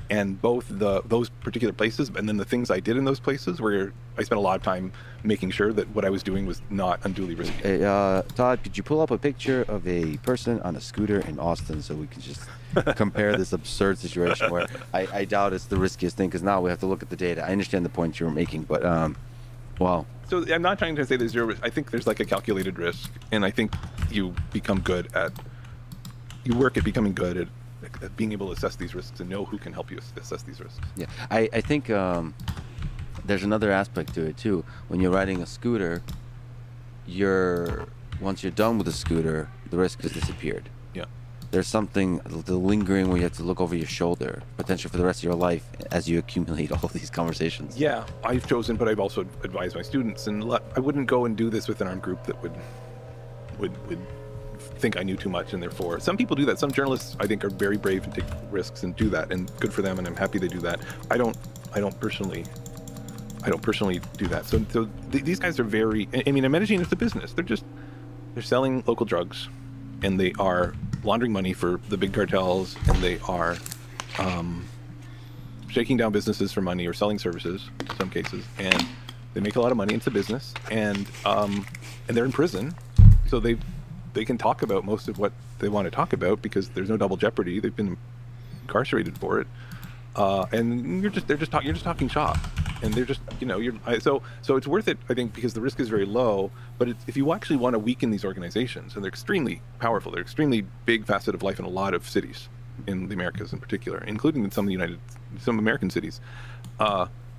[SPEAKER 14] And both those particular places, and then the things I did in those places, where I spent a lot of time making sure that what I was doing was not unduly risky.
[SPEAKER 13] Hey, Todd, could you pull up a picture of a person on a scooter in Austin so we can just compare this absurd situation where I doubt it's the riskiest thing, because now we have to look at the data. I understand the point you were making, but wow.
[SPEAKER 14] So I'm not trying to say there's zero risk. I think there's like a calculated risk, and I think you work at becoming good at being able to assess these risks and know who can help you assess these risks.
[SPEAKER 13] Yeah, I think there's another aspect to it too. When you're riding a scooter, once you're done with the scooter, the risk has disappeared.
[SPEAKER 14] Yeah.
[SPEAKER 13] There's something, the lingering, where you have to look over your shoulder, potentially for the rest of your life, as you accumulate all of these conversations.
[SPEAKER 14] Yeah, I've chosen, but I've also advised my students, and I wouldn't go and do this with an armed group that would think I knew too much, and therefore some people do that. Some journalists, I think, are very brave and take risks and do that, and good for them, and I'm happy they do that. I don't personally do that. So these guys are very. I mean, in Medellin, it's a business. They're selling local drugs, and they are laundering money for the big cartels, and they are shaking down businesses for money or selling services in some cases, and they make a lot of money. It's a business, and they're in prison, so they can talk about most of what they want to talk about because there's no double jeopardy. They've been incarcerated for it, and you're just talking shop, and they're just so it's worth it, I think, because the risk is very low. But if you actually want to weaken these organizations, and they're extremely powerful, they're extremely big facet of life in a lot of cities in the Americas in particular, including in some American cities.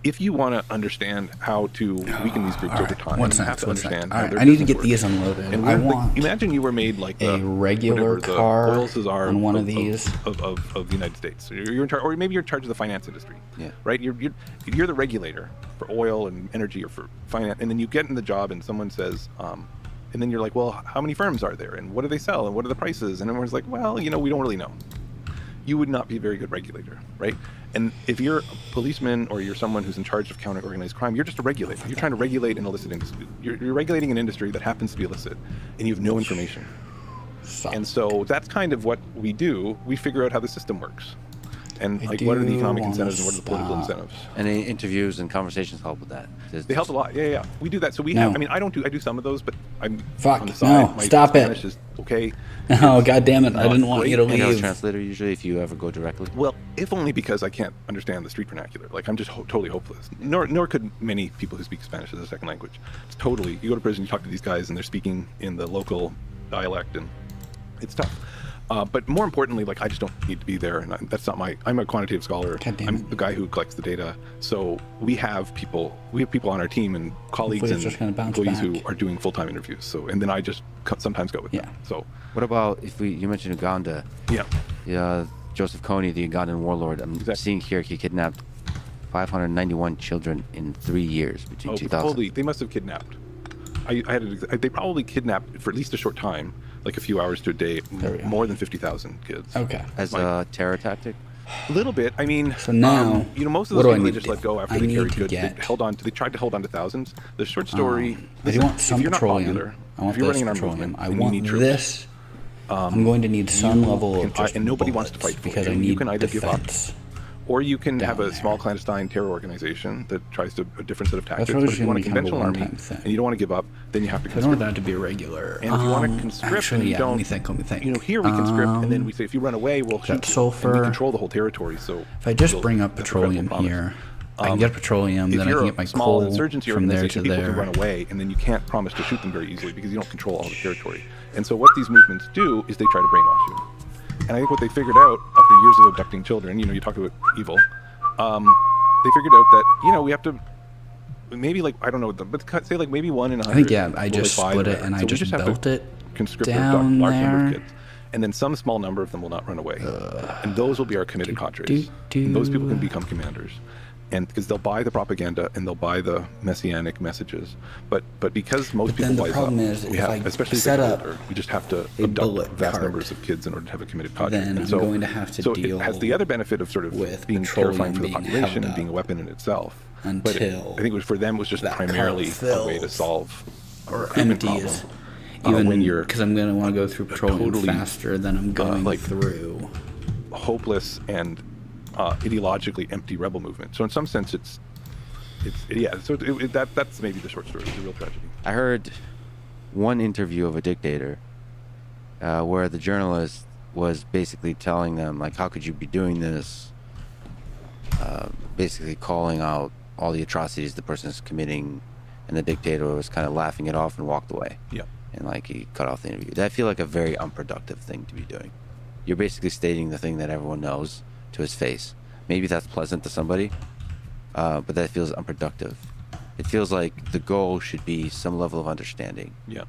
[SPEAKER 14] If you want to understand how to weaken these groups over time, you have to understand how their
[SPEAKER 1] I need to
[SPEAKER 14] business
[SPEAKER 1] get
[SPEAKER 14] works.
[SPEAKER 1] these unloaded.
[SPEAKER 14] And
[SPEAKER 1] I want
[SPEAKER 14] imagine you were made like
[SPEAKER 1] a regular car on one of these
[SPEAKER 14] of the United States. So you're in charge, or maybe you're in charge of the finance industry.
[SPEAKER 13] Yeah.
[SPEAKER 14] Right. You're the regulator for oil and energy or for finance, and then you get in the job, and someone says, and then you're like, well, how many firms are there, and what do they sell, and what are the prices? And everyone's like, well, we don't really know. You would not be a very good regulator, right? And if you're a policeman or you're someone who's in charge of countering organized crime, you're just a regulator. You're trying to regulate an illicit industry. You're regulating an industry that happens to be illicit, and you have no information. And so that's kind of what we do. We figure out how the system works. And what are the economic incentives and what are the political incentives?
[SPEAKER 13] And the interviews and conversations help with that.
[SPEAKER 14] They help a lot. Yeah. We do that. So we
[SPEAKER 1] No.
[SPEAKER 14] have. I mean, I do some of those, but I'm
[SPEAKER 1] Fuck,
[SPEAKER 14] on the side.
[SPEAKER 1] no,
[SPEAKER 14] My
[SPEAKER 1] stop it.
[SPEAKER 14] Spanish is okay.
[SPEAKER 1] Oh, God damn it. I didn't want you to
[SPEAKER 13] And a
[SPEAKER 1] leave.
[SPEAKER 13] translator usually, if you ever go directly.
[SPEAKER 14] Well, if only because I can't understand the street vernacular. Like, I'm just totally hopeless. Nor could many people who speak Spanish as a second language. It's totally. You go to prison, you talk to these guys, and they're speaking in the local dialect, and it's tough. But more importantly, I just don't need to be there, and that's not I'm a quantitative scholar. I'm the guy who collects the data. So we have people on our team and colleagues and employees who are doing full-time interviews. So, and then I just sometimes go with them. So,
[SPEAKER 13] what about you mentioned Uganda?
[SPEAKER 14] Yeah.
[SPEAKER 13] Joseph Kony, the Ugandan warlord. I'm seeing here he kidnapped 591 children in 3 years between 2000.
[SPEAKER 14] Holy! They must have kidnapped. They probably kidnapped for at least a short time, like a few hours to a day, more than 50,000 kids.
[SPEAKER 1] Okay.
[SPEAKER 13] As a terror tactic?
[SPEAKER 14] A little bit. I mean,
[SPEAKER 1] so now,
[SPEAKER 14] most of those people they just let go after they carried goods. They tried to hold on to thousands. The short story.
[SPEAKER 1] I do want some
[SPEAKER 14] if you're not
[SPEAKER 1] petroleum.
[SPEAKER 14] popular,
[SPEAKER 1] I want
[SPEAKER 14] if you're
[SPEAKER 1] this
[SPEAKER 14] running an armed
[SPEAKER 1] petroleum.
[SPEAKER 14] movement,
[SPEAKER 1] I
[SPEAKER 14] then
[SPEAKER 1] want
[SPEAKER 14] you need troops.
[SPEAKER 1] this I'm going to need some level of just
[SPEAKER 14] and nobody wants to fight for
[SPEAKER 1] because
[SPEAKER 14] you.
[SPEAKER 1] I need
[SPEAKER 14] You can either
[SPEAKER 1] defense.
[SPEAKER 14] give up, or you can have a
[SPEAKER 1] down
[SPEAKER 14] small clandestine terror organization that tries to a different set of tactics.
[SPEAKER 1] really
[SPEAKER 14] But if you want a
[SPEAKER 1] just gonna be
[SPEAKER 14] conventional
[SPEAKER 1] kind of a
[SPEAKER 14] army
[SPEAKER 1] one-time thing.
[SPEAKER 14] and you don't want to give up, then you have to
[SPEAKER 1] I don't want
[SPEAKER 14] conscript.
[SPEAKER 1] that to be irregular.
[SPEAKER 14] And if you want to conscript,
[SPEAKER 1] actually,
[SPEAKER 14] and you
[SPEAKER 1] yeah,
[SPEAKER 14] don't.
[SPEAKER 1] let me think.
[SPEAKER 14] You know, here we conscript, and then we say if you run away, we'll shoot you.
[SPEAKER 1] sulfur.
[SPEAKER 14] And we control the whole territory. So
[SPEAKER 1] If I just
[SPEAKER 14] you'll-
[SPEAKER 1] bring up
[SPEAKER 14] that's a federal
[SPEAKER 1] petroleum
[SPEAKER 14] promise.
[SPEAKER 1] here, I can get petroleum,
[SPEAKER 14] If
[SPEAKER 1] then I
[SPEAKER 14] you're
[SPEAKER 1] can
[SPEAKER 14] a
[SPEAKER 1] get my
[SPEAKER 14] small
[SPEAKER 1] coal
[SPEAKER 14] insurgency
[SPEAKER 1] from there
[SPEAKER 14] organization,
[SPEAKER 1] to
[SPEAKER 14] people
[SPEAKER 1] there.
[SPEAKER 14] can run away, and then you can't promise to shoot them very easily because you don't control all the territory. And so what these movements do is they try to brainwash you. And I think what they figured out after years of abducting children, you know, you talk about evil, they figured out that, you know, we have to maybe like, I don't know, but say like maybe 1 in 100.
[SPEAKER 1] I think, yeah, I
[SPEAKER 14] will,
[SPEAKER 1] just
[SPEAKER 14] like, buy
[SPEAKER 1] split
[SPEAKER 14] the
[SPEAKER 1] it
[SPEAKER 14] better.
[SPEAKER 1] and I
[SPEAKER 14] So we
[SPEAKER 1] just
[SPEAKER 14] have
[SPEAKER 1] built
[SPEAKER 14] to
[SPEAKER 1] it
[SPEAKER 14] conscript a
[SPEAKER 1] down
[SPEAKER 14] large number of
[SPEAKER 1] there.
[SPEAKER 14] kids. And then some small number of them will not run away. And those will be our committed cadres. And those people can become commanders. And because they'll buy the propaganda and they'll buy the messianic messages, but because most people
[SPEAKER 1] then the
[SPEAKER 14] wise
[SPEAKER 1] problem
[SPEAKER 14] up,
[SPEAKER 1] is
[SPEAKER 14] we
[SPEAKER 1] if
[SPEAKER 14] have,
[SPEAKER 1] I
[SPEAKER 14] especially
[SPEAKER 1] set
[SPEAKER 14] if they get
[SPEAKER 1] up
[SPEAKER 14] older, we just have to
[SPEAKER 1] a
[SPEAKER 14] abduct
[SPEAKER 1] bullet
[SPEAKER 14] vast
[SPEAKER 1] cart,
[SPEAKER 14] numbers of kids in order to have a committed cadre.
[SPEAKER 1] then
[SPEAKER 14] And
[SPEAKER 1] I'm
[SPEAKER 14] so,
[SPEAKER 1] going to have to
[SPEAKER 14] so
[SPEAKER 1] deal
[SPEAKER 14] it has the other benefit of sort of
[SPEAKER 1] with
[SPEAKER 14] being
[SPEAKER 1] petroleum
[SPEAKER 14] terrifying for the
[SPEAKER 1] being
[SPEAKER 14] population
[SPEAKER 1] held
[SPEAKER 14] and being a
[SPEAKER 1] up
[SPEAKER 14] weapon in itself. But
[SPEAKER 1] until
[SPEAKER 14] I think it was for them was just
[SPEAKER 1] that
[SPEAKER 14] primarily
[SPEAKER 1] cart
[SPEAKER 14] a way to
[SPEAKER 1] fills
[SPEAKER 14] solve a
[SPEAKER 1] or
[SPEAKER 14] recruitment
[SPEAKER 1] empties.
[SPEAKER 14] problem.
[SPEAKER 1] Even
[SPEAKER 14] when you're
[SPEAKER 1] because I'm going to want to go through petroleum
[SPEAKER 14] totally,
[SPEAKER 1] faster than I'm going
[SPEAKER 14] like,
[SPEAKER 1] through
[SPEAKER 14] hopeless and ideologically empty rebel movement. So in some sense, it's yeah. So that's maybe the short story. It's a real tragedy.
[SPEAKER 13] I heard one interview of a dictator where the journalist was basically telling them, like, how could you be doing this? Basically calling out all the atrocities the person is committing, and the dictator was kind of laughing it off and walked away.
[SPEAKER 14] Yeah.
[SPEAKER 13] And like he cut off the interview. That feel like a very unproductive thing to be doing. You're basically stating the thing that everyone knows to his face. Maybe that's pleasant to somebody, but that feels unproductive. It feels like the goal should be some level of understanding.
[SPEAKER 14] Yeah.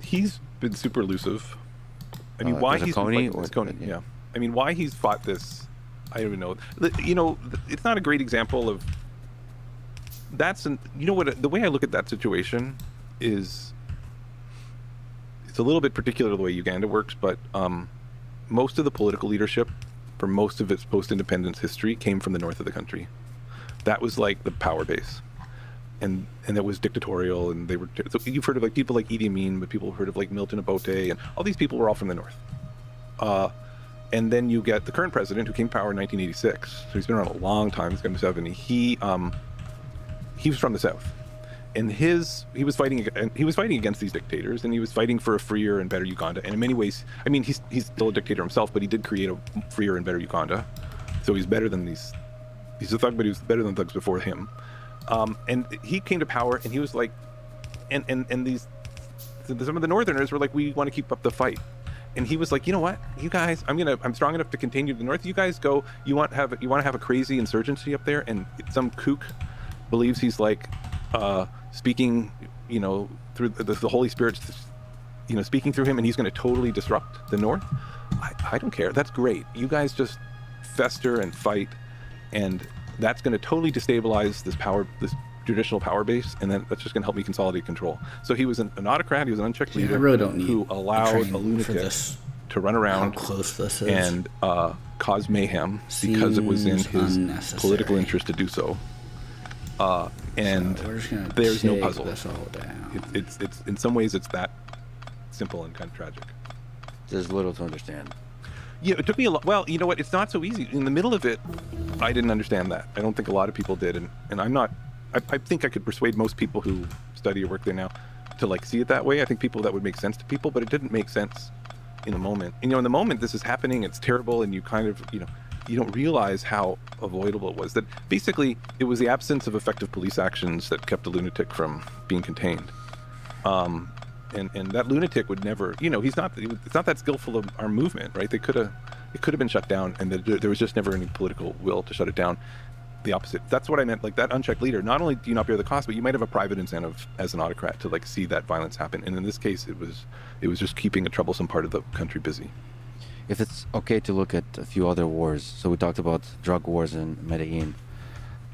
[SPEAKER 14] He's been super elusive. I mean, why he's been fighting this Coney, yeah. I mean, why he's fought this, I don't even know. You know, it's not a great example of. You know what? The way I look at that situation is. It's a little bit particular to the way Uganda works, but most of the political leadership for most of its post-independence history came from the north of the country. That was like the power base, and it was dictatorial, and they were. So you've heard of like people like Idi Amin, but people have heard of like Milton Obote, and all these people were all from the north. And then you get the current president who came to power in 1986. So he's been around a long time. He's going to 70. He was from the south. And he was fighting against these dictators, and he was fighting for a freer and better Uganda. And in many ways, I mean, he's still a dictator himself, but he did create a freer and better Uganda. So he's better than these. He's a thug, but he was better than thugs before him. And he came to power, and he was like, and these some of the Northerners were like, we want to keep up the fight. And he was like, you know what, you guys, I'm strong enough to continue to the north. You guys go. You want to have a crazy insurgency up there, and some kook believes he's like. Speaking, you know, through the Holy Spirit's, you know, speaking through him, and he's going to totally disrupt the North. I don't care. That's great. You guys just fester and fight, and that's going to totally destabilize this traditional power base, and then that's just going to help me consolidate control. So he was an autocrat. He was an unchecked leader.
[SPEAKER 1] I really don't need
[SPEAKER 14] who allowed
[SPEAKER 1] training
[SPEAKER 14] a lunatic
[SPEAKER 1] for this.
[SPEAKER 14] To run around
[SPEAKER 1] How close this is.
[SPEAKER 14] and cause mayhem because it was in his political interest to do so. And
[SPEAKER 1] so we're just gonna
[SPEAKER 14] there's no
[SPEAKER 1] take
[SPEAKER 14] puzzle.
[SPEAKER 1] This all down.
[SPEAKER 14] It's in some ways it's that simple and kind of tragic.
[SPEAKER 13] There's little to understand.
[SPEAKER 14] Yeah, it took me a lot. Well, you know what? It's not so easy. In the middle of it, I didn't understand that. I don't think a lot of people did, and I'm not. I think I could persuade most people who study or work there now to like see it that way. I think that would make sense to people, but it didn't make sense in the moment. And, you know, in the moment this is happening, it's terrible, and you kind of, you know, you don't realize how avoidable it was. That basically it was the absence of effective police actions that kept the lunatic from being contained. And that lunatic would never, you know, it's not that skillful of our movement, right? It could have been shut down, and there was just never any political will to shut it down. The opposite. That's what I meant. Like that unchecked leader, not only do you not bear the cost, but you might have a private incentive as an autocrat to like see that violence happen. And in this case, it was just keeping a troublesome part of the country busy.
[SPEAKER 13] If it's okay to look at a few other wars, so we talked about drug wars in Medellin.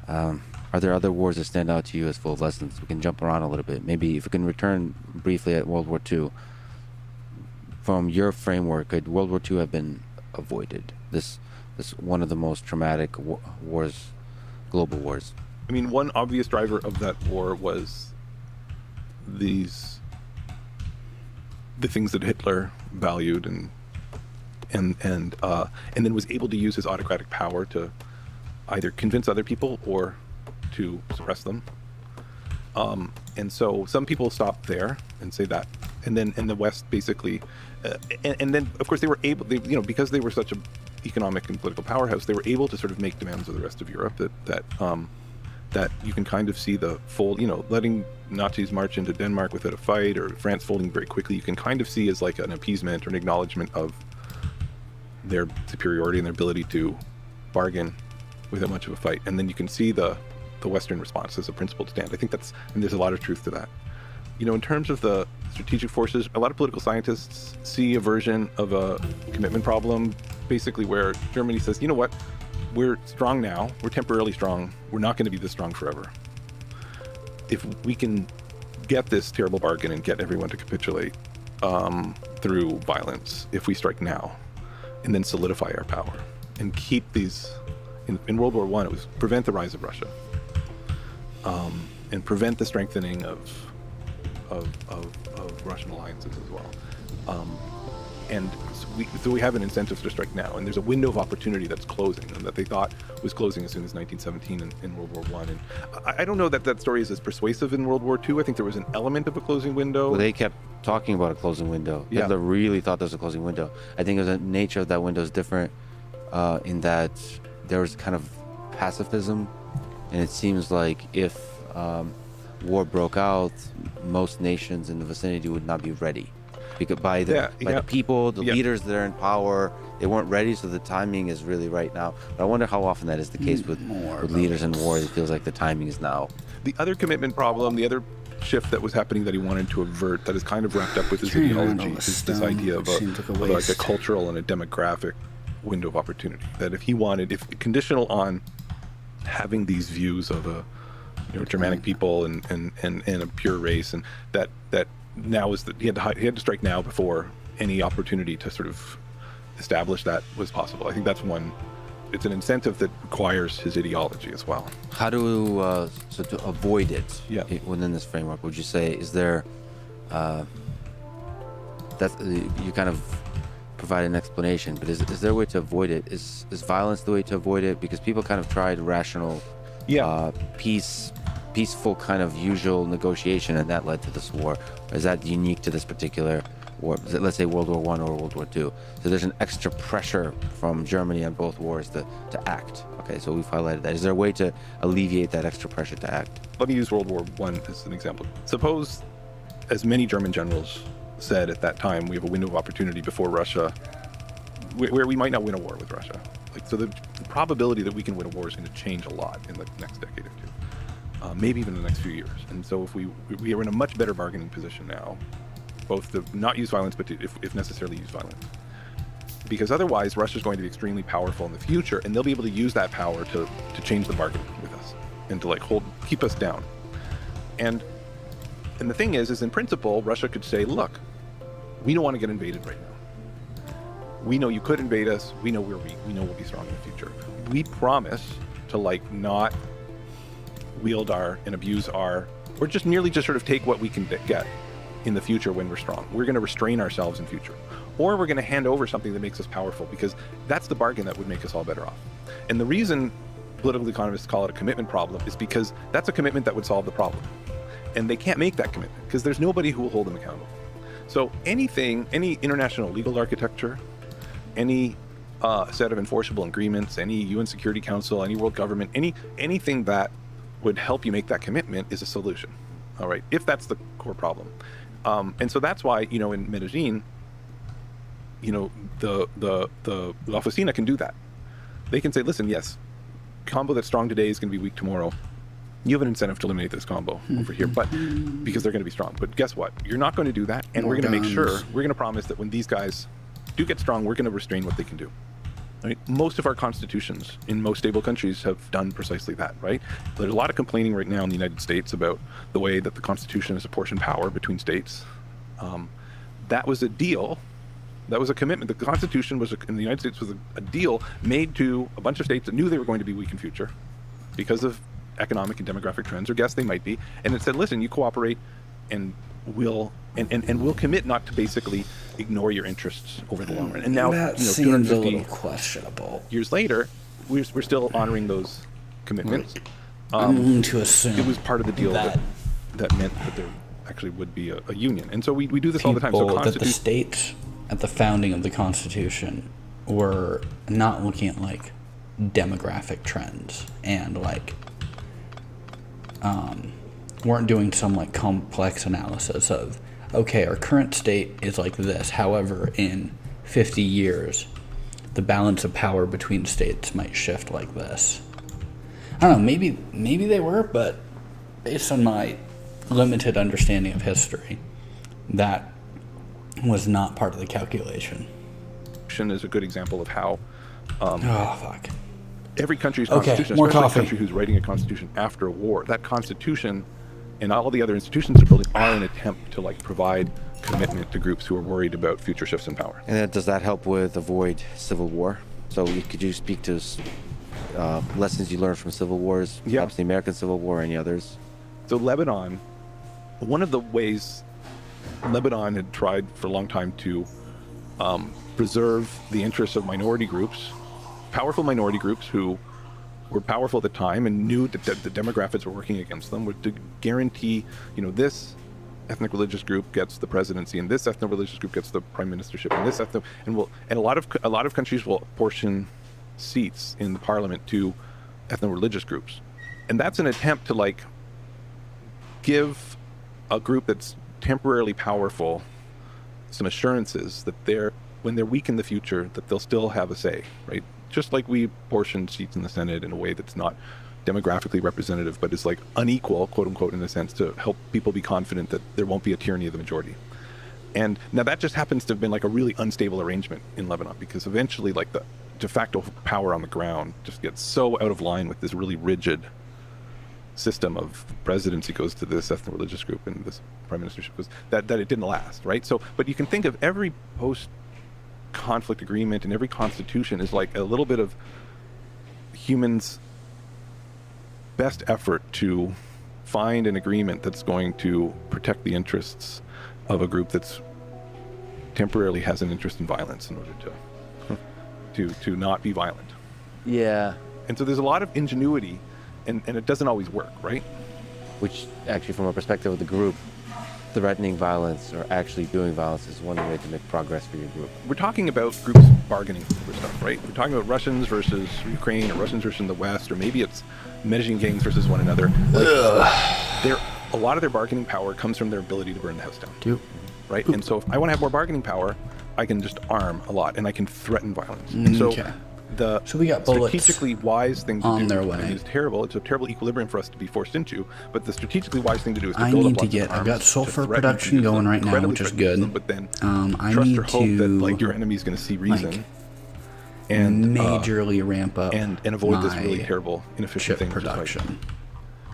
[SPEAKER 13] Are there other wars that stand out to you as full of lessons? We can jump around a little bit. Maybe if we can return briefly at World War II. From your framework, could World War II have been avoided? This one of the most traumatic wars, global wars.
[SPEAKER 14] I mean, one obvious driver of that war was these the things that Hitler valued, and then was able to use his autocratic power to either convince other people or to suppress them. And so some people stop there and say that, and then in the West basically, and then of course they were able, because they were such a economic and political powerhouse, they were able to sort of make demands of the rest of Europe that you can kind of see the fold, letting Nazis march into Denmark without a fight, or France folding very quickly. You can kind of see as like an appeasement or an acknowledgement of their superiority and their ability to bargain without much of a fight. And then you can see the Western response as a principled stand. I think and there's a lot of truth to that. In terms of the strategic forces, a lot of political scientists see a version of a commitment problem, basically where Germany says, you know what, we're strong now, we're temporarily strong, we're not going to be this strong forever. If we can get this terrible bargain and get everyone to capitulate through violence, if we strike now, and then solidify our power, and keep these, in World War I, it was prevent the rise of Russia, and prevent the strengthening of Russian alliances as well. And so we have an incentive to strike now, and there's a window of opportunity that's closing, and that they thought was closing as soon as 1917 in World War I. And I don't know that story is as persuasive in World War II. I think there was an element of a closing window.
[SPEAKER 13] Well, they kept talking about a closing window.
[SPEAKER 14] Yeah.
[SPEAKER 13] Hitler really thought there was a closing window. I think the nature of that window is different in that there was kind of pacifism, and it seems like if war broke out, most nations in the vicinity would not be ready. Because by the people, the leaders that are in power, they weren't ready, so the timing is really right now. But I wonder how often that is the case with leaders in war. It feels like the timing is now.
[SPEAKER 14] The other commitment problem, the other shift that was happening that he wanted to avert, that is kind of wrapped up with his ideology, is this idea of a cultural and a demographic window of opportunity. That if conditional on having these views of a Germanic people and a pure race, and that now is that he had to strike now before any opportunity to sort of establish that was possible. I think that's one. It's an incentive that requires his ideology as well.
[SPEAKER 13] How to avoid it within this framework? Would you say is there that you kind of provide an explanation, but is there a way to avoid it? Is violence the way to avoid it? Because people kind of tried rational, peaceful kind of usual negotiation, and that led to this war. Is that unique to this particular war? Let's say World War I or World War II. So there's an extra pressure from Germany on both wars to act. Okay, so we've highlighted that. Is there a way to alleviate that extra pressure to act?
[SPEAKER 14] Let me use World War I as an example. Suppose, as many German generals said at that time, we have a window of opportunity before Russia, where we might not win a war with Russia. So the probability that we can win a war is going to change a lot in the next decade or two. Maybe even in the next few years. And so if we are in a much better bargaining position now, both to not use violence, but to, if necessarily, use violence. Because otherwise, Russia's going to be extremely powerful in the future, and they'll be able to use that power to change the bargain with us, and to keep us down. And the thing is in principle, Russia could say, look, we don't want to get invaded right now. We know you could invade us. We know we're weak. We know we'll be strong in the future. We promise to not wield and abuse or just merely sort of take what we can get in the future when we're strong. We're going to restrain ourselves in future, or we're going to hand over something that makes us powerful, because that's the bargain that would make us all better off. And the reason political economists call it a commitment problem is because that's a commitment that would solve the problem, and they can't make that commitment because there's nobody who will hold them accountable. So any international legal architecture, any set of enforceable agreements, any UN Security Council, any world government, anything that would help you make that commitment is a solution. All right, if that's the core problem. And so that's why, in Medellin, the La Oficina can do that. They can say, listen, yes, combo that's strong today is going to be weak tomorrow. You have an incentive to eliminate this combo over here, but because they're going to be strong. But guess what? You're not going to do that, and we're going to make sure, we're going to promise that when these guys do get strong, we're going to restrain what they can do. Right? Most of our constitutions in most stable countries have done precisely that, right? There's a lot of complaining right now in the United States about the way that the Constitution has apportioned power between states. That was a deal. That was a commitment. The Constitution in the United States was a deal made to a bunch of states that knew they were going to be weak in future because of economic and demographic trends, or guess they might be. And it said, listen, you cooperate and will commit not to basically ignore your interests over the long run. And now,
[SPEAKER 1] that seems a
[SPEAKER 14] 250
[SPEAKER 1] little questionable.
[SPEAKER 14] years later, we're still honoring those commitments.
[SPEAKER 1] I'm willing to assume
[SPEAKER 14] it was part of the deal that meant that there actually would be a union. And so we do this all the time. So
[SPEAKER 1] that the states at the founding of the Constitution were not looking at like demographic trends and like weren't doing some like complex analysis of, okay, our current state is like this, however in 50 years the balance of power between states might shift like this. I don't know, maybe they were, but based on my limited understanding of history, that was not part of the calculation.
[SPEAKER 14] Is a good example of how
[SPEAKER 1] fuck.
[SPEAKER 14] Every country's
[SPEAKER 1] Okay,
[SPEAKER 14] constitution,
[SPEAKER 1] more
[SPEAKER 14] especially
[SPEAKER 1] coffee.
[SPEAKER 14] a country who's writing a constitution after a war, that constitution and all the other institutions they're building are an attempt to like provide commitment to groups who are worried about future shifts in power.
[SPEAKER 13] And does that help with avoid civil war? So could you speak to lessons you learned from civil wars, perhaps the American Civil War, or any others?
[SPEAKER 14] So Lebanon, one of the ways Lebanon had tried for a long time to preserve the interests of minority groups, powerful minority groups who were powerful at the time and knew that the demographics were working against them, were to guarantee, this ethnic religious group gets the presidency and this ethnic religious group gets the prime ministership and this ethnic, and a lot of countries will apportion seats in the parliament to ethnic religious groups. And that's an attempt to like give a group that's temporarily powerful some assurances that when they're weak in the future, that they'll still have a say, right? Just like we portion seats in the Senate in a way that's not demographically representative, but is like unequal, quote unquote, in a sense, to help people be confident that there won't be a tyranny of the majority. And now that just happens to have been like a really unstable arrangement in Lebanon, because eventually like the de facto power on the ground just gets so out of line with this really rigid system of presidency goes to this ethnic religious group and this prime ministership goes that it didn't last, right? So, but you can think of every post-conflict agreement and every constitution is like a little bit of humans' best effort to find an agreement that's going to protect the interests of a group that's temporarily has an interest in violence in order to not be violent.
[SPEAKER 13] Yeah.
[SPEAKER 14] And so there's a lot of ingenuity, and it doesn't always work, right?
[SPEAKER 13] Which actually, from a perspective of the group, threatening violence or actually doing violence is one way to make progress for your group.
[SPEAKER 14] We're talking about groups bargaining for stuff, right? We're talking about Russians versus Ukraine, or Russians versus the West, or maybe it's Medellin gangs versus one another. Like, a lot of their bargaining power comes from their ability to burn the house down. Right? And so if I want to have more bargaining power, I can just arm a lot and I can threaten violence. And so so
[SPEAKER 1] we got bullets
[SPEAKER 14] strategically wise thing to
[SPEAKER 1] on
[SPEAKER 14] do.
[SPEAKER 1] their way.
[SPEAKER 14] I mean, it's terrible. It's a terrible equilibrium for us to be forced into. But the strategically wise thing to do is to
[SPEAKER 1] I
[SPEAKER 14] build
[SPEAKER 1] need
[SPEAKER 14] up
[SPEAKER 1] to
[SPEAKER 14] lots
[SPEAKER 1] get.
[SPEAKER 14] of
[SPEAKER 1] I've
[SPEAKER 14] arms
[SPEAKER 1] got
[SPEAKER 14] to
[SPEAKER 1] sulfur
[SPEAKER 14] threaten
[SPEAKER 1] production
[SPEAKER 14] and
[SPEAKER 1] going right now,
[SPEAKER 14] incredibly
[SPEAKER 1] which is
[SPEAKER 14] threaten
[SPEAKER 1] good.
[SPEAKER 14] them, but then
[SPEAKER 1] I
[SPEAKER 14] trust
[SPEAKER 1] need
[SPEAKER 14] or hope
[SPEAKER 1] to
[SPEAKER 14] that like your enemy's going to see reason
[SPEAKER 1] like,
[SPEAKER 14] and
[SPEAKER 1] majorly ramp up
[SPEAKER 14] and avoid this really
[SPEAKER 1] my
[SPEAKER 14] terrible inefficient
[SPEAKER 1] chip
[SPEAKER 14] thing.
[SPEAKER 1] production.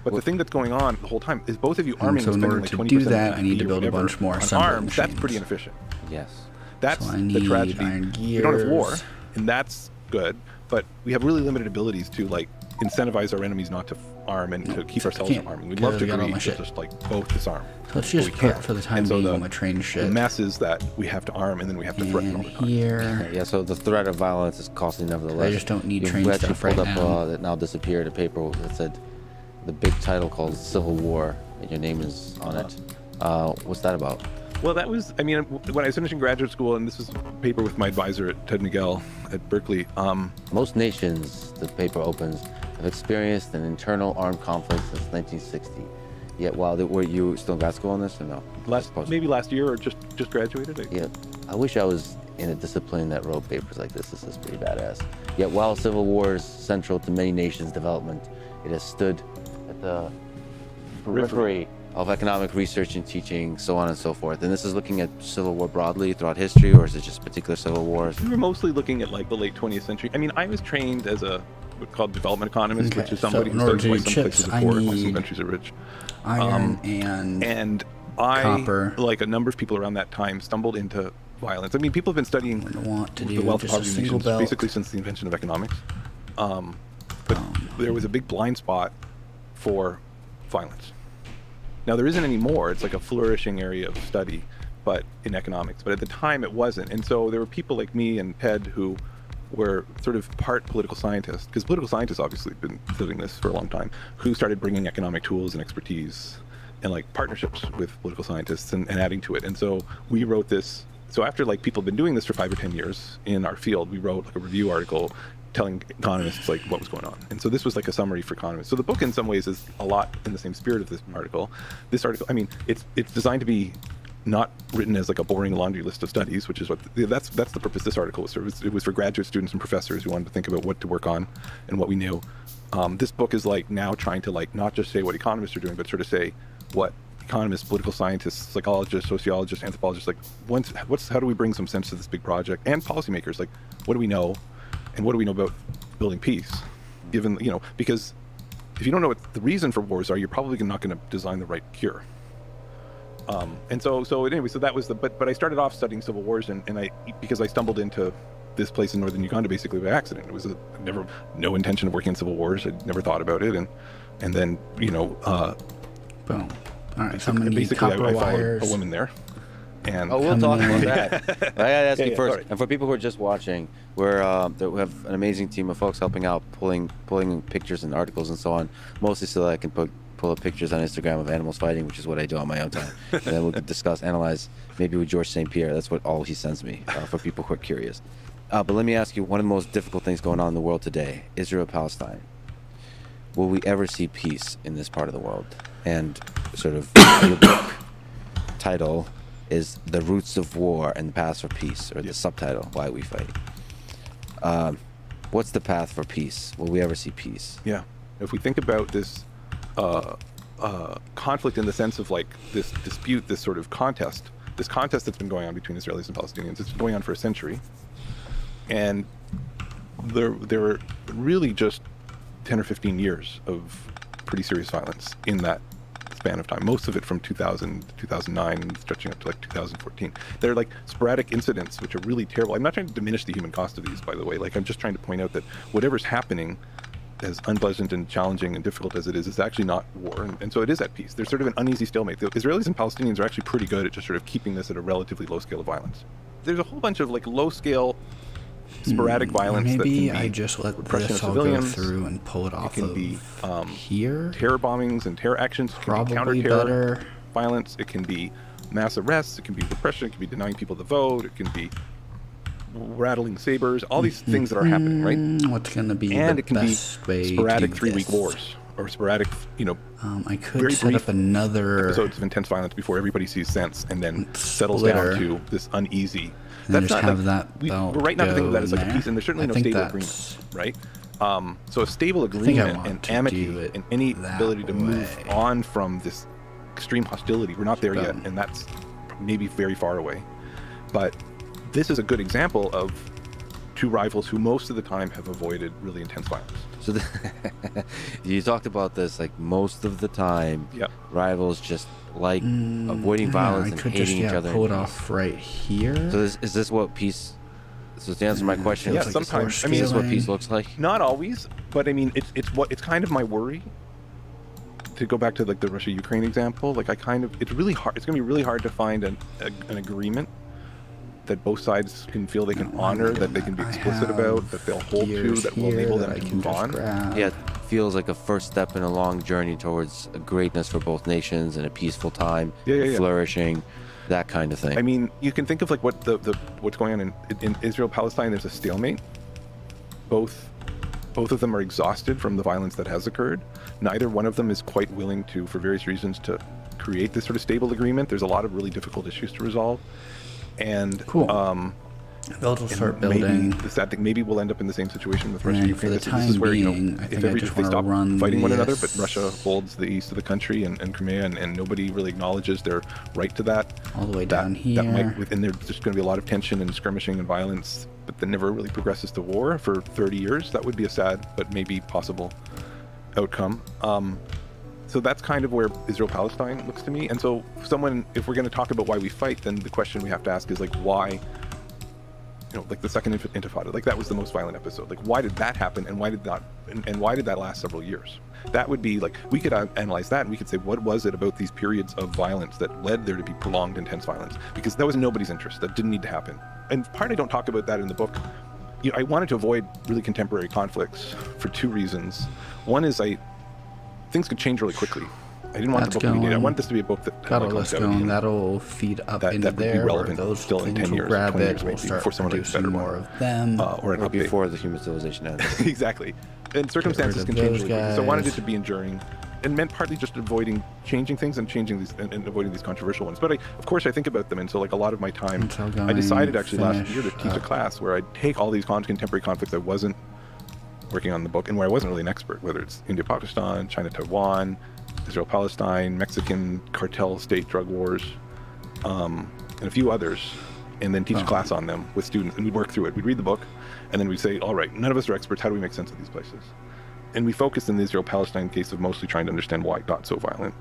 [SPEAKER 14] But the thing that's going on the whole time is both of you arming
[SPEAKER 1] so
[SPEAKER 14] and
[SPEAKER 1] in
[SPEAKER 14] spending
[SPEAKER 1] order
[SPEAKER 14] like
[SPEAKER 1] to
[SPEAKER 14] 20%
[SPEAKER 1] do
[SPEAKER 14] of
[SPEAKER 1] that, I need
[SPEAKER 14] GDP
[SPEAKER 1] to
[SPEAKER 14] or
[SPEAKER 1] build a
[SPEAKER 14] whatever
[SPEAKER 1] bunch more
[SPEAKER 14] on
[SPEAKER 1] assembly
[SPEAKER 14] arms. That's
[SPEAKER 1] machines.
[SPEAKER 14] pretty inefficient.
[SPEAKER 13] Yes.
[SPEAKER 14] That's
[SPEAKER 1] So I
[SPEAKER 14] the
[SPEAKER 1] need
[SPEAKER 14] tragedy.
[SPEAKER 1] iron
[SPEAKER 14] We don't have war,
[SPEAKER 1] gears.
[SPEAKER 14] and that's good. But we have really limited abilities to like incentivize our enemies not to arm and to keep ourselves from arming. We'd love to
[SPEAKER 1] because I got all
[SPEAKER 14] agree
[SPEAKER 1] my
[SPEAKER 14] to
[SPEAKER 1] shit.
[SPEAKER 14] just like both disarm.
[SPEAKER 1] So let's
[SPEAKER 14] but
[SPEAKER 1] just
[SPEAKER 14] we
[SPEAKER 1] put
[SPEAKER 14] can't.
[SPEAKER 1] for the time
[SPEAKER 14] And so
[SPEAKER 1] being
[SPEAKER 14] the,
[SPEAKER 1] all my train shit.
[SPEAKER 14] The mess is that we have to arm and then we have to threaten all the time.
[SPEAKER 1] Here.
[SPEAKER 13] Yeah, so the threat of violence is costly nevertheless.
[SPEAKER 1] I just don't need
[SPEAKER 13] You
[SPEAKER 1] train
[SPEAKER 13] actually
[SPEAKER 1] stuff right
[SPEAKER 13] pulled up
[SPEAKER 1] now.
[SPEAKER 13] that now disappeared, a paper that said the big title called Civil War, and your name is on it. What's that about?
[SPEAKER 14] Well, that was, I mean, when I was finishing graduate school, and this was a paper with my advisor at Ted Miguel at Berkeley.
[SPEAKER 13] Most nations, the paper opens, have experienced an internal armed conflict since 1960. Yet, were you still in grad school on this or no?
[SPEAKER 14] Maybe last year or just graduated.
[SPEAKER 13] Yeah, I wish I was in a discipline that wrote papers like this. This is pretty badass. Yet, while civil war is central to many nations' development, it has stood at the periphery of economic research and teaching, so on and so forth. And this is looking at civil war broadly throughout history, or is it just particular civil wars?
[SPEAKER 14] We were mostly looking at like the late 20th century. I mean, I was trained as a what's called development economist,
[SPEAKER 1] Okay,
[SPEAKER 14] which is somebody
[SPEAKER 1] so in
[SPEAKER 14] who
[SPEAKER 1] order
[SPEAKER 14] studies why
[SPEAKER 1] to do
[SPEAKER 14] some
[SPEAKER 1] chips,
[SPEAKER 14] places
[SPEAKER 1] I
[SPEAKER 14] are poor, why some
[SPEAKER 1] need
[SPEAKER 14] countries are rich.
[SPEAKER 1] Iron
[SPEAKER 14] and I,
[SPEAKER 1] copper.
[SPEAKER 14] like a number of people around that time, stumbled into violence. I mean, people have been studying the wealth of poverty nations basically since the invention of economics. But there was a big blind spot for violence. Now, there isn't any more. It's like a flourishing area of study, but in economics. But at the time, it wasn't. And so there were people like me and Ted who were sort of part political scientists, because political scientists obviously have been studying this for a long time, who started bringing economic tools and expertise and like partnerships with political scientists and adding to it. And so we wrote this. So after like people have been doing this for 5 or 10 years in our field, we wrote like a review article telling economists like what was going on. And so this was like a summary for economists. So the book in some ways is a lot in the same spirit of this article. This article, I mean, it's designed to be not written as like a boring laundry list of studies, which is what that's the purpose of this article was. It was for graduate students and professors who wanted to think about what to work on and what we knew. This book is like now trying to like not just say what economists are doing, but sort of say what economists, political scientists, psychologists, sociologists, anthropologists, like how do we bring some sense to this big project, and policymakers, like what do we know and what do we know about building peace, given, you know, because if you don't know what the reason for wars are, you're probably not going to design the right cure. And so anyway, so that was but I started off studying civil wars and because I stumbled into this place in northern Uganda basically by accident. It was no intention of working in civil wars. I'd never thought about it, and then, you know,
[SPEAKER 1] boom. All right,
[SPEAKER 14] basically I followed a woman there. And
[SPEAKER 13] we'll talk about that. I gotta ask you first,
[SPEAKER 14] sorry.
[SPEAKER 13] and for people who are just watching, we have an amazing team of folks helping out, pulling pictures and articles and so on, mostly so that I can pull up pictures on Instagram of animals fighting, which is what I do on my own time. And then we can discuss, analyze, maybe with George St. Pierre. That's what all he sends me for people who are curious. But let me ask you, one of the most difficult things going on in the world today, Israel-Palestine. Will we ever see peace in this part of the world? And sort of your book title is The Roots of War and the Paths for Peace, or the subtitle, Why We Fight. What's the path for peace? Will we ever see peace?
[SPEAKER 14] Yeah. If we think about this conflict in the sense of like this dispute, this sort of contest that's been going on between Israelis and Palestinians, it's been going on for a century. And there were really just 10 or 15 years of pretty serious violence in that span of time, most of it from 2000 to 2009 and stretching up to like 2014. They're like sporadic incidents which are really terrible. I'm not trying to diminish the human cost of these, by the way. Like, I'm just trying to point out that whatever's happening, as unpleasant and challenging and difficult as it is actually not war, and so it is at peace. There's sort of an uneasy stalemate. The Israelis and Palestinians are actually pretty good at just sort of keeping this at a relatively low scale of violence. There's a whole bunch of like low scale sporadic violence that can be
[SPEAKER 1] I just let
[SPEAKER 14] repression
[SPEAKER 1] this
[SPEAKER 14] of
[SPEAKER 1] all go
[SPEAKER 14] civilians.
[SPEAKER 1] through and pull it off.
[SPEAKER 14] It can
[SPEAKER 1] of
[SPEAKER 14] be
[SPEAKER 1] here.
[SPEAKER 14] terror bombings and terror actions. It can be
[SPEAKER 1] Probably
[SPEAKER 14] counter-terror
[SPEAKER 1] better.
[SPEAKER 14] violence. It can be mass arrests. It can be repression. It can be denying people the vote. It can be rattling sabers. All these things that are happening, right?
[SPEAKER 1] What's going to be
[SPEAKER 14] and
[SPEAKER 1] the
[SPEAKER 14] it can
[SPEAKER 1] best
[SPEAKER 14] be
[SPEAKER 1] way
[SPEAKER 14] sporadic
[SPEAKER 1] to do
[SPEAKER 14] 3-week
[SPEAKER 1] this?
[SPEAKER 14] wars or sporadic,
[SPEAKER 1] I could
[SPEAKER 14] very
[SPEAKER 1] set
[SPEAKER 14] brief
[SPEAKER 1] up another
[SPEAKER 14] episodes of intense violence before everybody sees sense and then settles
[SPEAKER 1] splitter.
[SPEAKER 14] down to this uneasy.
[SPEAKER 1] And
[SPEAKER 14] That's
[SPEAKER 1] just
[SPEAKER 14] not
[SPEAKER 1] have that belt
[SPEAKER 14] we're right now to think of that
[SPEAKER 1] go
[SPEAKER 14] as like
[SPEAKER 1] in
[SPEAKER 14] a peace, and there's certainly
[SPEAKER 1] there.
[SPEAKER 14] no
[SPEAKER 1] I think
[SPEAKER 14] stable
[SPEAKER 1] that's-
[SPEAKER 14] agreement, right? So a stable
[SPEAKER 1] think I
[SPEAKER 14] agreement
[SPEAKER 1] want
[SPEAKER 14] and
[SPEAKER 1] to do
[SPEAKER 14] amity
[SPEAKER 1] it
[SPEAKER 14] and any
[SPEAKER 1] that
[SPEAKER 14] ability to move
[SPEAKER 1] way.
[SPEAKER 14] on from this extreme hostility, we're not there yet, and that's maybe very far away. But this is a good example of two rivals who most of the time have avoided really intense violence.
[SPEAKER 13] So you talked about this, like most of the time, rivals just like avoiding violence
[SPEAKER 1] I
[SPEAKER 13] and
[SPEAKER 1] could
[SPEAKER 13] hating
[SPEAKER 1] just,
[SPEAKER 13] each other.
[SPEAKER 1] pull it off right here.
[SPEAKER 13] So is this what peace? So to answer my question,
[SPEAKER 14] Yeah,
[SPEAKER 13] is
[SPEAKER 14] sometimes.
[SPEAKER 13] is this what peace looks like?
[SPEAKER 14] Not always, but I mean, it's kind of my worry. To go back to like the Russia-Ukraine example, like it's really hard. It's going to be really hard to find an agreement that both sides can feel they can honor, that they can be explicit about, that they'll hold to, that will enable them to move on.
[SPEAKER 13] Yeah, it feels like a first step in a long journey towards a greatness for both nations and a peaceful time, flourishing, that kind of thing.
[SPEAKER 14] I mean, you can think of like what's going on in Israel-Palestine. There's a stalemate. Both of them are exhausted from the violence that has occurred. Neither one of them is quite willing to, for various reasons, to create this sort of stable agreement. There's a lot of really difficult issues to resolve. And
[SPEAKER 1] they'll start building.
[SPEAKER 14] The sad thing, maybe we'll end up in the same situation with Russia.
[SPEAKER 1] And
[SPEAKER 14] Ukraine.
[SPEAKER 1] for the
[SPEAKER 14] This
[SPEAKER 1] time
[SPEAKER 14] is where,
[SPEAKER 1] being, I think I just
[SPEAKER 14] if they
[SPEAKER 1] wanna
[SPEAKER 14] stop
[SPEAKER 1] run
[SPEAKER 14] fighting one another,
[SPEAKER 1] this-
[SPEAKER 14] but Russia holds the east of the country and Crimea, and nobody really acknowledges their right to that.
[SPEAKER 1] All the way down here.
[SPEAKER 14] That might, and there's just going to be a lot of tension and skirmishing and violence, but that never really progresses to war for 30 years. That would be a sad, but maybe possible outcome. So that's kind of where Israel-Palestine looks to me. And so if we're going to talk about why we fight, then the question we have to ask is like, why like the second Intifada, like that was the most violent episode. Like, why did that happen, and why did that last several years? That would be like, we could analyze that, and we could say, what was it about these periods of violence that led there to be prolonged, intense violence? Because that was in nobody's interest. That didn't need to happen. And partly I don't talk about that in the book. I wanted to avoid really contemporary conflicts for two reasons. One is things could change really quickly. I didn't want the book to be dated. I wanted this to be a book that
[SPEAKER 1] got all this going. That'll feed up into
[SPEAKER 14] that would
[SPEAKER 1] there.
[SPEAKER 14] be relevant
[SPEAKER 1] Those
[SPEAKER 14] still in 10 years,
[SPEAKER 1] grab
[SPEAKER 14] 20
[SPEAKER 1] it.
[SPEAKER 14] years
[SPEAKER 1] We'll
[SPEAKER 14] maybe,
[SPEAKER 1] start
[SPEAKER 14] before someone writes a better
[SPEAKER 1] more
[SPEAKER 14] one.
[SPEAKER 1] of them.
[SPEAKER 14] Or an update.
[SPEAKER 13] Before the human civilization ends.
[SPEAKER 14] Exactly. And circumstances can change
[SPEAKER 1] those
[SPEAKER 14] really quickly. So I wanted
[SPEAKER 1] guys.
[SPEAKER 14] it to be enduring. And meant partly just avoiding changing things and avoiding these controversial ones. But of course I think about them, and so like a lot of my time, I decided actually last year to teach a class where I'd take all these contemporary conflicts I wasn't working on the book and where I wasn't really an expert, whether it's India-Pakistan, China-Taiwan, Israel-Palestine, Mexican cartel state drug wars, and a few others, and then teach a class on them with students, and we'd work through it. We'd read the book, and then we'd say, all right, none of us are experts, how do we make sense of these places? And we focused in the Israel-Palestine case of mostly trying to understand why it got so violent,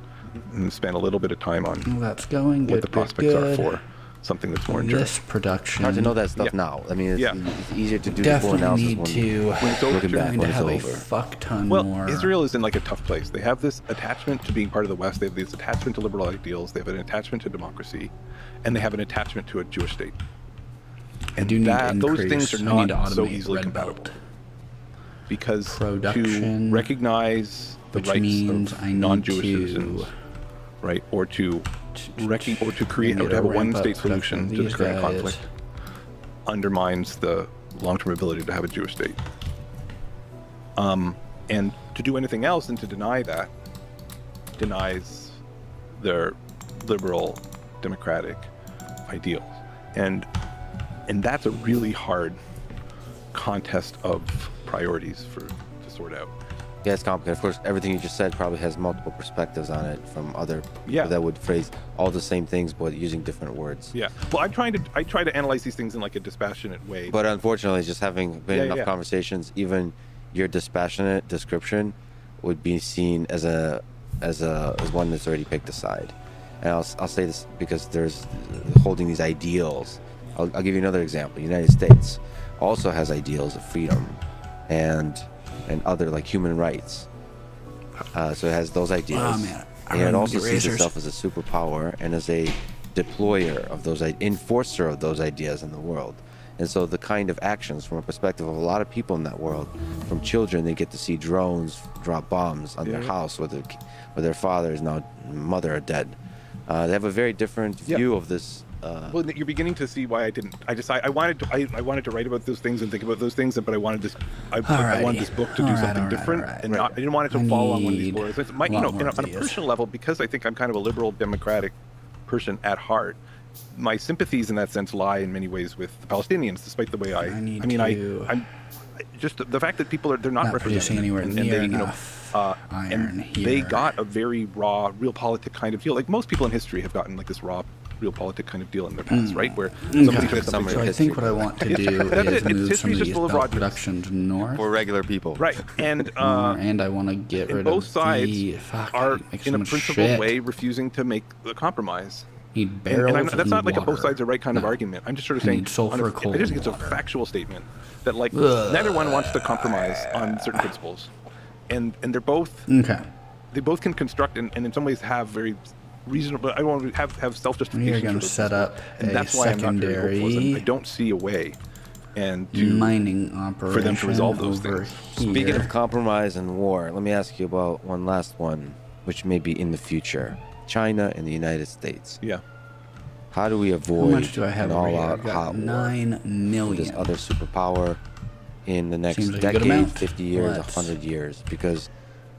[SPEAKER 14] and spent a little bit of time on
[SPEAKER 1] that's going
[SPEAKER 14] what the prospects are for something that's more enduring.
[SPEAKER 1] This production.
[SPEAKER 13] Hard to know that stuff now. I mean, it's easier to do the full
[SPEAKER 1] Definitely
[SPEAKER 13] analysis
[SPEAKER 1] need
[SPEAKER 13] when
[SPEAKER 1] to
[SPEAKER 13] looking back when it's
[SPEAKER 1] have a
[SPEAKER 13] over.
[SPEAKER 1] fuck ton
[SPEAKER 14] Well,
[SPEAKER 1] more.
[SPEAKER 14] Israel is in like a tough place. They have this attachment to being part of the West. They have this attachment to liberal ideals. They have an attachment to democracy, and they have an attachment to a Jewish state. And those things are not so easily compatible. Because
[SPEAKER 1] Production,
[SPEAKER 14] to recognize the
[SPEAKER 1] which
[SPEAKER 14] rights
[SPEAKER 1] means
[SPEAKER 14] of
[SPEAKER 1] I need
[SPEAKER 14] non-Jewish
[SPEAKER 1] to-
[SPEAKER 14] citizens, right, or to create or to have a one-state solution to this current conflict, undermines the long-term ability to have a Jewish state. And to do anything else and to deny that denies their liberal democratic ideals. And that's a really hard contest of priorities to sort out.
[SPEAKER 13] Yeah, it's complicated. Of course, everything you just said probably has multiple perspectives on it from other people that would phrase all the same things but using different words.
[SPEAKER 14] Yeah. Well, I try to analyze these things in like a dispassionate way.
[SPEAKER 13] But unfortunately, just having been enough conversations, even your dispassionate description would be seen as one that's already picked a side. And I'll say this because there's holding these ideals. I'll give you another example. The United States also has ideals of freedom and other like human rights. So it has those ideals.
[SPEAKER 1] Oh, man.
[SPEAKER 13] And it also sees itself as a superpower and as a deployer of those, enforcer of those ideas in the world. And so the kind of actions from a perspective of a lot of people in that world, from children, they get to see drones drop bombs on their house where their father is now mother are dead. They have a very different view of this.
[SPEAKER 14] Well, you're beginning to see why I didn't. I wanted to write about those things and think about those things, but I wanted this. I wanted this book to do something different, and I didn't want it to fall on one of these boards. On a personal level, because I think I'm kind of a liberal democratic person at heart, my sympathies in that sense lie in many ways with the Palestinians, despite the way I'm just the fact that people they're not represented
[SPEAKER 1] anywhere near enough iron here.
[SPEAKER 14] They got a very raw, realpolitik kind of deal. Like most people in history have gotten like this raw, realpolitik kind of deal in their past, right? Where somebody said something.
[SPEAKER 1] So I think what I want to do is move some of these belt productions north
[SPEAKER 13] for regular people,
[SPEAKER 14] right? And
[SPEAKER 1] I want to get rid
[SPEAKER 14] both
[SPEAKER 1] of
[SPEAKER 14] sides
[SPEAKER 1] are
[SPEAKER 14] in a principled way refusing to make the compromise.
[SPEAKER 1] Need barrels
[SPEAKER 14] that's not like
[SPEAKER 1] water.
[SPEAKER 14] a both sides are right kind of argument. I'm just sort of saying, I just think it's a factual statement that like neither one wants to compromise on certain principles, and they're both
[SPEAKER 1] okay.
[SPEAKER 14] They both can construct and in some ways have very reasonable. I want to have self-justification.
[SPEAKER 1] You're going to set up
[SPEAKER 14] and that's why I'm not very hopeful. I don't see a way, and
[SPEAKER 1] mining operation
[SPEAKER 14] for them to resolve those things.
[SPEAKER 13] Speaking of compromise and war, let me ask you about one last one, which may be in the future. China and the United States.
[SPEAKER 14] Yeah.
[SPEAKER 13] How do we avoid
[SPEAKER 1] much do I have
[SPEAKER 13] an
[SPEAKER 1] over here?
[SPEAKER 13] all-out
[SPEAKER 1] I've got
[SPEAKER 13] hot
[SPEAKER 1] 9
[SPEAKER 13] war
[SPEAKER 1] million.
[SPEAKER 13] with this other superpower in the next
[SPEAKER 1] Seems like a good
[SPEAKER 13] decade,
[SPEAKER 1] amount.
[SPEAKER 13] 50 years, 100 years? Because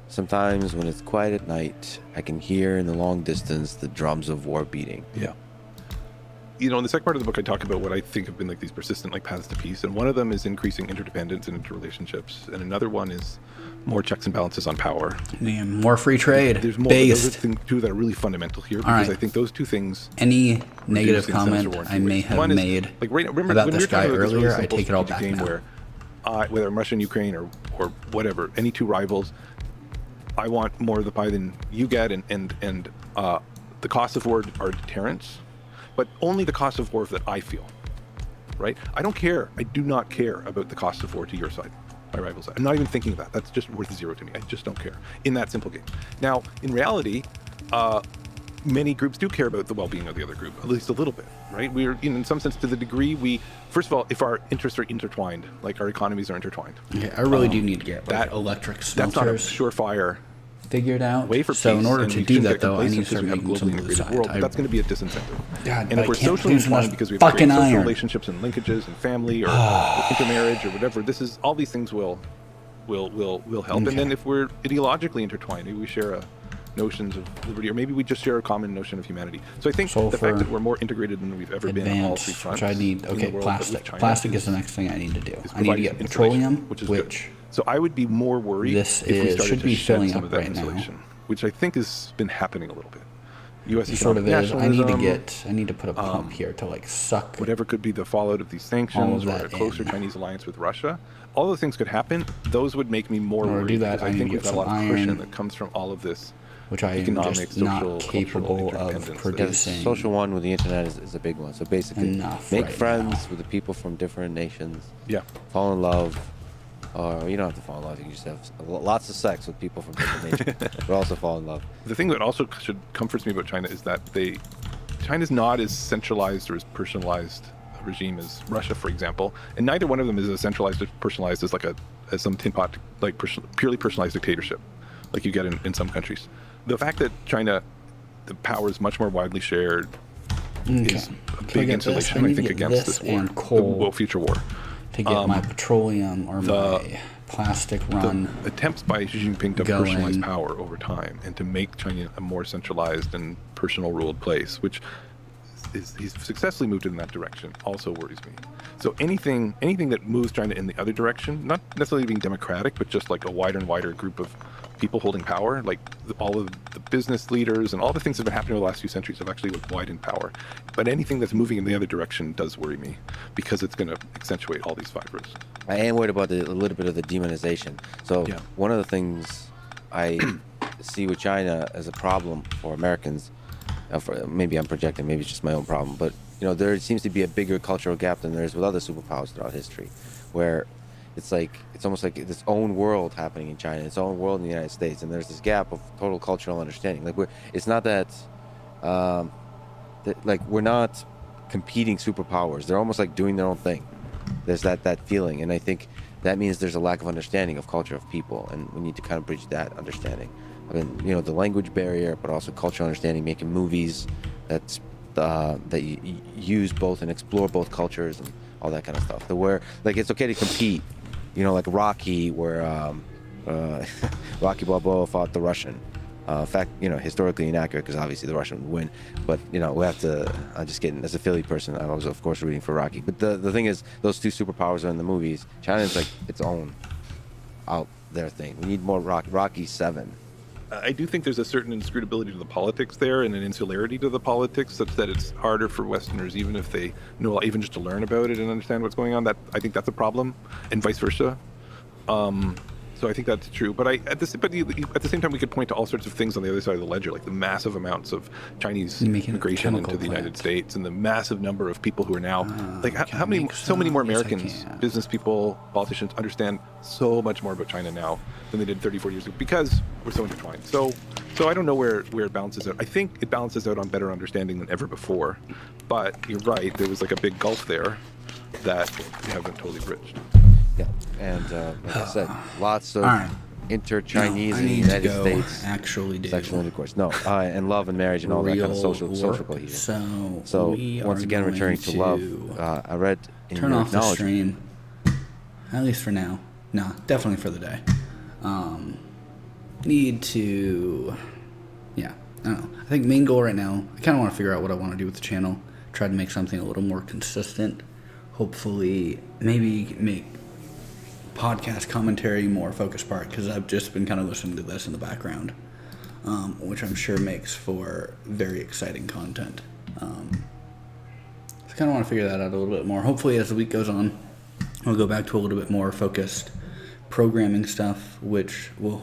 [SPEAKER 13] sometimes when it's quiet at night, I can hear in the long distance the drums of war beating.
[SPEAKER 14] Yeah. You know, in the second part of the book, I talk about what I think have been like these persistent like paths to peace, and one of them is increasing interdependence and interrelationships, and another one is more checks and balances on power.
[SPEAKER 1] Yeah, more free trade.
[SPEAKER 14] There's more.
[SPEAKER 1] Based.
[SPEAKER 14] Those are things too that are really fundamental here, because
[SPEAKER 1] right.
[SPEAKER 14] I think those two things.
[SPEAKER 1] Any negative comment I may have made about this guy earlier, I take it all back now.
[SPEAKER 14] Where, whether Russia and Ukraine or whatever, any two rivals, I want more of the pie than you get, and the costs of war are deterrents, but only the cost of war that I feel. right? I don't care. I do not care about the cost of war to your side, my rival side. I'm not even thinking of that. That's just worth zero to me. I just don't care in that simple game. Now, in reality, many groups do care about the well-being of the other group, at least a little bit, right? We're, in some sense, to the degree we, first of all, if our interests are intertwined, like our economies are intertwined.
[SPEAKER 1] Okay, I really do need to get that electric
[SPEAKER 14] That's not a
[SPEAKER 1] smelters
[SPEAKER 14] surefire
[SPEAKER 1] figured out.
[SPEAKER 14] way for
[SPEAKER 1] So
[SPEAKER 14] peace,
[SPEAKER 1] in order
[SPEAKER 14] and
[SPEAKER 1] to
[SPEAKER 14] we
[SPEAKER 1] do
[SPEAKER 14] shouldn't
[SPEAKER 1] that,
[SPEAKER 14] get
[SPEAKER 1] though, I need
[SPEAKER 14] complacent
[SPEAKER 1] to start
[SPEAKER 14] because we have a
[SPEAKER 1] making some
[SPEAKER 14] globally
[SPEAKER 1] blue
[SPEAKER 14] integrated
[SPEAKER 1] side.
[SPEAKER 14] world, but that's going to be a disincentive.
[SPEAKER 1] God,
[SPEAKER 14] And
[SPEAKER 1] but
[SPEAKER 14] if we're
[SPEAKER 1] I can't
[SPEAKER 14] socially
[SPEAKER 1] use enough
[SPEAKER 14] inclined because we have
[SPEAKER 1] fucking
[SPEAKER 14] great social
[SPEAKER 1] iron.
[SPEAKER 14] relationships and linkages and family or intermarriage or whatever, this is all these things will help.
[SPEAKER 1] Okay.
[SPEAKER 14] And then if we're ideologically intertwined, maybe we share notions of liberty, or maybe we just share a common notion of humanity. So I think the fact that we're more integrated than we've ever been on all three
[SPEAKER 1] Advanced,
[SPEAKER 14] fronts.
[SPEAKER 1] which I need.
[SPEAKER 14] in
[SPEAKER 1] Okay,
[SPEAKER 14] the world, but with
[SPEAKER 1] plastic.
[SPEAKER 14] China
[SPEAKER 1] Plastic is the next thing I need to do.
[SPEAKER 14] is
[SPEAKER 1] I need to
[SPEAKER 14] providing
[SPEAKER 1] get
[SPEAKER 14] insulation,
[SPEAKER 1] petroleum,
[SPEAKER 14] which is
[SPEAKER 1] which
[SPEAKER 14] good. So I would be more worried
[SPEAKER 1] this
[SPEAKER 14] if we
[SPEAKER 1] is
[SPEAKER 14] started
[SPEAKER 1] should
[SPEAKER 14] to
[SPEAKER 1] be
[SPEAKER 14] shed
[SPEAKER 1] filling
[SPEAKER 14] some
[SPEAKER 1] up
[SPEAKER 14] of that
[SPEAKER 1] right
[SPEAKER 14] insulation,
[SPEAKER 1] now.
[SPEAKER 14] which I think has been happening a little bit. U.S.
[SPEAKER 1] It sort of
[SPEAKER 14] economic
[SPEAKER 1] is. I need to
[SPEAKER 14] nationalism,
[SPEAKER 1] get. I need to put a pump here to like suck
[SPEAKER 14] whatever could be the fallout of these
[SPEAKER 1] all
[SPEAKER 14] sanctions
[SPEAKER 1] of
[SPEAKER 14] or a
[SPEAKER 1] that
[SPEAKER 14] closer
[SPEAKER 1] in.
[SPEAKER 14] Chinese alliance with Russia. All those things could happen. Those would make me more
[SPEAKER 1] In order to
[SPEAKER 14] worried
[SPEAKER 1] do that,
[SPEAKER 14] because
[SPEAKER 1] I
[SPEAKER 14] I
[SPEAKER 1] need
[SPEAKER 14] think
[SPEAKER 1] to
[SPEAKER 14] we've
[SPEAKER 1] get
[SPEAKER 14] got a lot
[SPEAKER 1] some
[SPEAKER 14] of cushion
[SPEAKER 1] iron,
[SPEAKER 14] that comes from all of this
[SPEAKER 1] which I am
[SPEAKER 14] economic,
[SPEAKER 1] just
[SPEAKER 14] social,
[SPEAKER 1] not
[SPEAKER 14] cultural
[SPEAKER 1] capable of
[SPEAKER 14] interdependence that-
[SPEAKER 1] producing.
[SPEAKER 13] Social one with the internet is a big one. So basically,
[SPEAKER 1] Enough
[SPEAKER 13] make
[SPEAKER 1] right
[SPEAKER 13] friends with the people from different nations.
[SPEAKER 14] Yeah.
[SPEAKER 13] Fall in love. Or you don't have to fall in love. You can just have lots of sex with people from different nations, but also fall in love.
[SPEAKER 14] The thing that also comforts me about China is that China's not as centralized or as personalized a regime as Russia, for example, and neither one of them is as centralized or personalized as as some tin pot, like purely personalized dictatorship, like you get in some countries. The fact that China, the power is much more widely shared, is a big insulation, I think, against this war,
[SPEAKER 1] and coal
[SPEAKER 14] future war.
[SPEAKER 1] to get my petroleum or my plastic run.
[SPEAKER 14] The attempts by Xi Jinping to
[SPEAKER 1] going.
[SPEAKER 14] personalize power over time and to make China a more centralized and personal ruled place, which he's successfully moved in that direction, also worries me. So anything that moves China in the other direction, not necessarily being democratic, but just like a wider and wider group of people holding power, like all of the business leaders and all the things that have been happening over the last few centuries have actually widened power. But anything that's moving in the other direction does worry me because it's going to accentuate all these fibers.
[SPEAKER 13] I am worried about a little bit of the demonization. So one of the things I see with China as a problem for Americans, maybe I'm projecting, maybe it's just my own problem, but there seems to be a bigger cultural gap than there is with other superpowers throughout history, where it's almost like this own world happening in China, its own world in the United States, and there's this gap of total cultural understanding. It's not that, we're not competing superpowers. They're almost like doing their own thing. There's that feeling, and I think that means there's a lack of understanding of culture of people, and we need to kind of bridge that understanding. I mean, the language barrier, but also cultural understanding, making movies that you use both and explore both cultures and all that kind of stuff. Where it's okay to compete, like Rocky, where Rocky Balboa fought the Russian. In fact, historically inaccurate because obviously the Russian would win. But we have to. I'm just kidding. As a Philly person, I was of course rooting for Rocky. But the thing is, those two superpowers are in the movies. China's like its own out there thing. We need more Rocky 7.
[SPEAKER 14] I do think there's a certain inscrutability to the politics there and an insularity to the politics such that it's harder for Westerners, even if they know, even just to learn about it and understand what's going on. That I think that's a problem, and vice versa. So I think that's true. But at the same time, we could point to all sorts of things on the other side of the ledger, like the massive amounts of Chinese immigration into the United States, and the massive number of people who are now so many more Americans, business people, politicians understand so much more about China now than they did 30, 40 years ago because we're so intertwined. So I don't know where it balances out. I think it balances out on better understanding than ever before. But you're right, there was like a big gulf there that we haven't totally bridged.
[SPEAKER 13] Yeah, and like I said, lots of inter-Chinese in the United States.
[SPEAKER 1] Actually, do
[SPEAKER 13] sexual intercourse. No, and love and marriage and all that kind of social cohesion. So once again, returning to love, I read in
[SPEAKER 1] turn
[SPEAKER 13] your
[SPEAKER 1] off the
[SPEAKER 13] acknowledgement.
[SPEAKER 1] stream, at least for now. No, definitely for the day. Need to, I don't know. I think main goal right now, I kind of want to figure out what I want to do with the channel. Try to make something a little more consistent. Hopefully, maybe make podcast commentary more focused part, because I've just been kind of listening to this in the background, which I'm sure makes for very exciting content. So I kind of want to figure that out a little bit more. Hopefully, as the week goes on, I'll go back to a little bit more focused programming stuff, which will